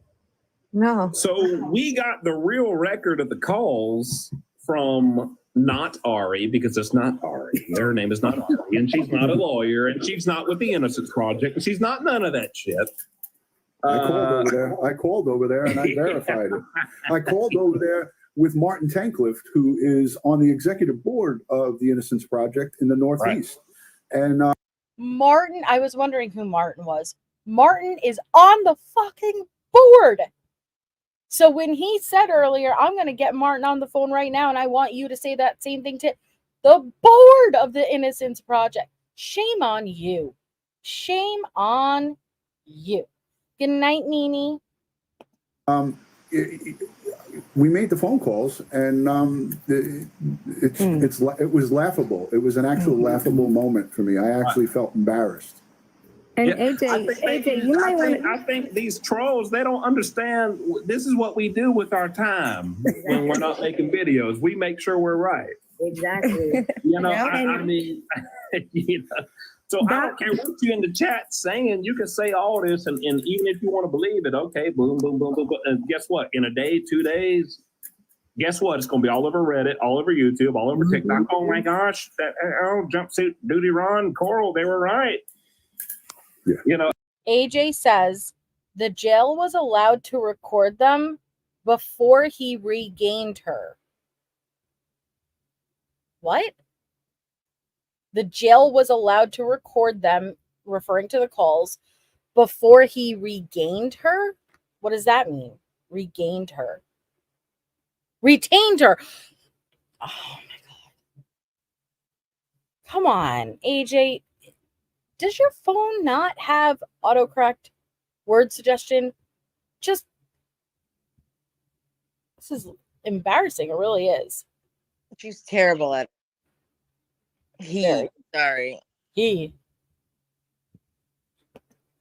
So we got the real record of the calls from not Ari, because it's not Ari. Her name is not Ari, and she's not a lawyer, and she's not with the Innocence Project, and she's not none of that shit. I called over there and I verified it. I called over there with Martin Tanklift, who is on the executive board of the Innocence Project in the Northeast. Right. And Martin, I was wondering who Martin was. Martin is on the fucking board. So when he said earlier, I'm going to get Martin on the phone right now, and I want you to say that same thing to the board of the Innocence Project. Shame on you. Shame on you. Good night, Nene. We made the phone calls, and it was laughable. It was an actual laughable moment for me. I actually felt embarrassed. And AJ, I think these trolls, they don't understand. This is what we do with our time when we're not making videos. We make sure we're right. Exactly. I mean, so I don't care what you in the chat saying. You can say all this, and even if you want to believe it, okay, boom, boom, boom, boom, boom. And guess what? In a day, 2 days, guess what? It's going to be all over Reddit, all over YouTube, all over TikTok. Oh my gosh, that jumpsuit, Dudy Ron, Coral, they were right. Yeah. AJ says the jail was allowed to record them before he regained her. What? The jail was allowed to record them, referring to the calls, before he regained her? What does that mean? Regained her. Retained her. Oh my God. Come on, AJ. Does your phone not have autocorrect word suggestion? This is embarrassing. It really is. She's terrible at sorry.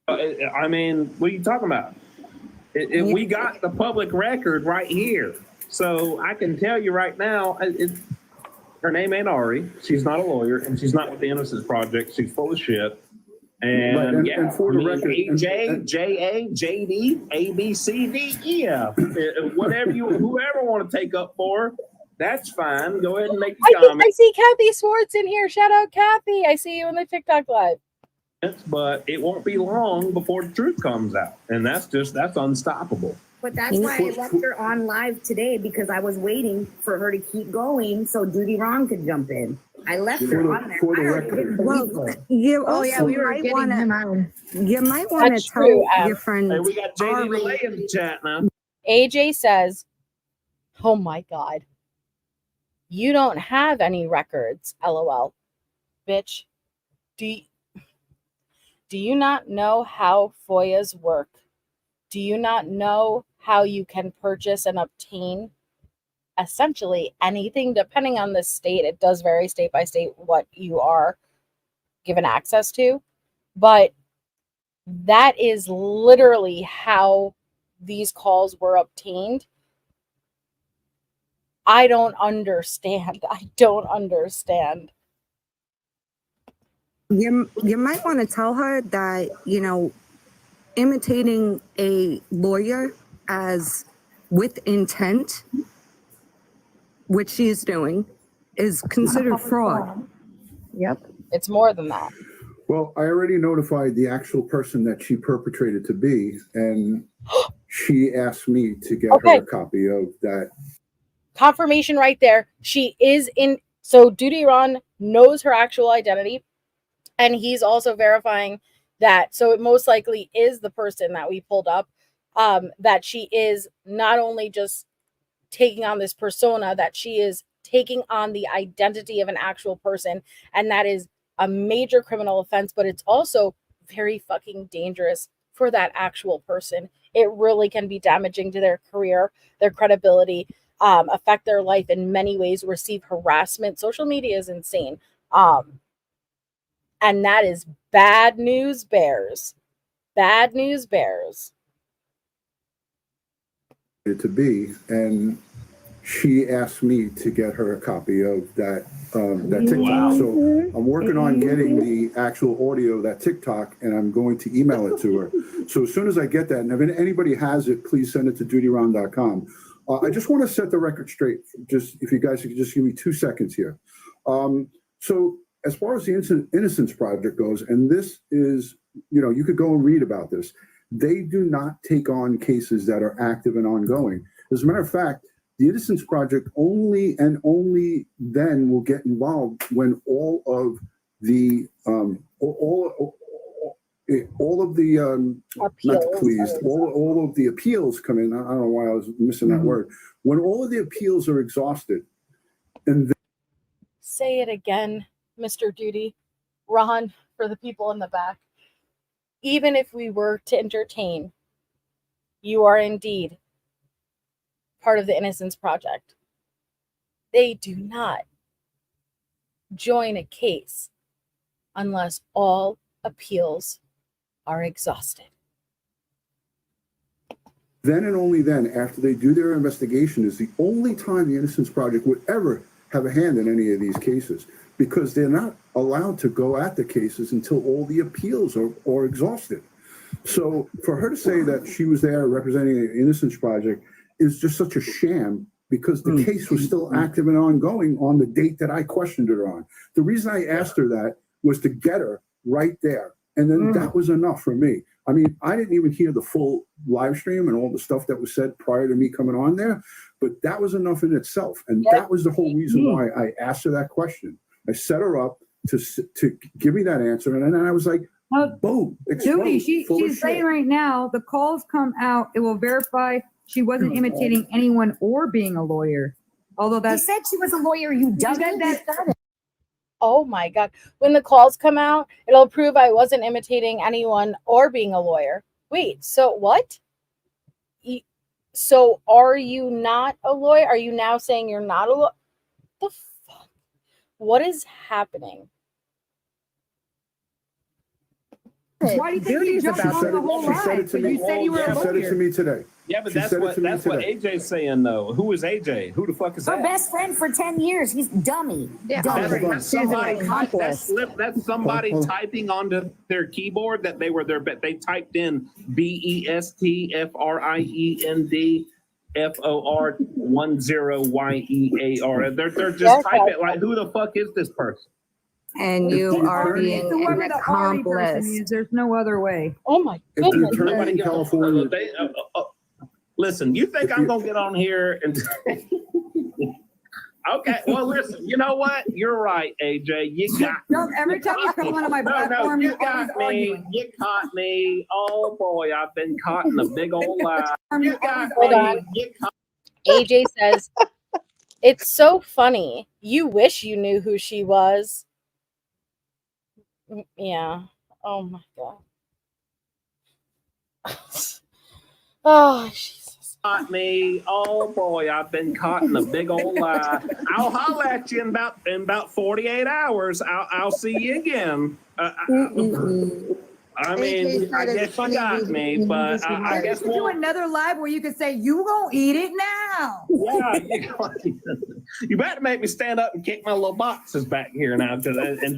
I mean, what are you talking about? We got the public record right here. So I can tell you right now, her name ain't Ari. She's not a lawyer, and she's not with the Innocence Project. She's full of shit. And, and for the record, AJ, JA, JD, ABCD, whatever whoever want to take up for, that's fine. Go ahead and make the comment. I see Kathy Swartz in here. Shout out Kathy. I see you in the TikTok live. But it won't be long before the truth comes out, and that's unstoppable. But that's why I left her on live today, because I was waiting for her to keep going so Dudy Ron could jump in. I left her on there. we were getting him out. You might want to tell your friend. Hey, we got Jade Relay in the chat now. AJ says, oh my God. You don't have any records, LOL. Bitch. Do you not know how FOIAs work? Do you not know how you can purchase and obtain essentially anything, depending on the state? It does vary state by state what you are given access to, but that is literally how these calls were obtained. I don't understand. You might want to tell her that, imitating a lawyer as with intent, which she's doing, is considered fraud. Yep. It's more than that. Well, I already notified the actual person that she perpetrated to be, and she asked me to get her a copy of that. Confirmation right there. She is in. So Dudy Ron knows her actual identity, and he's also verifying that. So it most likely is the person that we pulled up, that she is not only just taking on this persona, that she is taking on the identity of an actual person. And that is a major criminal offense, but it's also very fucking dangerous for that actual person. It really can be damaging to their career, their credibility, affect their life in many ways, receive harassment. Social media is insane. And that is bad news bears. Bad news bears. To be, and she asked me to get her a copy of that TikTok. Wow. So I'm working on getting the actual audio of that TikTok, and I'm going to email it to her. So as soon as I get that, and if anybody has it, please send it to dudyron.com. I just want to set the record straight. Just if you guys could just give me 2 seconds here. So as far as the Innocence Project goes, and this is, you could go and read about this. they do not take on cases that are active and ongoing. As a matter of fact, the Innocence Project only and only then will get involved when all of the all of the appeals come in. I don't know why I was missing that word. When all of the appeals are exhausted, and then Say it again, Mr. Dudy Ron, for the people in the back. Even if we were to entertain, you are indeed part of the Innocence Project. They do not join a case unless all appeals are exhausted. then and only then, after they do their investigation, is the only time the Innocence Project would ever have a hand in any of these cases, because they're not allowed to go at the cases until all the appeals are exhausted. So for her to say that she was there representing the Innocence Project is just such a sham, because the case was still active and ongoing on the date that I questioned her on. The reason I asked her that was to get her right there. And then that was enough for me. I mean, I didn't even hear the full live stream and all the stuff that was said prior to me coming on there, but that was enough in itself. And that was the whole reason why I asked her that question. I set her up to give me that answer. And then I was like, boom. Judy, she's saying right now, the calls come out, it will verify she wasn't imitating anyone or being a lawyer. Although that He said she was a lawyer, you dummy. Oh my God. When the calls come out, it'll prove I wasn't imitating anyone or being a lawyer. Wait, so what? So are you not a lawyer? Are you now saying you're not a lawyer? The fuck? What is happening? Why do you think you jumped on the whole line? But you said you were a She said it to lawyer. me today. Yeah, but She that's said it what to me AJ's saying though. Who is AJ? Who the fuck is Her that? best friend for 10 years. He's dummy. Yeah. Dummy. That's somebody typing onto their keyboard that they typed in BESTFRIEND FOR10YEAR. They're just typing like, who the fuck is this person? And you are being Whoever an the Army person accomplice. is, there's no other way. Oh my If the goodness. attorney in California, Listen, you think I'm gonna get on here and okay, well listen, you know what? You're right, AJ. You got No, every time you come onto my platform, you you're got always me. arguing. You caught me. Oh boy, I've been caught in a big old lie. You got Hold me. on. You caught AJ says, it's so funny. You wish you knew who she was. Yeah. Oh my God. Oh, Jesus. Caught me. Oh boy, I've been caught in a big old lie. I'll holler at you in about 48 hours. I'll see you again. I mean, I guess you got me, but I guess we'll do another live where you can say, you gonna eat it now. Yeah, you better make me stand up and kick my little boxes back here now and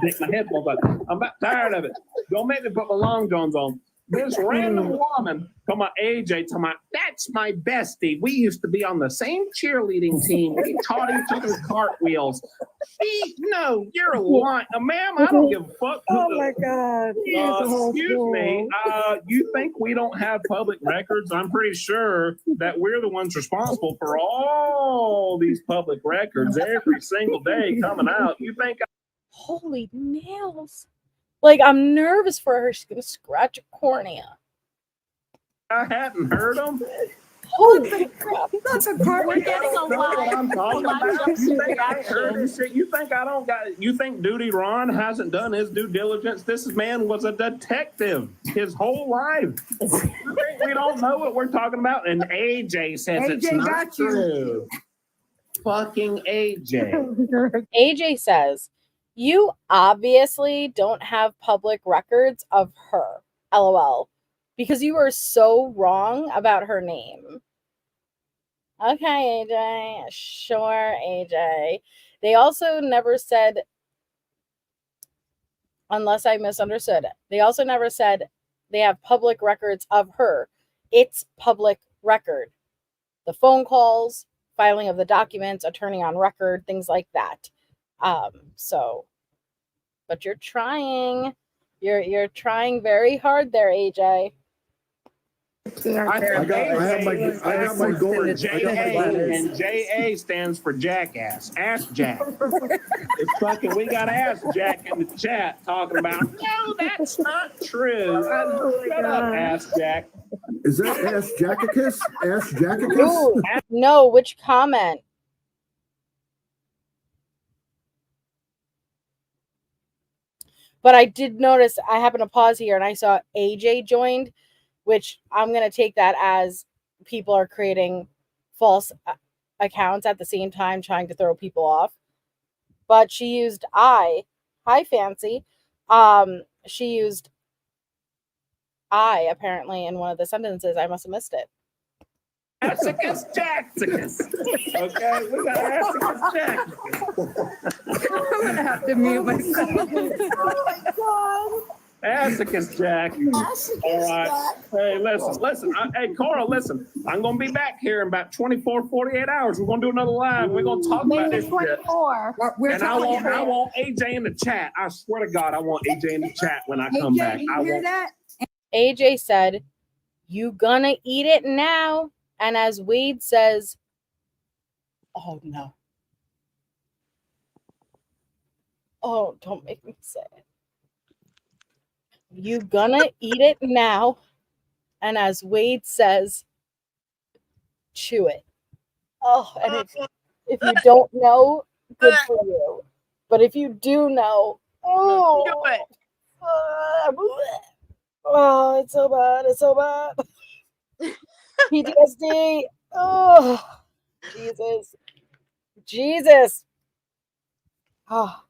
take my headphones off. I'm about tired of it. Don't make me put my long johns on. This random woman, come on, AJ, come on, that's my bestie. We used to be on the same cheerleading team. We taught each other cartwheels. No, you're a lying. Ma'am, I don't give a fuck. Oh my God. Excuse me. You think we don't have public records? I'm pretty sure that we're the ones responsible for all these public records every single day coming out. You think Holy nails. Like, I'm nervous for her. She's going to scratch a cornea. I hadn't heard them? Holy crap. That's a part. We're getting a lot. I'm talking about. You think I heard this shit? You think I don't got it? You think Dudy Ron hasn't done his due diligence? This man was a detective his whole life. You think we don't know what we're talking about? And AJ says it's not true. Fucking AJ. AJ says, you obviously don't have public records of her. LOL. Because you are so wrong about her name. Okay, AJ. Sure, AJ. They also never said, unless I misunderstood, they also never said they have public records of her. It's public record. The phone calls, filing of the documents, attorney on record, things like that. But you're trying. You're trying very hard there, AJ. I have my goal. JA, and JA stands for jackass. Ask Jack. It's fucking, we got Ask Jack in the chat talking about, no, that's not true. Shut up, Ask Jack. Is that Ask Jackicus? Ask Jackicus? Ooh, no, which comment? But I did notice, I happened to pause here and I saw AJ joined, which I'm going to take that as people are creating false accounts at the same time trying to throw people off. But she used hi Fancy. She used I apparently in one of the sentences. I must have missed it. Assicus Jackicus. Okay, we got Assicus Jackicus. I'm gonna have to mute myself. Oh my God. Assicus Jack. All right. Hey, listen. Hey, Cora, listen. I'm going to be back here in about 24, 48 hours. We're going to do another live. We're going to talk about this shit. 24. And I want AJ in the chat. I swear to God, I want AJ in the chat when I come back. You hear that? AJ said, "You gonna eat it now?" And as Wade says, "Oh no. Oh, don't make me say it. You gonna eat it now?" And as Wade says, "Chew it." Oh, and if you don't know, good for you. But if you do know, oh, Do it. Oh, it's so bad. It's so bad. PTSD. Oh, Jesus. Oh.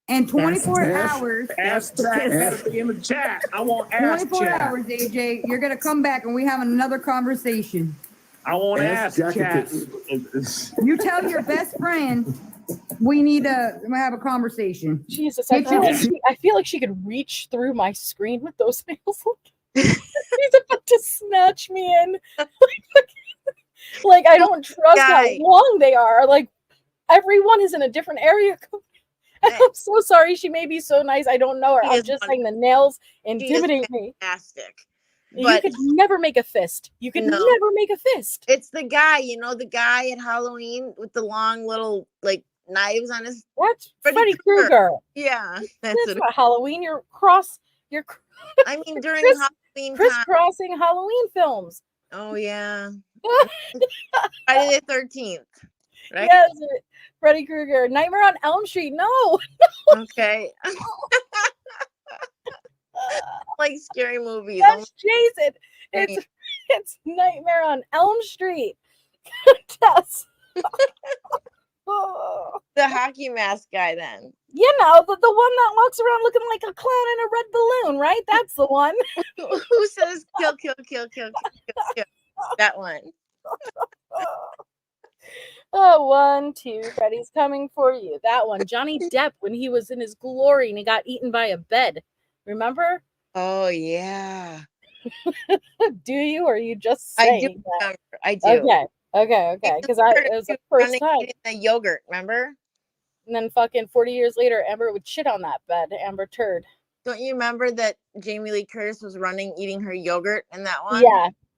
And 24 hours. Ask Jack in the chat. I want Ask 24 Jack. hours, AJ. You're going to come back and we have another conversation. I want Ask Jack. You tell your best friend we need to have a conversation. Jesus, I feel like she could reach through my screen with those nails. She's about to snatch me in. Like I don't trust how long they are. Like everyone is in a different area. I'm so sorry. She may be so nice. I don't know her. I'm just saying the nails intimidate me. Fantastic. You could never make a fist. You could never make a fist. It's the guy, the guy at Halloween with the long little knives on his. That's Freddy Krueger. Yeah, that's not Halloween. You're I mean, during Halloween, crisscrossing Halloween films. Oh yeah, Friday the 13th. Right? Yes, Freddy Krueger. Nightmare on Elm Street. No. Okay. Like scary movies. That's Jason. It's Nightmare on Elm Street. Yes. The hockey mask guy, then. You know, the one that walks around looking like a clown in a red balloon, right? That's the one. Who says kill, kill, kill, kill, kill, kill? That one. Oh, 1, 2, Freddy's coming for you. That one. Johnny Depp when he was in his glory and he got eaten by a bed. Remember? Oh yeah. Do you, or are you just saying I do that? remember. I do. Okay. Because it was the first time. The yogurt, remember? And then fucking 40 years later, Amber would shit on that bed. Amber turd. Don't you remember that Jamie Lee Curtis was eating her yogurt in that one?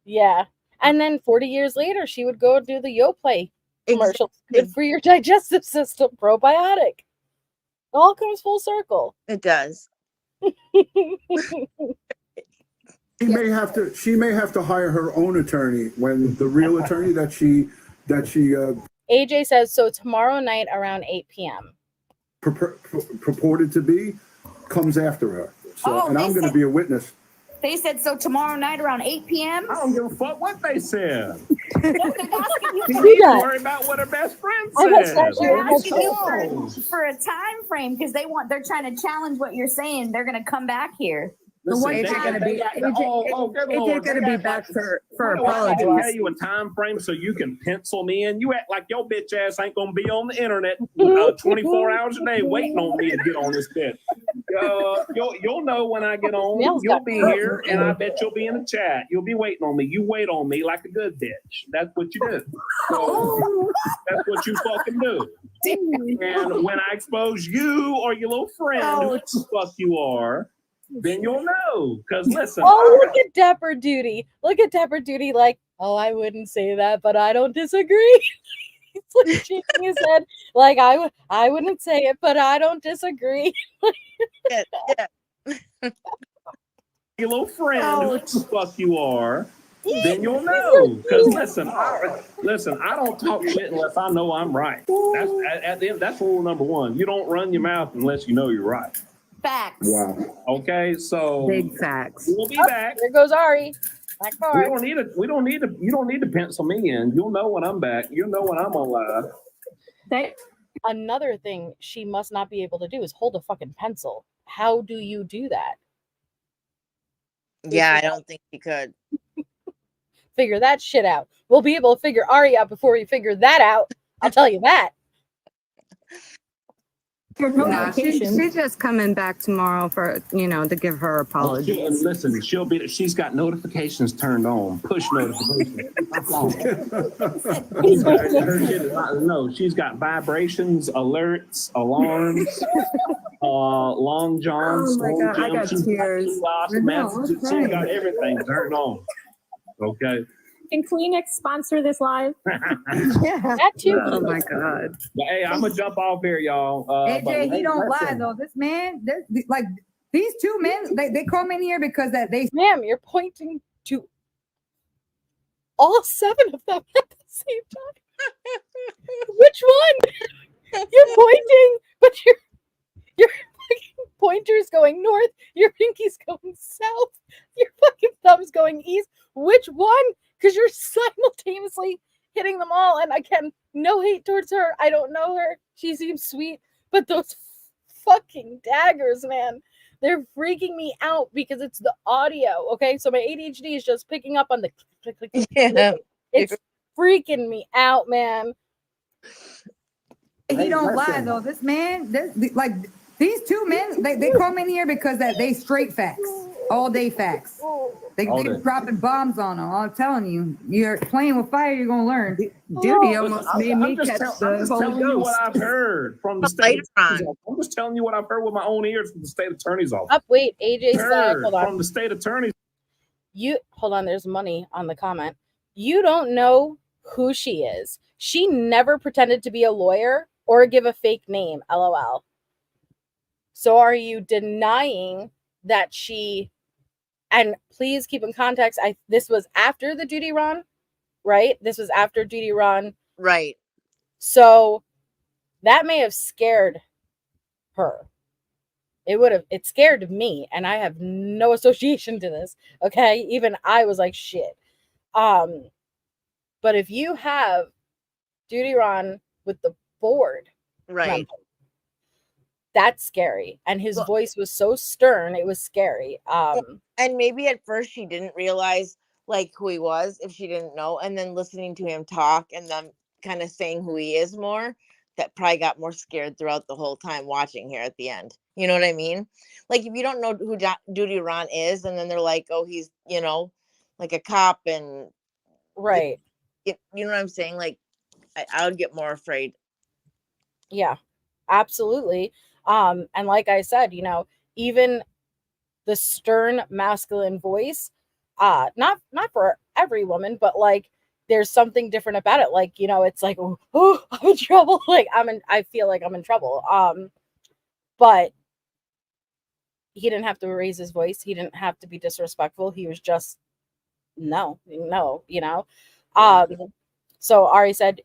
Yeah. And then 40 years later, she would go do the Yoplait commercial. Exactly. Good for your digestive system, probiotic. It all comes full circle. It does. She may have to hire her own attorney when the real attorney that she AJ says so tomorrow night around 8 p.m. purported to be comes after her. So and I'm going to be a witness. They said so tomorrow night around 8 p.m. I don't give a fuck what they said. They're She needs to worry about what her best friend says. asking you for a time frame because they're trying to challenge what you're saying. They're going to come back here. AJ's gonna be back for I apologies. tell you a time frame so you can pencil me in. You act like your bitch ass ain't gonna be on the internet 24 hours a day waiting on me to get on this bit. You'll know when I get on. You'll be here, and I bet you'll be in the chat. You'll be waiting on me. You wait on me like a good bitch. That's what you do. So that's what you fucking do. And when I expose you or your little friend, who the fuck you are, then you'll know. Because listen. Oh, look at Dapper Duty. Look at Dapper Duty like, oh, I wouldn't say that, but I don't disagree. It's like shaking his head like, I wouldn't say it, but I don't disagree. Yeah. Your little friend, who the fuck you are, then you'll know. Because listen, I don't talk shit unless I know I'm right. That's at the end. That's rule number one. You don't run your mouth unless you know you're right. Facts. Wow. Okay, so Big facts. We'll be back. There goes Ari. We don't need to. You don't need to pencil me in. You'll know when I'm back. You'll know when I'm on live. Another thing she must not be able to do is hold a fucking pencil. How do you do that? Yeah, I don't think you could. Figure that shit out. We'll be able to figure Ari out before we figure that out. I'll tell you that. No, she's just coming back tomorrow for, to give her apologies. Listen, she's got notifications turned on, push notifications. She's got vibrations, alerts, alarms, long johns. Oh my God, I got tears. Messages. She's got everything turned on. Okay. Can Kleenex sponsor this live? That too. Oh my God. Hey, I'm gonna jump off here, y'all. AJ, he don't lie though. This man, like these two men, they come in here because they. Ma'am, you're pointing to all 7 of them at the same time. Which one? You're pointing, but your fucking pointer's going north. Your pinky's going south. Your fucking thumb's going east. Which one? Because you're simultaneously hitting them all. And again, no hate towards her. I don't know her. She seems sweet. But those fucking daggers, man, they're freaking me out because it's the audio. Okay, so my ADHD is just picking up on the click, click, click. Yeah. It's freaking me out, man. He don't lie though. This man, like these two men, they come in here because they straight facts, all day facts. They're dropping bombs on them. I'm telling you, you're playing with fire. You're gonna learn. Duty almost made me catch the I'm just Holy telling you what Ghost. I've heard from the state attorney's office. I'm just telling you what I've heard with my own ears from the state attorney's office. Up, wait, AJ said, hold on. From the state attorney's. Hold on. There's money on the comment. You don't know who she is. She never pretended to be a lawyer or give a fake name. LOL. So are you denying that she? And please keep in context, this was after the Dudy Ron, right? This was after Dudy Ron. Right. So that may have scared her. It scared me, and I have no association to this. Okay. Even I was like, shit. But if you have Dudy Ron with the board, right. That's scary. And his voice was so stern, it was scary. And maybe at first she didn't realize like who he was if she didn't know. And then listening to him talk and then kind of saying who he is more, that probably got more scared throughout the whole time watching here at the end. You know what I mean? Like if you don't know who Dudy Ron is, and then they're like, oh, he's, like a cop and right. You know what I'm saying? Like I would get more afraid. Yeah, absolutely. And like I said, even the stern masculine voice, not for every woman, but like there's something different about it. Like, it's like, oh, I'm in trouble. Like I feel like I'm in trouble. But he didn't have to raise his voice. He didn't have to be disrespectful. He was just no. So Ari said,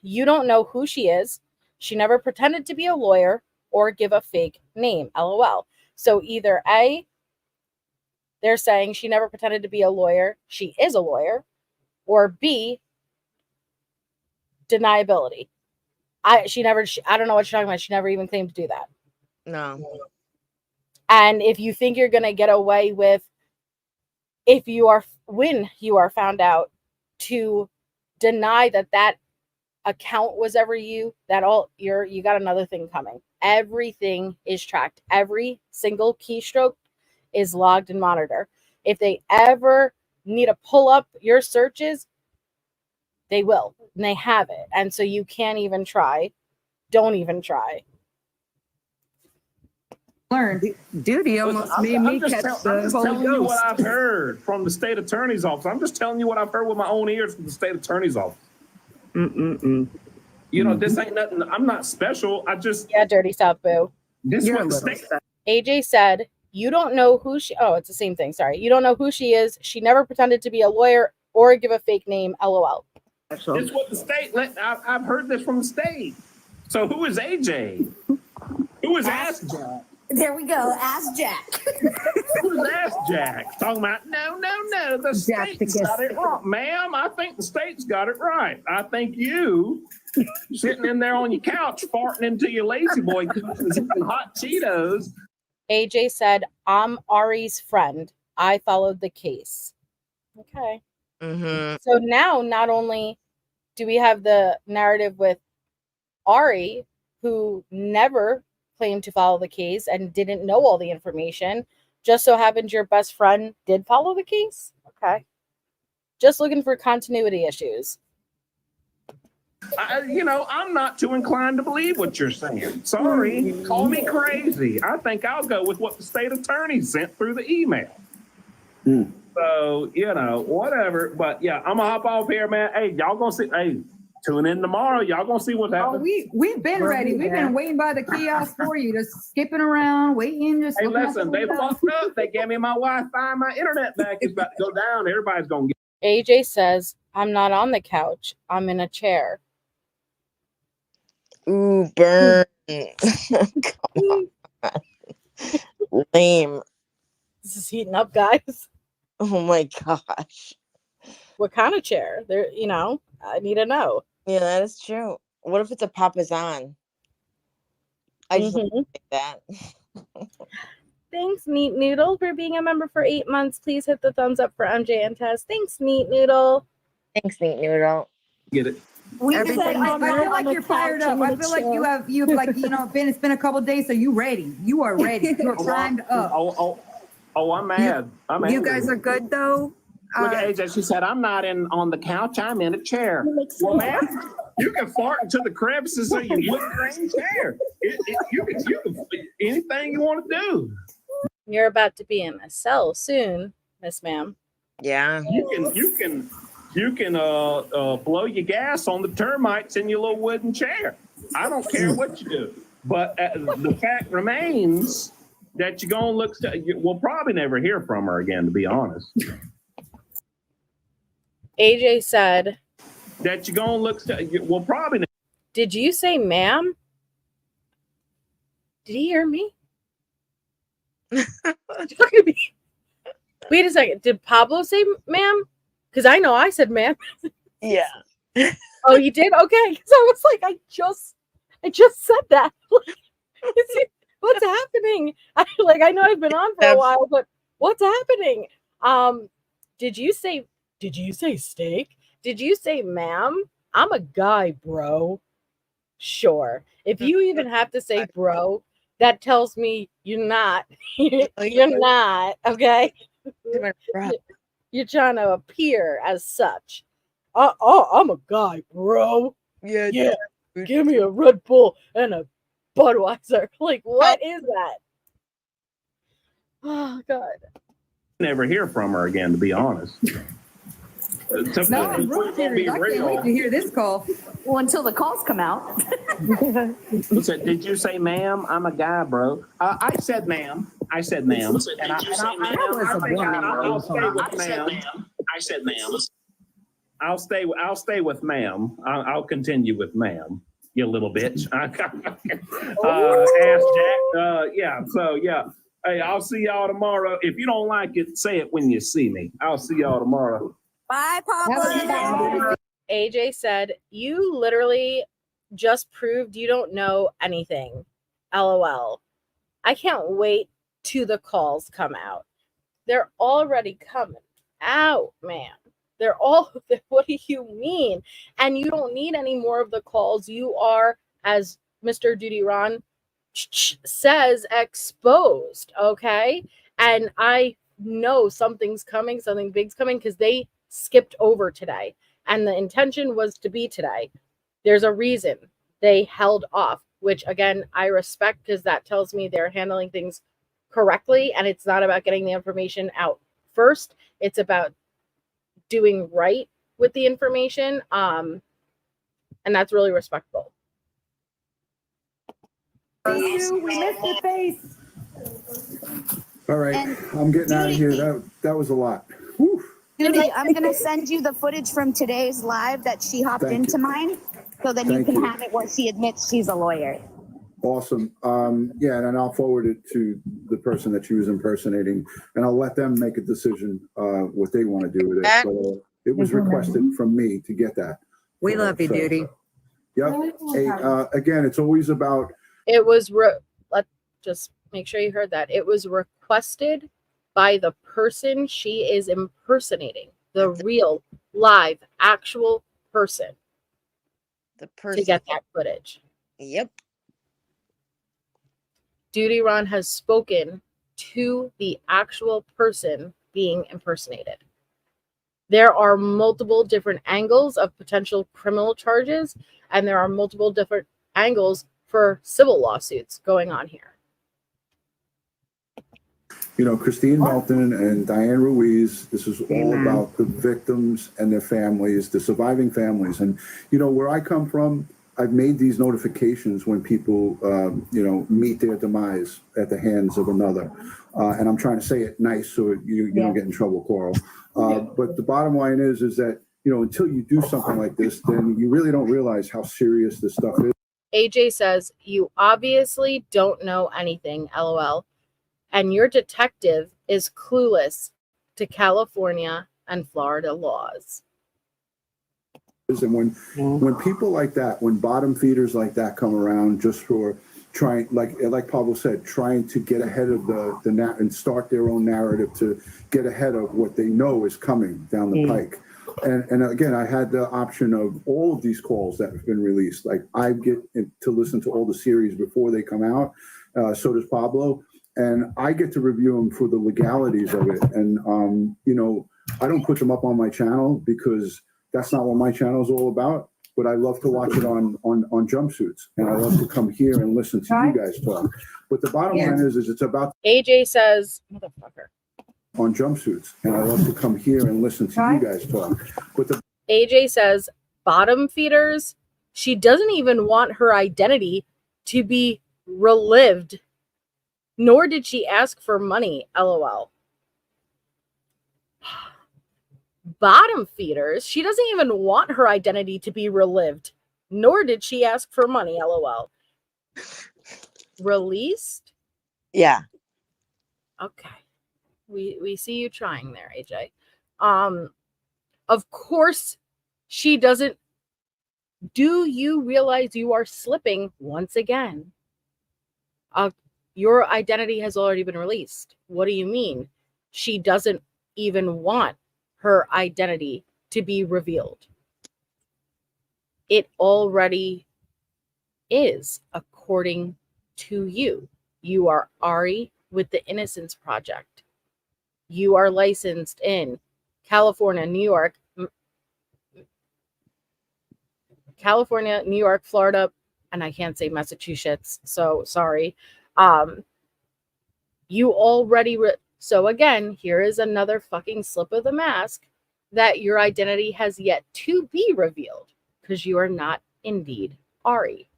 you don't know who she is. She never pretended to be a lawyer or give a fake name. LOL. So either A, they're saying she never pretended to be a lawyer. She is a lawyer. Or B, deniability. I don't know what you're talking about. She never even claimed to do that. No. And if you think you're going to get away with, when you are found out to deny that account was ever you, you got another thing coming. Everything is tracked. Every single keystroke is logged and monitored. If they ever need to pull up your searches, they will, and they have it. And so you can't even try. Don't even try. Learned. Duty almost made me catch I'm the just Holy telling you what Ghost. I've heard from the state attorney's office. I'm just telling you what I've heard with my own ears from the state attorney's office. You know, this ain't nothing. I'm not special. I just dirty South Boo. This is what the state. AJ said, "You don't know who she." Oh, it's the same thing. Sorry, you don't know who she is. She never pretended to be a lawyer or give a fake name. LOL. It's what the state. I've heard this from the state. So who is AJ? Who is Ask Jack? There we go. Ask Jack. Who is Ask Jack? Talking about no. The state's got it wrong, ma'am. I think the state's got it right. I think you sitting in there on your couch farting into your lazy boy cookies and hot Cheetos. AJ said, "I'm Ari's friend. I followed the case." Okay. So now, not only do we have the narrative with Ari, who never claimed to follow the case and didn't know all the information, just so happens your best friend did follow the case. Okay. Just looking for continuity issues. I'm not too inclined to believe what you're saying. Sorry, call me crazy. I think I'll go with what the state attorney sent through the email. So, whatever. But yeah, I'm gonna hop off here, man. Hey, y'all gonna see. Hey, tune in tomorrow. Y'all gonna see what's happening. We've been ready. We've been waiting by the kiosk for you, just skipping around, waiting. Just hey, listen, they fucked up. They gave me my Wi-Fi, my internet back is about to go down. Everybody's gonna get. AJ says, "I'm not on the couch. I'm in a chair." Ooh, burn. Lame. This is heating up, guys. Oh my gosh. What kind of chair? I need to know. Yeah, that is true. What if it's a Papazan? I just don't like that. Thanks, Neat Noodle, for being a member for 8 months. Please hit the thumbs up for MJ and Tess. Thanks, Neat Noodle. Thanks, Neat Noodle. Get it. I feel like you're fired up. I feel like you've it's been a couple days, so you ready. You are ready. You're primed up. Oh, I'm mad. I'm You angry. guys are good though. Look at AJ. She said, "I'm not on the couch. I'm in a chair." Well, man, you can fart into the crevices of your wood grain chair. You can anything you want to do. You're about to be in a cell soon, Miss Ma'am. Yeah. You can blow your gas on the termites in your little wooden chair. I don't care what you do. But the fact remains that you're gonna look. We'll probably never hear from her again, to be honest. AJ said that you're gonna look. We'll probably. Did you say ma'am? Did he hear me? Wait a second. Did Pablo say ma'am? Because I know I said ma'am. Yeah. Oh, you did? Okay. Because I was like, I just said that. What's happening? I know I've been on for a while, but what's happening? Did you say steak? Did you say ma'am? I'm a guy, bro. Sure. If you even have to say bro, that tells me you're not. You're not, okay? You're trying to appear as such. I'm a guy, bro. Yeah. Give me a Red Bull and a Budweiser. Like, what is that? Oh, God. Never hear from her again, to be honest. No, I'm real serious. I can't wait to hear this call. Well, until the calls come out. He said, "Did you say ma'am? I'm a guy, bro." I said ma'am. I said ma'am. I said ma'am. I'll stay with ma'am. I'll continue with ma'am. You little bitch. Ask Jack. Yeah. So yeah. Hey, I'll see y'all tomorrow. If you don't like it, say it when you see me. I'll see y'all tomorrow. Bye, Pablo. AJ said, "You literally just proved you don't know anything. LOL. I can't wait till the calls come out. They're already coming out, man. What do you mean? And you don't need any more of the calls. You are, as Mr. Dudy Ron says, exposed, okay? And I know something's coming, something big's coming, because they skipped over today. And the intention was to be today. There's a reason they held off. which again, I respect because that tells me they're handling things correctly. And it's not about getting the information out first. It's about doing right with the information. And that's really respectful. We missed your face. All right, And I'm getting out of here. Dudy. That was a lot. Dudy, I'm going to send you the footage from today's live that she hopped Thank into you. mine, so then Thank you can you. have it where she admits she's a lawyer. Awesome. Yeah, and I'll forward it to the person that she was impersonating, and I'll let them make a decision what they want to do with it. That- But it was requested from me to get that. We love you, So, Duty. Yep. Hey, again, it's always about. It was, let's just make sure you heard that. It was requested by the person she is impersonating, the real, live, actual person, The person. to get that footage. Yep. Dudy Ron has spoken to the actual person being impersonated. There are multiple different angles of potential criminal charges, and there are multiple different angles for civil lawsuits going on here. You know, Kristine Melton and Diane Ruiz, this is all about the victims and their families, the surviving families. And, you know, where I come from, I've made these notifications when people, you know, meet their demise at the hands of another. And I'm trying to say it nice so you don't get in trouble, Coral. But the bottom line is that, you know, until you do something like this, then you really don't realize how serious this stuff is. AJ says, you obviously don't know anything, LOL. And your detective is clueless to California and Florida laws. And when people like that, when bottom feeders like that come around just for trying, like Pablo said, trying to get ahead of the and start their own narrative to get ahead of what they know is coming down the pike. And again, I had the option of all of these calls that have been released. Like I get to listen to all the series before they come out. So does Pablo. And I get to review them for the legalities of it. And, you know, I don't put them up on my channel because that's not what my channel is all about. But I love to watch it on Jumpsuits. And I love to come here and listen to you guys talk. But the bottom line is it's about. AJ says, motherfucker. On Jumpsuits. And I love to come here and listen to you guys talk. But the AJ says, bottom feeders, she doesn't even want her identity to be relived, nor did she ask for money, LOL. Bottom feeders, she doesn't even want her identity to be relived, nor did she ask for money, LOL. Released? Yeah. Okay. We see you trying there, AJ. Of course she doesn't. Do you realize you are slipping once again? Your identity has already been released. What do you mean? She doesn't even want her identity to be revealed. It already is, according to you. You are Ari with the Innocence Project. You are licensed in California, New York, Florida, and I can't say Massachusetts, so sorry. You already, so again, here is another fucking slip of the mask that your identity has yet to be revealed because you are not indeed Ari.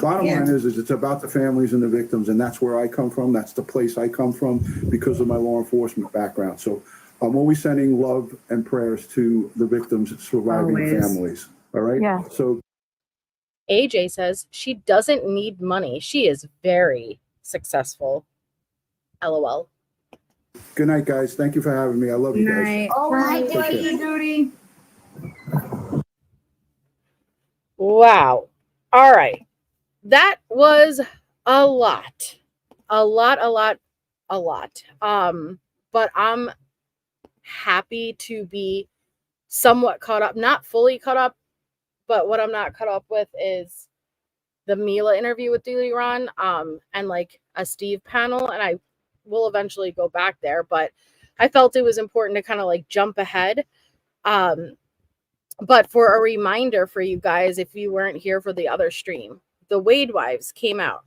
bottom line is it's about the families and the victims, and that's where I come from. That's the place I come from because of my law enforcement background. So I'm always sending love and prayers to the victims' surviving families. All right? Yeah. So AJ says she doesn't need money. She is very successful. LOL. good night, guys. Thank you for having me. I love you guys. Oh, hi, Take care. Dudy. Wow. All right. That was a lot. But I'm happy to be somewhat caught up, not fully caught up, but what I'm not caught up with is the Mila interview with Dudy Ron, and like a Steve panel, and I will eventually go back there, but I felt it was important to kind of like jump ahead. But for a reminder for you guys, if you weren't here for the other stream, the Wade wives came out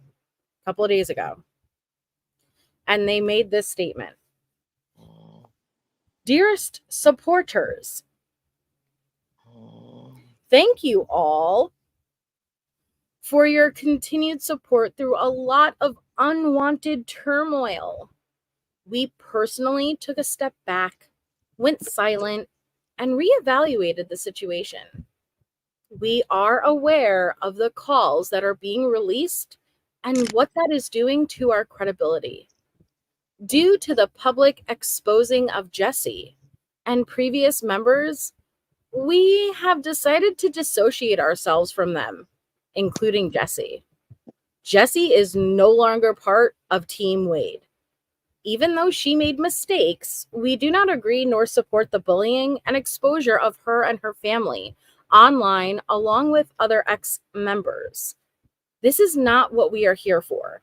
a couple of days ago, and they made this statement. Dearest supporters, thank you all for your continued support through a lot of unwanted turmoil. We personally took a step back, went silent, and reevaluated the situation. We are aware of the calls that are being released and what that is doing to our credibility. Due to the public exposing of Jesse and previous members, we have decided to dissociate ourselves from them, including Jesse. Jesse is no longer part of Team Wade. Even though she made mistakes, we do not agree nor support the bullying and exposure of her and her family online, along with other ex-members. This is not what we are here for.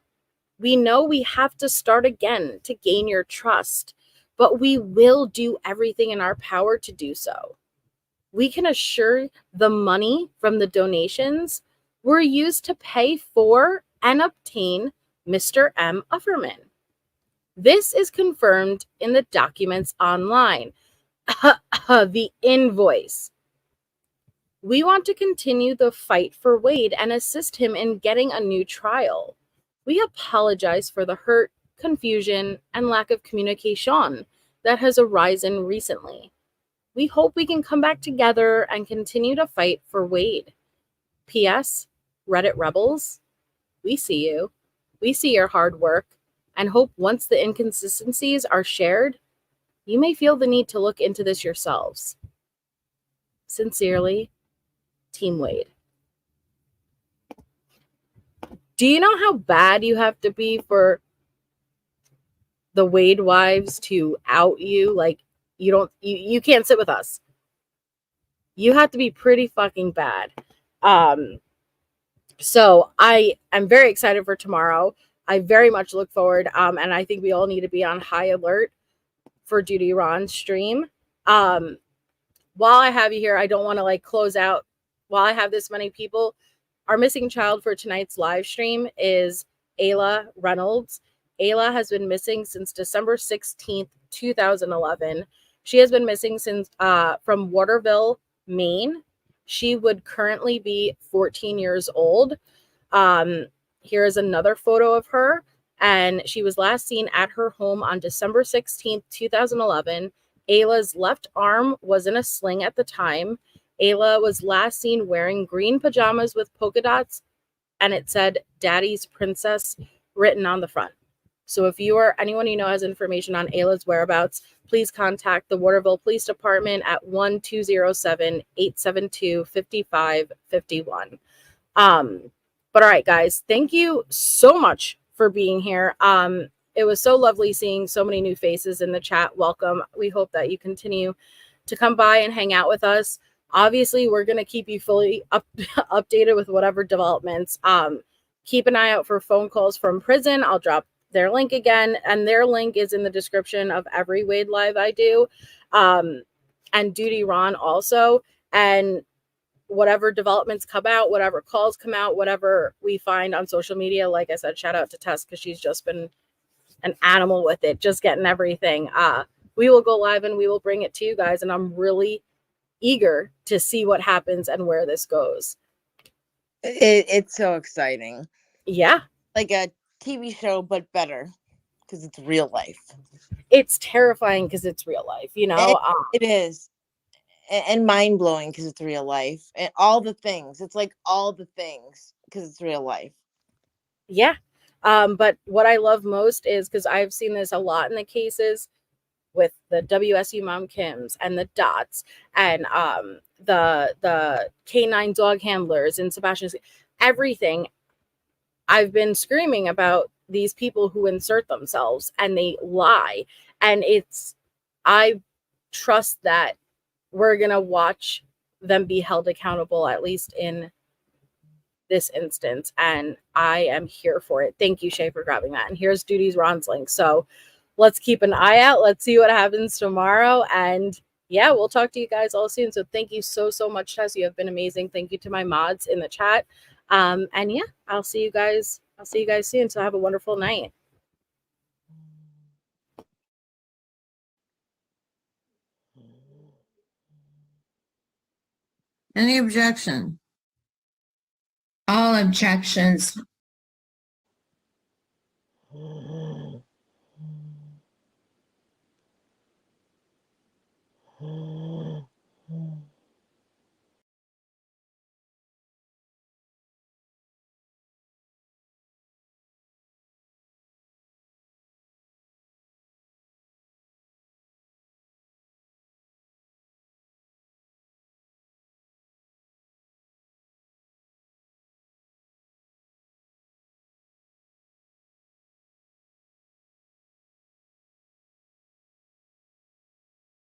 We know we have to start again to gain your trust, but we will do everything in our power to do so. We can assure the money from the donations were used to pay for and obtain Mr. M. Ufferman. This is confirmed in the documents online. The invoice. We want to continue the fight for Wade and assist him in getting a new trial. We apologize for the hurt, confusion, and lack of communication that has arisen recently. We hope we can come back together and continue to fight for Wade. P.S. Reddit Rebels, we see you. We see your hard work and hope once the inconsistencies are shared, you may feel the need to look into this yourselves. Sincerely, Team Wade. Do you know how bad you have to be for the Wade wives to out you? Like, you can't sit with us. You have to be pretty fucking bad. So I am very excited for tomorrow. I very much look forward. And I think we all need to be on high alert for Dudy Ron's stream. While I have you here, I don't want to close out while I have this many people. Our missing child for tonight's live stream is Ayla Reynolds. Ayla has been missing since December 16th, 2011. She has been missing since from Waterville, Maine. She would currently be 14 years old. Here is another photo of her, and she was last seen at her home on December 16th, 2011. Ayla's left arm was in a sling at the time. Ayla was last seen wearing green pajamas with polka dots, and it said Daddy's Princess written on the front. So if you or anyone you know has information on Ayla's whereabouts, please contact the Waterville Police Department at 1-207-872-5551. But all right, guys, thank you so much for being here. It was so lovely seeing so many new faces in the chat. Welcome. We hope that you continue to come by and hang out with us. Obviously, we're going to keep you fully updated with whatever developments. Keep an eye out for phone calls from prison. I'll drop their link again, and their link is in the description of every Wade Live I do. And Dudy Ron also. And whatever developments come out, whatever calls come out, whatever we find on social media, like I said, shout out to Tess because she's just been an animal with it, just getting everything. We will go live and we will bring it to you guys, and I'm really eager to see what happens and where this goes. It's so exciting. Yeah. Like a TV show, but better because it's real life. It's terrifying because it's real life, you know? It is. And mind-blowing because it's real life. And all the things. It's like all the things because it's real life. Yeah. But what I love most is, because I've seen this a lot in the cases with the WSU Mom Kims and the Dots and the canine dog handlers and Sebastian's, everything. I've been screaming about these people who insert themselves and they lie. And I trust that we're going to watch them be held accountable, at least in this instance. And I am here for it. Thank you, Shay, for grabbing that. And here's Dudy Ron's link. So let's keep an eye out. Let's see what happens tomorrow. And yeah, we'll talk to you guys all soon. So thank you so much, Tess. You have been amazing. Thank you to my mods in the chat. And yeah, I'll see you guys soon. So have a wonderful night. Any objection? All objections